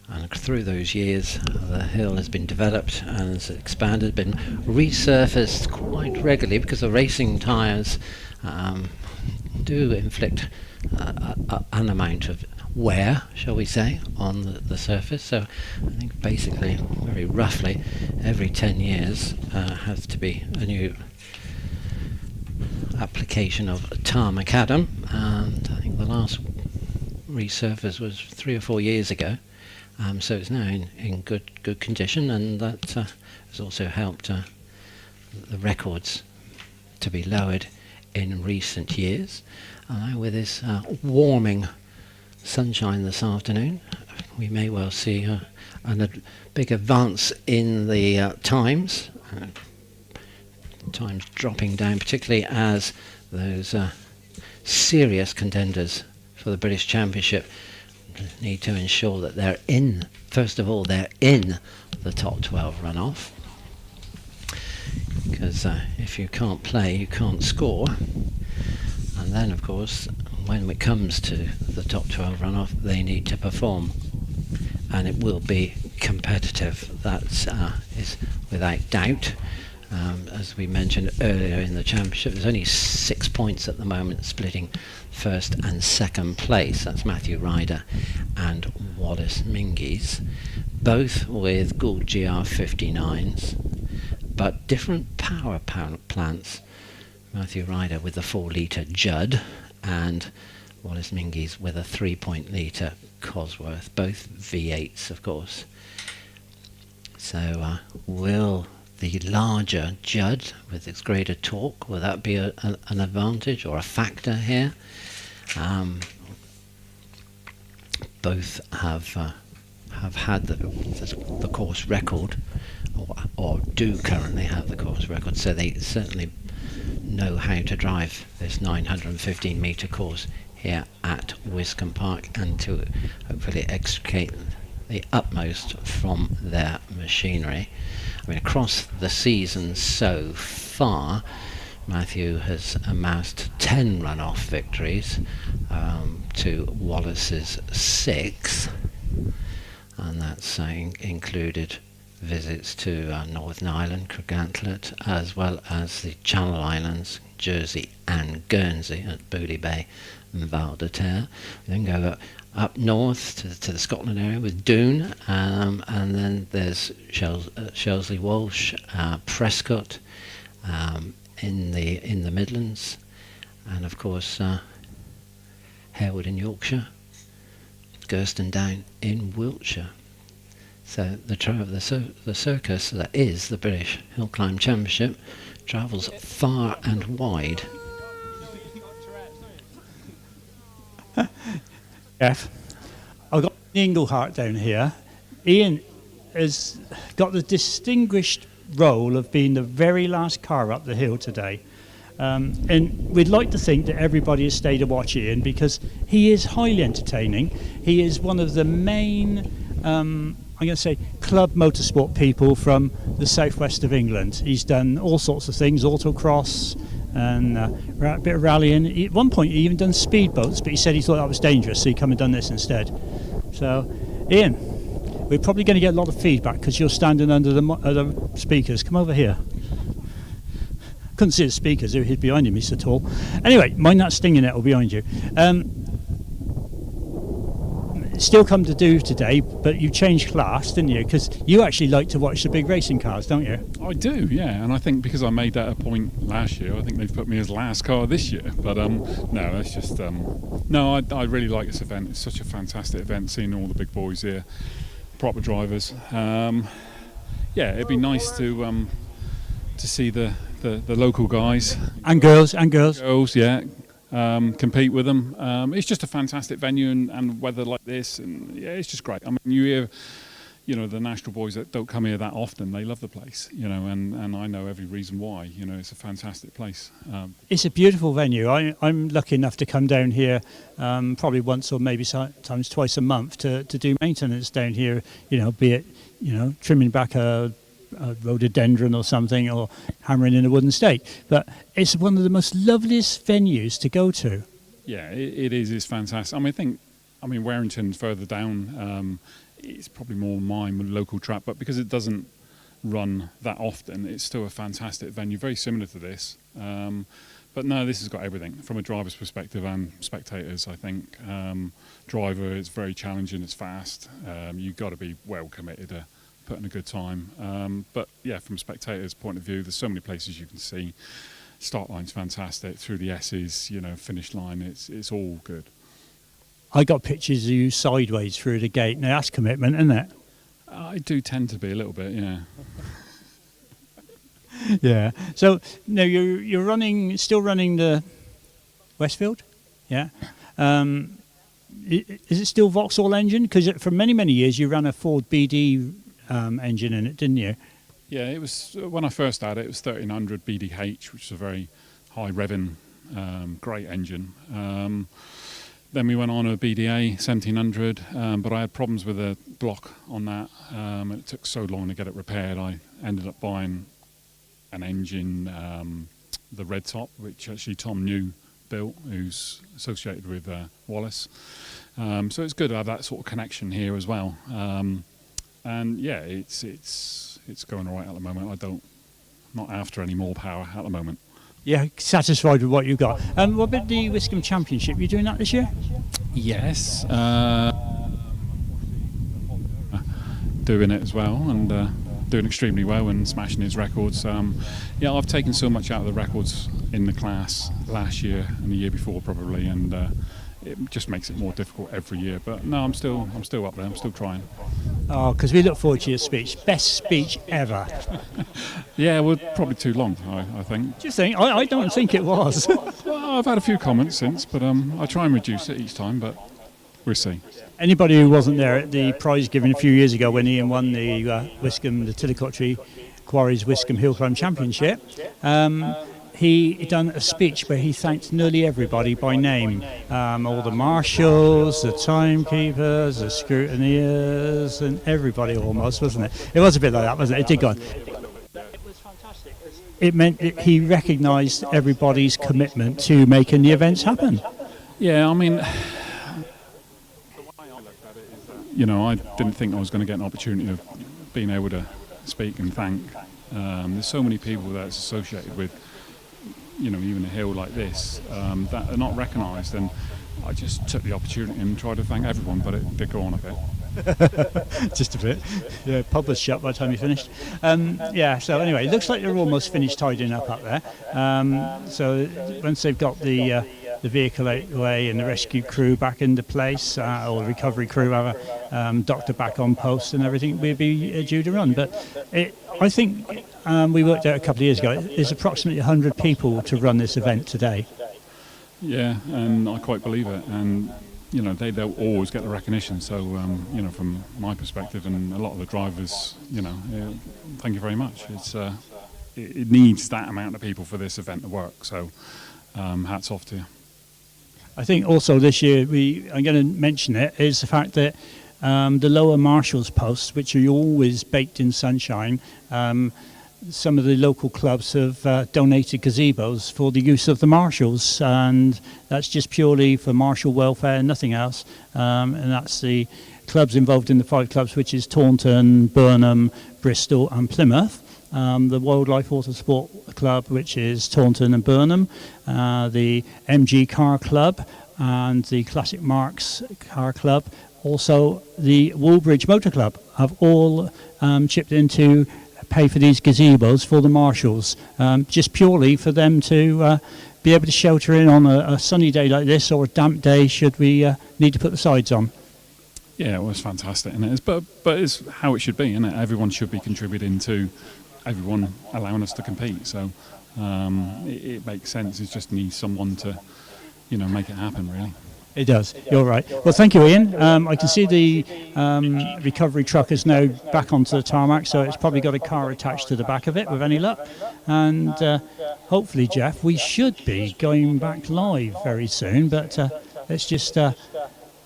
And through those years the hill has been developed and has expanded, been resurfaced quite regularly, because the racing tyres do inflict an amount of wear, shall we say, on the surface. So I think basically, very roughly, every 10 years has to be a new application of tar macadam, and I think the last resurface was 3 or 4 years ago. So it's now in good condition, and that has also helped the records to be lowered in recent years. With this warming sunshine this afternoon, we may well see a big advance in the times. Times dropping down, particularly as those serious contenders for the British Championship need to ensure that they're in, first of all, they're in the top 12 runoff. because if you can't play, you can't score. And then, of course, when it comes to the top 12 runoff, they need to perform, and it will be competitive. That is without doubt. As we mentioned earlier in the championship, there's only 6 points at the moment splitting first and second place. That's Matthew Ryder and Wallace Mingies, both with Gould GR59s, but different power plants. Matthew Ryder with the 4-litre Judd and Wallace Mingies with a 3.0-litre Cosworth, both V8s, of course. So will the larger Judd with its greater torque, will that be an advantage or a factor here? Both have had the course record, or do currently have the course record, so they certainly know how to drive this 915 metre course here at Wiscombe Park, and to hopefully extricate the utmost from their machinery. I mean, across the season so far, Matthew has amassed 10 runoff victories to Wallace's 6, and that's included visits to Northern Ireland, Craigantlett, as well as the Channel Islands, Jersey and Guernsey at Boothby Bay and Val de Terre. We then go up north to the Scotland area with Doon, and then there's Shelsley Walsh, Prescott in the Midlands, and of course Harewood in Yorkshire, Gurston Down in Wiltshire. So the circus that is the British Hillclimb Championship travels far and wide. Jeff, I've got Inglehart down here. Ian has got the distinguished role of being the very last car up the hill today. And we'd like to think that everybody has stayed to watch Ian, because he is highly entertaining. He is one of the main, I'm going to say, club motorsport people from the southwest of England. He's done all sorts of things, autocross and a bit of rallying. At one point he even done speedboats, but he said he thought that was dangerous, so he come and done this instead. So, Ian, we're probably going to get a lot of feedback because you're standing under the speakers. Come over here. Couldn't see the speakers, they were hid behind him, he's so tall. Anyway, mind that stinging nettle behind you. Still come to do today, but you changed class, didn't you? Because you actually like to watch the big racing cars, don't you? I do, yeah, and I think because I made that a point last year, I think they've put me as last car this year. But no, it's just no. I really like this event. It's such a fantastic event, seeing all the big boys here, proper drivers. Yeah, it'd be nice to see the local guys and girls, yeah. Compete with them. It's just a fantastic venue, and weather like this, and yeah, it's just great. I mean, you hear, the national boys that don't come here that often, they love the place, and I know every reason why. It's a fantastic place. It's a beautiful venue. I'm lucky enough to come down here probably once or maybe sometimes twice a month to do maintenance down here, be it, trimming back a rhododendron or something, or hammering in a wooden stake. But it's one of the most loveliest venues to go to. Yeah, it is. It's fantastic. I mean, Warrington's further down. It's probably more my local track, but because it doesn't run that often, it's still a fantastic venue, very similar to this. But no, this has got everything from a driver's perspective and spectators. I think driver, it's very challenging. It's fast. You've got to be well committed to putting a good time, but yeah, from spectators' point of view, there's so many places you can see. Start line's fantastic, through the S's, finish line, it's all good. I got pictures of you sideways through the gate. Now that's commitment, isn't it? I do tend to be a little bit, yeah. Yeah. So now you're still running the Westfield, yeah. Is it still Vauxhall engine? Because for many years you ran a Ford BD engine in it, didn't you? Yeah, it was when I first had it was 1300 BDH, which is a very high revving, great engine. Then we went on a BDA 1700, but I had problems with a block on that, and it took so long to get it repaired. I ended up buying an engine, the Red Top, which actually Tom New built, who's associated with Wallace. So it's good to have that sort of connection here as well. And yeah, it's going all right at the moment. I'm not after any more power at the moment. Yeah, satisfied with what you got. What about the Wiscombe Championship? You doing that this year? Yes, doing it as well, and doing extremely well and smashing his records. Yeah, I've taken so much out of the records in the class last year and the year before probably, and it just makes it more difficult every year. But no, I'm still up there. I'm still trying. Oh, because we look forward to your speech. Best speech ever. Yeah, well, probably too long, I think. Do you think? I don't think it was. Well, I've had a few comments since, but I try and reduce it each time, but we'll see. Anybody who wasn't there at the prize giving a few years ago when Ian won the the Tillicotry Quarries Wiscombe Hillclimb Championship, he done a speech where he thanked nearly everybody by name, all the marshals, the timekeepers, the scrutineers, and everybody almost, wasn't it? It was a bit like that, wasn't it? It did go on. It was fantastic. It meant that he recognised everybody's commitment to making the events happen. Yeah, I mean, you know, I didn't think I was going to get an opportunity of being able to speak and thank. There's so many people that's associated with, you know, even a hill like this, that are not recognised, and I just took the opportunity and tried to thank everyone, but it did go on a bit. Just a bit. Yeah, pub was shut by the time you finished. Yeah, so anyway, it looks like they're almost finished tidying up there. So once they've got the vehicle out of the way and the rescue crew back into place, or the recovery crew, rather, doctor back on post and everything, we'll be due to run. But I think we worked out a couple of years ago, there's approximately 100 people to run this event today. Yeah, and I quite believe it. And you know, they'll always get the recognition. So, you know, from my perspective and a lot of the drivers, you know, thank you very much. It needs that amount of people for this event to work. So, hats off to you. I think also this year, I'm going to mention it, is the fact that the lower marshals posts, which are always baked in sunshine, some of the local clubs have donated gazebos for the use of the marshals, and that's just purely for marshal welfare and nothing else. And that's the clubs involved in the 5 clubs, which is Taunton, Burnham, Bristol and Plymouth. The Wildlife Autosport Club, which is Taunton and Burnham, the MG Car Club and the Classic Marks Car Club, also the Woolbridge Motor Club, have all chipped in to pay for these gazebos for the marshals, just purely for them to be able to shelter in on a sunny day like this, or a damp day should we need to put the sides on. Yeah, it was fantastic, and but it's how it should be, isn't it? Everyone should be contributing to everyone allowing us to compete. So it makes sense. It just needs someone to, you know, make it happen, really. It does. You're right. Well, thank you, Ian. I can see the recovery truck is now back onto the tarmac, so it's probably got a car attached to the back of it, with any luck. And hopefully, Jeff, we should be going back live very soon. But let's just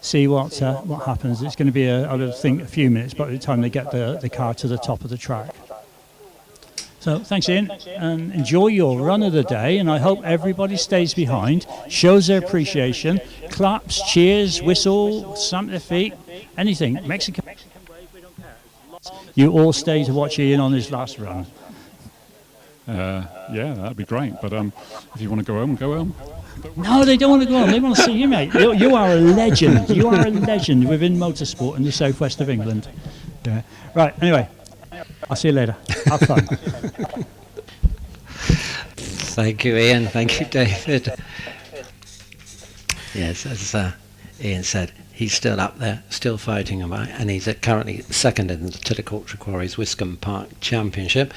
see what happens. It's going to be, I would think, a few minutes by the time they get the car to the top of the track. So thanks, Ian, and enjoy your run of the day, and I hope everybody stays behind, shows their appreciation, claps, cheers, whistle, stamp their feet, anything. Mexican wave, we don't care. You all stay to watch Ian on his last run. Yeah, that'd be great, but if you want to go home, go home. No, they don't want to go on. They want to see you, mate. You are a legend. You are a legend within motorsport in the southwest of England. Yeah. Right, anyway. I'll see you later. Have fun. Thank you, Ian. Thank you, David. Yes, as Ian said, he's still up there, still fighting about, and he's currently second in the Tillicotry Quarries Wiscombe Park Championship,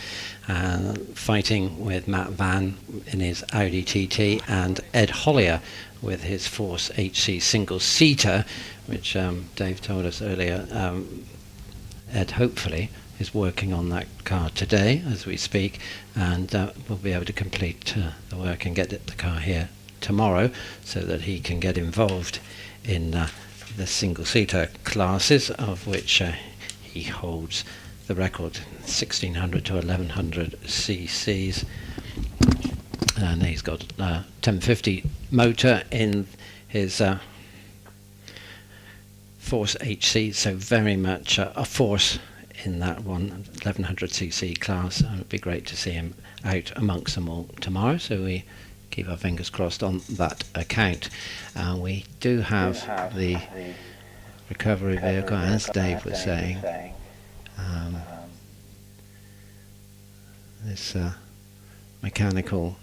fighting with Matt Van in his Audi TT and Ed Hollier with his Force HC single-seater, which Dave told us earlier. Ed hopefully is working on that car today as we speak, and we'll be able to complete the work and get the car here tomorrow so that he can get involved in the single-seater classes, of which he holds the record, 1600 to 1100 cc's. And he's got a 1050 motor in his Force HC, so very much a force in that 1100cc class. And it'd be great to see him out amongst them all tomorrow, so we keep our fingers crossed on that account. We do have the recovery vehicle, as Dave was saying. This mechanical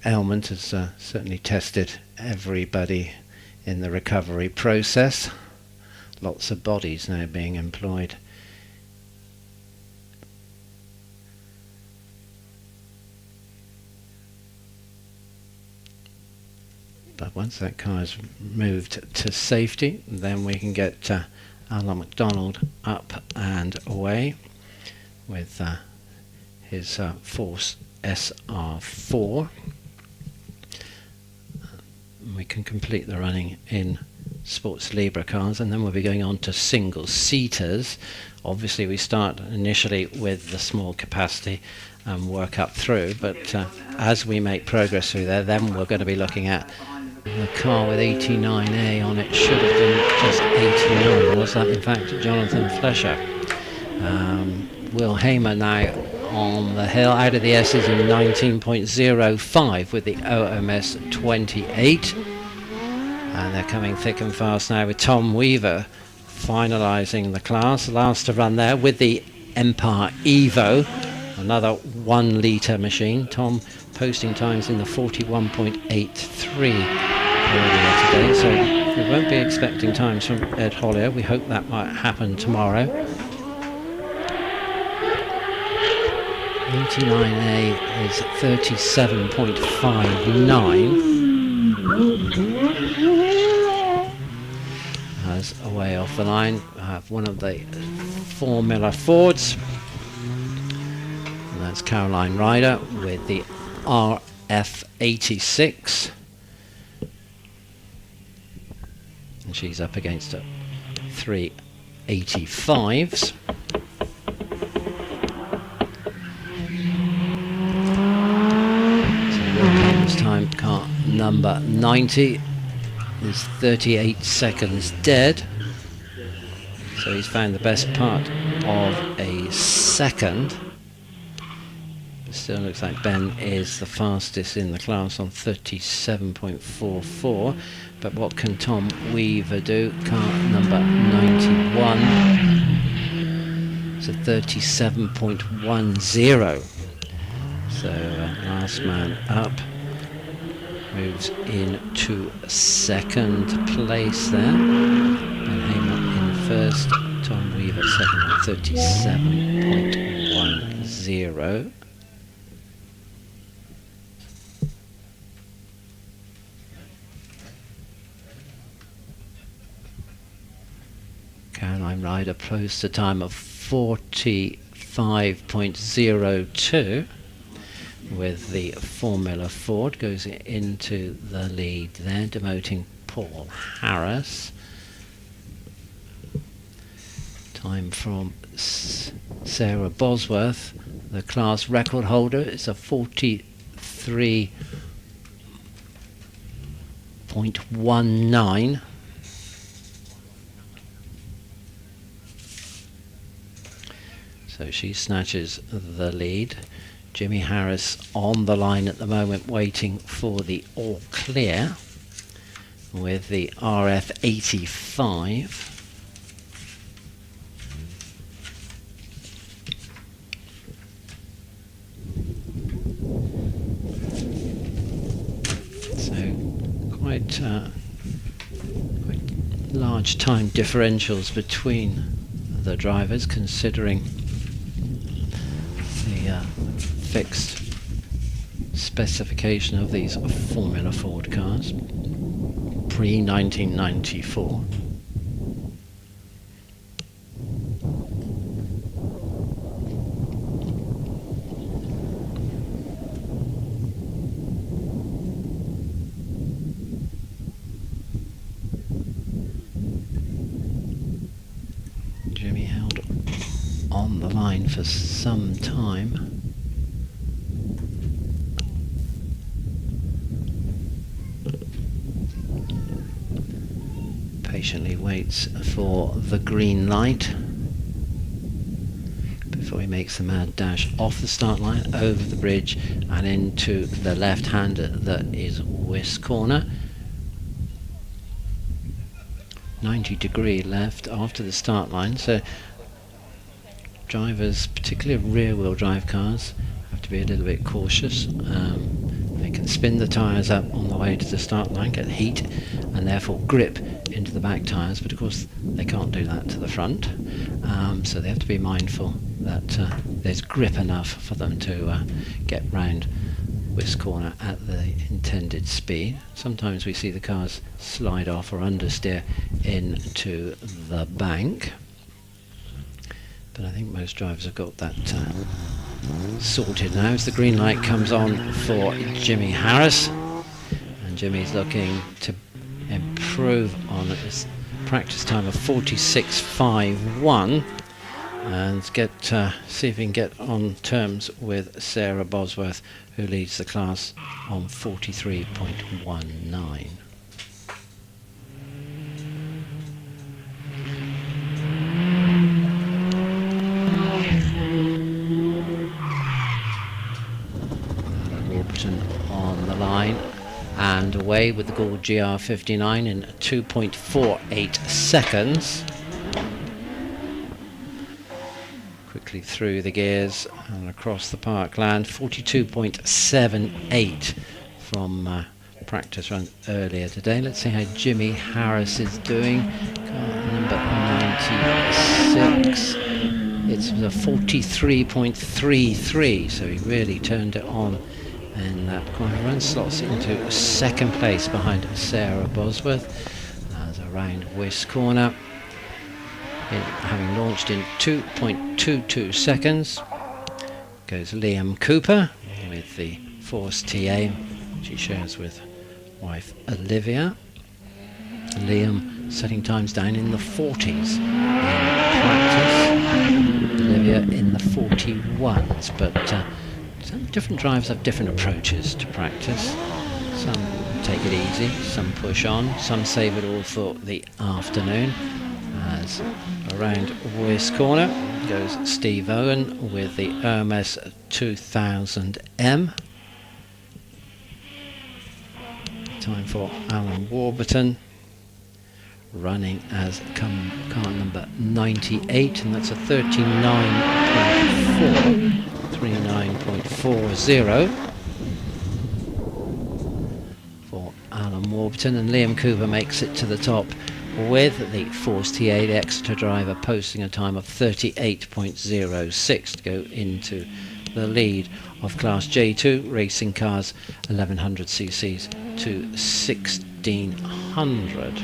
element has certainly tested everybody in the recovery process. Lots of bodies now being employed. But once that car is moved to safety, then we can get Alan MacDonald up and away with his Force SR4. We can complete the running in Sports Libre cars, and then we'll be going on to single seaters. Obviously we start initially with the small capacity and work up through, but as we make progress through there, then we're going to be looking at the car with 89A on it. Should have been just 89. Was that in fact Jonathan Flesher? Will Hamer now on the hill, out of the S's in 19.05 with the OMS 28. And they're coming thick and fast now with Tom Weaver finalising the class. Last to run there with the Empire Evo, another 1 litre machine. Tom posting times in the 41.83 earlier today, so we won't be expecting times from Ed Hollier. We hope that might happen tomorrow. 89A is 37.59. As away off the line, I have one of the Formula Fords, and that's Caroline Ryder with the RF86, and she's up against a 385s. Time car number 90 is 38 seconds dead, so he's found the best part of a second. It still looks like Ben is the fastest in the class on 37.44, but what can Tom Weaver do? Car number 91 is a 37.10, so last man up moves into second place there. Ben Hamer in first, Tom Weaver second at 37.10. Caroline Ryder posts a time of 45.02. with the Formula Ford, goes into the lead there, demoting Paul Harris. Time from Sarah Bosworth, the class record holder, is a 43.19. So she snatches the lead. Jimmy Harris on the line at the moment, waiting for the all clear with the RF85. So quite large time differentials between the drivers, considering the fixed specification of these Formula Ford cars pre-1994. line for some time. Patiently waits for the green light before he makes the mad dash off the start line, over the bridge and into the left-hander that is West corner. 90-degree left after the start line, so drivers, particularly rear-wheel drive cars, have to be a little bit cautious. They can spin the tyres up on the way to the start line, get heat, and therefore grip into the back tyres, but of course they can't do that to the front, so they have to be mindful that there's grip enough for them to get round West corner at the intended speed. Sometimes we see the cars slide off or understeer into the bank, but I think most drivers have got that sorted now as the green light comes on for Jimmy Harris, and Jimmy's looking to improve on his practice time of 46.51 and see if he can get on terms with Sarah Bosworth, who leads the class on 43.19. Warburton on the line and away with the Gould GR59 in 2.48 seconds. Quickly through the gears and across the parkland. 42.78 from practice run earlier today. Let's see how Jimmy Harris is doing. Car number 96. It's a 43.33, so he really turned it on in that corner run. Slots into second place behind Sarah Bosworth as around West corner. Having launched in 2.22 seconds goes Liam Cooper with the Force TA, which he shares with wife Olivia. Liam setting times down in the 40s in practice, Olivia in the 41s, but some different drivers have different approaches to practice. Some take it easy, some push on, some save it all for the afternoon. As around West corner goes Steve Owen with the Hermes 2000M. Time for Alan Warburton, running as car number 98, and that's a 39.40 for Alan Warburton, and Liam Cooper makes it to the top with the Force TA, the Exeter driver, posting a time of 38.06 to go into the lead of Class J2 racing cars, 1100 cc's to 1600.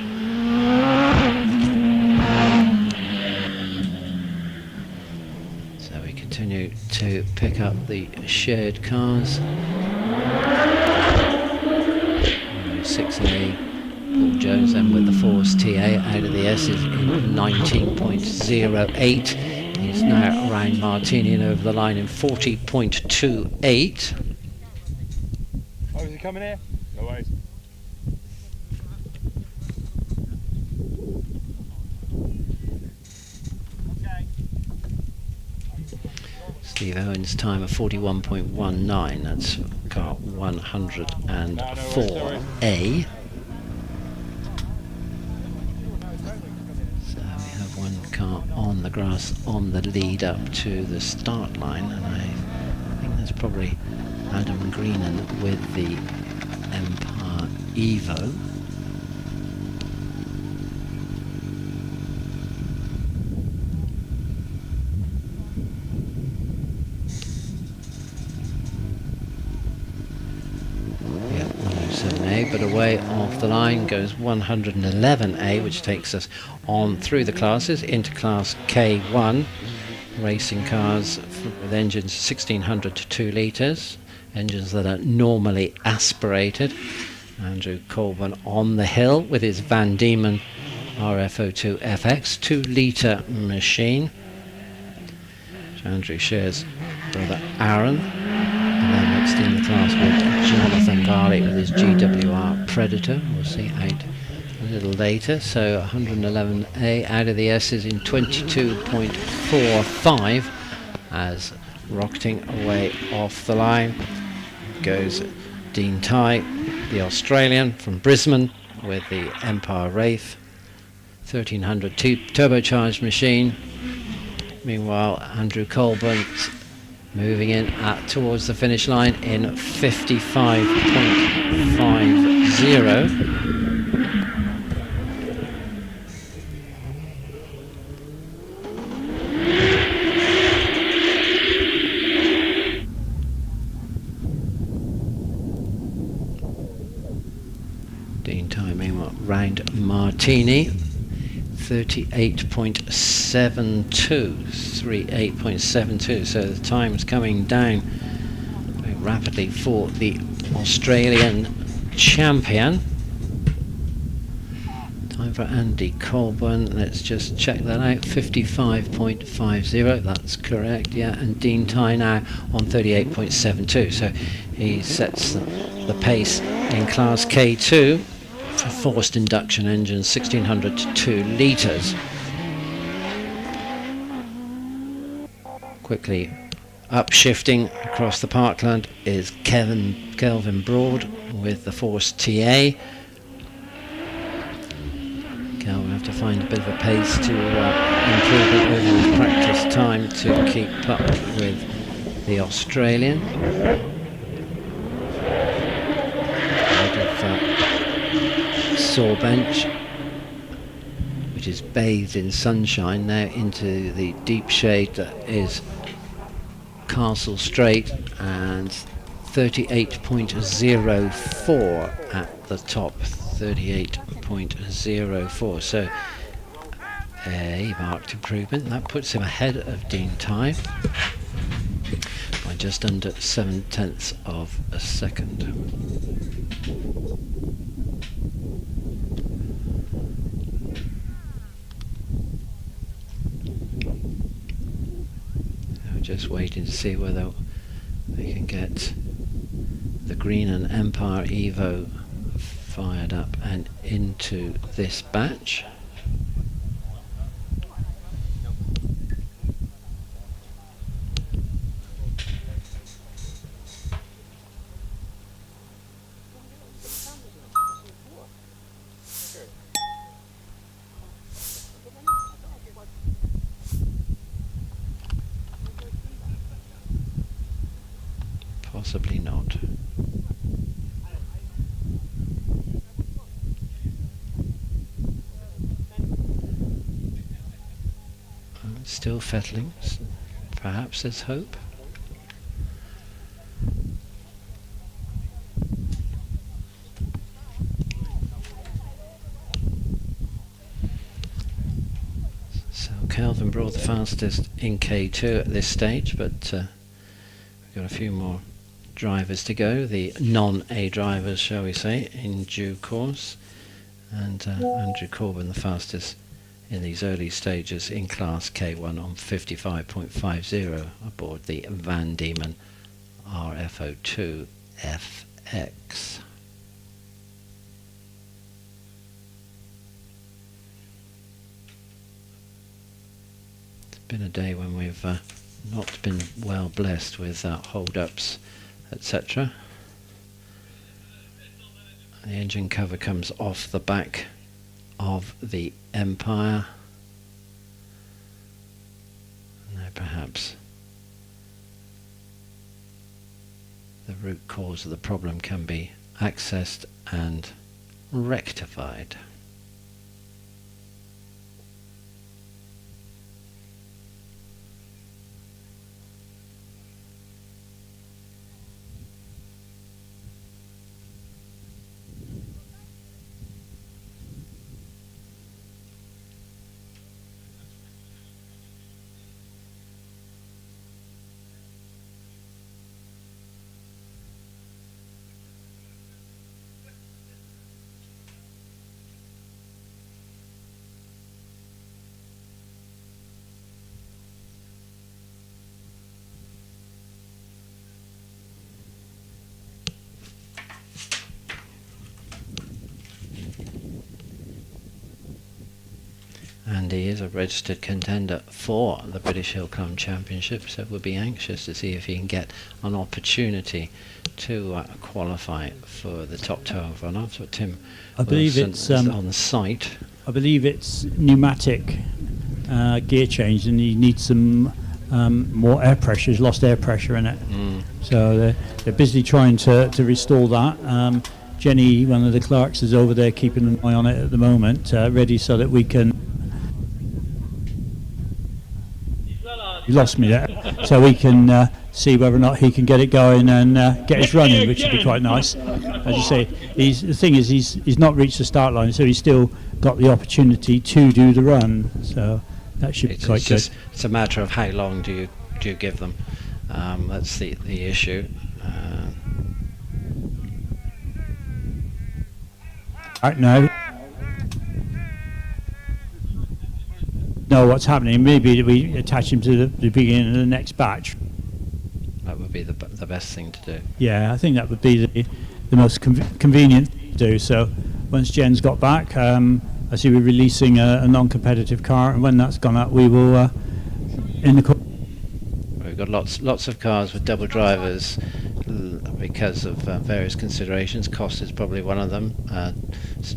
So we continue to pick up the shared cars. 6A. Paul Jones then with the Force TA out of the S's in 19.08. He's now around Martini and over the line in 40.28. Oh, is he coming here? No worries. Steve Owen's time of 41.19. That's car 104A. Car on the grass on the lead up to the start line, and I think that's probably Adam Greenan with the Empire Evo. Yeah, 107A, but away off the line goes 111A, which takes us on through the classes into Class K1, racing cars with engines 1600 to 2 litres, engines that are normally aspirated. Andrew Colburn on the hill with his Van Diemen RF02 FX 2 litre machine. Andrew Shear's brother Aaron, and then mixed in the class with Jonathan Garlick with his GWR Predator. We'll see out a little later. So 111A out of the S's in 22.45 as rocketing away off the line goes Dean Tighe, the Australian from Brisbane, with the Empire Wraith 1300 turbocharged machine. Meanwhile, Andrew Colburn's moving in towards the finish line in 55.50. Dean Tighe, meanwhile, round Martini 38.72, so the time's coming down very rapidly for the Australian champion. Time for Andy Colburn, let's just check that out, 55.50, that's correct, yeah, and Dean Tighe now on 38.72, so he sets the pace in class K2 for forced induction engines, 1600 to 2 litres. Quickly upshifting across the parkland is Kelvin Broad with the forced TA. Kelvin have to find a bit of a pace to improve it over his practice time to keep up with the Australian. Saw bench, which is bathed in sunshine, now into the deep shade that is Castle Straight, and 38.04 at the top, 38.04, so a marked improvement. That puts him ahead of Dean Tighe by just under 0.7 of a second. Just waiting to see whether they can get the Green and Empire Evo fired up and into this batch. Possibly not. Still fettling. Perhaps there's hope. So Kelvin Broad the fastest in K2 at this stage, but we've got a few more drivers to go, the non-A drivers, shall we say, in due course, and Andrew Corbin the fastest in these early stages in class K1 on 55.50 aboard the Van Diemen RFO2 FX. It's been a day when we've not been well blessed with hold-ups, etc. The engine cover comes off the back of the Empire. Now perhaps the root cause of the problem can be accessed and rectified. and he is a registered contender for the British Hillclimb Championship, so we'll be anxious to see if he can get an opportunity to qualify for the top 12 run-offs. But Tim I believe Wilson it's is on the site. I believe it's pneumatic gear change, and he needs some more air pressure. He's lost air pressure in it, so they're busy trying to restore that. Jenny, one of the clerks, is over there keeping an eye on it at the moment, ready so that we can. You lost me there, so we can see whether or not he can get it going and get his running, which would be quite nice. As you say, the thing is he's not reached the start line, so he's still got the opportunity to do the run. So that should be quite good. It's a matter of how long do you give them. That's the issue. Right now, know what's happening. Maybe we attach him to the beginning of the next batch. That would be the best thing to do. Yeah, I think that would be the most convenient thing to do. So once Jen's got back, I see we're releasing a non-competitive car, and when that's gone up, we will in the. We've got lots of cars with double drivers because of various considerations. Cost is probably one of them.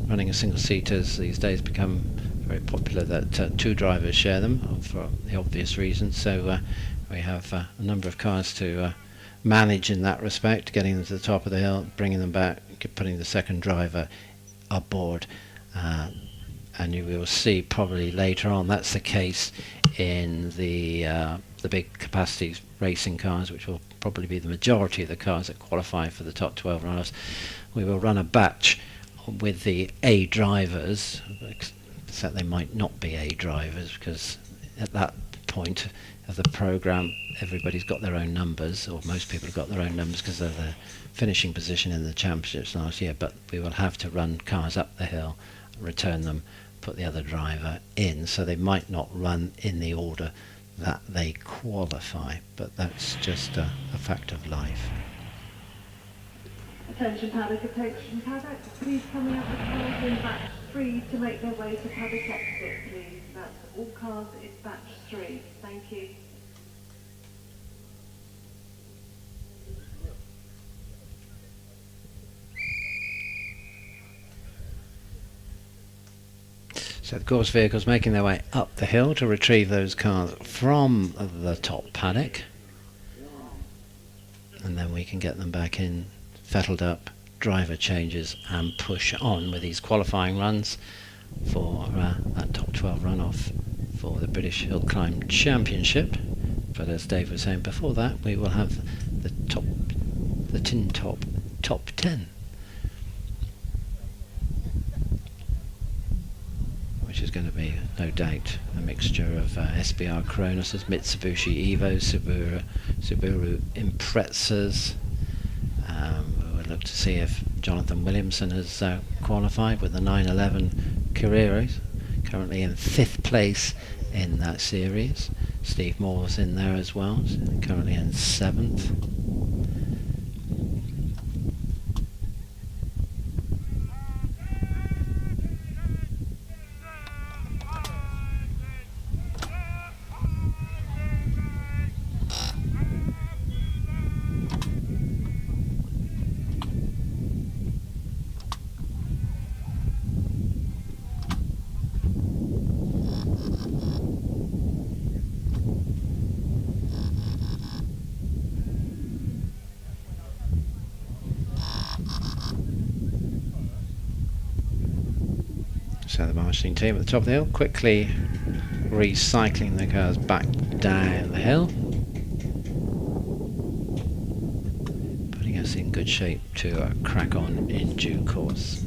Running a single seaters these days become very popular that two drivers share them for the obvious reasons. So we have a number of cars to manage in that respect, getting them to the top of the hill, bringing them back, putting the second driver aboard. And you will see probably later on that's the case in the big capacity racing cars, which will probably be the majority of the cars that qualify for the top 12 runners. We will run a batch with the A drivers, except they might not be A drivers, because at that point of the programme everybody's got their own numbers, or most people have got their own numbers because of the finishing position in the championships last year. But we will have to run cars up the hill, return them, put the other driver in, so they might not run in the order that they qualify, but that's just a fact of life. Attention paddock, please coming up the cars in batch 3 to make their way to paddock exit, please. That's all cars in batch 3. Thank you. So the course vehicles making their way up the hill to retrieve those cars from the top paddock, and then we can get them back in, fettled up, driver changes, and push on with these qualifying runs for that top 12 runoff for the British Hillclimb Championship. But as Dave was saying before that, we will have the tin top 10, which is going to be no doubt a mixture of SBR Cronus's, Mitsubishi Evos, Subaru Imprezas. We'll look to see if Jonathan Williamson has qualified with the 911 Carreras, currently in 5th place in that series. Steve Moore's in there as well, currently in 7th. So the marshalling team at the top of the hill, quickly recycling the cars back down the hill, putting us in good shape to crack on in due course.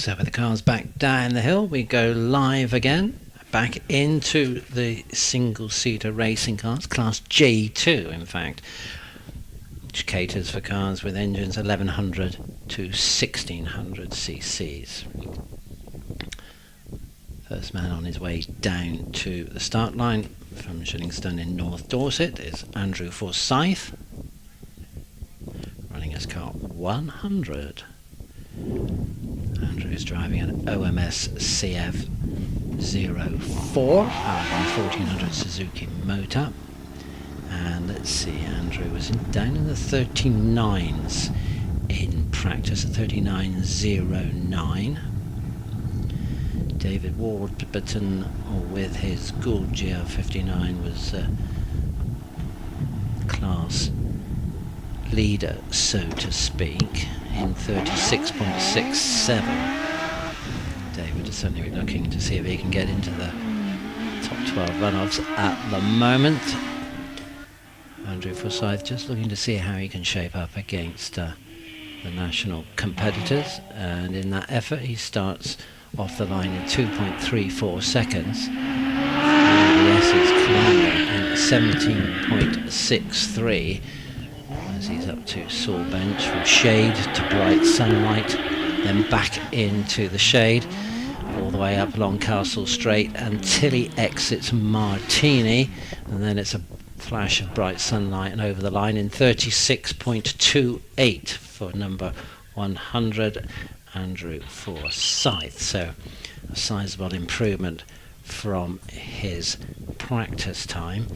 So with the cars back down the hill, we go live again, back into the single-seater racing cars, class J2 in fact, which caters for cars with engines 1100 to 1600 cc's. First man on his way down to the start line from Shillingstone in North Dorset is Andrew Forsyth, running his car 100. Andrew is driving an OMS CF 04 1400 Suzuki motor. And let's see, Andrew was down in the 39s in practice, at 39.09. David Warburton with his Gouldier 59 was class leader, so to speak, in 36.67. David is certainly looking to see if he can get into the top 12 runoffs at the moment. Andrew Forsyth just looking to see how he can shape up against the national competitors, and in that effort he starts off the line in 2.34 seconds. ABS is climbing in 17.63 as he's up to Saul Bench, from shade to bright sunlight, then back into the shade, all the way up along Castle Straight until he exits Martini, and then it's a flash of bright sunlight and over the line in 36.28 for number 100, Andrew Forsyth. So a sizable improvement from his practice time,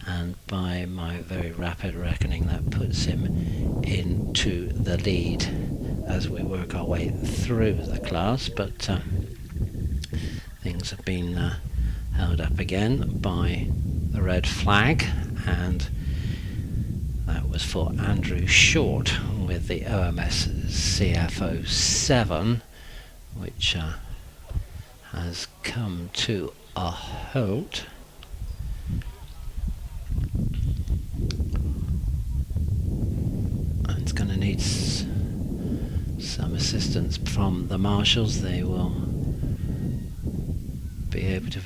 and by my very rapid reckoning that puts him into the lead as we work our way through the class. But things have been held up again by the red flag, and that was for Andrew Short with the OMS CF07, which has come to a halt. And it's going to need some assistance from the marshals. They will be able to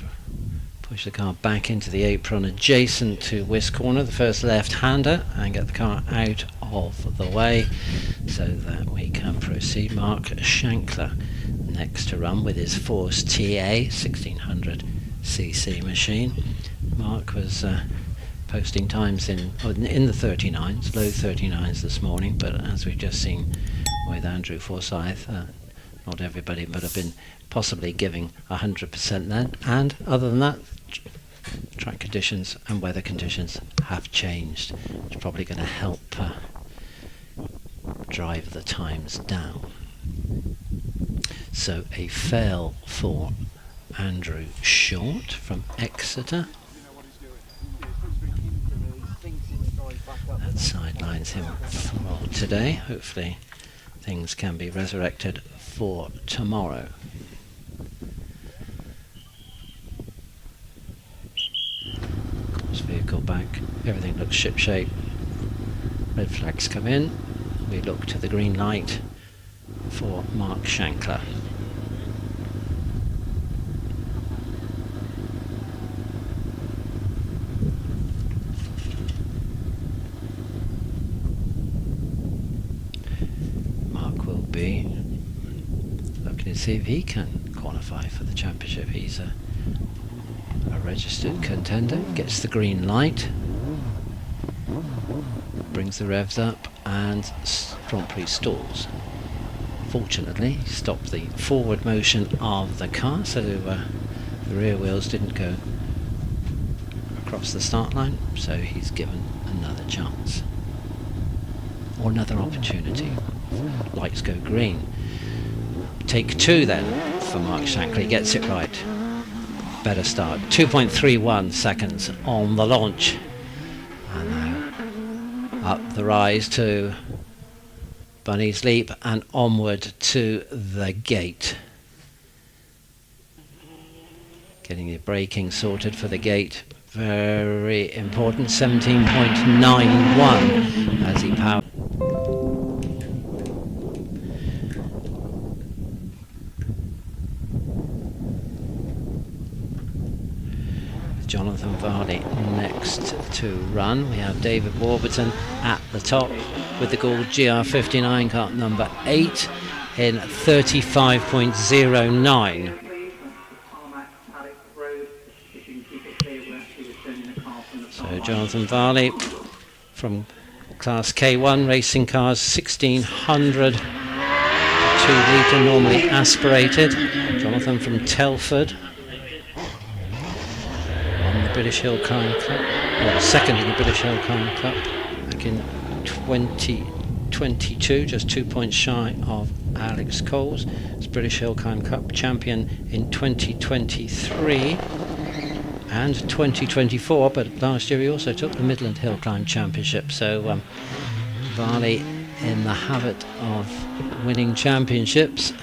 push the car back into the apron adjacent to West Corner, the first left-hander, and get the car out of the way so that we can proceed. Mark Shankler next to run with his Force TA 1600 cc machine. Mark was posting times in the 39s, low 39s this morning, but as we've just seen with Andrew Forsyth, not everybody would have been possibly giving 100% then, and other than that, track conditions and weather conditions have changed. It's probably going to help drive the times down. So a fail for Andrew Short from Exeter. That sidelines him for today. Hopefully things can be resurrected for tomorrow. Course vehicle back, everything looks shipshape. Red flags come in. We look to the green light for Mark Shankler. Mark will be looking to see if he can qualify for the championship. He's a registered contender, gets the green light, brings the revs up and promptly stalls. Fortunately, he stopped the forward motion of the car, so the rear wheels didn't go across the start line, so he's given another chance or another opportunity. Lights go green. Take two then for Mark Shankler. He gets it right. Better start. 2.31 seconds on the launch, and now up the rise to Bunny's Leap and onward to the gate. Getting the braking sorted for the gate, very important. 17.91 as he powers. with Jonathan Varley next to run. We have David Warburton at the top with the Gould GR59 car number 8 in 35.09. So Jonathan Varley from Class K1 racing cars, 1600 2 litre, normally aspirated. Jonathan from Telford on the British Hillclimb Cup, or second in the British Hillclimb Cup back in 2022, just 2 points shy of Alex Coles. It's British Hillclimb Cup champion in 2023 and 2024, but last year he also took the Midland Hillclimb Championship. So Varley in the habit of winning championships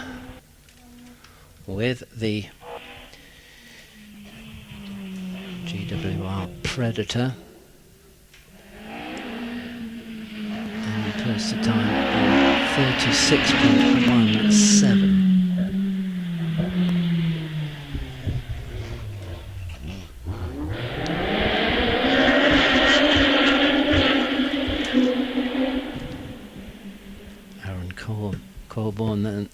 with the GWR Predator, and he posts a time of 36.17. Colborne then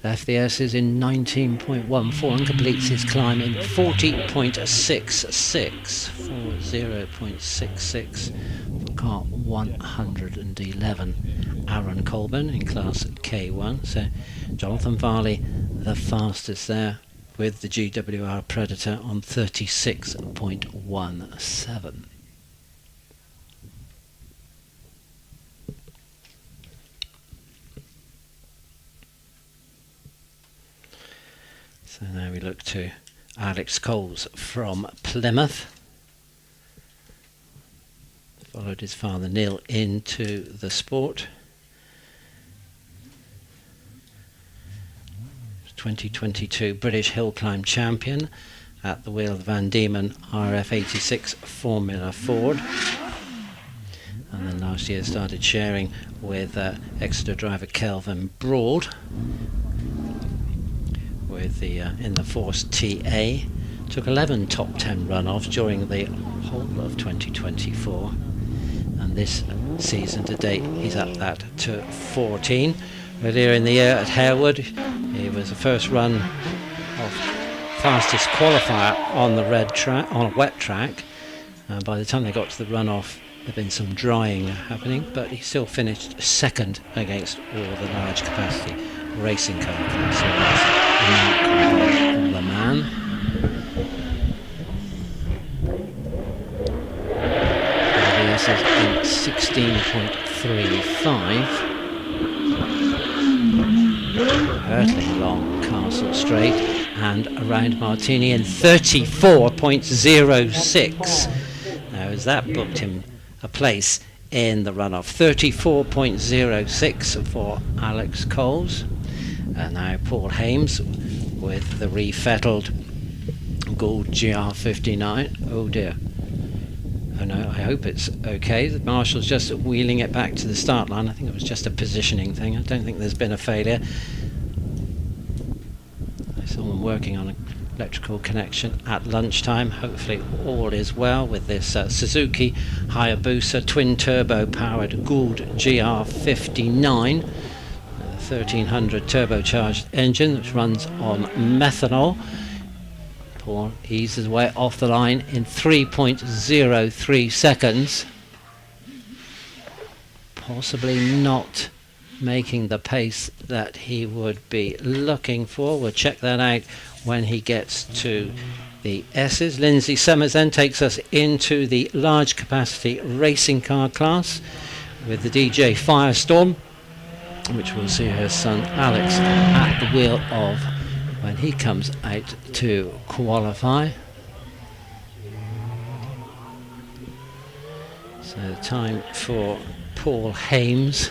left the S's in 19.14 and completes his climb in 40.66 for 0.66 for car 111. Aaron Colburn in class K1. So Jonathan Varley the fastest there with the GWR Predator on 36.17. So now we look to Alex Coles from Plymouth. Followed his father Neil into the sport. 2022 British Hillclimb champion at the wheel of Van Diemen RF86 Formula Ford. And then last year started sharing with Exeter driver Kelvin Broad with the in the Force TA. Took 11 top 10 runoffs during the whole of 2024, and this season to date he's up that to 14. Earlier in the year at Harewood he was the first run of fastest qualifier on the red track, on a wet track. By the time they got to the runoff there'd been some drying happening, but he still finished second against all the large capacity racing car classes. The man. This is in 16.35. Hurtling along Castle Straight and around Martini in 34.06. Now as that booked him a place in the runoff. 34.06 for Alex Coles. And now Paul Hames with the refettled Gould GR59. Oh dear. Oh no, I hope it's okay. The marshal's just wheeling it back to the start line. I think it was just a positioning thing. I don't think there's been a failure. I saw them working on an electrical connection at lunchtime. Hopefully all is well with this Suzuki Hayabusa twin turbo powered Gould GR59. 1300 turbocharged engine which runs on methanol. Paul eases way off the line in 3.03 seconds. Possibly not making the pace that he would be looking for. We'll check that out when he gets to the S's. Lindsay Summers then takes us into the large capacity racing car class with the DJ Firestorm, which we'll see her son Alex at the wheel of when he comes out to qualify. So the time for Paul Hames,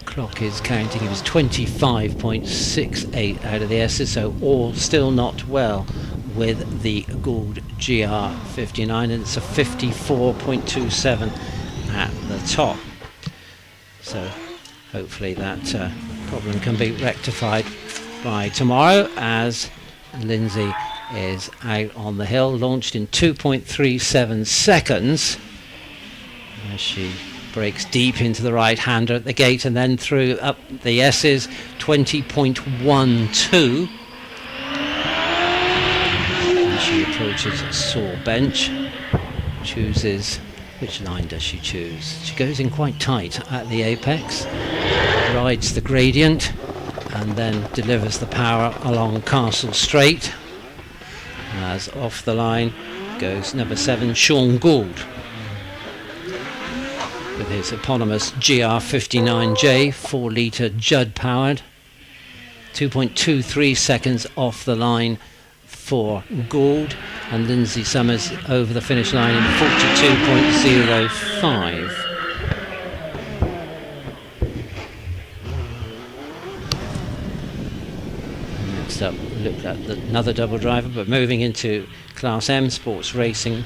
clock is counting, he was 25.68 out of the S's, so all still not well with the Gould GR59, and it's a 54.27 at the top. So hopefully that problem can be rectified by tomorrow as Lindsay is out on the hill, launched in 2.37 seconds as she breaks deep into the right-hander at the gate and then through up the S's, 20.12. And she approaches Saw Bench, chooses, which line does she choose? She goes in quite tight at the apex, rides the gradient and then delivers the power along Castle Straight. As off the line goes number 7, Sean Gould, with his eponymous GR59J 4-litre Judd powered. 2.23 seconds off the line for Gould, and Lindsay Summers over the finish line in 42.05. Next up, look at another double driver, but moving into Class M sports racing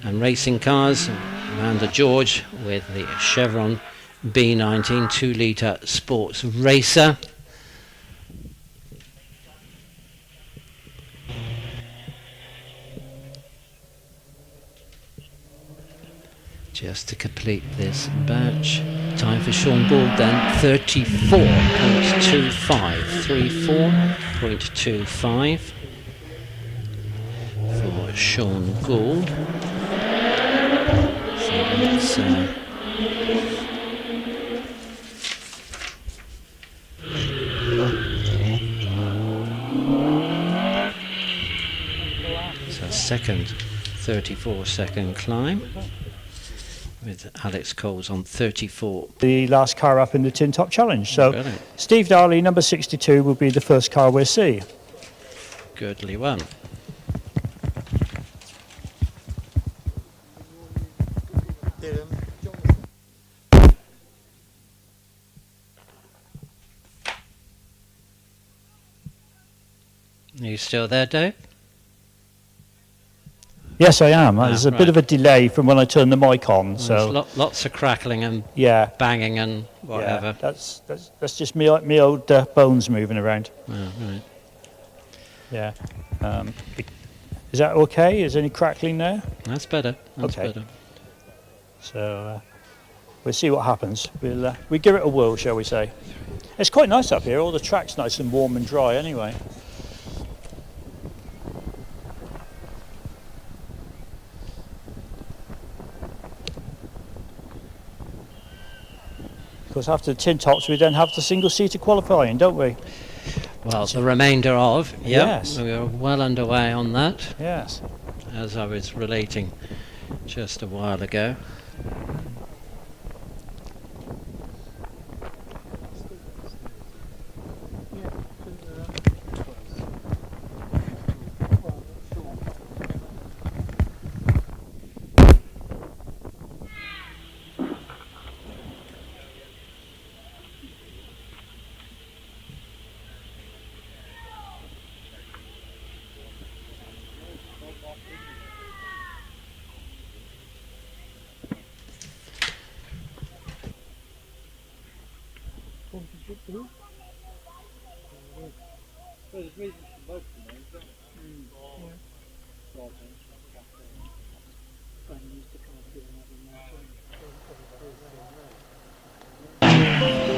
and racing cars. Amanda George with the Chevron B19 2-litre sports racer. Just to complete this batch. Time for Sean Gould then, 34.25. 34.25 for Sean Gould. So second 34-second climb with Alex Coles on 34. The last car up in the Tin Top Challenge. So Brilliant. Steve Darley, number 62, will be the first car we'll see. Goodly one. Are you still there, Dave? Yes, I am. There's a bit of a delay from when I turned the mic on. So There's lots of crackling and banging and whatever. Yeah, that's just me old bones moving around. Oh, right. Yeah. Is that okay? Is there any crackling there? That's better. That's okay. better. So we'll see what happens. We'll give it a whirl, shall we say? It's quite nice up here. All the track's nice and warm and dry anyway. Of course, after the tin tops, we then have the single-seater qualifying, don't we? Well, the remainder of, yes. We're well underway on that. Yes. As I was relating just a while ago.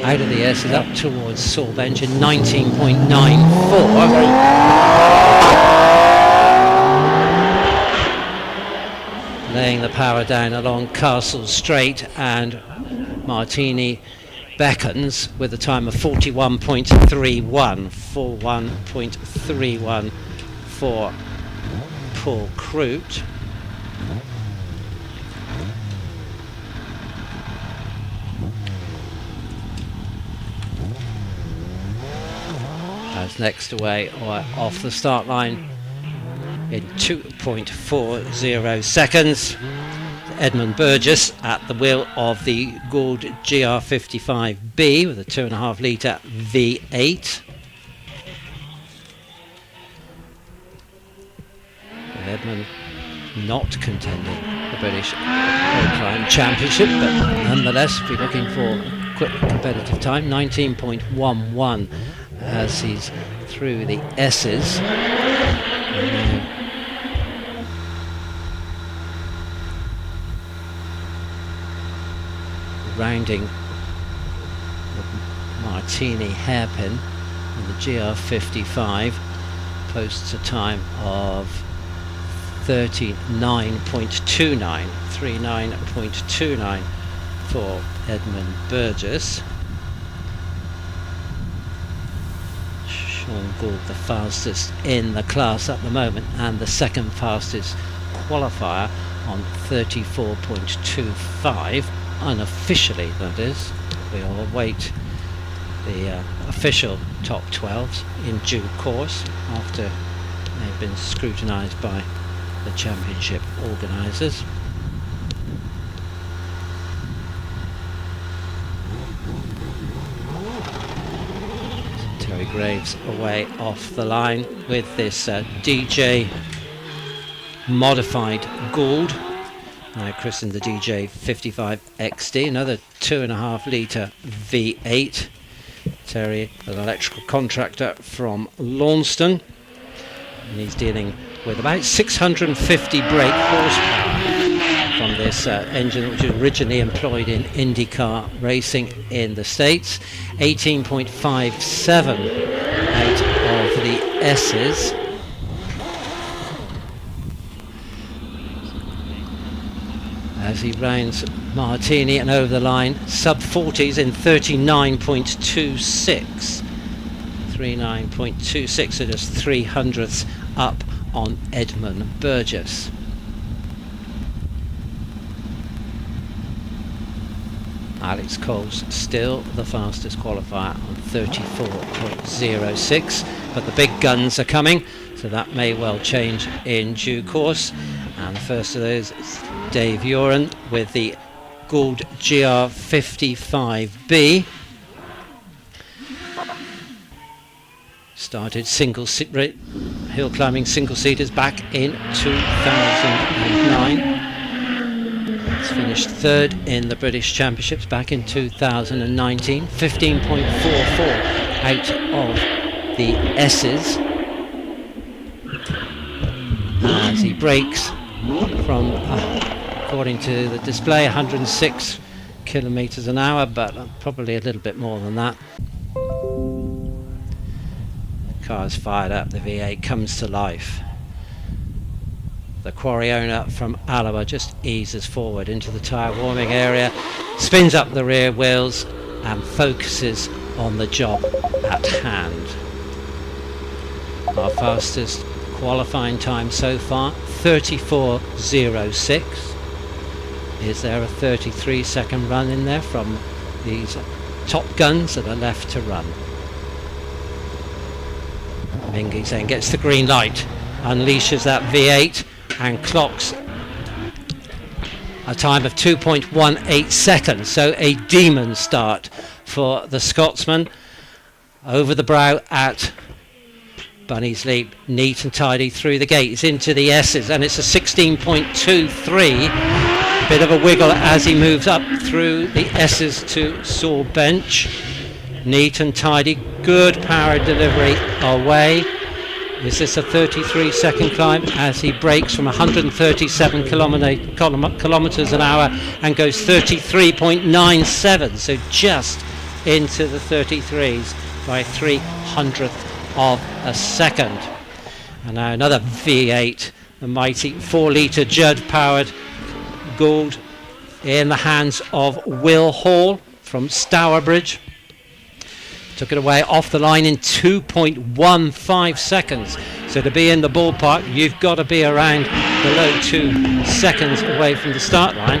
Out of the S's up towards Saw Bench in 19.94. Laying the power down along Castle Straight, and Martini beckons with a time of 41.31. 41.31 for Paul Croot. As next away or off the start line in 2.40 seconds, Edmund Burgess at the wheel of the Gould GR55B with a 2.5 litre V8. Edmund not contending the British Hillclimb Championship, but nonetheless be looking for a quick competitive time, 19.11 as he's through the S's. Rounding the Martini hairpin, and the GR55 posts a time of 39.29 for Edmund Burgess. Sean Gould the fastest in the class at the moment, and the second fastest qualifier on 34.25, unofficially that is. We all await the official top 12s in due course after they've been scrutinised by the championship organisers. Terry Graves away off the line with this DJ modified Gould, christened the DJ 55 XD, another 2.5 litre V8. Terry, an electrical contractor from Launceston, and he's dealing with about 650 brake horsepower from this engine, which was originally employed in IndyCar racing in the States. 18.57 out of the S's. As he rounds Martini and over the line, sub 40s in 39.26. 39.26, so just 300ths up on Edmund Burgess. Alex Cole's still the fastest qualifier on 34.06, but the big guns are coming, so that may well change in due course. And the first of those is Dave Uren with the Gould GR55B. Started hill climbing single seaters back in 2009. It's finished third in the British Championships back in 2019. 15.44 out of the S's as he breaks from, according to the display, 106 kilometres an hour, but probably a little bit more than that. Car's fired up, the V8 comes to life. The quarry owner from Alloa just eases forward into the tyre warming area, spins up the rear wheels and focuses on the job at hand. Our fastest qualifying time so far, 34.06. Is there a 33-second run in there from these top guns that are left to run? Mingy then gets the green light, unleashes that V8 and clocks a time of 2.18 seconds, so a demon start for the Scotsman. Over the brow at Bunny's Leap, neat and tidy through the gates into the S's, and it's a 16.23. Bit of a wiggle as he moves up through the S's to Saw Bench. Neat and tidy, good power delivery away. Is this a 33-second climb as he breaks from 137 kilometres an hour and goes 33.97, so just into the 33s by 300th of a second. And now another V8, the mighty 4-litre Judd-powered Gould in the hands of Will Hall from Stourbridge. Took it away off the line in 2.15 seconds. So to be in the ballpark, you've got to be around below 2 seconds away from the start line.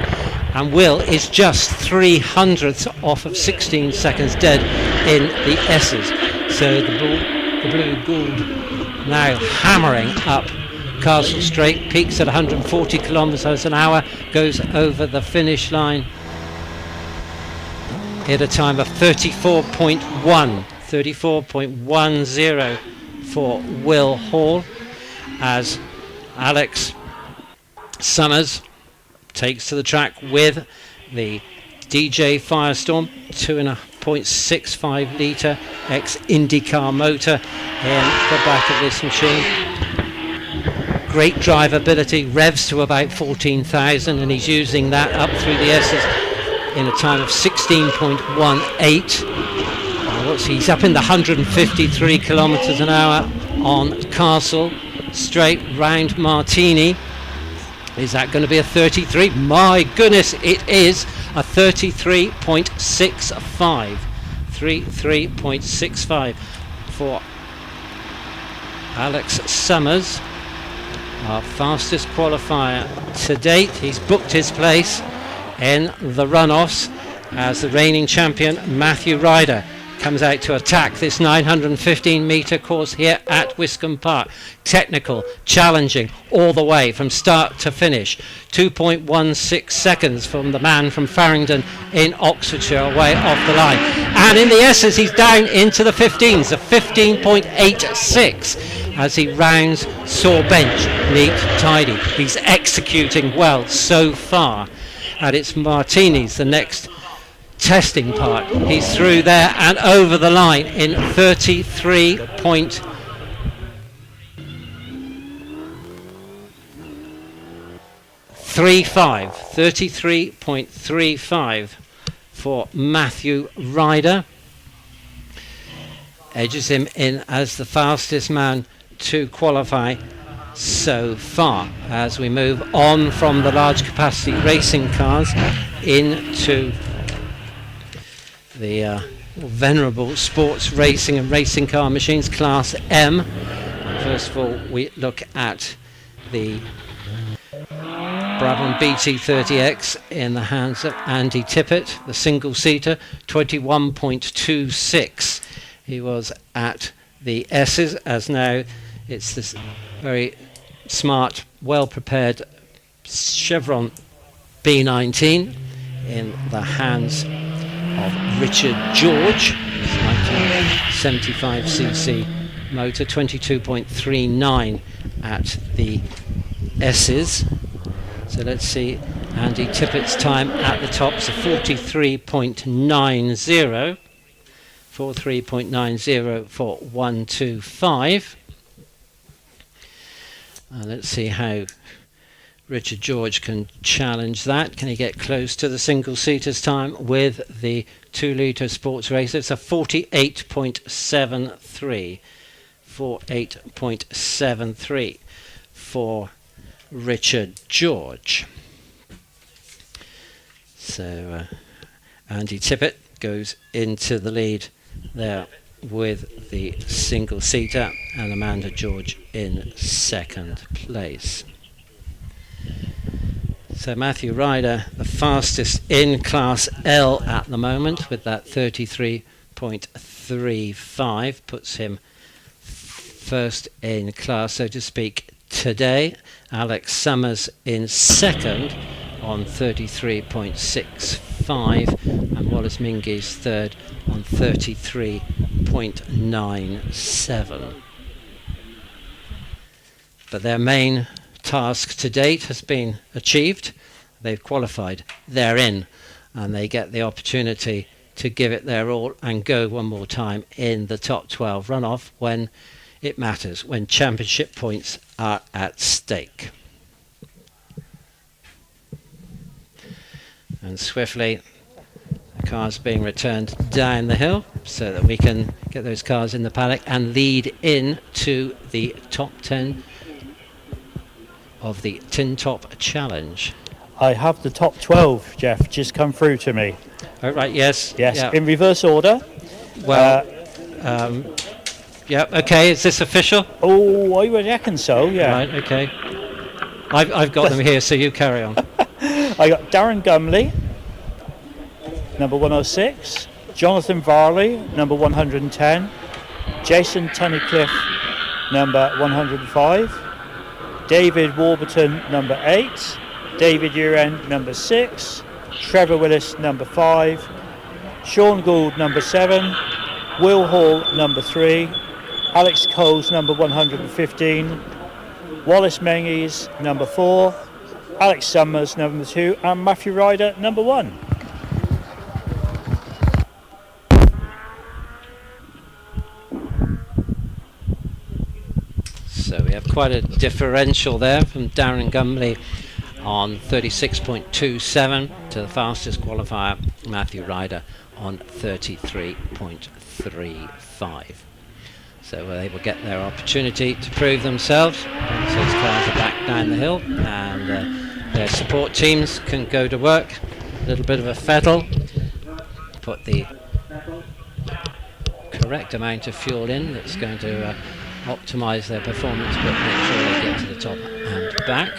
And Will is just 300ths off of 16 seconds dead in the S's. So the Blue Gould now hammering up Castle Straight, peaks at 140 kilometres an hour, goes over the finish line at a time of 34.10 for Will Hall, as Alex Summers takes to the track with the DJ Firestorm 2.65 litre ex-IndyCar motor in the back of this machine. great drivability, revs to about 14,000, and he's using that up through the S's in a time of 16.18. He's up in the 153 kilometres an hour on Castle, straight round Martini. Is that going to be a 33? My goodness, it is a 33.65. 33.65 for Alex Summers, our fastest qualifier to date. He's booked his place in the runoffs as the reigning champion Matthew Ryder comes out to attack this 915 metre course here at Wiscombe Park. Technical, challenging all the way from start to finish. 2.16 seconds from the man from Farringdon in Oxfordshire away off the line. And in the S's he's down into the 15s, a 15.86 as he rounds Saw Bench, neat, tidy. He's executing well so far. And it's Martini's the next testing part. He's through there and over the line in 33.35 for Matthew Ryder. Edges him in as the fastest man to qualify so far as we move on from the large capacity racing cars into the venerable sports racing and racing car machines, Class M. First of all, we look at the Brabham BT30X in the hands of Andy Tippett, the single-seater, 21.26. He was at the S's, as now it's this very smart, well-prepared Chevron B19 in the hands of Richard George, 1975cc motor, 22.39 at the S's. So let's see Andy Tippett's time at the top, so 43.90. 43.90 for 125. Let's see how Richard George can challenge that. Can he get close to the single-seater's time with the 2-litre sports racer? It's a 48.73. 48.73 for Richard George. So Andy Tippett goes into the lead there with the single-seater, and Amanda George in second place. So Matthew Ryder, the fastest in Class L at the moment with that 33.35, puts him first in class, so to speak, today. Alex Summers in second on 33.65, and Wallace Mingy's third on 33.97. But their main task to date has been achieved. They've qualified, they're in, and they get the opportunity to give it their all and go one more time in the top 12 runoff when it matters, when championship points are at stake. And swiftly the cars being returned down the hill so that we can get those cars in the paddock and lead in to the top 10 of the Tin Top Challenge. I have the top 12, Jeff, just come through to me. Oh, right, yes. Yes, yeah. in reverse order. Well, yeah, okay, is this official? Oh, I reckon so, yeah. Right, okay. I've got them here, so you carry on. I got Darren Gumley, number 106, Jonathan Varley, number 110, Jason Tunnicliffe, number 105, David Warburton, number 8, David Uren, number 6, Trevor Willis, number 5, Sean Gould, number 7, Will Hall, number 3, Alex Coles, number 115, Wallace Mengies, number 4, Alex Summers, number 2, and Matthew Ryder, number 1. So we have quite a differential there from Darren Gumley on 36.27 to the fastest qualifier, Matthew Ryder, on 33.35. So they will get their opportunity to prove themselves. Once those cars are back down the hill, and their support teams can go to work. A little bit of a fettle, put the correct amount of fuel in that's going to optimise their performance, but make sure they get to the top and back.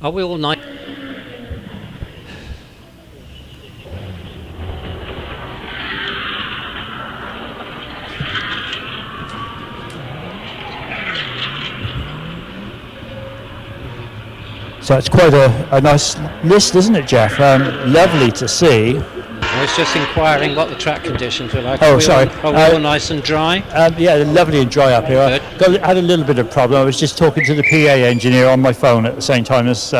Are we all night? So it's quite a nice list, isn't it, Jeff? Lovely to see. I was just inquiring what the track conditions were like. Oh, sorry. Are we all nice and dry? Yeah, lovely and dry up here. Had a little bit of problem. I was just talking to the PA engineer on my phone at the same time as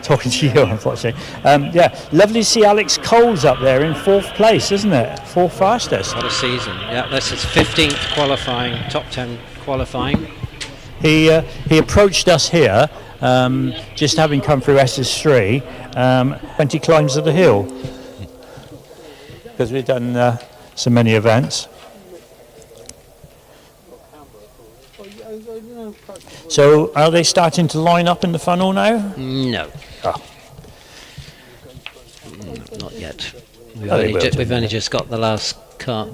talking to you, unfortunately. Yeah, lovely to see Alex Coles up there in 4th place, isn't it? 4th fastest. What a season. Yeah, this is 15th qualifying, top 10 qualifying. He approached us here, just having come through SS3, 20 climbs of the hill, because we've done so many events. So are they starting to line up in the funnel now? No. Oh. Not yet. We've only just got the last car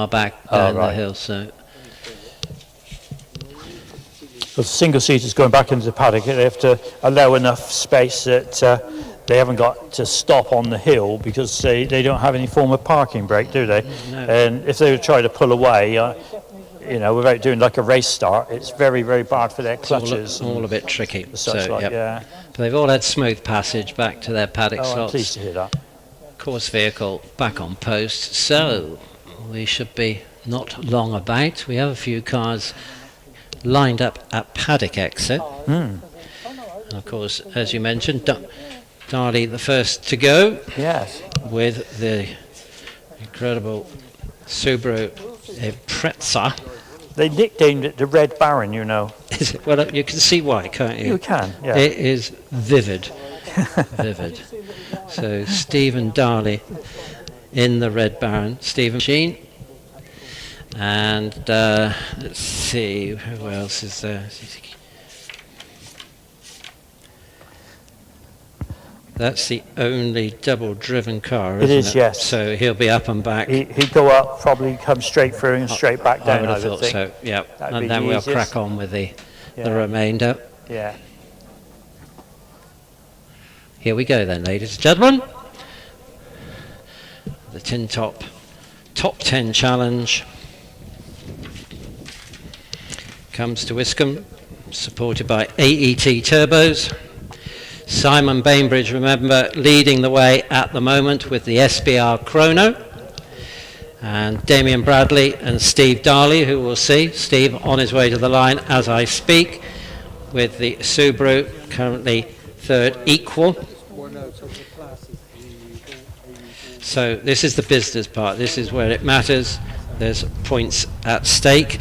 back down the hill, so. The single seaters going back into the paddock, they have to allow enough space that they haven't got to stop on the hill, because they don't have any form of parking brake, do they? No. And if they would try to pull away, without doing like a race start, it's very, very bad for their clutches. All a bit tricky. Yeah. But they've all had smooth passage back to their paddock slots. I'm pleased to hear that. Course vehicle back on post, so we should be not long about. We have a few cars lined up at paddock exit. And of course, as you mentioned, Darley the first to go. Yes. With the incredible Subaru Impreza. They nicknamed it the Red Baron, you know. Is it? Well, you can see why, can't you? You can, yeah. It is vivid. Vivid. So Stephen Darley in the Red Baron. Stephen Sheen. And let's see, who else is there? That's the only double-driven car, isn't it? It is, yes. So he'll be up and back. He'd go up, probably come straight through and straight back down, I would have thought so, yeah. And then we'll crack on with the remainder. Yeah. Here we go then, ladies and gentlemen. The Tin Top Top 10 Challenge comes to Wiscombe, supported by AET Turbos. Simon Bainbridge, remember, leading the way at the moment with the SBR Chrono. And Damien Bradley and Steve Darley, who we'll see. Steve on his way to the line as I speak, with the Subaru currently third equal. So this is the business part. This is where it matters. There's points at stake.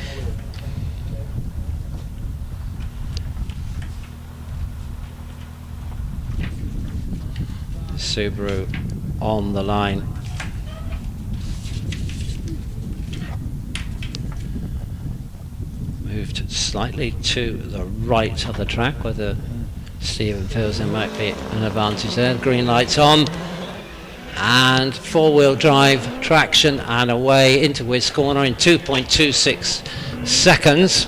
Subaru on the line. Moved slightly to the right of the track, whether Stephen feels there might be an advantage there. Green lights on, and four-wheel drive traction, and away into Wiz corner in 2.26 seconds.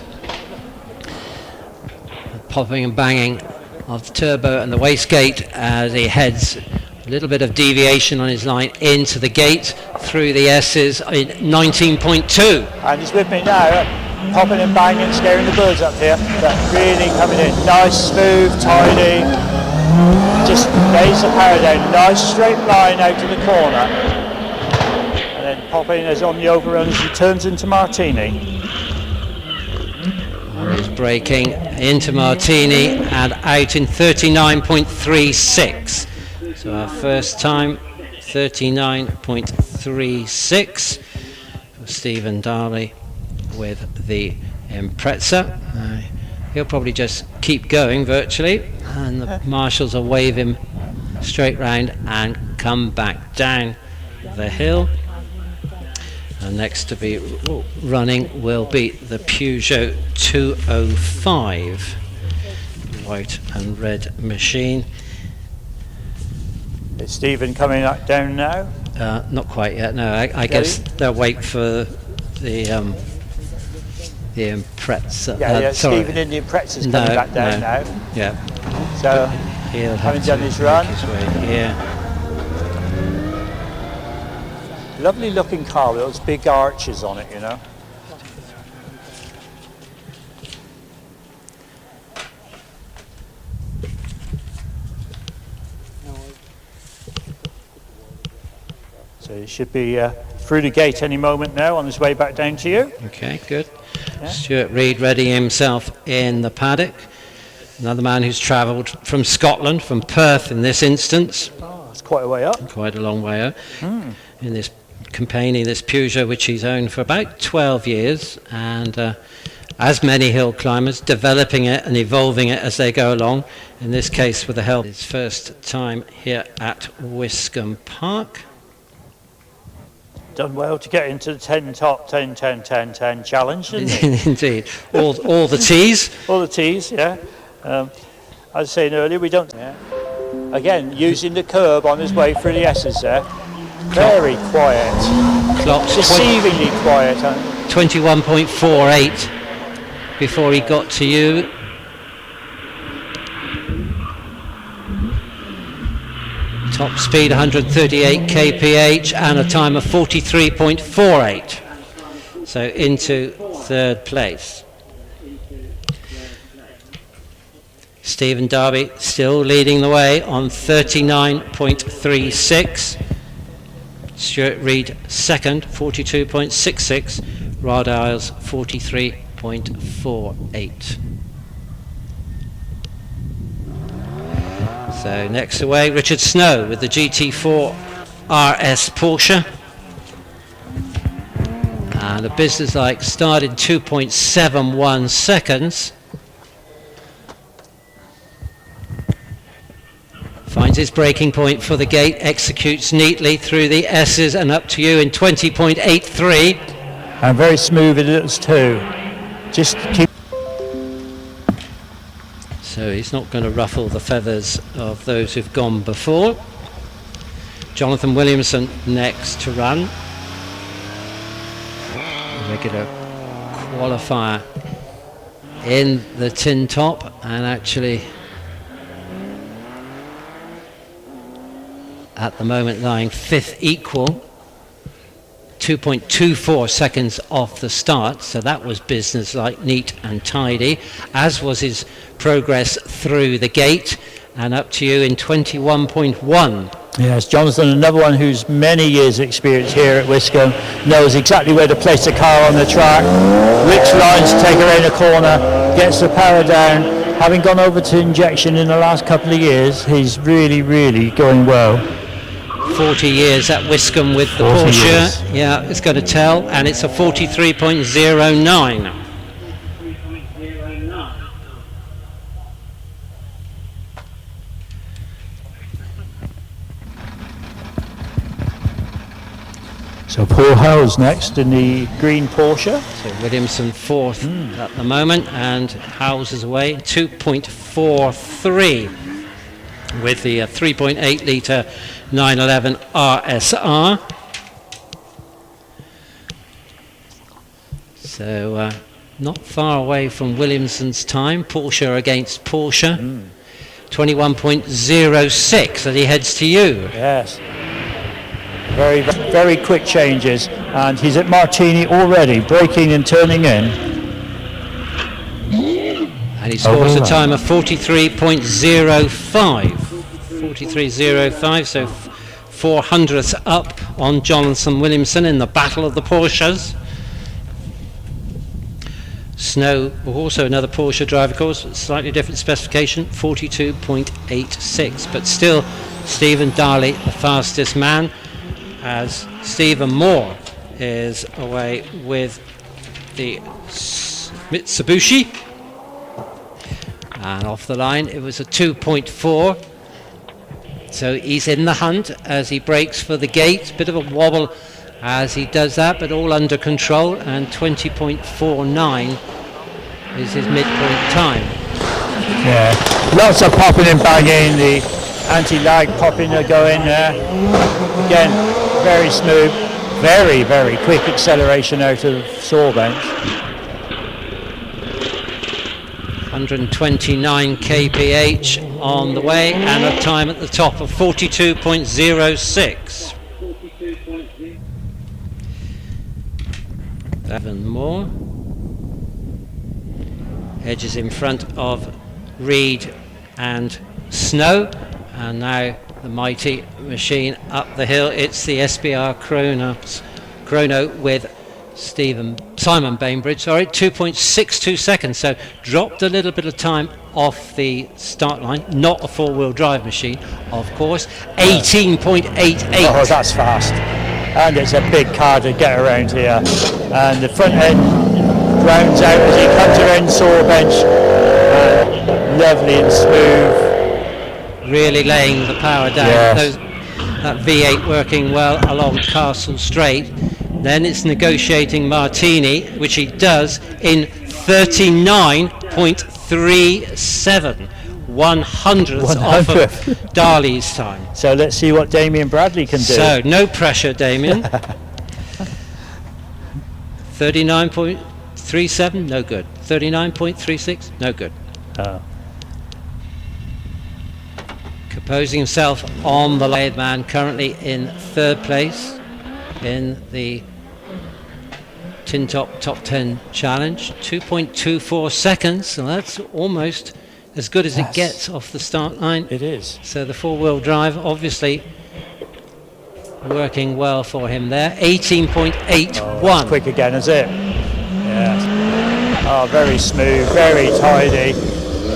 Popping and banging of the turbo and the wastegate as he heads. A little bit of deviation on his line into the gate through the S's in 19.2. And he's with me now, popping and banging, scaring the birds up here, but really coming in nice, smooth, tidy. Just lays the power down, nice straight line out to the corner, and then popping as on the overrun as he turns into Martini. He's braking into Martini and out in 39.36. So our first time, 39.36. Stephen Darley with the Impreza. He'll probably just keep going virtually, and the marshals will wave him straight round and come back down the hill. And next to be running will be the Peugeot 205 white and red machine. Is Stephen coming down now? Not quite yet, no. I guess they'll wait for the Impreza. Yeah, Stephen in the Impreza's coming back down now. Yeah. So, he'll having done his run. Yeah. Lovely looking car with those big arches on it, you know. So it should be through the gate any moment now, on his way back down to you. Okay, good. Yeah. Stuart Reid readying himself in the paddock. Another man who's travelled from Scotland, from Perth in this instance. Oh, it's quite a way up. Quite a long way up. In this campaigning, this Peugeot, which he's owned for about 12 years, and as many hill climbers, developing it and evolving it as they go along. In this case, with the help of his first time here at Wiscombe Park. Done well to get into the 10 top 10 challenge, didn't he? Indeed. All the T's. All the T's, yeah. As I was saying earlier, we don't. Yeah. Again, using the curb on his way through the S's there. Very quiet. Clock's deceivingly quiet. 21.48 before he got to you. Top speed 138 kph and a time of 43.48. So into third place. Stephen Darby still leading the way on 39.36. Stuart Reid second, 42.66. Rod Isles 43.48. So next away, Richard Snow with the GT4 RS Porsche. And a business-like start in 2.71 seconds. Finds his braking point for the gate, executes neatly through the S's and up to you in 20.83. And very smooth it is too. Just keep. So he's not going to ruffle the feathers of those who've gone before. Jonathan Williamson next to run. A regular qualifier in the tin top, and actually at the moment lying fifth equal. 2.24 seconds off the start, so that was business-like, neat and tidy, as was his progress through the gate, and up to you in 21.1. Yes, Jonathan, another one who's many years experience here at Wiscombe, knows exactly where to place the car on the track, which lines to take around a corner, gets the power down. Having gone over to injection in the last couple of years, he's really, really going well. 40 years at Wiscombe with the Porsche. Years. Yeah, it's going to tell, and it's a 43.09. So Paul Howes next in the green Porsche. So Williamson fourth at the moment, and Howes is away 2.43 with the 3.8 litre 911 RSR. So not far away from Williamson's time. Porsche against Porsche. 21.06 as he heads to you. Yes. Very, very quick changes, and he's at Martini already, braking and turning in. And he scores a time of 43.05. 43.05, so 400ths up on Jonathan Williamson in the battle of the Porsches. Snow, also another Porsche driver, of course, slightly different specification, 42.86, but still Stephen Darley the fastest man, as Stephen Moore is away with the Mitsubishi. And off the line, it was a 2.4. So he's in the hunt as he breaks for the gate. Bit of a wobble as he does that, but all under control. And 20.49 is his midpoint time. Yeah, lots of popping and banging. The anti-lag popping are going there. Again, very smooth. Very, very quick acceleration out of Sawbench. 129 kph on the way, and a time at the top of 42.06. 7 more. Edges in front of Reed and Snow, and now the mighty machine up the hill. It's the SBR Chrono with Simon Bainbridge, 2.62 seconds, so dropped a little bit of time off the start line. Not a four-wheel drive machine, of course. 18.88. Oh, that's fast. And it's a big car to get around here. And the front end rounds out as he comes around Sawbench. Lovely and smooth. Really laying the power down. Yes. That V8 working well along Castle Straight. Then it's negotiating Martini, which he does in 39.37. 100th off of Darley's time. So let's see what Damien Bradley can do. So no pressure, Damien. 39.37, no good. 39.36, no good. Composing himself on the lathe man, currently in third place in the Tin Top Top 10 Challenge. 2.24 seconds, so that's almost as good as it gets off the start line. It is. So the four-wheel drive obviously working well for him there. 18.81. Quick again, is it? Yes. Oh, very smooth, very tidy.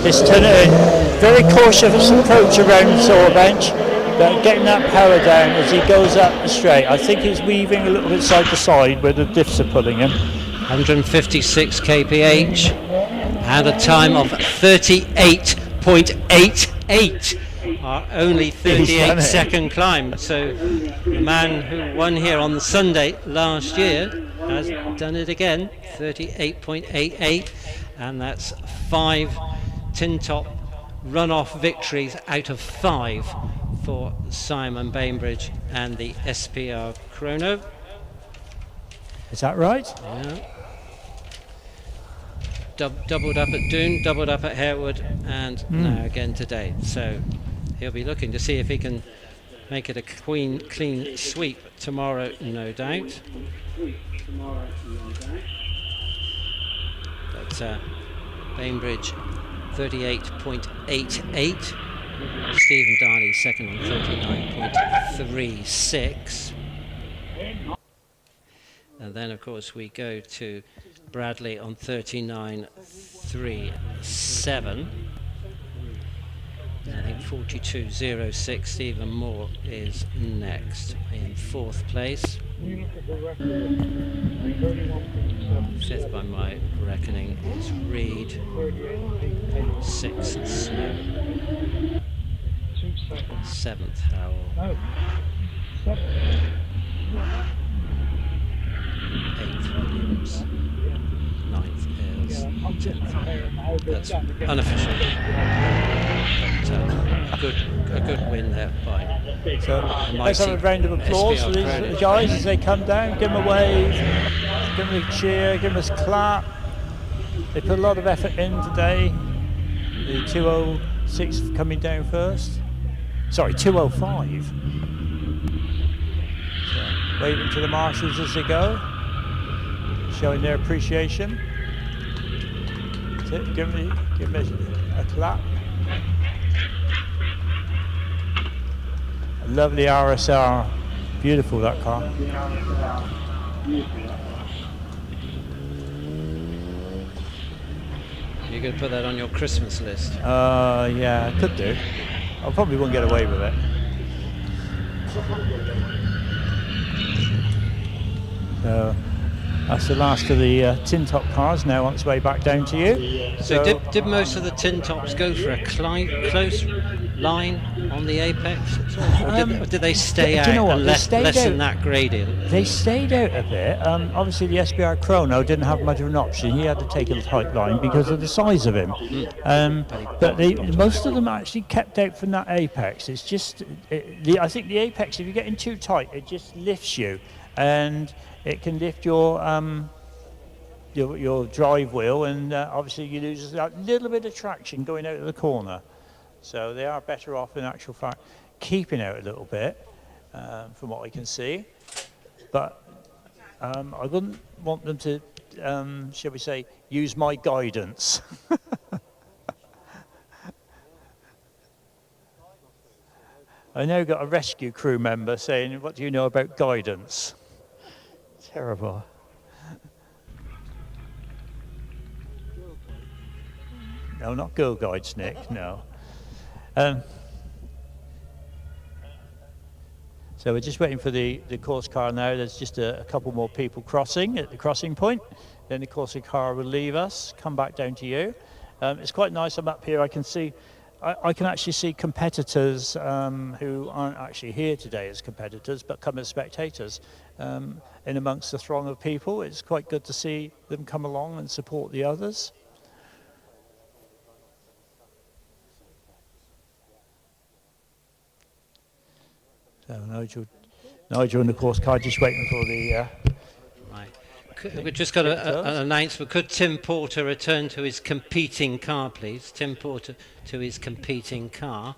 This very cautious approach around Sawbench, but getting that power down as he goes up the straight. I think he's weaving a little bit side to side where the diffs are pulling him. 156 kph and a time of 38.88. Our only 38-second climb. So the man who won here on the Sunday last year has done it again. 38.88, and that's 5 Tin Top runoff victories out of 5 for Simon Bainbridge and the SPR Chrono. Is that right? Yeah. Doubled up at Doon, doubled up at Harewood, and now again today. So he'll be looking to see if he can make it a clean sweep tomorrow, no doubt. But Bainbridge 38.88. Stephen Darley second on 39.36. And then of course we go to Bradley on 39.37. I think 42.06. Stephen Moore is next in fourth place. Fifth by my reckoning is Reed. Sixth Snow. Seventh Howell. Eighth Williams. Ninth is 10th. That's unofficial. But a good win there by So let's have a round of applause for these guys as they come down. Give them a wave, give them a cheer, give them a clap. They put a lot of effort in today. The 206 coming down first. Sorry, 205. So, waving to the marshals as they go, showing their appreciation. That's it. Give them a clap. A lovely RSR, beautiful that car. You're going to put that on your Christmas list? Yeah, I could do. I probably won't get away with it. So that's the last of the tin top cars, now on its way back down to you. So did most of the tin tops go for a close line on the apex at all? Or did they stay out do you know what? and They stayed lessen out. that gradient? They stayed out a bit. Obviously, the SBR Chrono didn't have much of an option. He had to take a tight line because of the size of him. But most of them actually kept out from that apex. It's just, I think the apex, if you're getting too tight, it just lifts you, and it can lift your drive wheel, and obviously you lose a little bit of traction going out of the corner. So they are better off, in actual fact, keeping out a little bit, from what I can see. But I wouldn't want them to, shall we say, use my guidance. I now got a rescue crew member saying, "What do you know about guidance?" Terrible. No, not Girl Guides, Nick, no. So we're just waiting for the course car now. There's just a couple more people crossing at the crossing point. Then the course car will leave us, come back down to you. It's quite nice. I'm up here. I can see, I can actually see competitors who aren't actually here today as competitors, but come as spectators in amongst the throng of people. It's quite good to see them come along and support the others. So Nigel and the course car just waiting for the... Right. We've just got an announcement. Could Tim Porter return to his competing car, please? Tim Porter to his competing car.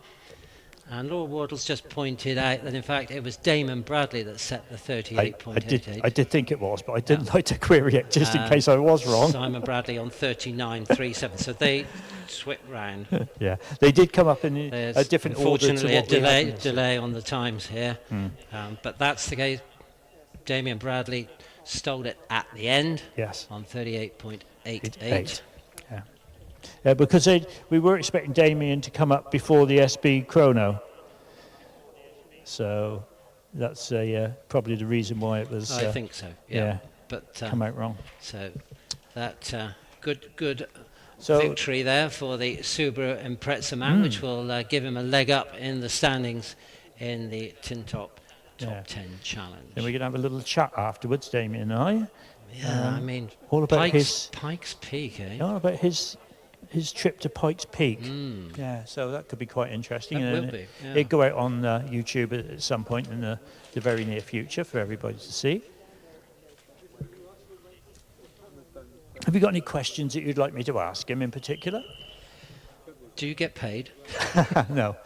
And Lord Wardle's just pointed out that, in fact, it was Damon Bradley that set the 38.88. I did think it was, but I didn't like to query it just in case I was wrong. Simon Bradley on 39.37. So they swept round. Yeah, they did come up in a different order. Unfortunately, a delay on the times here. But that's the case. Damien Bradley stole it at the end. Yes. On 38.88. Yeah, because we were expecting Damien to come up before the SB Chrono. So that's probably the reason why it was... I think so, yeah. But come out wrong. So that good victory there for the Subaru Impreza man, which will give him a leg up in the standings in the Tin Top Top 10 Challenge. Then we're going to have a little chat afterwards, Damien and I. Yeah, I mean, all about Pikes Peak, eh? All about his trip to Pikes Peak. Yeah, so that could be quite interesting. That and will be, yeah. It'll go out on YouTube at some point in the very near future for everybody to see. Have you got any questions that you'd like me to ask him in particular? Do you get paid? No.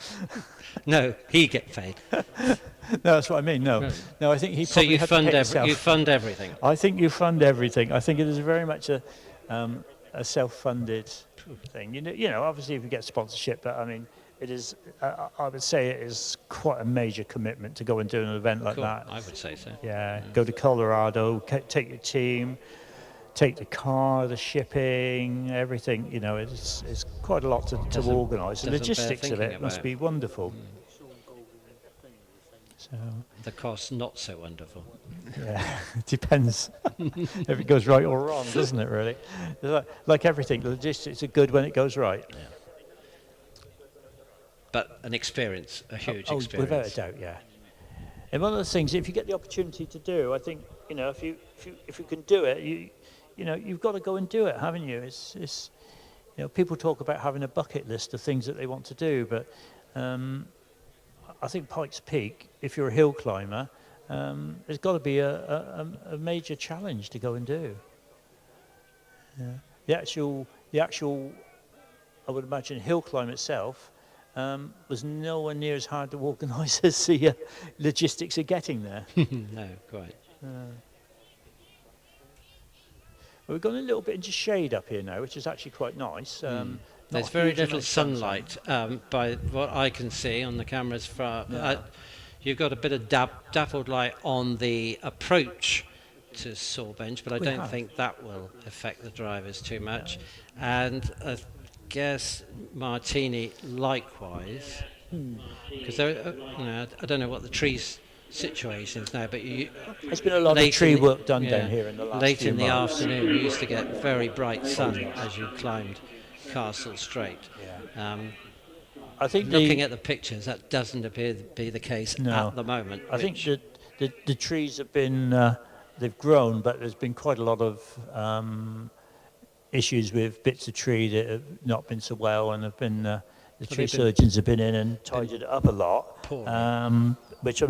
No, he gets paid. No, that's what I mean. No, I think he. So you fund you fund everything. I think you fund everything. I think it is very much a self-funded thing. You know, obviously if you get sponsorship, but I mean, it is. I would say it is quite a major commitment to go and do an event like that. I would say so. Yeah, go to Colorado, take your team, take the car, the shipping, everything. You know, it's quite a lot to organise. The logistics of it must be wonderful. So the cost not so wonderful. Yeah, it depends if it goes right or wrong, doesn't it? Really, like everything, the logistics are good when it goes right. Yeah. But an experience, a huge experience. Without a doubt, yeah. And one of the things, if you get the opportunity to do, I think if you can do it, you've got to go and do it, haven't you? It's people talk about having a bucket list of things that they want to do, but I think Pikes Peak, if you're a hill climber, there's got to be a major challenge to go and do. Yeah. The actual, I would imagine, hill climb itself was nowhere near as hard to organise as the logistics of getting there. No, quite. We've gone a little bit into shade up here now, which is actually quite nice. There's very little sunlight by what I can see on the cameras. You've got a bit of dappled light on the approach to Sawbench, but I don't think that will affect the drivers too much. And I guess Martini likewise, because I don't know what the trees situations now, but there's been a lot of tree work done down here in the last late few in the months. afternoon. We used to get very bright sun as you climbed Castle Straight. I think looking at the pictures, that doesn't appear to be the case at the moment. I think that the trees have been they've grown, but there's been quite a lot of issues with bits of tree that have not been so well, and have been the tree surgeons have been in and tidied it up a lot. Which I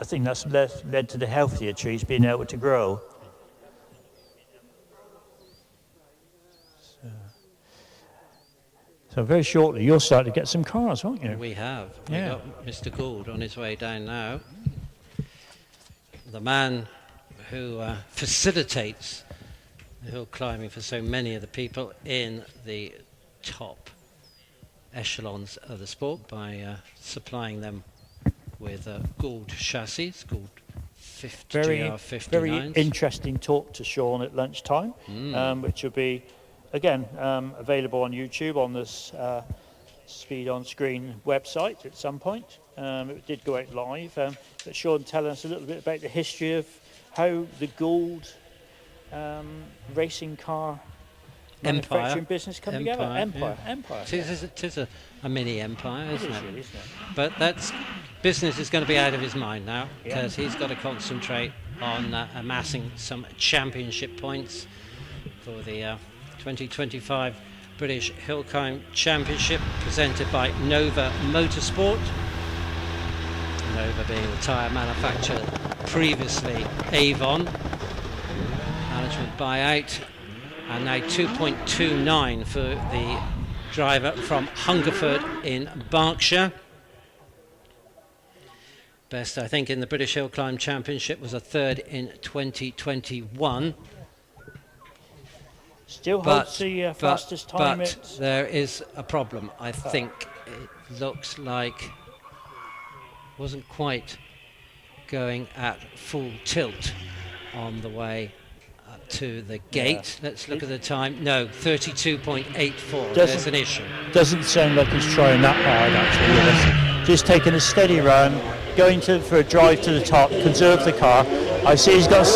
think that's led to the healthier trees being able to grow. So very shortly, you'll start to get some cars, won't you? We have. We got Mr. Gould on his way down now. The man who facilitates the hill climbing for so many of the people in the top echelons of the sport by supplying them with Gould chassis, Gould 50 GR59s. Very interesting talk to Sean at lunchtime, which will be, again, available on YouTube on this Speed on Screen website at some point. It did go out live. But Sean, tell us a little bit about the history of how the Gould racing car manufacturing business come together. Empire. It is a mini empire, isn't it? But that's business is going to be out of his mind now, because he's got to concentrate on amassing some championship points for the 2025 British Hillclimb Championship, presented by Nova Motorsport. Nova being the tyre manufacturer, previously Avon. Management buyout, and now 2.29 for the driver from Hungerford in Berkshire. Best, I think, in the British Hillclimb Championship was a third in 2021. Still holds the fastest time. But there is a problem. I think it looks like wasn't quite going at full tilt on the way up to the gate. Let's look at the time. No, 32.84. There's an issue. Doesn't sound like he's trying that hard, actually. Just taking a steady run, going for a drive to the top, conserve the car. I see she's got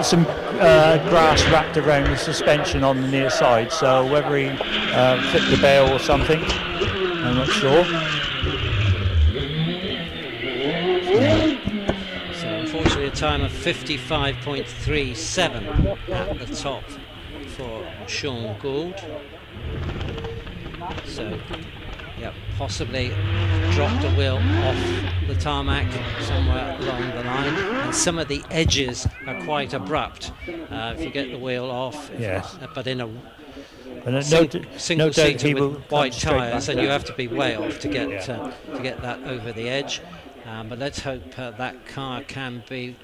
some grass wrapped around the suspension on the near side, so whether he flipped the bail or something, I'm not sure. So unfortunately a time of 55.37 at the top for Sean Gould. So possibly dropped a wheel off the tarmac somewhere along the line, and some of the edges are quite abrupt if you get the wheel off. But in a single seater with white tyres, and you have to be way off to get that over the edge. But let's hope that car can be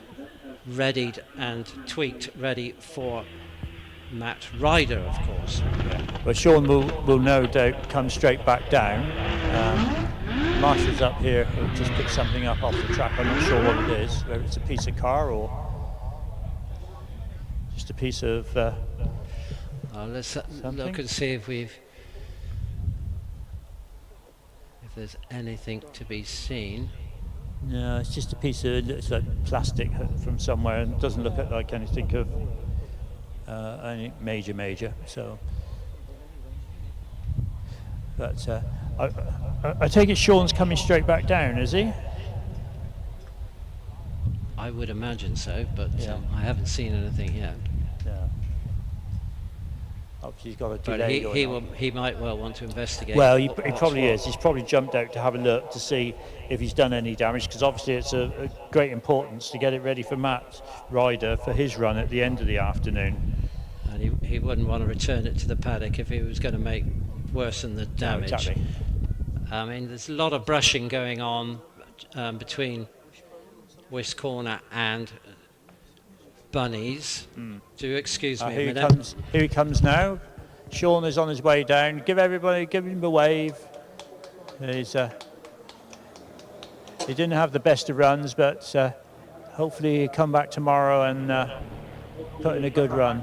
readied and tweaked, ready for Matt Ryder, of course. Well, Sean will no doubt come straight back down. Marshall's up here, he'll just pick something up off the track. I'm not sure what it is, whether it's a piece of car or just a piece of let's look and see if there's anything to be seen. No, it's just a piece of, it's like plastic from somewhere, and doesn't look like anything of any major. So, but I take it Sean's coming straight back down, is he? I would imagine so, but I haven't seen anything yet. Yeah. Obviously he's got a delay going on. He might well want to investigate. Well, he probably is. He's probably jumped out to have a look to see if he's done any damage, because obviously it's a great importance to get it ready for Matt Ryder for his run at the end of the afternoon. And he wouldn't want to return it to the paddock if he was going to make worsen the damage. No, exactly. I mean, there's a lot of brushing going on between West Corner and Bunnies. Do excuse me a minute. Here he comes now. Sean is on his way down. Give him a wave. He didn't have the best of runs, but hopefully he'll come back tomorrow and put in a good run.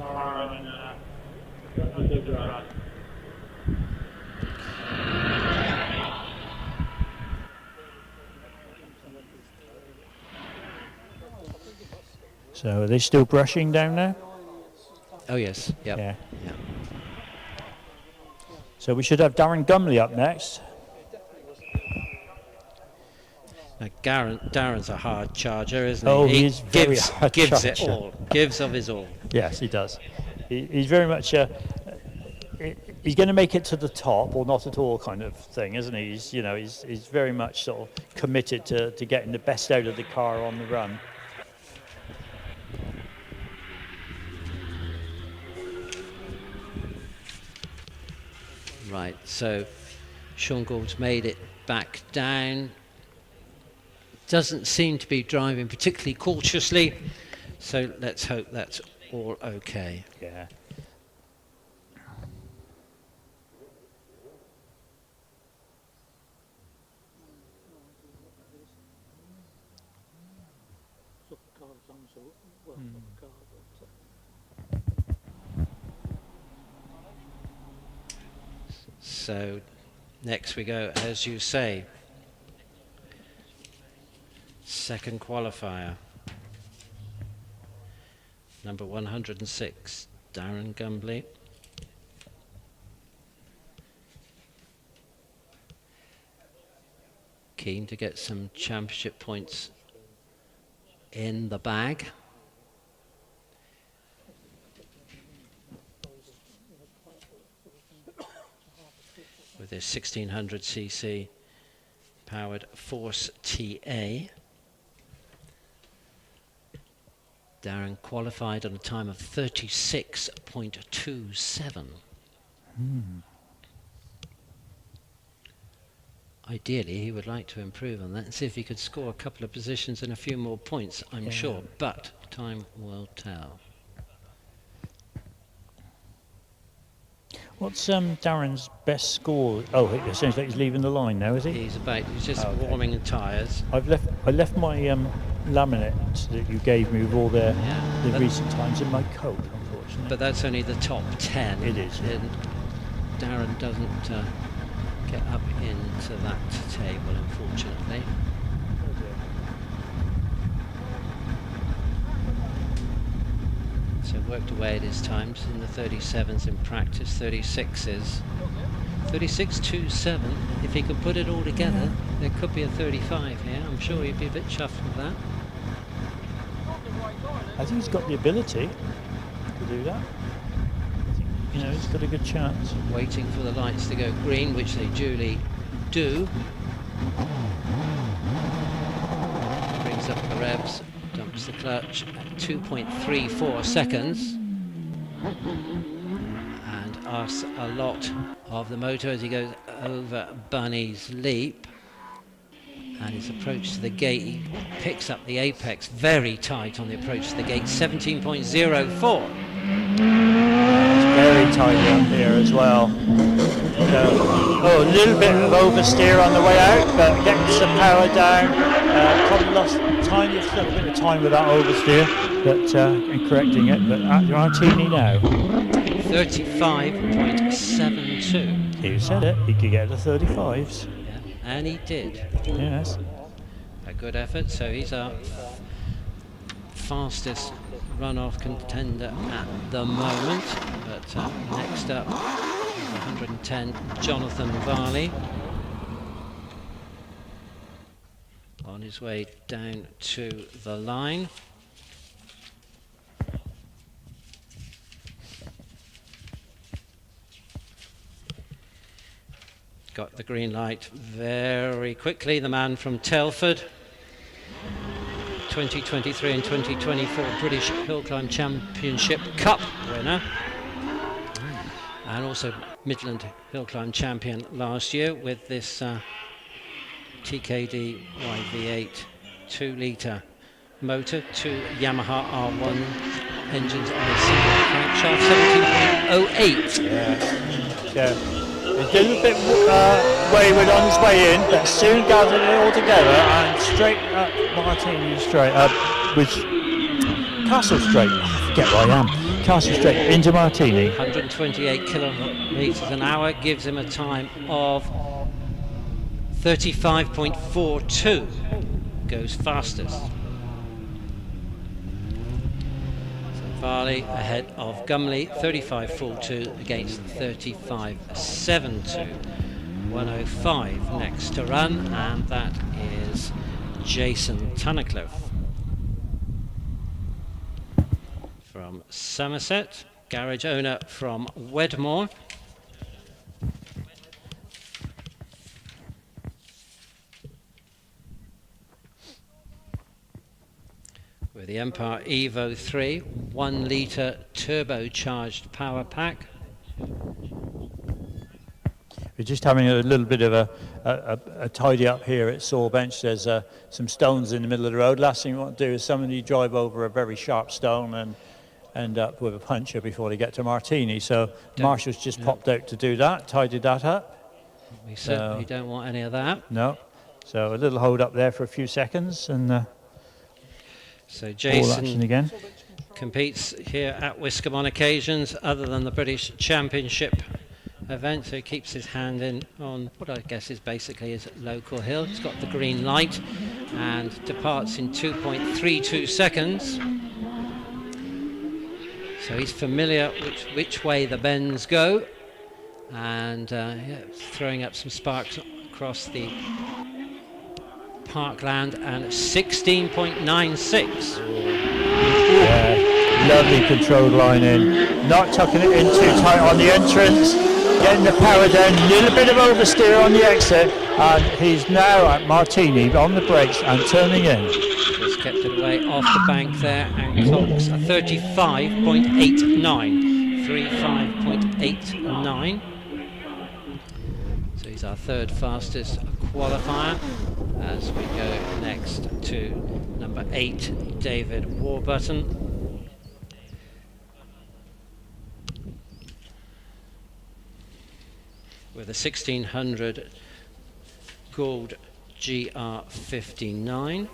So are they still brushing down there? Oh yes, yep. Yeah. Yeah. So we should have Darren Gumley up next. Now, Darren's a hard charger, isn't he? Oh, He he's very gives, hard gives it charger. all. Gives of his all. Yes, he does. He's very much he's going to make it to the top or not at all kind of thing, isn't he? He's very much sort of committed to getting the best out of the car on the run. Right, so Sean Gould's made it back down. Doesn't seem to be driving particularly cautiously, so let's hope that's all okay. Yeah. So next we go, as you say, second qualifier, number 106, Darren Gumley. Keen to get some championship points in the bag. With his 1600cc powered Force TA. Darren qualified on a time of 36.27. Ideally, he would like to improve on that and see if he could score a couple of positions and a few more points, I'm sure, but time will tell. What's Darren's best score? Oh, it seems like he's leaving the line now, is he? He's just warming the tyres. I left my laminate that you gave me with all the recent times in my coat, unfortunately. But that's only the top 10. It is. And Darren doesn't get up into that table, unfortunately. So worked away at his times in the 37s in practice, 36s. 36.27, if he could put it all together, there could be a 35 here. I'm sure he'd be a bit chuffed with that. I think he's got the ability to do that. I think, he's got a good chance. Waiting for the lights to go green, which they duly do. Brings up the revs, dumps the clutch at 2.34 seconds. And asks a lot of the motor as he goes over Bunny's Leap. And his approach to the gate, he picks up the apex very tight on the approach to the gate, 17.04. Very tidy up here as well. A little bit of oversteer on the way out, but getting some power down. Probably lost a little bit of time with that oversteer, but and correcting it. But at Martini now. 35.72. You said it. He could get the 35s. Yeah, and he did. Yes. A good effort. So he's our fastest runoff contender at the moment. But next up, 110, Jonathan Varley. On his way down to the line. Got the green light very quickly. The man from Telford, 2023 and 2024 British Hillclimb Championship Cup winner, and also Midland Hillclimb champion last year with this TKD YV8 2-litre motor, 2 Yamaha R1 engines on a single crankshaft, 17.08. Yeah. He's doing a bit wayward on his way in, but soon gathered it all together and straight up Martini straight up with Castle Straight. I forget where I am. Castle Straight into Martini. 128 kilometres an hour gives him a time of 35.42. Goes fastest. Farley ahead of Gumley, 35.42 against 35.72. 105 next to run, and that is Jason Tunnicliffe from Somerset, garage owner from Wedmore. With the Empire Evo 3 1 litre turbocharged power pack. We're just having a little bit of a tidy up here at Saw Bench. There's some stones in the middle of the road. Last thing you want to do is somebody drive over a very sharp stone and end up with a puncture before they get to Martini. So Marshall's just popped out to do that, tidied that up. We certainly don't want any of that. No. So a little hold up there for a few seconds, and so Jason action again. Competes here at Wiscombe on occasions other than the British Championship event, so he keeps his hand in on what I guess is basically his local hill. He's got the green light and departs in 2.32 seconds. So he's familiar which way the bends go, and throwing up some sparks across the parkland, and 16.96. Yeah, lovely controlled line in, not tucking it in too tight on the entrance, getting the power down, a little bit of oversteer on the exit, and he's now at Martini on the brakes and turning in. Just kept it away off the bank there and clocks a 35.89. 35.89. So he's our third fastest qualifier as we go next to number 8, David Warburton. With a 1600 Gould GR59.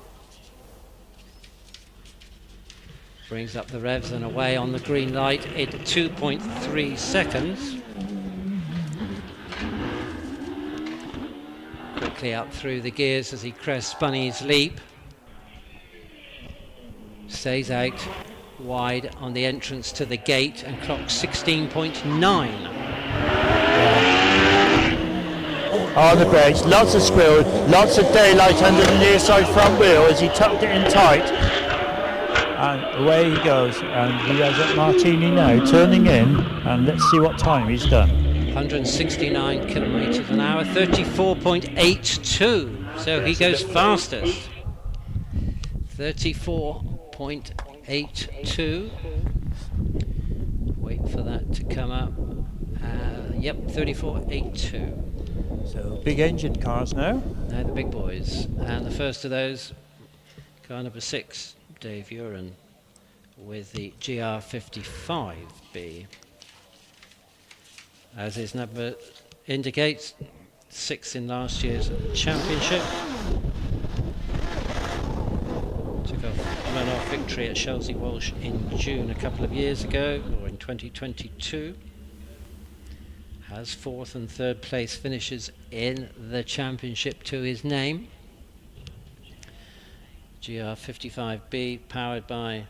Brings up the revs and away on the green light in 2.3 seconds. Quickly up through the gears as he crests Bunny's Leap. Stays out wide on the entrance to the gate and clocks 16.9. On the brakes, lots of squirrel, lots of daylight under the near side front wheel as he tucked it in tight. And away he goes, and he has at Martini now, turning in, and let's see what time he's done. 169 kilometres an hour, 34.82, so he goes fastest. 34.82. Wait for that to come up. Yep, 34.82. So big engine cars now. Now the big boys, and the first of those, car number 6, Dave Uren, with the GR55B. As his number indicates, 6th in last year's championship. Took a run-off victory at Chelsea Walsh in June a couple of years ago, or in 2022. Has 4th and 3rd place finishes in the championship to his name. GR55B powered by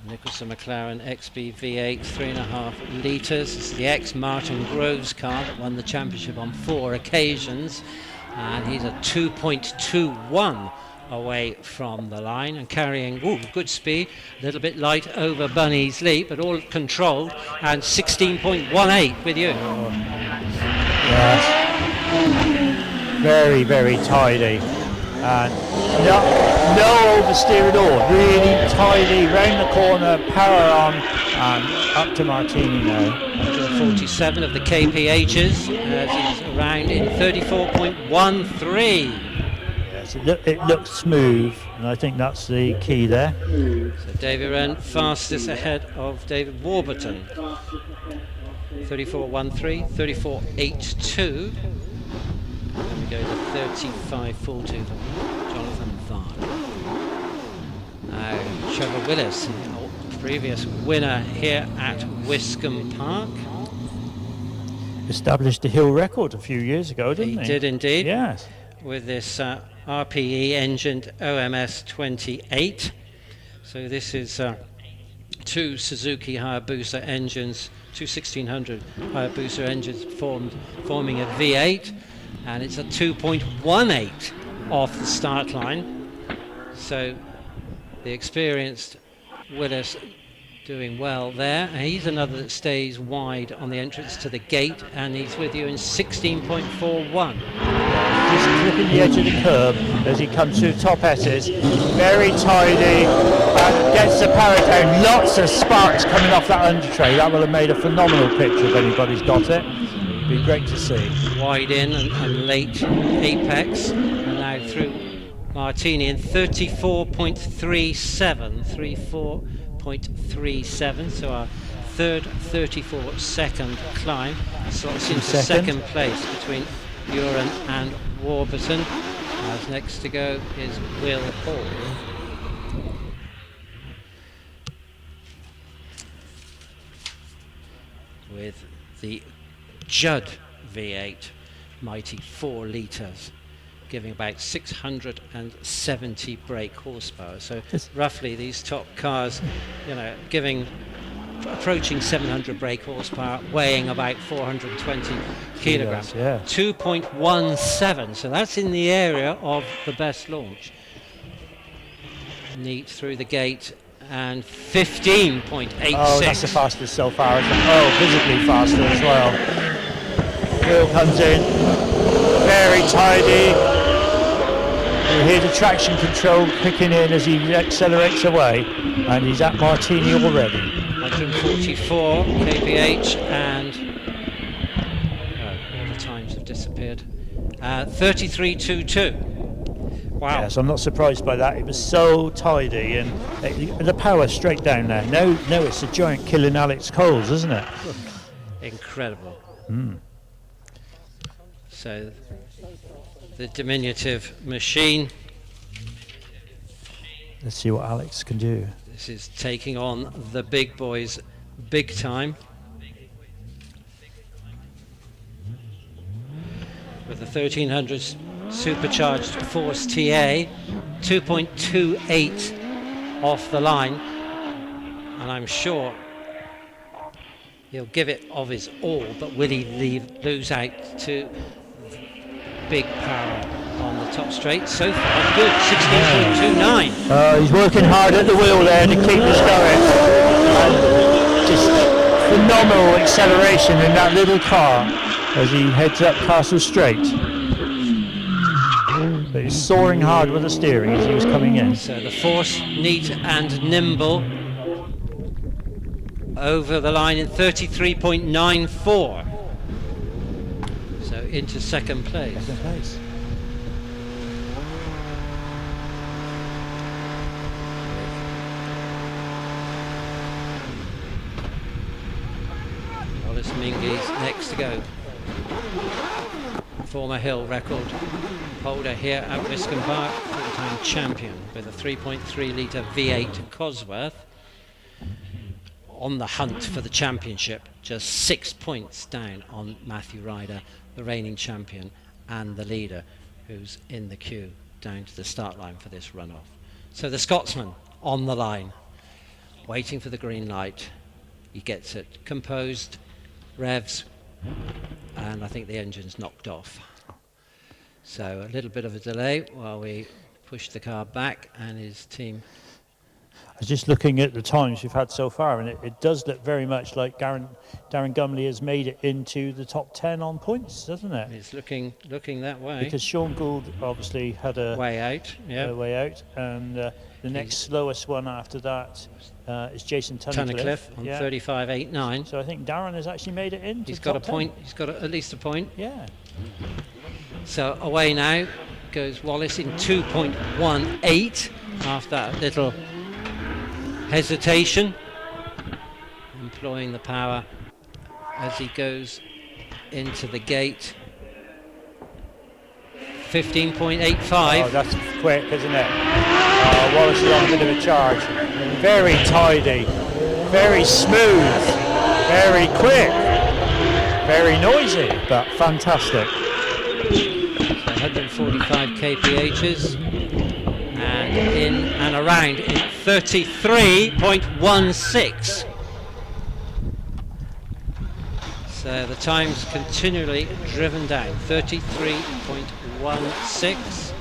Nicholson McLaren XB V8 3.5 litres. This is the ex-Martin Groves car that won the championship on 4 occasions, and he's a 2.21 away from the line and carrying good speed, a little bit light over Bunny's Leap, but all controlled, and 16.18 with you. Yes, very, very tidy. And no oversteer at all, really tidy, round the corner, power on, and up to Martini now. 147 of the KPHs as he's around in 34.13. Yes, it looks smooth, and I think that's the key there. So David Wren fastest ahead of David Warburton. 34.13, 34.82. Then we go to 35.42 for Jonathan Varney. Now Trevor Willis, previous winner here at Wiscombe Park. Established the hill record a few years ago, didn't he? He did indeed. Yes. With this RPE engined OMS 28. So this is two Suzuki Hayabusa engines, two 1600 Hayabusa engines forming a V8, and it's a 2.18 off the start line. So the experienced Willis doing well there, and he's another that stays wide on the entrance to the gate, and he's with you in 16.41. Just clipping the edge of the curb as he comes through top S's, very tidy, and gets the power down. Lots of sparks coming off that under tray. That will have made a phenomenal picture if anybody's got it. Be great to see. Wide in and late apex, and now through Martini in 34.37, 34.37. So our third 34-second climb slots into second place between Buren and Warburton. As next to go is Will Hall. With the Judd V8, mighty 4 litres, giving about 670 brake horsepower. So roughly these top cars, approaching 700 brake horsepower, weighing about 420 kilograms. Yeah. 2.17, so that's in the area of the best launch. Neat through the gate, and 15.86. Oh, that's the fastest so far, isn't it? Oh, visibly faster as well. Will comes in, very tidy. You hear the traction control kicking in as he accelerates away, and he's at Martini already. 144 kph, and all the times have disappeared. 33.22. Wow. Yes, I'm not surprised by that. It was so tidy, and the power straight down there. No, it's a giant killing Alex Coles, isn't it? Incredible. Mm. So the diminutive machine. Let's see what Alex can do. This is taking on the big boys big time. With the 1300 supercharged Force TA, 2.28 off the line, and I'm sure he'll give it of his all, but will he lose out to big power on the top straight? So far good, 16.29. He's working hard at the wheel there to keep us going. And just phenomenal acceleration in that little car as he heads up Castle Straight. But he's soaring hard with the steering as he was coming in. So the Force neat and nimble over the line in 33.94. So into second place. Second place. Wallace Mingy's next to go. Former Hill record holder here at Wiscombe Park, full-time champion with a 3.3 litre V8 Cosworth. On the hunt for the championship, just 6 points down on Matthew Ryder, the reigning champion and the leader, who's in the queue down to the start line for this runoff. So the Scotsman on the line, waiting for the green light. He gets it composed, revs, and I think the engine's knocked off. So a little bit of a delay while we push the car back, and his team. I was just looking at the times we've had so far, and it does look very much like Darren Gumley has made it into the top 10 on points, doesn't it? It's looking that way. Because Sean Gould obviously had a way out, and the next slowest one after that is Jason Tunnicliffe on 35.89. So I think Darren has actually made it in. He's got a point. He's got at least a point. Yeah. So away now goes Wallace in 2.18 after that little hesitation, employing the power as he goes into the gate. 15.85. Oh, that's quick, isn't it? Wallace is on a bit of a charge. Very tidy, very smooth, very quick, very noisy, but fantastic. So 145 kphs, and in and around in 33.16. So the time's continually driven down. 33.16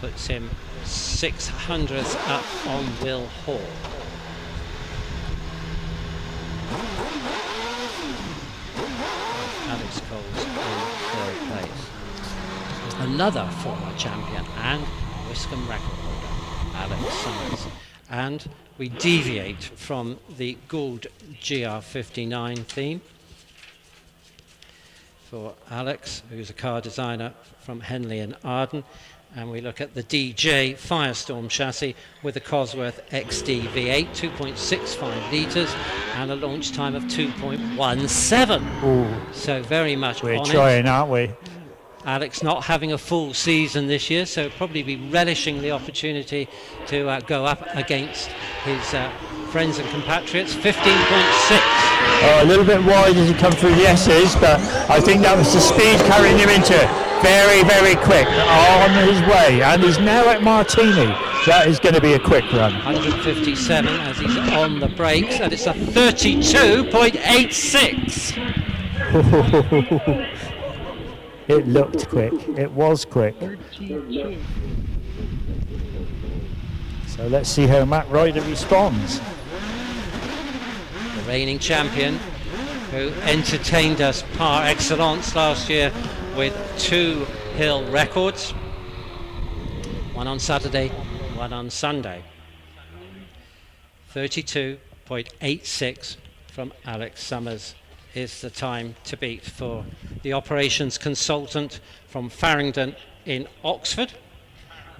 puts him 600ths up on Will Hall. Alex Coles in third place. Another former champion and Wiscombe record holder, Alex Summers. And we deviate from the Gould GR59 theme for Alex, who's a car designer from Henley and Arden, and we look at the DJ Firestorm chassis with a Cosworth XD V8, 2.65 litres and a launch time of 2.17. Ooh. So very much We're on trying, it. aren't we? Alex not having a full season this year, so probably be relishing the opportunity to go up against his friends and compatriots. 15.6. A little bit wide as he come through the S's, but I think that was the speed carrying him into it. Very, very quick on his way, and he's now at Martini. That is going to be a quick run. 157 as he's on the brakes, and it's a 32.86. It looked quick. It was quick. So let's see how Matt Ryder responds. The reigning champion, who entertained us par excellence last year with 2 hill records, one on Saturday, one on Sunday. 32.86 from Alex Summers is the time to beat for the operations consultant from Farringdon in Oxford.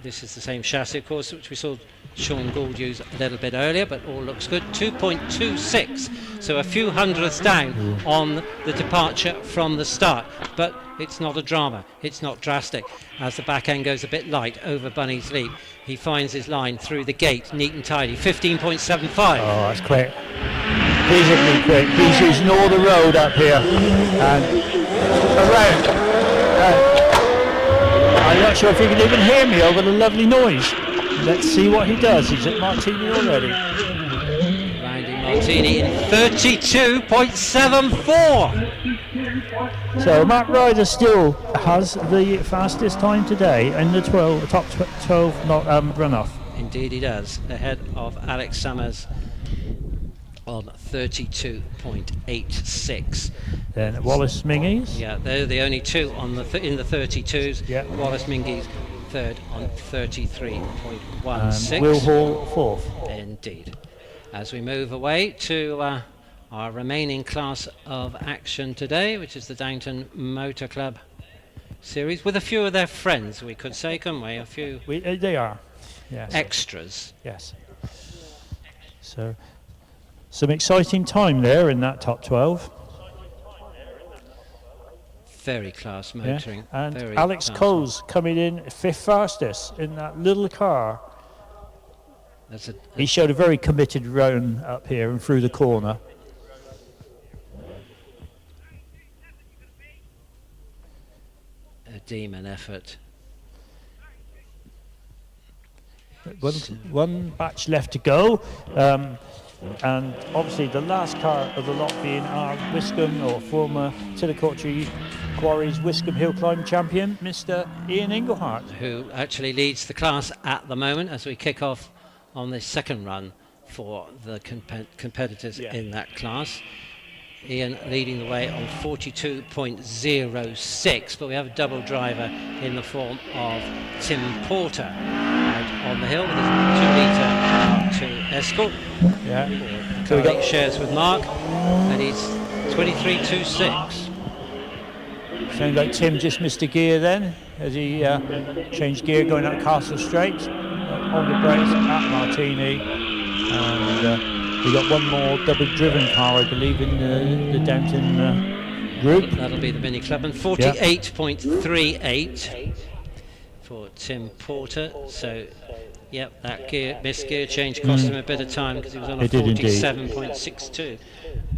This is the same chassis, of course, which we saw Sean Gould use a little bit earlier, but all looks good. 2.26, so a few hundredths down on the departure from the start, but it's not a drama, it's not drastic. As the back end goes a bit light over Bunny's Leap, he finds his line through the gate, neat and tidy. 15.75. Oh, that's quick. Visibly quick. He's using all the road up here and around. I'm not sure if you can even hear me over the lovely noise. Let's see what he does. He's at Martini already. Randy Martini in 32.74. So Matt Ryder still has the fastest time today in the top 12 runoff. Indeed he does, ahead of Alex Summers on 32.86. Then Wallace Mingies. Yeah, they're the only two on the in the 32s. Yeah. Wallace Mingies third on 33.16. Will Hall fourth. Indeed. As we move away to our remaining class of action today, which is the Downton Motor Club series, with a few of their friends, we could say, couldn't we? A few. They are. Yes. Extras. Yes. So, some exciting time there in that top 12. Very class motoring. Yeah. And very Alex class. Coles coming in 5th fastest in that little car. He showed a very committed run up here and through the corner. A demon effort. One batch left to go, and obviously the last car of the lot being our Wiscombe, or former Tillicoultry Quarries Wiscombe Hillclimb champion, Mr. Ian Englehart, who actually leads the class at the moment as we kick off on the second run for the competitors in that class. Ian leading the way on 42.06, but we have a double driver in the form of Tim Porter out on the hill with his 2-litre Escort. Yeah. So we got shares with Mark, and he's 23.26. Sounds like Tim just missed a gear then as he changed gear going up Castle Straight on the brakes at Martini, and we got one more double-driven car, I believe, in the Downton group. That'll be the Mini Club, and 48.38 for Tim Porter. So, yep, that missed gear change cost him a bit of time because he was on a 47.62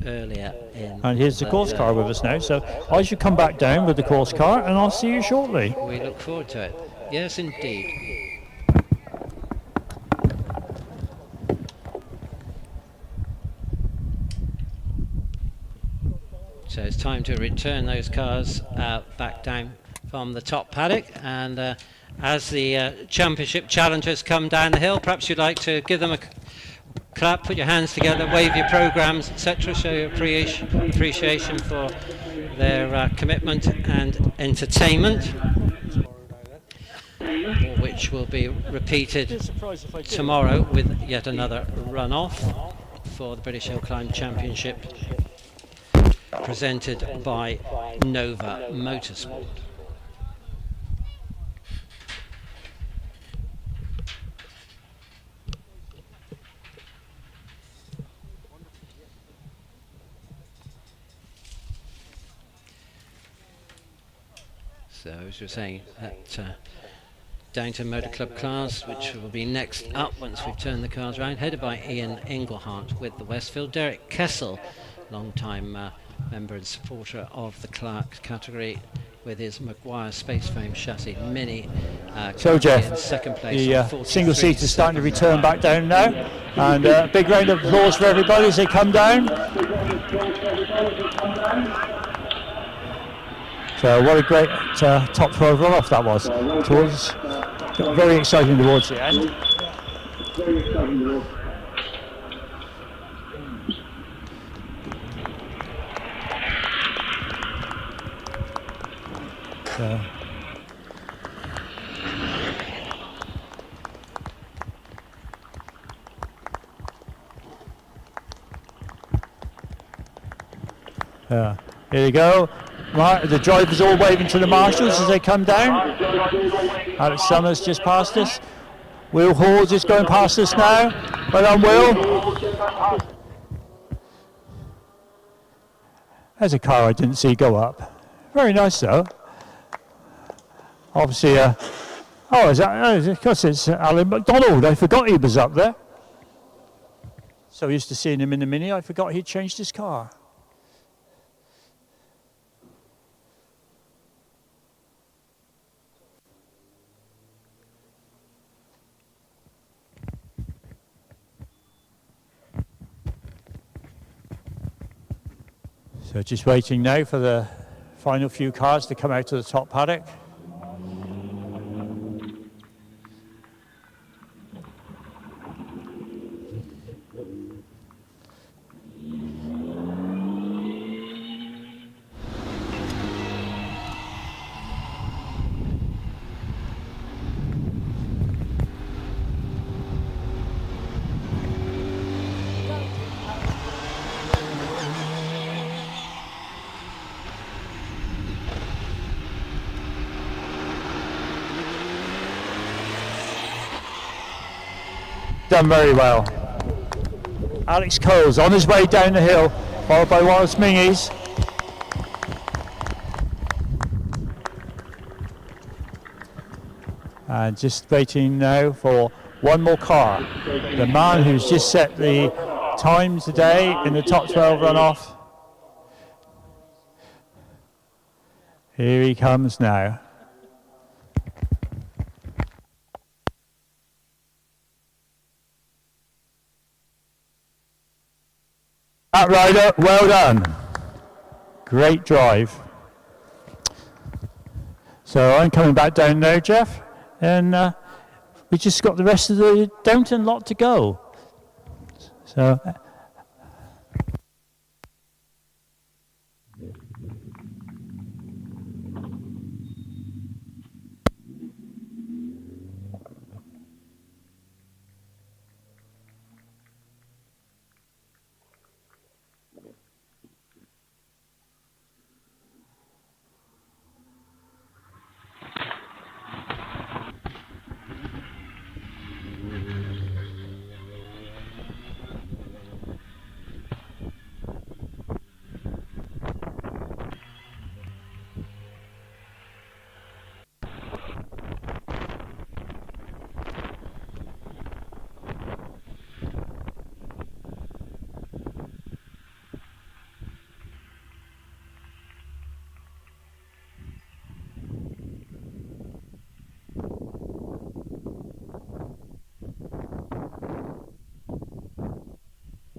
earlier in. And here's the course car with us now, so I should come back down with the course car, and I'll see you shortly. We look forward to it. Yes, indeed. So it's time to return those cars back down from the top paddock, and as the championship challengers come down the hill, perhaps you'd like to give them a clap, put your hands together, wave your programs, etc., show your appreciation for their commitment and entertainment, which will be repeated tomorrow with yet another run-off for the British Hillclimb Championship, presented by Nova Motorsport. So as you're saying, that Downton Motor Club class, which will be next up once we've turned the cars around, headed by Ian Englehart with the Westfield. Derek Kessel, long-time member and supporter of the Clark category, with his Maguire Space Frame chassis Mini. So Jeff, in second place, the single seat is starting to return back down now, and a big round of applause for everybody as they come down. So what a great top 12 run-off that was. Got very exciting towards the end. Here you go. Right, the drivers all waving to the marshals as they come down. Alex Summers just passed us. Will Hall just going past us now. Well done, Will. There's a car I didn't see go up. Very nice though. Obviously, is that? Because it's Alan McDonald. I forgot he was up there. So used to seeing him in the Mini, I forgot he'd changed his car. So just waiting now for the final few cars to come out of the top paddock. Done very well. Alex Cole's on his way down the hill, followed by Wallace Mingies. And just waiting now for one more car. The man who's just set the time today in the top 12 runoff. Here he comes now. That rider, well done. Great drive. So I'm coming back down now, Jeff, and we just got the rest of the Downton lot to go. So.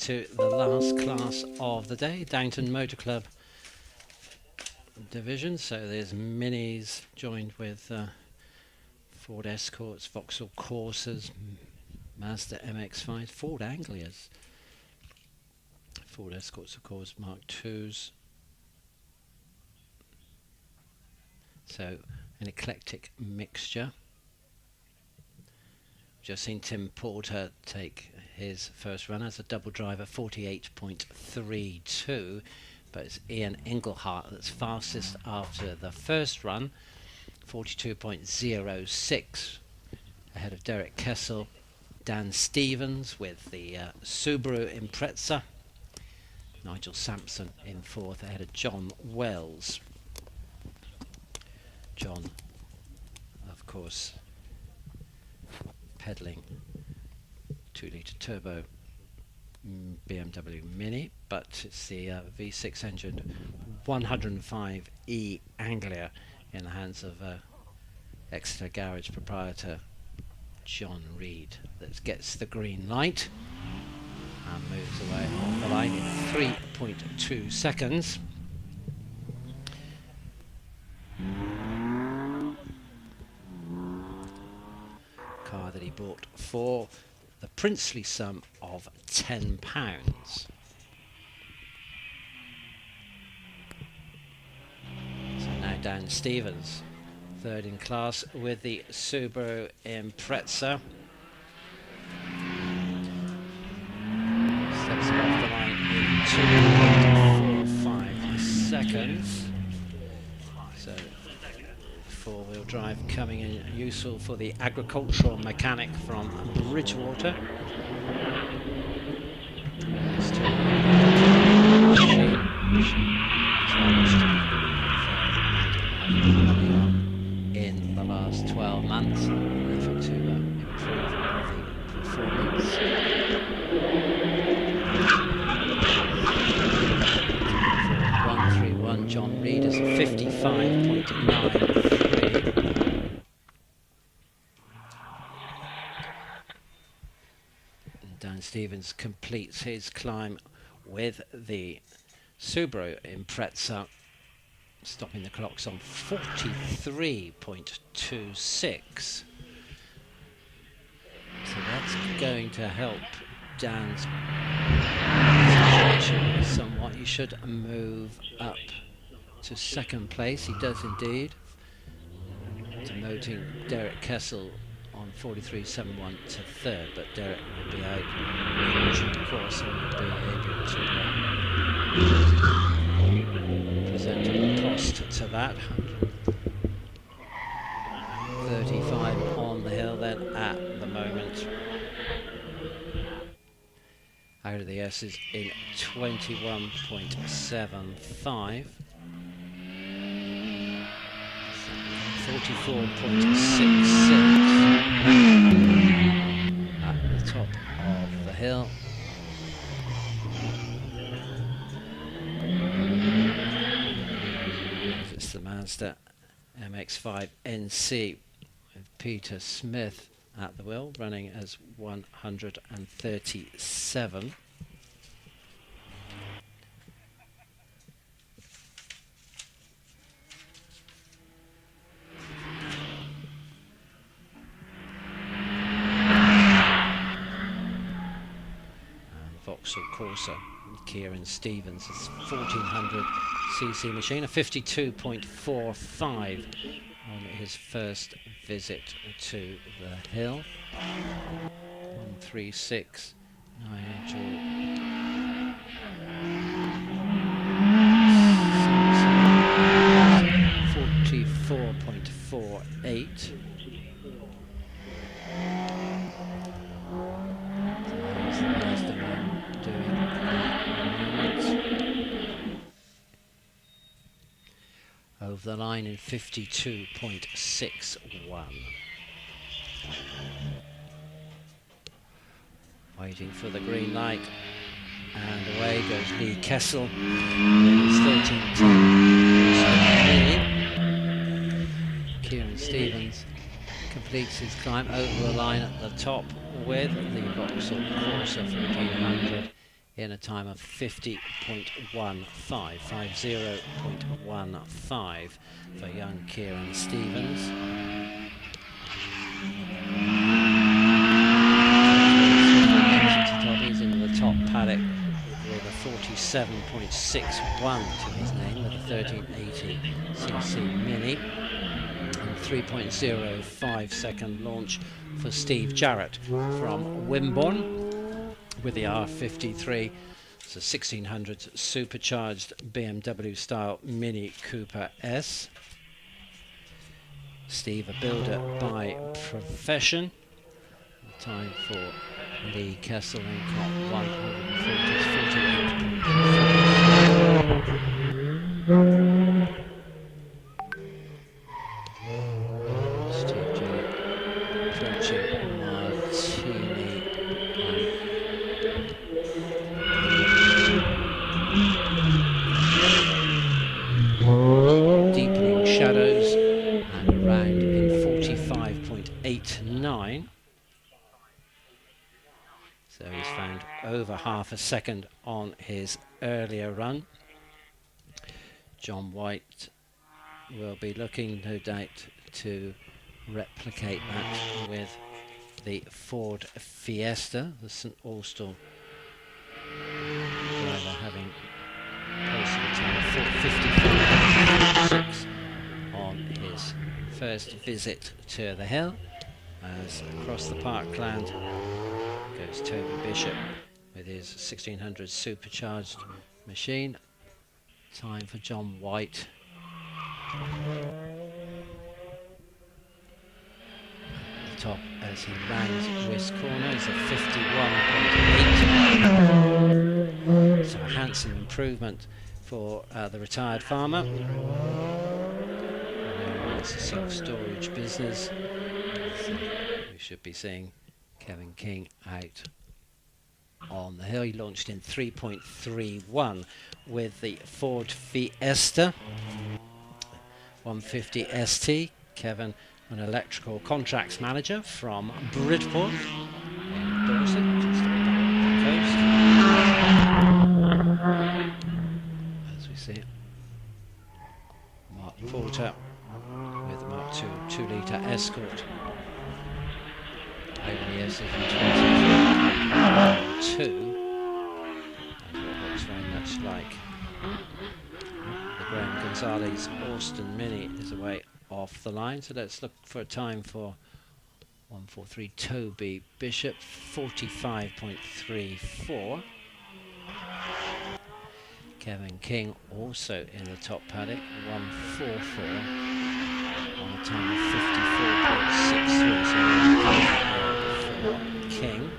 To the last class of the day, Downton Motor Club division. So there's Minis joined with Ford Escorts, Vauxhall Corsas, Mazda MX-5, Ford Anglias, Ford Escorts of course, Mark IIs. So an eclectic mixture. Just seen Tim Porter take his first run as a double driver, 48.32, but it's Ian Engelhart that's fastest after the first run, 42.06, ahead of Derek Kessel. Dan Stevens with the Subaru Impreza, Nigel Sampson in fourth ahead of John Wells. John, of course, pedaling 2-litre turbo BMW Mini, but it's the V6 engine 105E Anglia in the hands of Exeter Garage proprietor John Reed that gets the green light and moves away off the line in 3.2 seconds. Car that he bought for the princely sum of £10. So now Dan Stevens, third in class with the Subaru Impreza. Steps off the line in 2.45 seconds. So four-wheel drive coming in useful for the agricultural mechanic from Bridgewater. In the last 12 months, an effort to improve the performance. John Reed is 55.93. Dan Stevens completes his climb with the Subaru Impreza, stopping the clocks on 43.26. So that's going to help Dan's situation somewhat. He should move up to second place. He does indeed, demoting Derek Kessel on 43.71 to third, but Derek will be out in due course and will be able to present a cost to that. 35 on the hill then at the moment. Out of the S's in 21.75. 44.66 at the top of the hill. It's the Mazda MX-5 NC with Peter Smith at the wheel, running as 137. Vauxhall Corsa, Kieran Stevens, is 1400cc machine, a 52.45 on his first visit to the hill. 136 Nigel 44.48. Over the line in 52.61. Waiting for the green light, and away goes Lee Kessel. It's 13.10. Kieran Stevens completes his climb over the line at the top with the Vauxhall Corsa 1400 in a time of 50.15, 50.15 for young Kieran Stevens. He's in the top paddock with a 47.61 to his name with a 1380cc Mini, and 3.05 second launch for Steve Jarrett from Wimborne with the R53. It's a 1600 supercharged BMW style Mini Cooper S. Steve, a builder by profession. The time for Lee Kessel in Cop 140. Steve Jarrett approaching Martini. Deepening shadows and around in 45.89. So he's found over half a second on his earlier run. John White will be looking, no doubt, to replicate that with the Ford Fiesta, the St Austell driver, having posted a time of 4:54.6 on his first visit to the hill. As across the parkland goes Toby Bishop with his 1600 supercharged machine. Time for John White. The top as he rounds West Corner is a 51.8. So a handsome improvement for the retired farmer. It's a self-storage business. So we should be seeing Kevin King out on the hill. He launched in 3.31 with the Ford Fiesta 150 ST. Kevin, an electrical contracts manager from Bridport in Dorset, just up the coast. As we see it, Mark Porter with the Mark II 2-litre Escort. Over the years, 23 and what looks very much like the Graham Gonzalez Austin Mini is away off the line. So let's look for a time for 143 Toby Bishop, 45.34. Kevin King also in the top paddock, 144 on a time of 54.63. So King.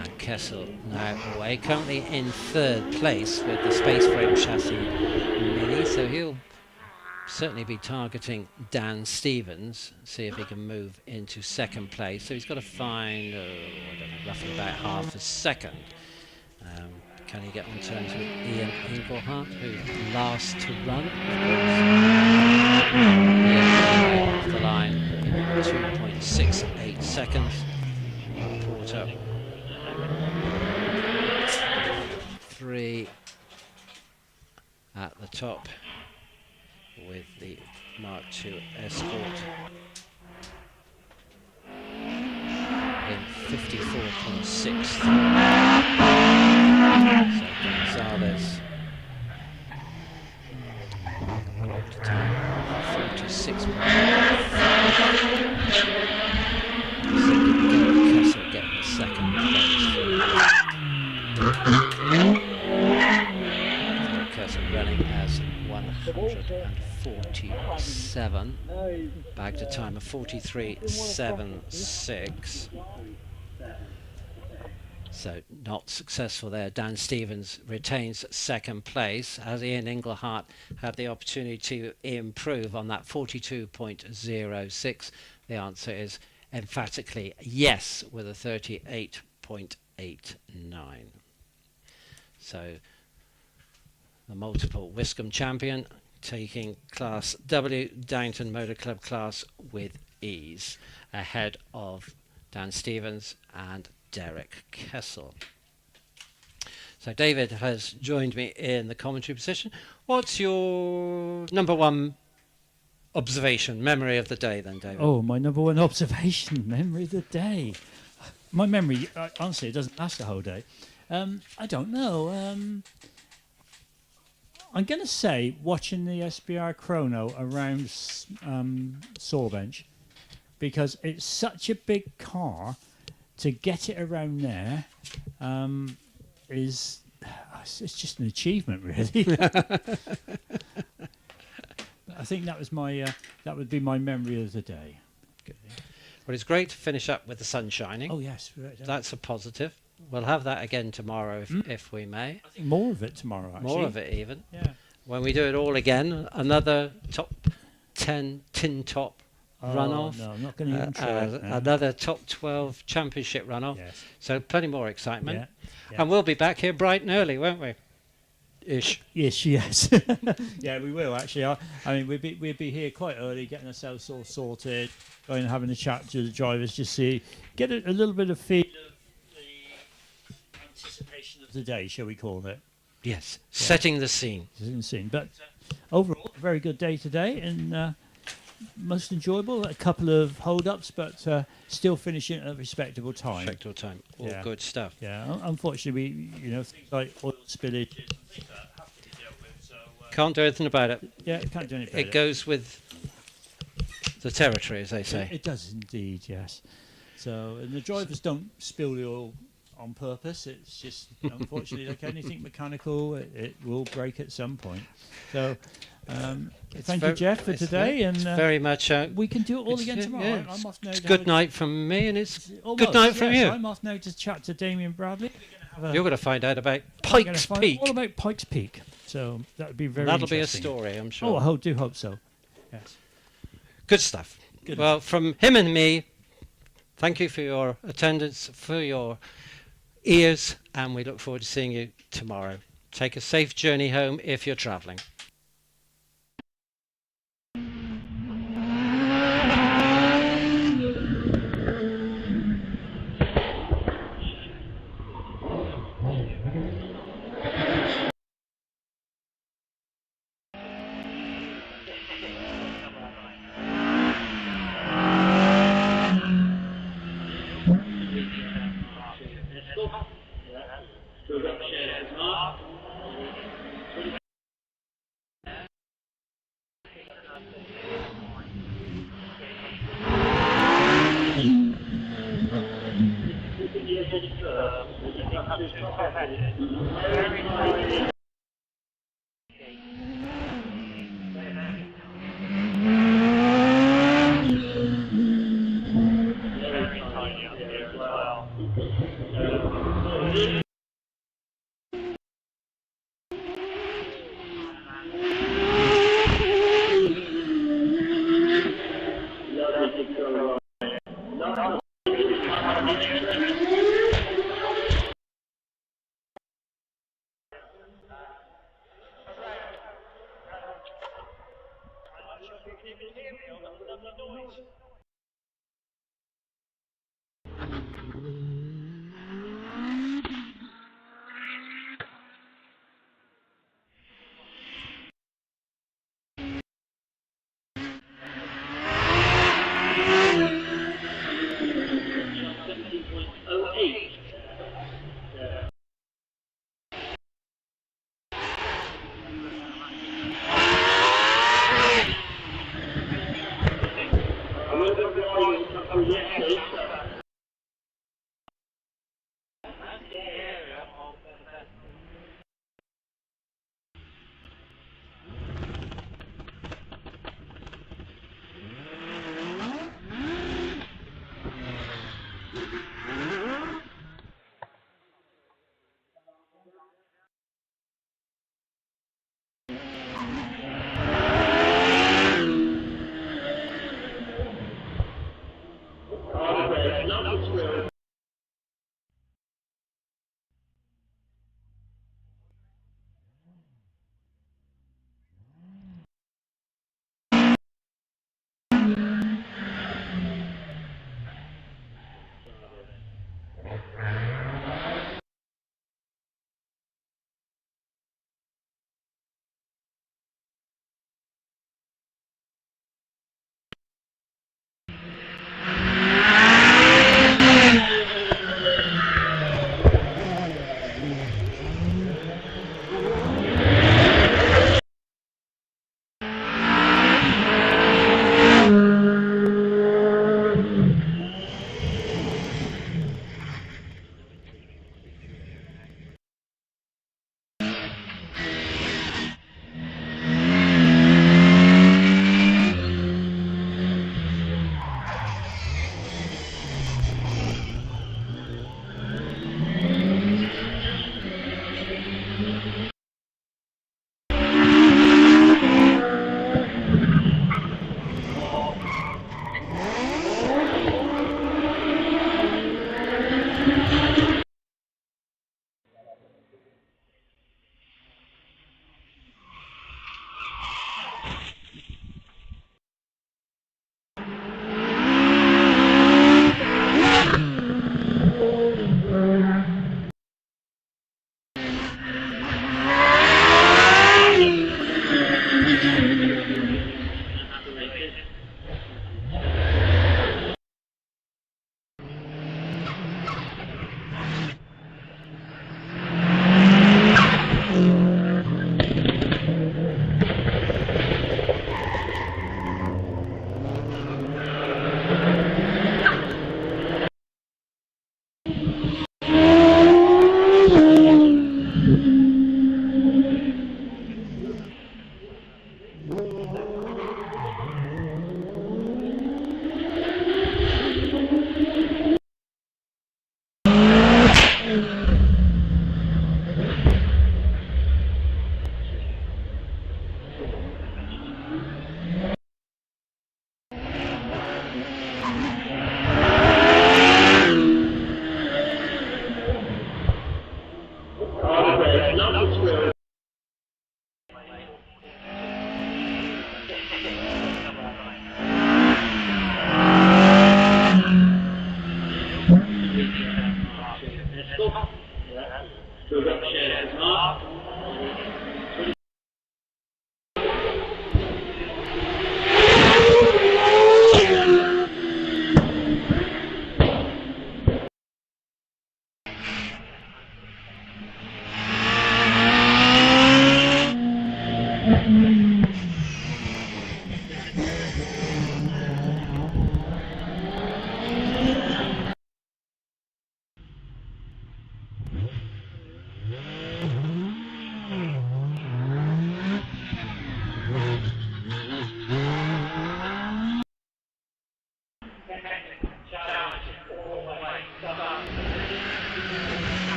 And Kessel now away, currently in third place with the space frame chassis Mini, so he'll certainly be targeting Dan Stevens, see if he can move into second place. So he's got to find, I don't know, roughly about half a second. Can he get on terms with Ian Englehart, who's last to run? Ian off the line in 2.68 seconds. Porter 3 at the top with the Mark II Escort in 54.6. So Gonzalez time 46. Kessel getting the second place. Kessel running as 147. Bagged a time of 43.76. So not successful there. Dan Stevens retains second place as Ian Englehart had the opportunity to improve on that 42.06. The answer is emphatically yes with a 38.89. So the multiple Wiscombe champion taking Class W Downton Motor Club class with ease ahead of Dan Stevens and Derek Kessel. So David has joined me in the commentary position. What's your number one observation, memory of the day then, David? Oh, my number one observation, memory of the day. My memory, honestly, it doesn't last the whole day. I don't know. I'm going to say watching the SBR chrono around Sawbench, because it's such a big car. To get it around there it's just an achievement, really. I think that was that would be my memory of the day. Good. Well, it's great to finish up with the sun shining. Oh yes, right, that's a positive. We'll have that again tomorrow if we may. I think more of it tomorrow. Actually. More of it even. Yeah. When we do it all again, another top 10 tin top runoff. No, I'm not going to even try. Another top 12 championship runoff. Yes. So plenty more excitement. Yeah. And we'll be back here bright and early, won't we? Ish. Yes. Yeah, we will actually. I mean, we'd be here quite early, getting ourselves all sorted, going and having a chat to the drivers, just get a little bit of feel of the anticipation of the day, shall we call it? Yes. Yeah. Setting the scene. But overall, a very good day today, and most enjoyable. A couple of hold-ups, but still finishing at a respectable time. All good stuff. Yeah. Unfortunately, things like oil spillage and things like that have to be dealt with. So can't do anything about it. Yeah, can't do anything about it. It goes with the territory, as they say. It does indeed, yes. So, and the drivers don't spill the oil on purpose. It's just, unfortunately, like anything mechanical, it will break at some point. So, thank you, Jeff, for today. And very much. We can do it all again tomorrow. Yeah, I'm off now. It's good night from me, and it's almost, good night from you. I'm off now to chat to Damien Bradley. You're going to find out about Pikes Peak. All about Pikes Peak. So that would be very That'll interesting. be a story, I'm sure. Oh, I do hope so. Yes. Good stuff. Good. Well, from him and me, thank you for your attendance, for your ears, and we look forward to seeing you tomorrow. Take a safe journey home if you're travelling.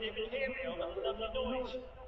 Can you hear me on the lovely noise?